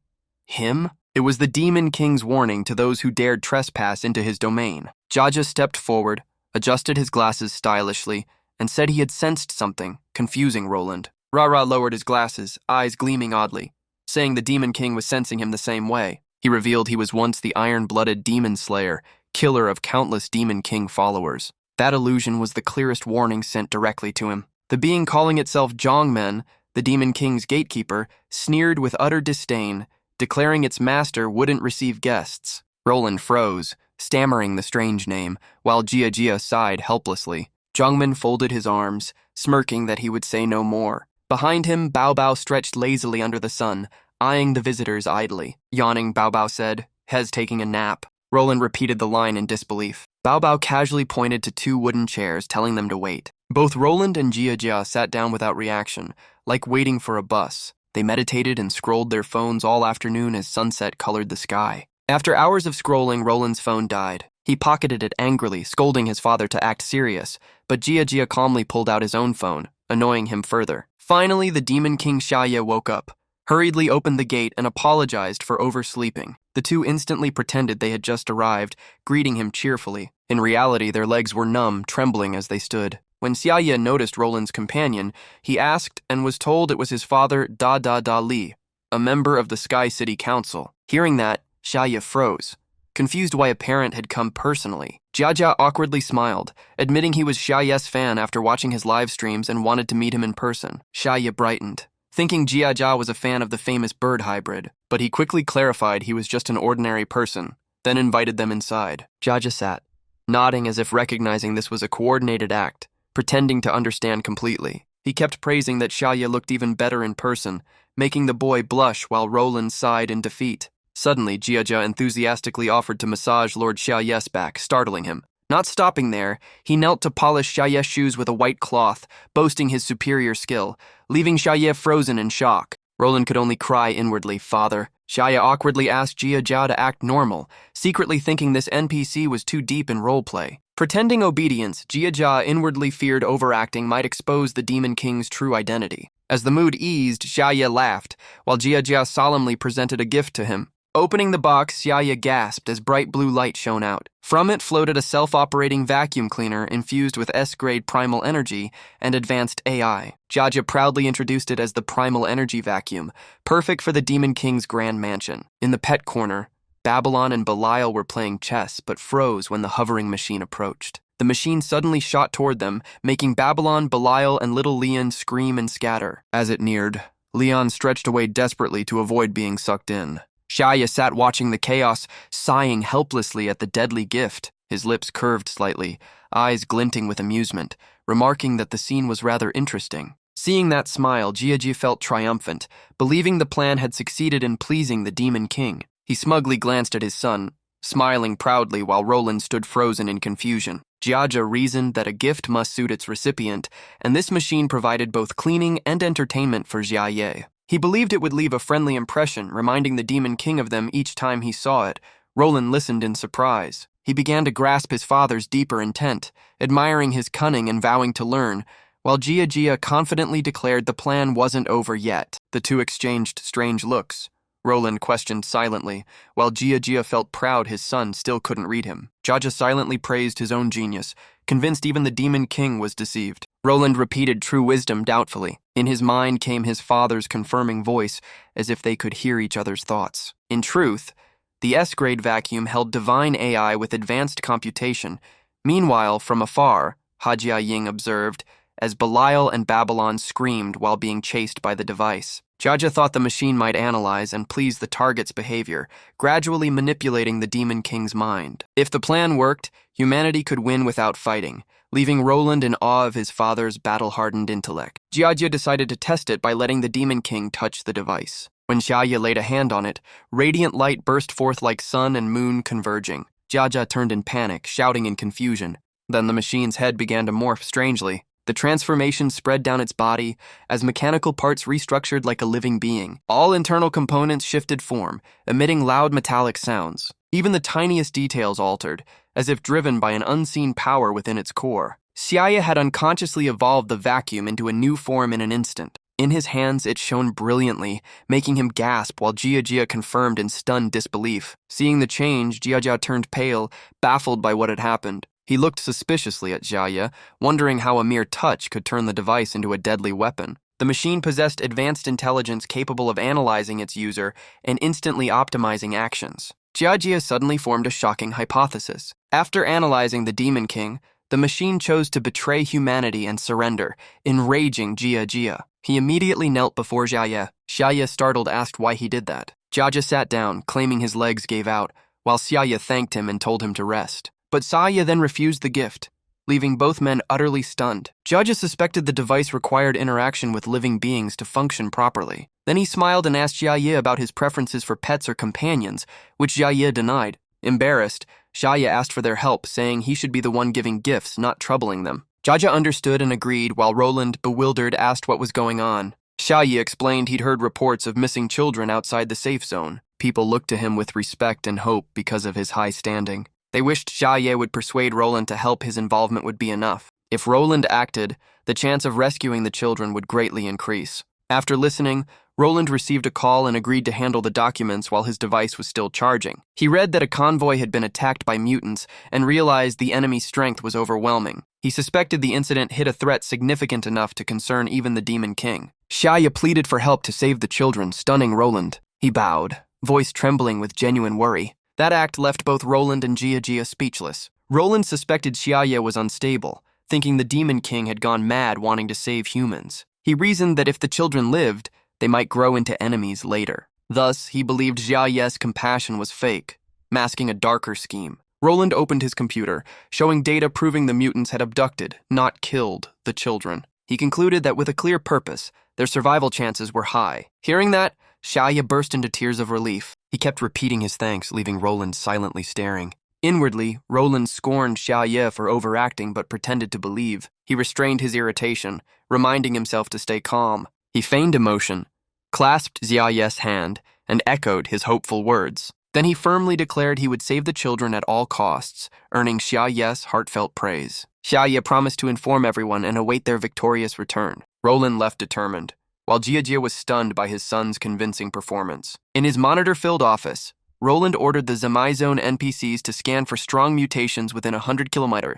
S1: him? It was the Demon King's warning to those who dared trespass into his domain. Jaja stepped forward, adjusted his glasses stylishly, and said he had sensed something, confusing Roland. Ra lowered his glasses, eyes gleaming oddly, saying the Demon King was sensing him the same way. He revealed he was once the iron-blooded demon slayer, killer of countless Demon King followers. That illusion was the clearest warning sent directly to him. The being calling itself Zhongmen, the Demon King's gatekeeper, sneered with utter disdain, declaring its master wouldn't receive guests. Roland froze, stammering the strange name, while Jia sighed helplessly. Zhongmen folded his arms, smirking that he would say no more. Behind him, Bao Bao stretched lazily under the sun, eyeing the visitors idly. Yawning, Bao Bao said, "Hez taking a nap." Roland repeated the line in disbelief. Bao Bao casually pointed to 2 wooden chairs, telling them to wait. Both Roland and Jia sat down without reaction, like waiting for a bus. They meditated and scrolled their phones all afternoon as sunset colored the sky. After hours of scrolling, Roland's phone died. He pocketed it angrily, scolding his father to act serious, but Jia calmly pulled out his own phone, annoying him further. Finally, the Demon King Shiaa woke up, hurriedly opened the gate, and apologized for oversleeping. The two instantly pretended they had just arrived, greeting him cheerfully. In reality, their legs were numb, trembling as they stood. When Shiaa noticed Roland's companion, he asked and was told it was his father Da Li, a member of the Sky City Council. Hearing that, Shiaa froze, confused why a parent had come personally. Jia awkwardly smiled, admitting he was Shiaa's fan after watching his live streams and wanted to meet him in person. Shiaa brightened, thinking Jia was a fan of the famous bird hybrid, but he quickly clarified he was just an ordinary person, then invited them inside. Jia sat, nodding as if recognizing this was a coordinated act, pretending to understand completely. He kept praising that Shiaa looked even better in person, making the boy blush while Roland sighed in defeat. Suddenly, Jia enthusiastically offered to massage Lord Shiaa's back, startling him. Not stopping there, he knelt to polish Shiaa's shoes with a white cloth, boasting his superior skill, leaving Shiaa frozen in shock. Roland could only cry inwardly, "Father." Shiaa awkwardly asked Jia to act normal, secretly thinking this NPC was too deep in roleplay. Pretending obedience, Jia inwardly feared overacting might expose the Demon King's true identity. As the mood eased, Shiaa laughed, while Jia solemnly presented a gift to him. Opening the box, Shiaa gasped as bright blue light shone out. From it floated a self-operating vacuum cleaner infused with S-grade primal energy and advanced AI. Jia proudly introduced it as the Primal Energy Vacuum, perfect for the Demon King's grand mansion. In the pet corner, Babylon and Belial were playing chess, but froze when the hovering machine approached. The machine suddenly shot toward them, making Babylon, Belial, and little Leon scream and scatter. As it neared, Leon stretched away desperately to avoid being sucked in. Shiaa sat watching the chaos, sighing helplessly at the deadly gift, his lips curved slightly, eyes glinting with amusement, remarking that the scene was rather interesting. Seeing that smile, Jiaji felt triumphant, believing the plan had succeeded in pleasing the Demon King. He smugly glanced at his son, smiling proudly while Roland stood frozen in confusion. Jiaja reasoned that a gift must suit its recipient, and this machine provided both cleaning and entertainment for Jiaye. He believed it would leave a friendly impression, reminding the Demon King of them each time he saw it. Roland listened in surprise. He began to grasp his father's deeper intent, admiring his cunning and vowing to learn, while Jia confidently declared the plan wasn't over yet. The two exchanged strange looks. Roland questioned silently, while Jia felt proud his son still couldn't read him. Jaja silently praised his own genius, convinced even the Demon King was deceived. Roland repeated true wisdom doubtfully. In his mind came his father's confirming voice, as if they could hear each other's thoughts. In truth, the S-grade vacuum held divine AI with advanced computation. Meanwhile, from afar, Hajia Ying observed, as Belial and Babylon screamed while being chased by the device. Jaja thought the machine might analyze and please the target's behavior, gradually manipulating the Demon King's mind. If the plan worked, humanity could win without fighting, leaving Roland in awe of his father's battle-hardened intellect. Jiaja decided to test it by letting the Demon King touch the device. When Shiaa laid a hand on it, radiant light burst forth like sun and moon converging. Jiaja turned in panic, shouting in confusion. Then the machine's head began to morph strangely. The transformation spread down its body as mechanical parts restructured like a living being. All internal components shifted form, emitting loud metallic sounds. Even the tiniest details altered, as if driven by an unseen power within its core. Shiaa had unconsciously evolved the vacuum into a new form in an instant. In his hands, it shone brilliantly, making him gasp while Jia confirmed in stunned disbelief. Seeing the change, Jia turned pale, baffled by what had happened. He looked suspiciously at Jiaye, wondering how a mere touch could turn the device into a deadly weapon. The machine possessed advanced intelligence capable of analyzing its user and instantly optimizing actions. Jiaye suddenly formed a shocking hypothesis. After analyzing the Demon King, the machine chose to betray humanity and surrender, enraging Jia. He immediately knelt before Jiaye. Shiaa, startled, asked why he did that. Jiaje sat down, claiming his legs gave out, while Shiaa thanked him and told him to rest. But Shiaa then refused the gift, leaving both men utterly stunned. Jiaje suspected the device required interaction with living beings to function properly. Then he smiled and asked Jiaye about his preferences for pets or companions, which Jiaye denied. Embarrassed, Shiaa asked for their help, saying he should be the one giving gifts, not troubling them. Jiaje understood and agreed, while Roland, bewildered, asked what was going on. Shiaa explained he'd heard reports of missing children outside the safe zone. People looked to him with respect and hope because of his high standing. They wished Shiaa would persuade Roland to help. His involvement would be enough. If Roland acted, the chance of rescuing the children would greatly increase. After listening, Roland received a call and agreed to handle the documents while his device was still charging. He read that a convoy had been attacked by mutants and realized the enemy's strength was overwhelming. He suspected the incident hit a threat significant enough to concern even the Demon King. Shiaa pleaded for help to save the children, stunning Roland. He bowed, voice trembling with genuine worry. That act left both Roland and Jia speechless. Roland suspected Shiaa was unstable, thinking the Demon King had gone mad wanting to save humans. He reasoned that if the children lived, they might grow into enemies later. Thus, he believed Jiaye's compassion was fake, masking a darker scheme. Roland opened his computer, showing data proving the mutants had abducted, not killed, the children. He concluded that with a clear purpose, their survival chances were high. Hearing that, Shiaa burst into tears of relief. He kept repeating his thanks, leaving Roland silently staring. Inwardly, Roland scorned Shiaa for overacting but pretended to believe. He restrained his irritation, reminding himself to stay calm. He feigned emotion, clasped Jiaye's hand, and echoed his hopeful words. Then he firmly declared he would save the children at all costs, earning Shiaye's heartfelt praise. Shiaa promised to inform everyone and await their victorious return. Roland left determined, while Jia was stunned by his son's convincing performance. In his monitor-filled office, Roland ordered the Zemai Zone NPCs to scan for strong mutations within 100 km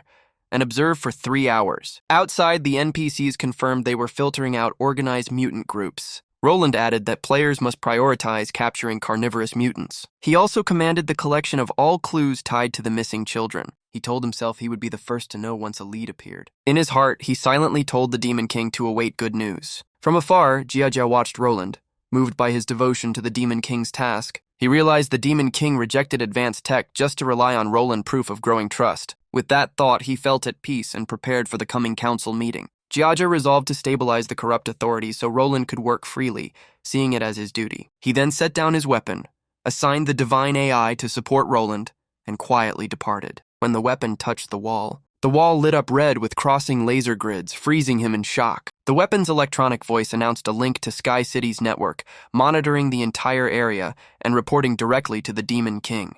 S1: and observe for 3 hours. Outside, the NPCs confirmed they were filtering out organized mutant groups. Roland added that players must prioritize capturing carnivorous mutants. He also commanded the collection of all clues tied to the missing children. He told himself he would be the first to know once a lead appeared. In his heart, he silently told the Demon King to await good news. From afar, Jia watched Roland, moved by his devotion to the Demon King's task. He realized the Demon King rejected advanced tech just to rely on Roland proof of growing trust. With that thought, he felt at peace and prepared for the coming council meeting. Jiaja resolved to stabilize the corrupt authorities so Roland could work freely, seeing it as his duty. He then set down his weapon, assigned the divine AI to support Roland, and quietly departed. When the weapon touched the wall lit up red with crossing laser grids, freezing him in shock. The weapon's electronic voice announced a link to Sky City's network, monitoring the entire area and reporting directly to the Demon King.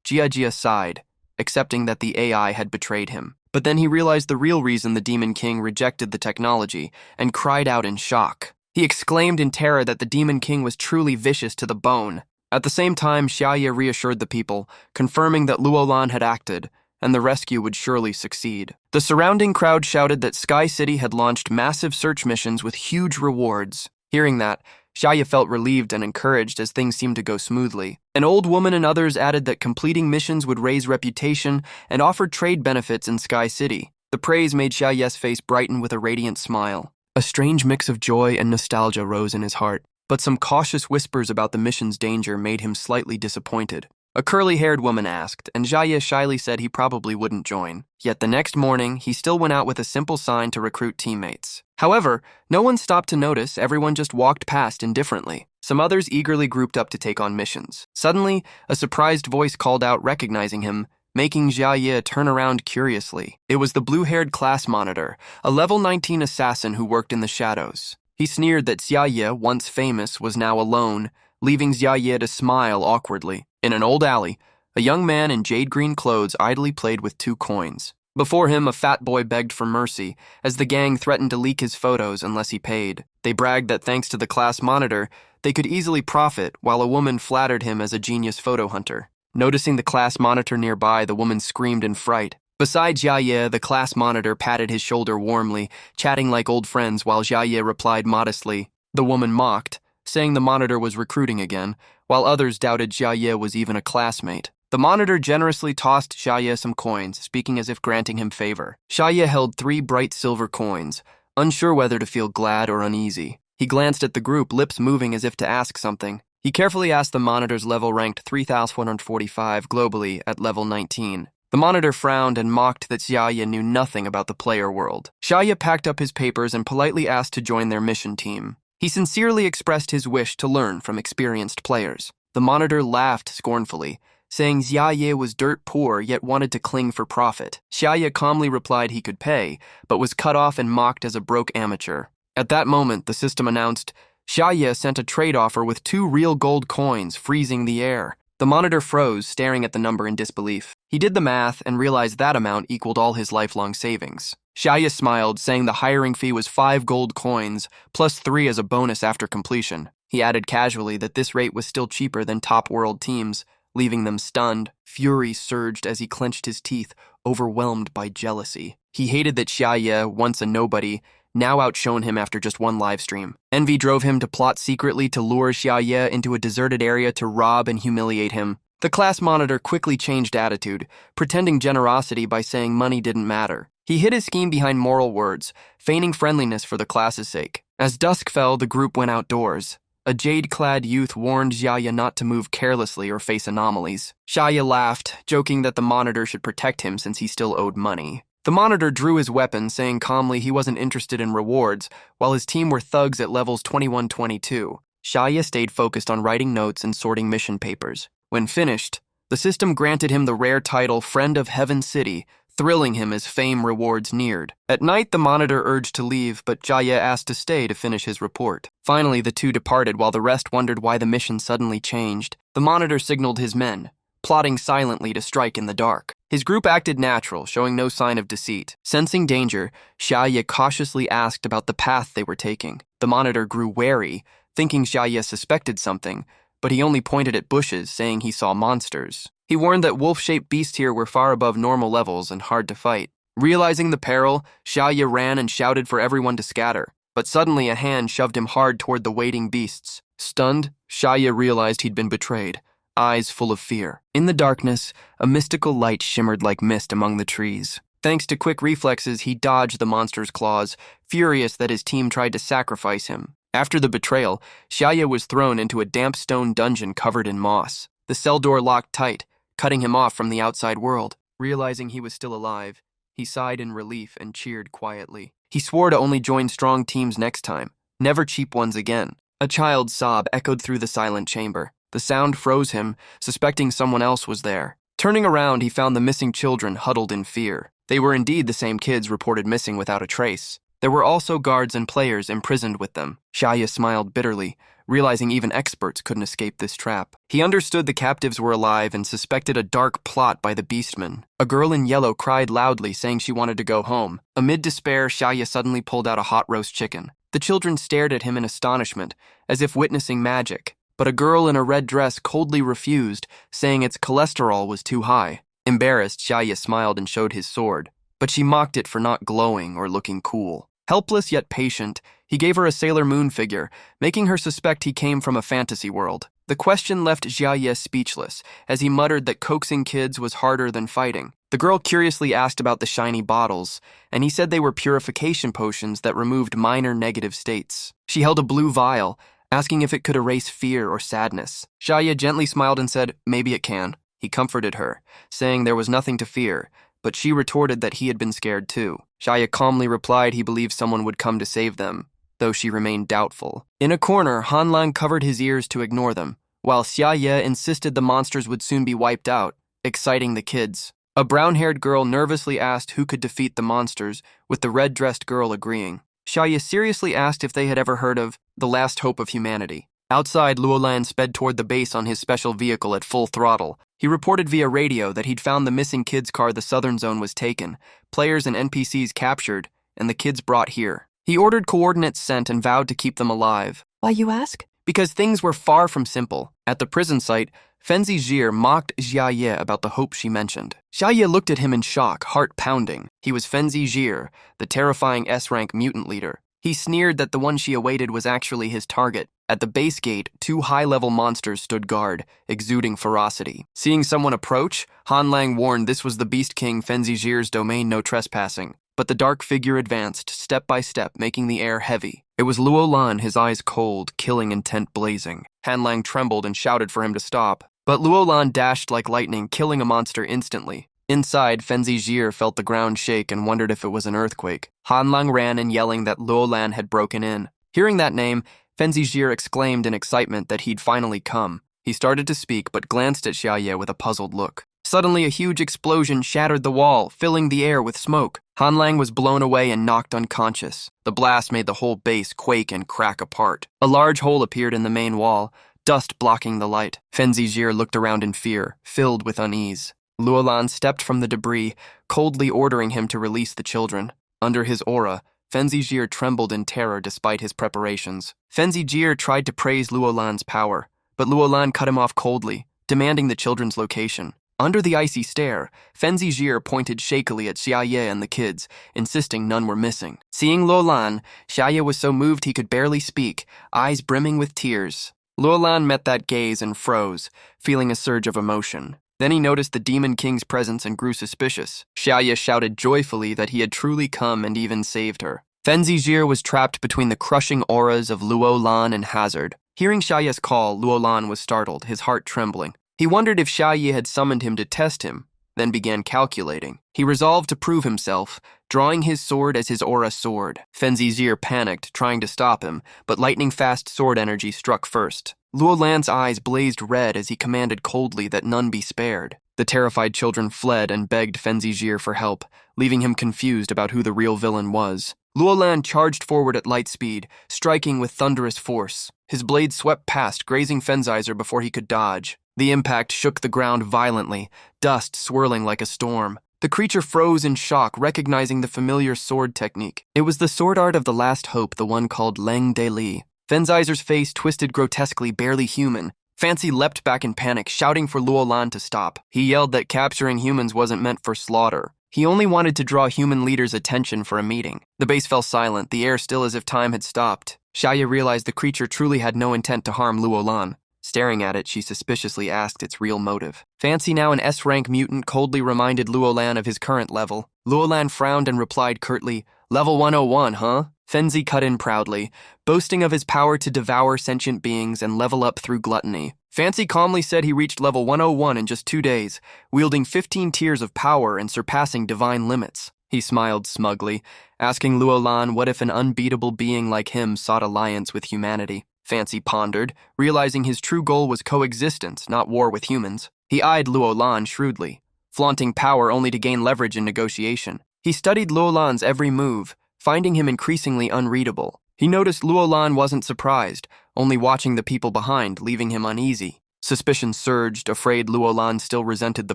S1: Jia sighed, accepting that the AI had betrayed him. But then he realized the real reason the Demon King rejected the technology and cried out in shock. He exclaimed in terror that the Demon King was truly vicious to the bone. At the same time, Shiaa reassured the people, confirming that Luolan had acted, and the rescue would surely succeed. The surrounding crowd shouted that Sky City had launched massive search missions with huge rewards. Hearing that, Shiaa felt relieved and encouraged as things seemed to go smoothly. An old woman and others added that completing missions would raise reputation and offered trade benefits in Sky City. The praise made Shiaa's face brighten with a radiant smile. A strange mix of joy and nostalgia rose in his heart, but some cautious whispers about the mission's danger made him slightly disappointed. A curly-haired woman asked, and Shiaa shyly said he probably wouldn't join. Yet the next morning, he still went out with a simple sign to recruit teammates. However, no one stopped to notice, everyone just walked past indifferently. Some others eagerly grouped up to take on missions. Suddenly, a surprised voice called out, recognizing him, making Shiaa turn around curiously. It was the blue-haired class monitor, a level 19 assassin who worked in the shadows. He sneered that Shiaa, once famous, was now alone, leaving Shiaa to smile awkwardly. In an old alley, a young man in jade-green clothes idly played with 2 coins. Before him, a fat boy begged for mercy, as the gang threatened to leak his photos unless he paid. They bragged that thanks to the class monitor, they could easily profit, while a woman flattered him as a genius photo hunter. Noticing the class monitor nearby, the woman screamed in fright. Beside Shiaa, the class monitor patted his shoulder warmly, chatting like old friends while Shiaa replied modestly. The woman mocked, saying the monitor was recruiting again, while others doubted Shiaa was even a classmate. The monitor generously tossed Shiaa some coins, speaking as if granting him favor. Shiaa held 3 bright silver coins, unsure whether to feel glad or uneasy. He glanced at the group, lips moving as if to ask something. He carefully asked the monitor's level ranked 3,145 globally at level 19. The monitor frowned and mocked that Shiaa knew nothing about the player world. Shiaa packed up his papers and politely asked to join their mission team. He sincerely expressed his wish to learn from experienced players. The monitor laughed scornfully, saying Shiaa was dirt poor yet wanted to cling for profit. Shiaa calmly replied he could pay, but was cut off and mocked as a broke amateur. At that moment, the system announced, Shiaa sent a trade offer with 2 real gold coins, freezing the air. The monitor froze, staring at the number in disbelief. He did the math and realized that amount equaled all his lifelong savings. Shiaa smiled, saying the hiring fee was 5 gold coins, plus 3 as a bonus after completion. He added casually that this rate was still cheaper than top world teams, leaving them stunned. Fury surged as he clenched his teeth, overwhelmed by jealousy. He hated that Shiaa, once a nobody, now outshone him after just 1 livestream. Envy drove him to plot secretly to lure Shiaa into a deserted area to rob and humiliate him. The class monitor quickly changed attitude, pretending generosity by saying money didn't matter. He hid his scheme behind moral words, feigning friendliness for the class's sake. As dusk fell, the group went outdoors. A jade-clad youth warned Shiaa not to move carelessly or face anomalies. Shiaa laughed, joking that the monitor should protect him since he still owed money. The monitor drew his weapon, saying calmly he wasn't interested in rewards, while his team were thugs at levels 21-22. Shiaa stayed focused on writing notes and sorting mission papers. When finished, the system granted him the rare title Friend of Heaven City, thrilling him as fame rewards neared. At night, the monitor urged to leave, but Shiaa asked to stay to finish his report. Finally, the 2 departed while the rest wondered why the mission suddenly changed. The monitor signaled his men, plotting silently to strike in the dark. His group acted natural, showing no sign of deceit. Sensing danger, Shiaa cautiously asked about the path they were taking. The monitor grew wary, thinking Shiaa suspected something, but he only pointed at bushes, saying he saw monsters. He warned that wolf-shaped beasts here were far above normal levels and hard to fight. Realizing the peril, Shiaa ran and shouted for everyone to scatter. But suddenly a hand shoved him hard toward the waiting beasts. Stunned, Shiaa realized he'd been betrayed, eyes full of fear. In the darkness, a mystical light shimmered like mist among the trees. Thanks to quick reflexes, he dodged the monster's claws, furious that his team tried to sacrifice him. After the betrayal, Shiaa was thrown into a damp stone dungeon covered in moss. The cell door locked tight, cutting him off from the outside world. Realizing he was still alive, he sighed in relief and cheered quietly. He swore to only join strong teams next time, never cheap ones again. A child's sob echoed through the silent chamber. The sound froze him, suspecting someone else was there. Turning around, he found the missing children huddled in fear. They were indeed the same kids reported missing without a trace. There were also guards and players imprisoned with them. Shiaa smiled bitterly, realizing even experts couldn't escape this trap. He understood the captives were alive and suspected a dark plot by the beastmen. A girl in yellow cried loudly, saying she wanted to go home. Amid despair, Shiaa suddenly pulled out a hot roast chicken. The children stared at him in astonishment, as if witnessing magic. But a girl in a red dress coldly refused, saying its cholesterol was too high. Embarrassed, Shiaa smiled and showed his sword, but she mocked it for not glowing or looking cool. Helpless yet patient, he gave her a Sailor Moon figure, making her suspect he came from a fantasy world. The question left Shiaa speechless, as he muttered that coaxing kids was harder than fighting. The girl curiously asked about the shiny bottles, and he said they were purification potions that removed minor negative states. She held a blue vial, asking if it could erase fear or sadness. Shiaa gently smiled and said, "Maybe it can." He comforted her, saying there was nothing to fear, but she retorted that he had been scared too. Shiaa calmly replied he believed someone would come to save them, though she remained doubtful. In a corner, Hanlang covered his ears to ignore them, while Shiaa insisted the monsters would soon be wiped out, exciting the kids. A brown-haired girl nervously asked who could defeat the monsters, with the red-dressed girl agreeing. Shiaa seriously asked if they had ever heard of the last hope of humanity. Outside, Luolan sped toward the base on his special vehicle at full throttle. He reported via radio that he'd found the missing kids' car. The southern zone was taken, players and NPCs captured, and the kids brought here. He ordered coordinates sent and vowed to keep them alive.
S2: Why, you ask?
S1: Because things were far from simple. At the prison site, Fenzi Jir mocked Shiaa about the hope she mentioned. Shiaa looked at him in shock, heart pounding. He was Fenzi Jir, the terrifying S-rank mutant leader. He sneered that the one she awaited was actually his target. At the base gate, 2 high-level monsters stood guard, exuding ferocity. Seeing someone approach, Hanlang warned this was the Beast King Fenzi Jir's domain, no trespassing. But the dark figure advanced, step by step, making the air heavy. It was Luolan, his eyes cold, killing intent blazing. Hanlang trembled and shouted for him to stop. But Luolan dashed like lightning, killing a monster instantly. Inside, Fenzi Jir felt the ground shake and wondered if it was an earthquake. Hanlang ran in, yelling that Luolan had broken in. Hearing that name, Fenzi Jir exclaimed in excitement that he'd finally come. He started to speak, but glanced at Shiaa with a puzzled look. Suddenly, a huge explosion shattered the wall, filling the air with smoke. Hanlang was blown away and knocked unconscious. The blast made the whole base quake and crack apart. A large hole appeared in the main wall, dust blocking the light. Fenzi Jir looked around in fear, filled with unease. Luolan stepped from the debris, coldly ordering him to release the children. Under his aura, Fenzi Jir trembled in terror despite his preparations. Fenzi Jir tried to praise Luolan's power, but Luolan cut him off coldly, demanding the children's location. Under the icy stare, Fenzi Jir pointed shakily at Shiaa and the kids, insisting none were missing. Seeing Luolan, Shiaa was so moved he could barely speak, eyes brimming with tears. Luolan met that gaze and froze, feeling a surge of emotion. Then he noticed the Demon King's presence and grew suspicious. Shiaa shouted joyfully that he had truly come and even saved her. Fenzi Jir was trapped between the crushing auras of Luolan and Hazard. Hearing Shiaa's call, Luolan was startled, his heart trembling. He wondered if Shiaa had summoned him to test him, then began calculating. He resolved to prove himself, drawing his sword as his aura sword. Fenzi Jir panicked, trying to stop him, but lightning-fast sword energy struck first. Luolan's eyes blazed red as he commanded coldly that none be spared. The terrified children fled and begged Fenzi Jir for help, leaving him confused about who the real villain was. Luolan charged forward at light speed, striking with thunderous force. His blade swept past, grazing Fenzizar before he could dodge. The impact shook the ground violently, dust swirling like a storm. The creature froze in shock, recognizing the familiar sword technique. It was the sword art of the last hope, the one called Leng De Li. Fenzizar's face twisted grotesquely, barely human. Fancy leapt back in panic, shouting for Luolan to stop. He yelled that capturing humans wasn't meant for slaughter. He only wanted to draw human leaders' attention for a meeting. The base fell silent, the air still as if time had stopped. Shiaa realized the creature truly had no intent to harm Luolan. Staring at it, she suspiciously asked its real motive. Fancy, now an S-rank mutant, coldly reminded Luolan of his current level. Luolan frowned and replied curtly, Level 101, huh? Fenzi cut in proudly, boasting of his power to devour sentient beings and level up through gluttony. Fancy calmly said he reached level 101 in just 2 days, wielding 15 tiers of power and surpassing divine limits. He smiled smugly, asking Luolan what if an unbeatable being like him sought alliance with humanity. Fancy pondered, realizing his true goal was coexistence, not war with humans. He eyed Luolan shrewdly, flaunting power only to gain leverage in negotiation. He studied Luolan's every move, finding him increasingly unreadable. He noticed Luolan wasn't surprised, only watching the people behind, leaving him uneasy. Suspicion surged, afraid Luolan still resented the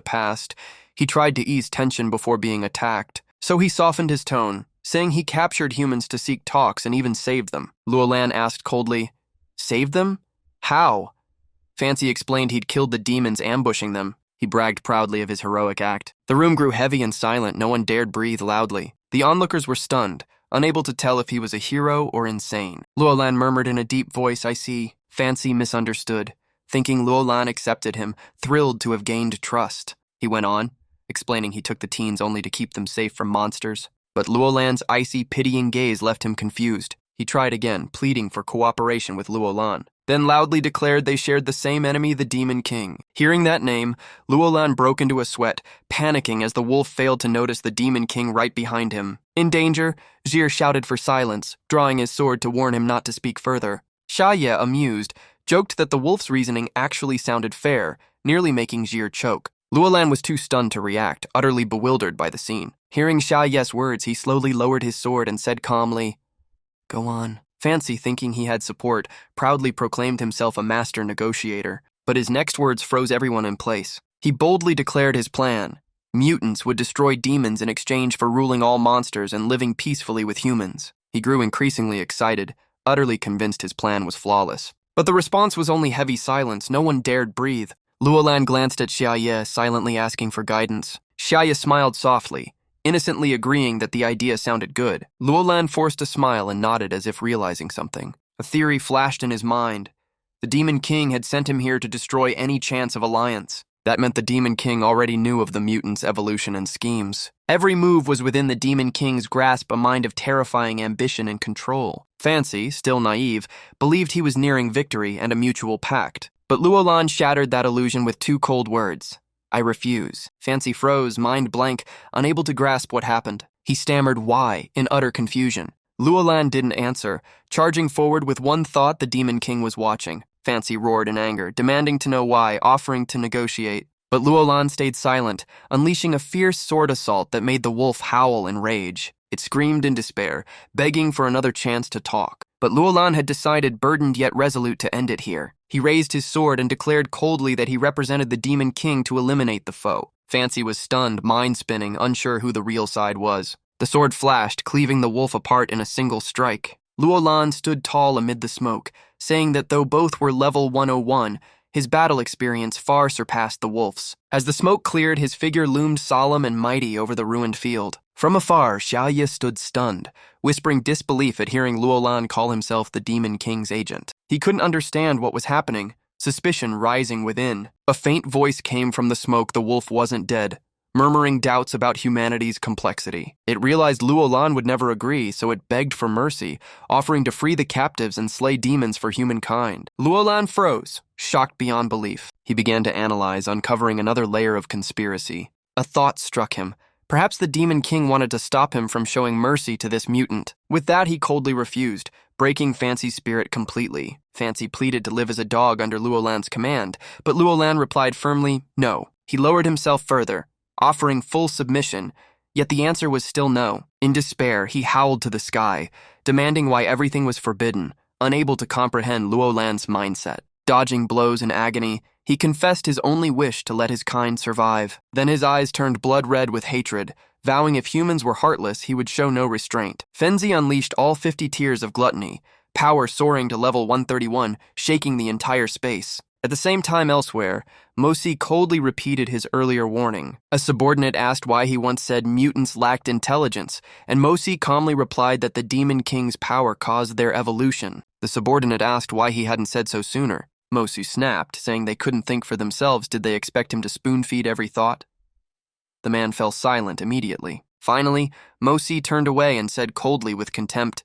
S1: past. He tried to ease tension before being attacked, so he softened his tone, saying he captured humans to seek talks and even saved them. Luolan asked coldly, "Saved them? How?" Fancy explained he'd killed the demons ambushing them. He bragged proudly of his heroic act. The room grew heavy and silent. No one dared breathe loudly. The onlookers were stunned, unable to tell if he was a hero or insane. Luolan murmured in a deep voice, "I see." Fancy misunderstood, thinking Luolan accepted him, thrilled to have gained trust. He went on, explaining he took the teens only to keep them safe from monsters. But Luolan's icy, pitying gaze left him confused. He tried again, pleading for cooperation with Luolan, then loudly declared they shared the same enemy, the Demon King. Hearing that name, Luolan broke into a sweat, panicking as the wolf failed to notice the Demon King right behind him. In danger, Jir shouted for silence, drawing his sword to warn him not to speak further. Shiaa, amused, joked that the wolf's reasoning actually sounded fair, nearly making Jir choke. Luolan was too stunned to react, utterly bewildered by the scene. Hearing Shiaa's words, he slowly lowered his sword and said calmly, "Go on." Fancy, thinking he had support, proudly proclaimed himself a master negotiator, but his next words froze everyone in place. He boldly declared his plan. Mutants would destroy demons in exchange for ruling all monsters and living peacefully with humans. He grew increasingly excited, utterly convinced his plan was flawless. But the response was only heavy silence. No one dared breathe. Luolan glanced at Shiaa, silently asking for guidance. Shiaa smiled softly, innocently agreeing that the idea sounded good. Luolan forced a smile and nodded as if realizing something. A theory flashed in his mind. The Demon King had sent him here to destroy any chance of alliance. That meant the Demon King already knew of the mutants' evolution and schemes. Every move was within the Demon King's grasp, a mind of terrifying ambition and control. Fancy, still naive, believed he was nearing victory and a mutual pact. But Luolan shattered that illusion with 2 cold words. "I refuse." Fancy froze, mind blank, unable to grasp what happened. He stammered why, in utter confusion. Luolan didn't answer, charging forward with one thought: the Demon King was watching. Fancy roared in anger, demanding to know why, offering to negotiate. But Luolan stayed silent, unleashing a fierce sword assault that made the wolf howl in rage. It screamed in despair, begging for another chance to talk. But Luolan had decided, burdened yet resolute, to end it here. He raised his sword and declared coldly that he represented the Demon King to eliminate the foe. Fancy was stunned, mind-spinning, unsure who the real side was. The sword flashed, cleaving the wolf apart in a single strike. Luolan stood tall amid the smoke, saying that though both were level 101, his battle experience far surpassed the wolf's. As the smoke cleared, his figure loomed solemn and mighty over the ruined field. From afar, Shiaa stood stunned, whispering disbelief at hearing Luolan call himself the Demon King's agent. He couldn't understand what was happening, suspicion rising within. A faint voice came from the smoke. The wolf wasn't dead, murmuring doubts about humanity's complexity. It realized Luolan would never agree, so it begged for mercy, offering to free the captives and slay demons for humankind. Luolan froze, shocked beyond belief. He began to analyze, uncovering another layer of conspiracy. A thought struck him. Perhaps the Demon King wanted to stop him from showing mercy to this mutant. With that, he coldly refused, breaking Fancy's spirit completely. Fancy pleaded to live as a dog under Luolan's command, but Luolan replied firmly, no. He lowered himself further, offering full submission, yet the answer was still no. In despair, he howled to the sky, demanding why everything was forbidden, unable to comprehend Luolan's mindset. Dodging blows in agony, he confessed his only wish to let his kind survive. Then his eyes turned blood red with hatred, vowing if humans were heartless, he would show no restraint. Fenzi unleashed all 50 tiers of gluttony, power soaring to level 131, shaking the entire space. At the same time elsewhere, Mosi coldly repeated his earlier warning. A subordinate asked why he once said mutants lacked intelligence, and Mosi calmly replied that the Demon King's power caused their evolution. The subordinate asked why he hadn't said so sooner. Mosi snapped, saying they couldn't think for themselves. Did they expect him to spoon-feed every thought? The man fell silent immediately. Finally, Mosi turned away and said coldly with contempt,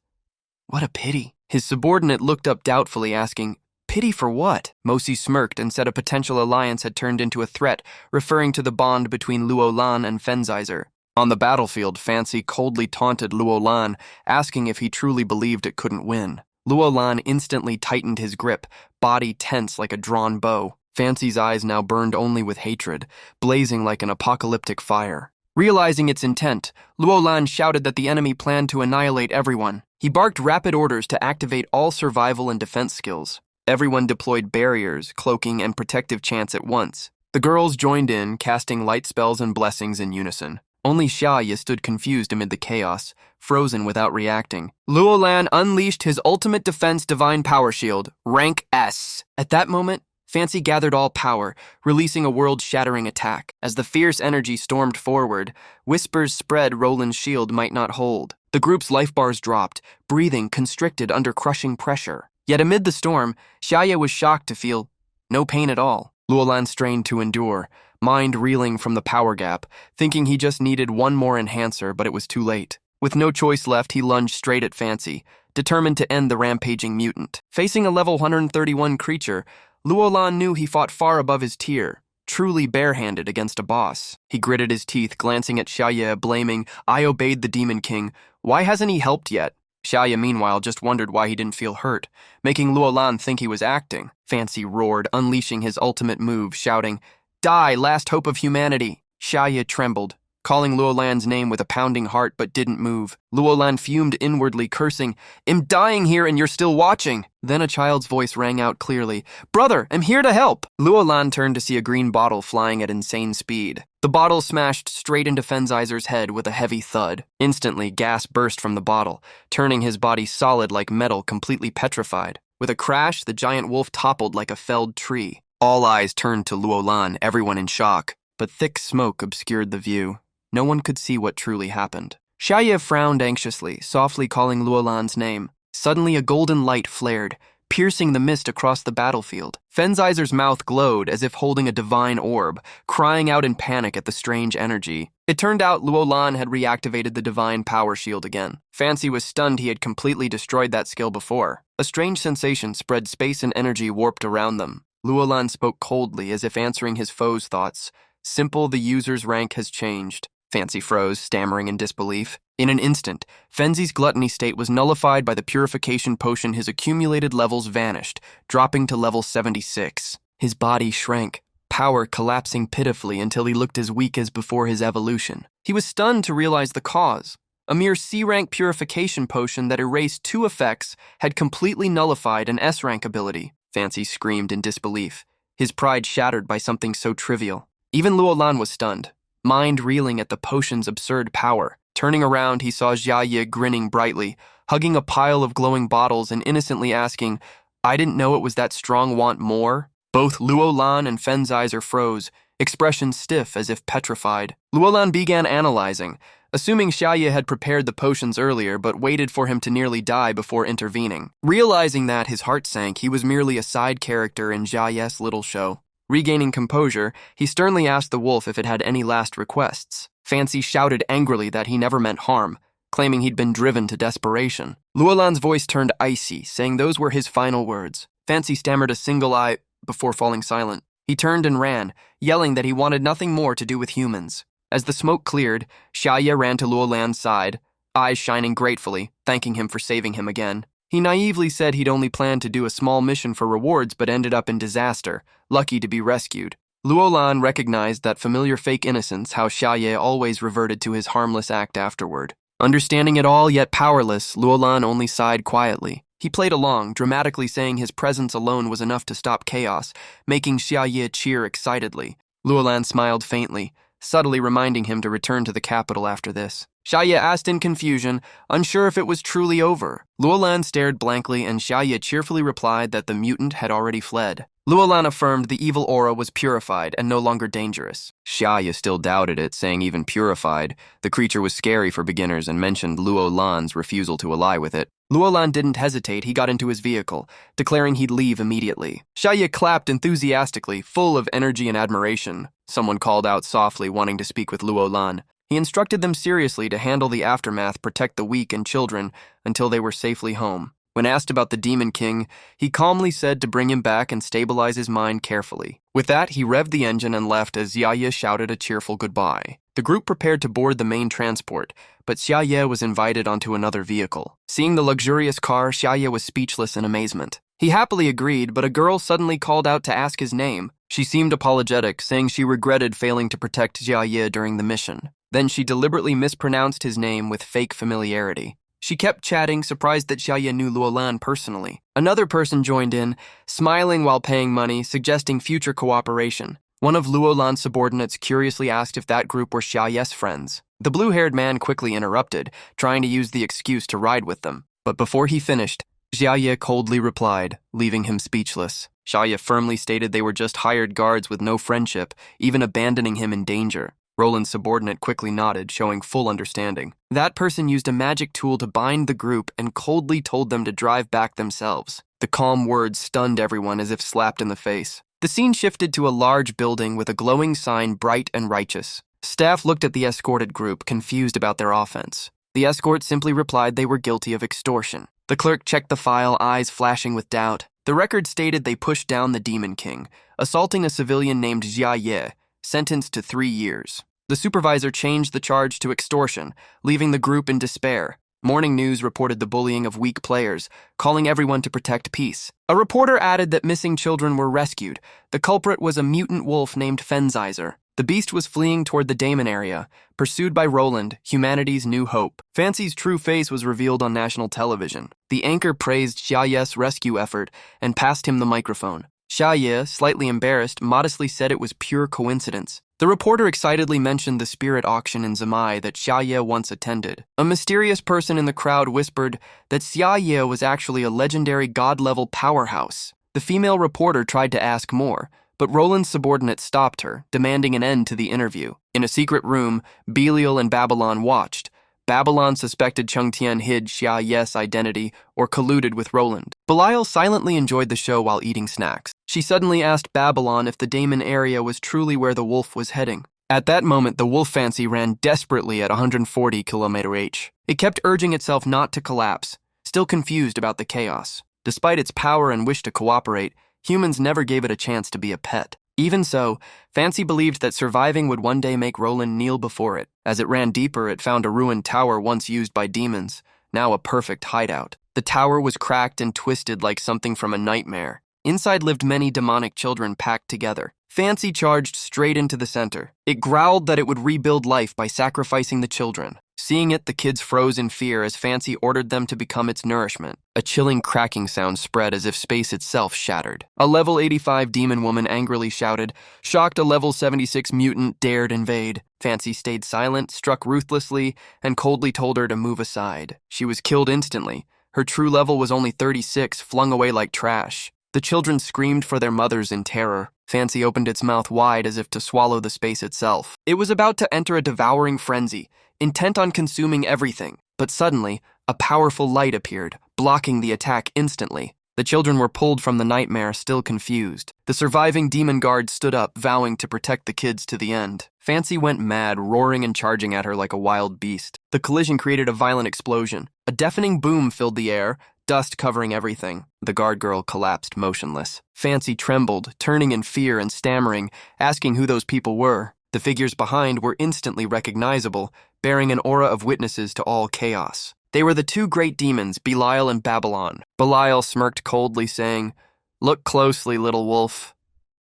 S1: "What a pity." His subordinate looked up doubtfully, asking, "Pity for what?" Mosi smirked and said a potential alliance had turned into a threat, referring to the bond between Luolan and Fenzizer. On the battlefield, Fancy coldly taunted Luolan, asking if he truly believed it couldn't win. Luolan instantly tightened his grip, body tense like a drawn bow. Fancy's eyes now burned only with hatred, blazing like an apocalyptic fire. Realizing its intent, Luolan shouted that the enemy planned to annihilate everyone. He barked rapid orders to activate all survival and defense skills. Everyone deployed barriers, cloaking, and protective chants at once. The girls joined in, casting light spells and blessings in unison. Only Shiaa stood confused amid the chaos, frozen without reacting. Luolan unleashed his ultimate defense divine power shield, rank S. At that moment, Fancy gathered all power, releasing a world-shattering attack. As the fierce energy stormed forward, whispers spread Roland's shield might not hold. The group's life bars dropped, breathing constricted under crushing pressure. Yet amid the storm, Shiaa was shocked to feel no pain at all. Luolan strained to endure, mind reeling from the power gap, thinking he just needed one more enhancer, but it was too late. With no choice left, he lunged straight at Fancy, determined to end the rampaging mutant. Facing a level 131 creature, Luolan knew he fought far above his tier, truly barehanded against a boss. He gritted his teeth, glancing at Shiaa, blaming, "I obeyed the Demon King. Why hasn't he helped yet?" Shiaa, meanwhile, just wondered why he didn't feel hurt, making Luolan think he was acting. Fancy roared, unleashing his ultimate move, shouting, "Die, last hope of humanity!" Shiaa trembled, calling Luolan's name with a pounding heart but didn't move. Luolan fumed inwardly, cursing, "I'm dying here and you're still watching!" Then a child's voice rang out clearly, "Brother, I'm here to help!" Luolan turned to see a green bottle flying at insane speed. The bottle smashed straight into Fenzizer's head with a heavy thud. Instantly, gas burst from the bottle, turning his body solid like metal, completely petrified. With a crash, the giant wolf toppled like a felled tree. All eyes turned to Luolan, everyone in shock, but thick smoke obscured the view. No one could see what truly happened. Shiaa frowned anxiously, softly calling Luolan's name. Suddenly, a golden light flared, piercing the mist across the battlefield. Fenzizer's mouth glowed as if holding a divine orb, crying out in panic at the strange energy. It turned out Luolan had reactivated the divine power shield again. Fancy was stunned he had completely destroyed that skill before. A strange sensation spread, space and energy warped around them. Luolan spoke coldly, as if answering his foe's thoughts. "Simple, the user's rank has changed." Fancy froze, stammering in disbelief. In an instant, Fenzi's gluttony state was nullified by the purification potion. His accumulated levels vanished, dropping to level 76. His body shrank, power collapsing pitifully until he looked as weak as before his evolution. He was stunned to realize the cause. A mere C-rank purification potion that erased 2 effects had completely nullified an S-rank ability. Fancy screamed in disbelief, his pride shattered by something so trivial. Even Luolan was stunned, mind reeling at the potion's absurd power. Turning around, he saw Shiaa grinning brightly, hugging a pile of glowing bottles and innocently asking, "I didn't know it was that strong, want more?" Both Luolan and Fenzizer froze, expressions stiff as if petrified. Luolan began analyzing, assuming Shiaa had prepared the potions earlier but waited for him to nearly die before intervening. Realizing that, his heart sank. He was merely a side character in Shiaa's little show. Regaining composure, he sternly asked the wolf if it had any last requests. Fancy shouted angrily that he never meant harm, claiming he'd been driven to desperation. Luolan's voice turned icy, saying those were his final words. Fancy stammered a single "I" before falling silent. He turned and ran, yelling that he wanted nothing more to do with humans. As the smoke cleared, Shiaa ran to Luolan's side, eyes shining gratefully, thanking him for saving him again. He naively said he'd only planned to do a small mission for rewards but ended up in disaster, lucky to be rescued. Luolan recognized that familiar fake innocence, how Shiaa always reverted to his harmless act afterward. Understanding it all yet powerless, Luolan only sighed quietly. He played along, dramatically saying his presence alone was enough to stop chaos, making Shiaa cheer excitedly. Luolan smiled faintly, subtly reminding him to return to the capital after this. Shiaa asked in confusion, unsure if it was truly over. Luolan stared blankly, and Shiaa cheerfully replied that the mutant had already fled. Luolan affirmed the evil aura was purified and no longer dangerous. Shiaa still doubted it, saying even purified, the creature was scary for beginners and mentioned Luolan's refusal to ally with it. Luolan didn't hesitate. He got into his vehicle, declaring he'd leave immediately. Shiaa clapped enthusiastically, full of energy and admiration. Someone called out softly, wanting to speak with Luolan. He instructed them seriously to handle the aftermath, protect the weak and children until they were safely home. When asked about the Demon King, he calmly said to bring him back and stabilize his mind carefully. With that, he revved the engine and left as Shiaa shouted a cheerful goodbye. The group prepared to board the main transport, but Shiaa was invited onto another vehicle. Seeing the luxurious car, Shiaa was speechless in amazement. He happily agreed, but a girl suddenly called out to ask his name. She seemed apologetic, saying she regretted failing to protect Shiaa during the mission. Then she deliberately mispronounced his name with fake familiarity. She kept chatting, surprised that Shiaa knew Luolan personally. Another person joined in, smiling while paying money, suggesting future cooperation. One of Luolan's subordinates curiously asked if that group were Shiaa's friends. The blue-haired man quickly interrupted, trying to use the excuse to ride with them. But before he finished, Shiaa coldly replied, leaving him speechless. Shiaa firmly stated they were just hired guards with no friendship, even abandoning him in danger. Roland's subordinate quickly nodded, showing full understanding. That person used a magic tool to bind the group and coldly told them to drive back themselves. The calm words stunned everyone as if slapped in the face. The scene shifted to a large building with a glowing sign bright and righteous. Staff looked at the escorted group, confused about their offense. The escort simply replied they were guilty of extortion. The clerk checked the file, eyes flashing with doubt. The record stated they pushed down the Demon King, assaulting a civilian named Shiaa, sentenced to 3 years. The supervisor changed the charge to extortion, leaving the group in despair. Morning News reported the bullying of weak players, calling everyone to protect peace. A reporter added that missing children were rescued. The culprit was a mutant wolf named Fenzizer. The beast was fleeing toward the Daemon area, pursued by Roland, humanity's new hope. Fancy's true face was revealed on national television. The anchor praised Shiaa's rescue effort and passed him the microphone. Shiaa, slightly embarrassed, modestly said it was pure coincidence. The reporter excitedly mentioned the spirit auction in Zamai that Shiaa once attended. A mysterious person in the crowd whispered that Shiaa was actually a legendary god-level powerhouse. The female reporter tried to ask more, but Roland's subordinate stopped her, demanding an end to the interview. In a secret room, Beiel and Babylon watched. Babylon suspected Chengtian hid Shiaa's identity or colluded with Roland. Beiel silently enjoyed the show while eating snacks. She suddenly asked Babylon if the Daemon area was truly where the wolf was heading. At that moment, the wolf fancy ran desperately at 140 km/h. It kept urging itself not to collapse, still confused about the chaos. Despite its power and wish to cooperate, humans never gave it a chance to be a pet. Even so, Fancy believed that surviving would one day make Roland kneel before it. As it ran deeper, it found a ruined tower once used by demons, now a perfect hideout. The tower was cracked and twisted like something from a nightmare. Inside lived many demonic children packed together. Fancy charged straight into the center. It growled that it would rebuild life by sacrificing the children. Seeing it, the kids froze in fear as Fancy ordered them to become its nourishment. A chilling cracking sound spread as if space itself shattered. A level 85 demon woman angrily shouted. Shocked, a level 76 mutant dared invade. Fancy stayed silent, struck ruthlessly, and coldly told her to move aside. She was killed instantly. Her true level was only 36, flung away like trash. The children screamed for their mothers in terror. Fancy opened its mouth wide as if to swallow the space itself. It was about to enter a devouring frenzy, intent on consuming everything. But suddenly, a powerful light appeared, blocking the attack instantly. The children were pulled from the nightmare, still confused. The surviving demon guard stood up, vowing to protect the kids to the end. Fancy went mad, roaring and charging at her like a wild beast. The collision created a violent explosion. A deafening boom filled the air, dust covering everything. The guard girl collapsed motionless. Fancy trembled, turning in fear and stammering, asking who those people were. The figures behind were instantly recognizable, bearing an aura of witnesses to all chaos. They were the two great demons, Beiel and Babylon. Beiel smirked coldly, saying, "Look closely, little wolf.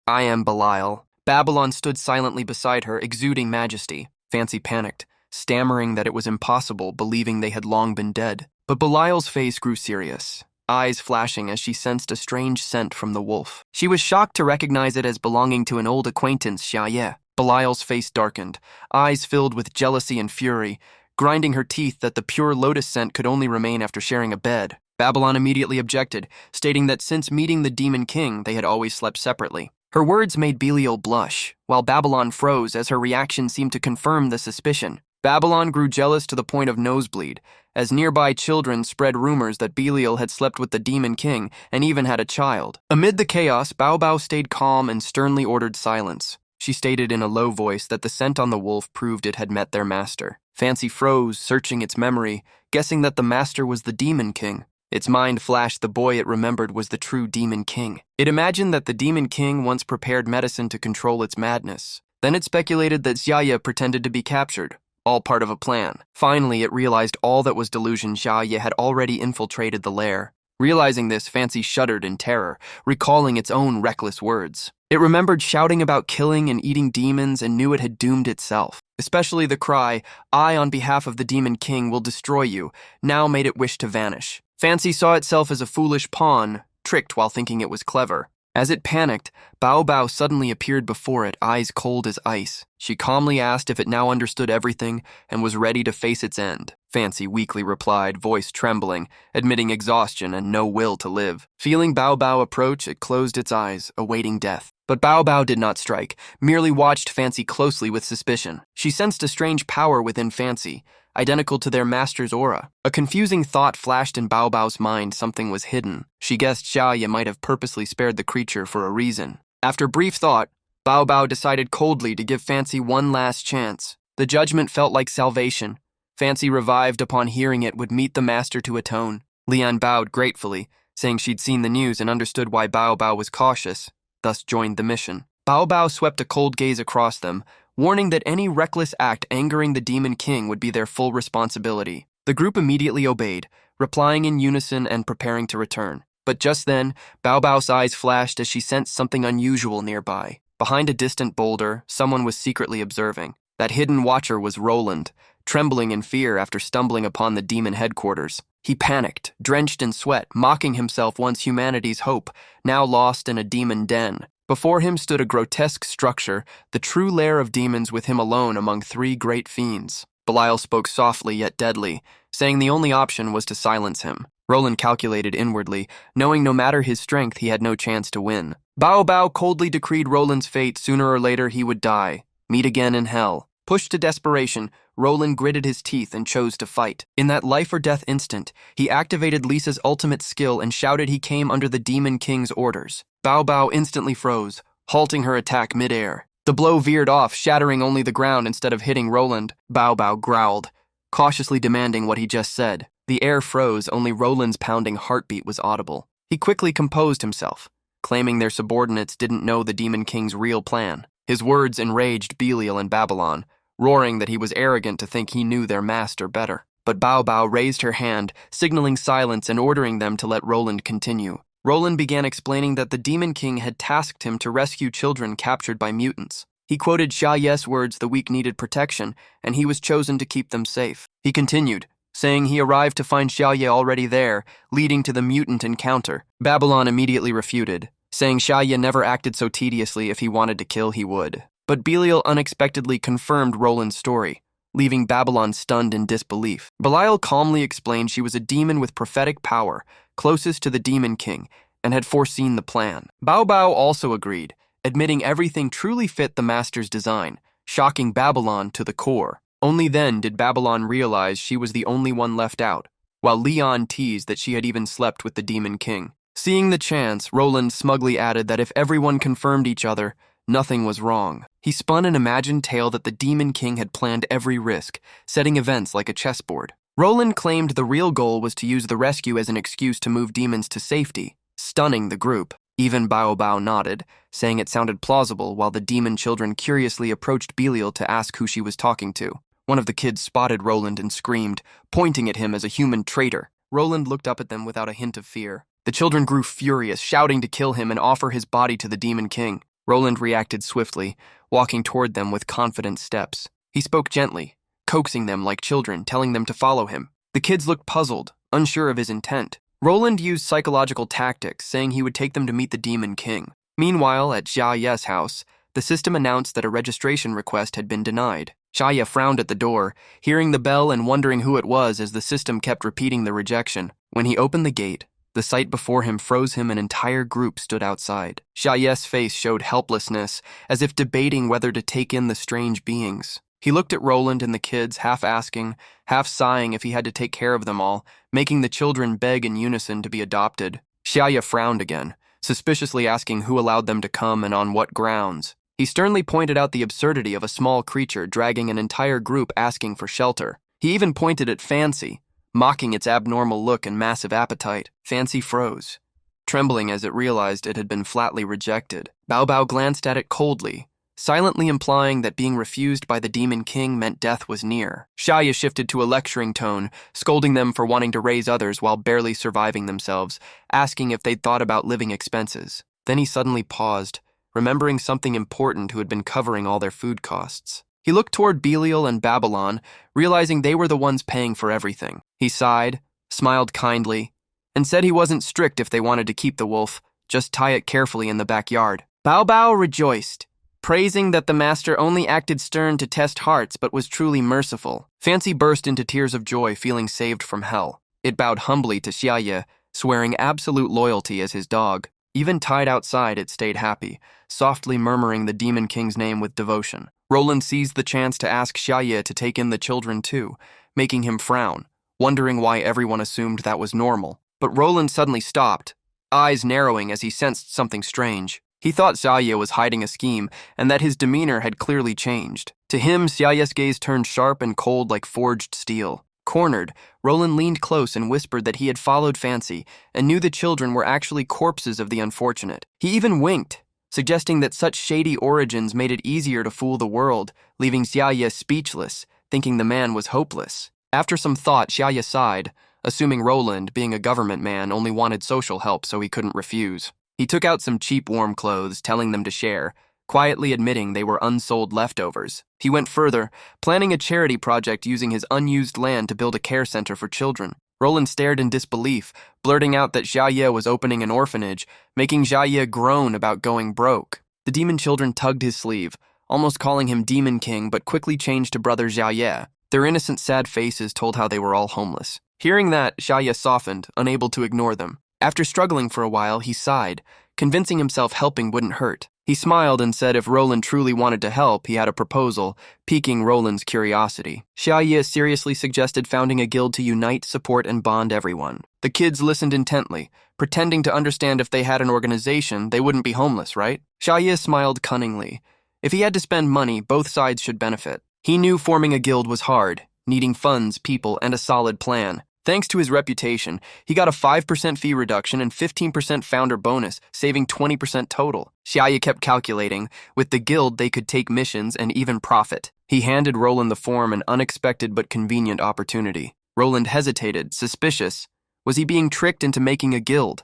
S1: I am Beiel." Babylon stood silently beside her, exuding majesty. Fancy panicked, stammering that it was impossible, believing they had long been dead. But Belial's face grew serious, eyes flashing as she sensed a strange scent from the wolf. She was shocked to recognize it as belonging to an old acquaintance, Shiaa. Belial's face darkened, eyes filled with jealousy and fury, grinding her teeth that the pure lotus scent could only remain after sharing a bed. Babylon immediately objected, stating that since meeting the Demon King, they had always slept separately. Her words made Beiel blush, while Babylon froze as her reaction seemed to confirm the suspicion. Babylon grew jealous to the point of nosebleed, as nearby children spread rumors that Beiel had slept with the Demon King and even had a child. Amid the chaos, Bao Bao stayed calm and sternly ordered silence. She stated in a low voice that the scent on the wolf proved it had met their master. Fancy froze, searching its memory, guessing that the master was the Demon King. Its mind flashed the boy it remembered was the true Demon King. It imagined that the Demon King once prepared medicine to control its madness. Then it speculated that Shiaa pretended to be captured, all part of a plan. Finally, it realized all that was delusion. Shiaa had already infiltrated the lair. Realizing this, Fancy shuddered in terror, recalling its own reckless words. It remembered shouting about killing and eating demons and knew it had doomed itself. Especially the cry, "I, on behalf of the Demon King, will destroy you," now made it wish to vanish. Fancy saw itself as a foolish pawn, tricked while thinking it was clever. As it panicked, Bao Bao suddenly appeared before it, eyes cold as ice. She calmly asked if it now understood everything and was ready to face its end. Fancy weakly replied, voice trembling, admitting exhaustion and no will to live. Feeling Bao Bao approach, it closed its eyes, awaiting death. But Bao Bao did not strike, merely watched Fancy closely with suspicion. She sensed a strange power within Fancy, identical to their master's aura. A confusing thought flashed in Bao Bao's mind. Something was hidden. She guessed Shiaa might have purposely spared the creature for a reason. After brief thought, Bao Bao decided coldly to give Fancy one last chance. The judgment felt like salvation. Fancy, revived upon hearing it, would meet the master to atone. Lian bowed gratefully, saying she'd seen the news and understood why Bao Bao was cautious, thus joined the mission. Bao Bao swept a cold gaze across them, warning that any reckless act angering the Demon King would be their full responsibility. The group immediately obeyed, replying in unison and preparing to return. But just then, Bao Bao's eyes flashed as she sensed something unusual nearby. Behind a distant boulder, someone was secretly observing. That hidden watcher was Roland, trembling in fear after stumbling upon the demon headquarters. He panicked, drenched in sweat, mocking himself once humanity's hope, now lost in a demon den. Before him stood a grotesque structure, the true lair of demons, with him alone among three great fiends. Beiel spoke softly yet deadly, saying the only option was to silence him. Roland calculated inwardly, knowing no matter his strength he had no chance to win. Bao Bao coldly decreed Roland's fate. Sooner or later he would die, meet again in hell. Pushed to desperation, Roland gritted his teeth and chose to fight. In that life-or-death instant, he activated Lisa's ultimate skill and shouted he came under the Demon King's orders. Bao Bao instantly froze, halting her attack mid-air. The blow veered off, shattering only the ground instead of hitting Roland. Bao Bao growled, cautiously demanding what he just said. The air froze, only Roland's pounding heartbeat was audible. He quickly composed himself, claiming their subordinates didn't know the Demon King's real plan. His words enraged Beiel and Babylon, roaring that he was arrogant to think he knew their master better. But Bao Bao raised her hand, signaling silence and ordering them to let Roland continue. Roland began explaining that the Demon King had tasked him to rescue children captured by mutants. He quoted Shiaa's words, the weak needed protection, and he was chosen to keep them safe. He continued, saying he arrived to find Shiaa already there, leading to the mutant encounter. Babylon immediately refuted, saying Shiaa never acted so tediously. If he wanted to kill, he would. But Beiel unexpectedly confirmed Roland's story, leaving Babylon stunned in disbelief. Beiel calmly explained she was a demon with prophetic power, closest to the Demon King, and had foreseen the plan. Bao Bao also agreed, admitting everything truly fit the master's design, shocking Babylon to the core. Only then did Babylon realize she was the only one left out, while Leon teased that she had even slept with the Demon King. Seeing the chance, Roland smugly added that if everyone confirmed each other, nothing was wrong. He spun an imagined tale that the Demon King had planned every risk, setting events like a chessboard. Roland claimed the real goal was to use the rescue as an excuse to move demons to safety, stunning the group. Even Bao Bao nodded, saying it sounded plausible, while the demon children curiously approached Beiel to ask who she was talking to. One of the kids spotted Roland and screamed, pointing at him as a human traitor. Roland looked up at them without a hint of fear. The children grew furious, shouting to kill him and offer his body to the Demon King. Roland reacted swiftly, walking toward them with confident steps. He spoke gently, coaxing them like children, telling them to follow him. The kids looked puzzled, unsure of his intent. Roland used psychological tactics, saying he would take them to meet the Demon King. Meanwhile, at Shiaa's house, the system announced that a registration request had been denied. Shiaa frowned at the door, hearing the bell and wondering who it was as the system kept repeating the rejection. When he opened the gate, the sight before him froze him. An entire group stood outside. Shiaa's face showed helplessness, as if debating whether to take in the strange beings. He looked at Roland and the kids, half asking, half sighing if he had to take care of them all, making the children beg in unison to be adopted. Shiaa frowned again, suspiciously asking who allowed them to come and on what grounds. He sternly pointed out the absurdity of a small creature dragging an entire group asking for shelter. He even pointed at Fancy, mocking its abnormal look and massive appetite. Fancy froze, trembling as it realized it had been flatly rejected. Bao Bao glanced at it coldly, silently implying that being refused by the Demon King meant death was near. Shiaa shifted to a lecturing tone, scolding them for wanting to raise others while barely surviving themselves, asking if they'd thought about living expenses. Then he suddenly paused, remembering something important who had been covering all their food costs. He looked toward Beiel and Babylon, realizing they were the ones paying for everything. He sighed, smiled kindly, and said he wasn't strict if they wanted to keep the wolf, just tie it carefully in the backyard. Bao Bao rejoiced, praising that the master only acted stern to test hearts but was truly merciful. Fancy burst into tears of joy, feeling saved from hell. It bowed humbly to Shiaa, swearing absolute loyalty as his dog. Even tied outside, it stayed happy, softly murmuring the Demon King's name with devotion. Roland seized the chance to ask Shiaa to take in the children too, making him frown, wondering why everyone assumed that was normal. But Roland suddenly stopped, eyes narrowing as he sensed something strange. He thought Shiaa was hiding a scheme, and that his demeanor had clearly changed. To him, Shiaa's gaze turned sharp and cold like forged steel. Cornered, Roland leaned close and whispered that he had followed Fancy and knew the children were actually corpses of the unfortunate. He even winked, suggesting that such shady origins made it easier to fool the world, leaving Shiaa speechless, thinking the man was hopeless. After some thought, Shiaa sighed, assuming Roland, being a government man, only wanted social help so he couldn't refuse. He took out some cheap warm clothes, telling them to share, quietly admitting they were unsold leftovers. He went further, planning a charity project using his unused land to build a care center for children. Roland stared in disbelief, blurting out that Shiaa was opening an orphanage, making Shiaa groan about going broke. The demon children tugged his sleeve, almost calling him Demon King, but quickly changed to Brother Shiaa. Their innocent, sad faces told how they were all homeless. Hearing that, Shiaa softened, unable to ignore them. After struggling for a while, he sighed, convincing himself helping wouldn't hurt. He smiled and said if Roland truly wanted to help, he had a proposal, piquing Roland's curiosity. Shiaa seriously suggested founding a guild to unite, support, and bond everyone. The kids listened intently, pretending to understand if they had an organization, they wouldn't be homeless, right? Shiaa smiled cunningly. If he had to spend money, both sides should benefit. He knew forming a guild was hard, needing funds, people, and a solid plan. Thanks to his reputation, he got a 5% fee reduction and 15% founder bonus, saving 20% total. Shiaa kept calculating. With the guild, they could take missions and even profit. He handed Roland the form, an unexpected but convenient opportunity. Roland hesitated, suspicious. Was he being tricked into making a guild?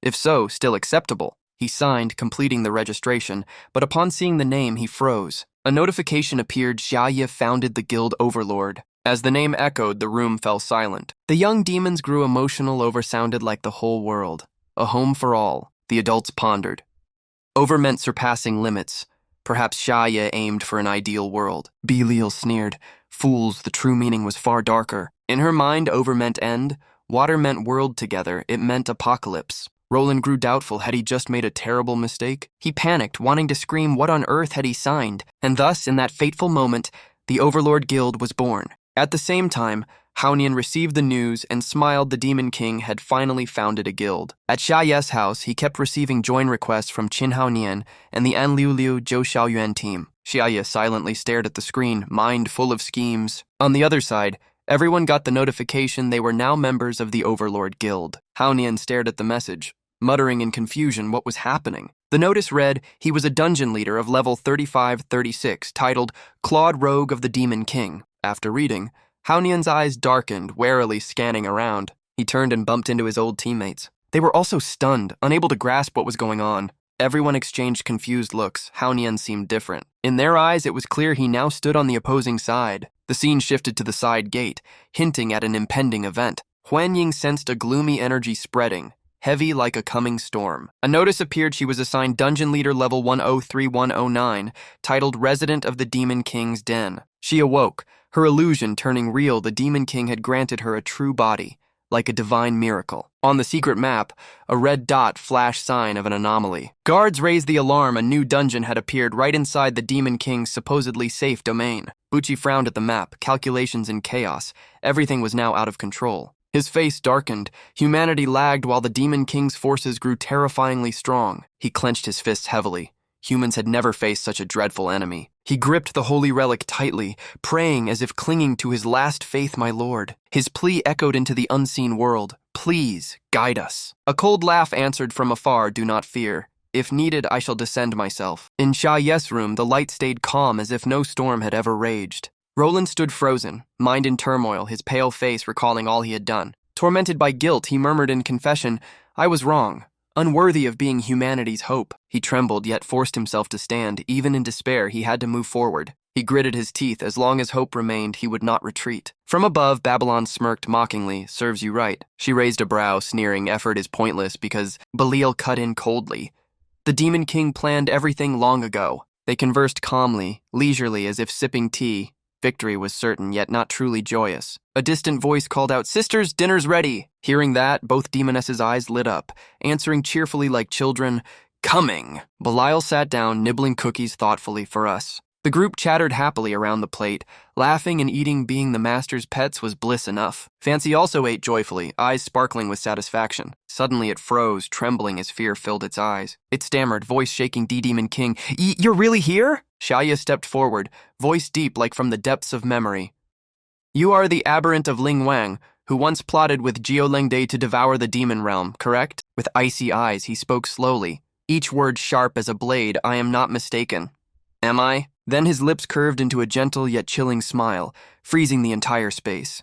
S1: If so, still acceptable. He signed, completing the registration, but upon seeing the name, he froze. A notification appeared. Shiaa founded the guild Overlord. As the name echoed, the room fell silent. The young demons grew emotional over sounded like the whole world. A home for all, the adults pondered. Over meant surpassing limits. Perhaps Shiaa aimed for an ideal world. Beiel sneered. Fools, the true meaning was far darker. In her mind, over meant end. Water meant world together. It meant apocalypse. Roland grew doubtful. Had he just made a terrible mistake? He panicked, wanting to scream what on earth had he signed. And thus, in that fateful moment, the Overlord Guild was born. At the same time, Howl received the news and smiled. The Demon King had finally founded a guild. At Shiaa's house, he kept receiving join requests from Qin Hao Nian and the An Liu Liu Zhou Xiaoyuan team. Shiaa silently stared at the screen, mind full of schemes. On the other side, everyone got the notification they were now members of the Overlord Guild. Hao Nian stared at the message, muttering in confusion what was happening. The notice read he was a dungeon leader of level 35-36, titled Claude Rogue of the Demon King. After reading, Hao Nian's eyes darkened, warily scanning around. He turned and bumped into his old teammates. They were also stunned, unable to grasp what was going on. Everyone exchanged confused looks. Hao Nian seemed different. In their eyes, it was clear he now stood on the opposing side. The scene shifted to the side gate, hinting at an impending event. Huan Ying sensed a gloomy energy spreading, heavy like a coming storm. A notice appeared. She was assigned Dungeon Leader level 103109, titled Resident of the Demon King's Den. She awoke, her illusion turning real. The Demon King had granted her a true body, like a divine miracle. On the secret map, a red dot flashed sign of an anomaly. Guards raised the alarm. A new dungeon had appeared right inside the Demon King's supposedly safe domain. Bucci frowned at the map, calculations in chaos. Everything was now out of control. His face darkened. Humanity lagged while the Demon King's forces grew terrifyingly strong. He clenched his fists heavily. Humans had never faced such a dreadful enemy. He gripped the holy relic tightly, praying as if clinging to his last faith, my lord. His plea echoed into the unseen world. Please, guide us. A cold laugh answered from afar, do not fear. If needed, I shall descend myself. In Shiaa's room, the light stayed calm as if no storm had ever raged. Roland stood frozen, mind in turmoil, his pale face recalling all he had done. Tormented by guilt, he murmured in confession, I was wrong, unworthy of being humanity's hope. He trembled, yet forced himself to stand. Even in despair, he had to move forward. He gritted his teeth. As long as hope remained, he would not retreat. From above, Babylon smirked mockingly, serves you right. She raised a brow, sneering, effort is pointless because Beiel cut in coldly. The Demon King planned everything long ago. They conversed calmly, leisurely, as if sipping tea. Victory was certain, yet not truly joyous. A distant voice called out, Sisters, dinner's ready. Hearing that, both demoness's eyes lit up, answering cheerfully like children, Coming. Belial sat down, nibbling cookies thoughtfully for us. The group chattered happily around the plate. Laughing and eating being the master's pets was bliss enough. Fancy also ate joyfully, eyes sparkling with satisfaction. Suddenly it froze, trembling as fear filled its eyes. It stammered, voice shaking, Demon King, You're really here? Shiaa stepped forward, voice deep like from the depths of memory. You are the aberrant of Ling Wang, who once plotted with Jiolengde to devour the demon realm, correct? With icy eyes, he spoke slowly, each word sharp as a blade. I am not mistaken. Am I? Then his lips curved into a gentle yet chilling smile, freezing the entire space.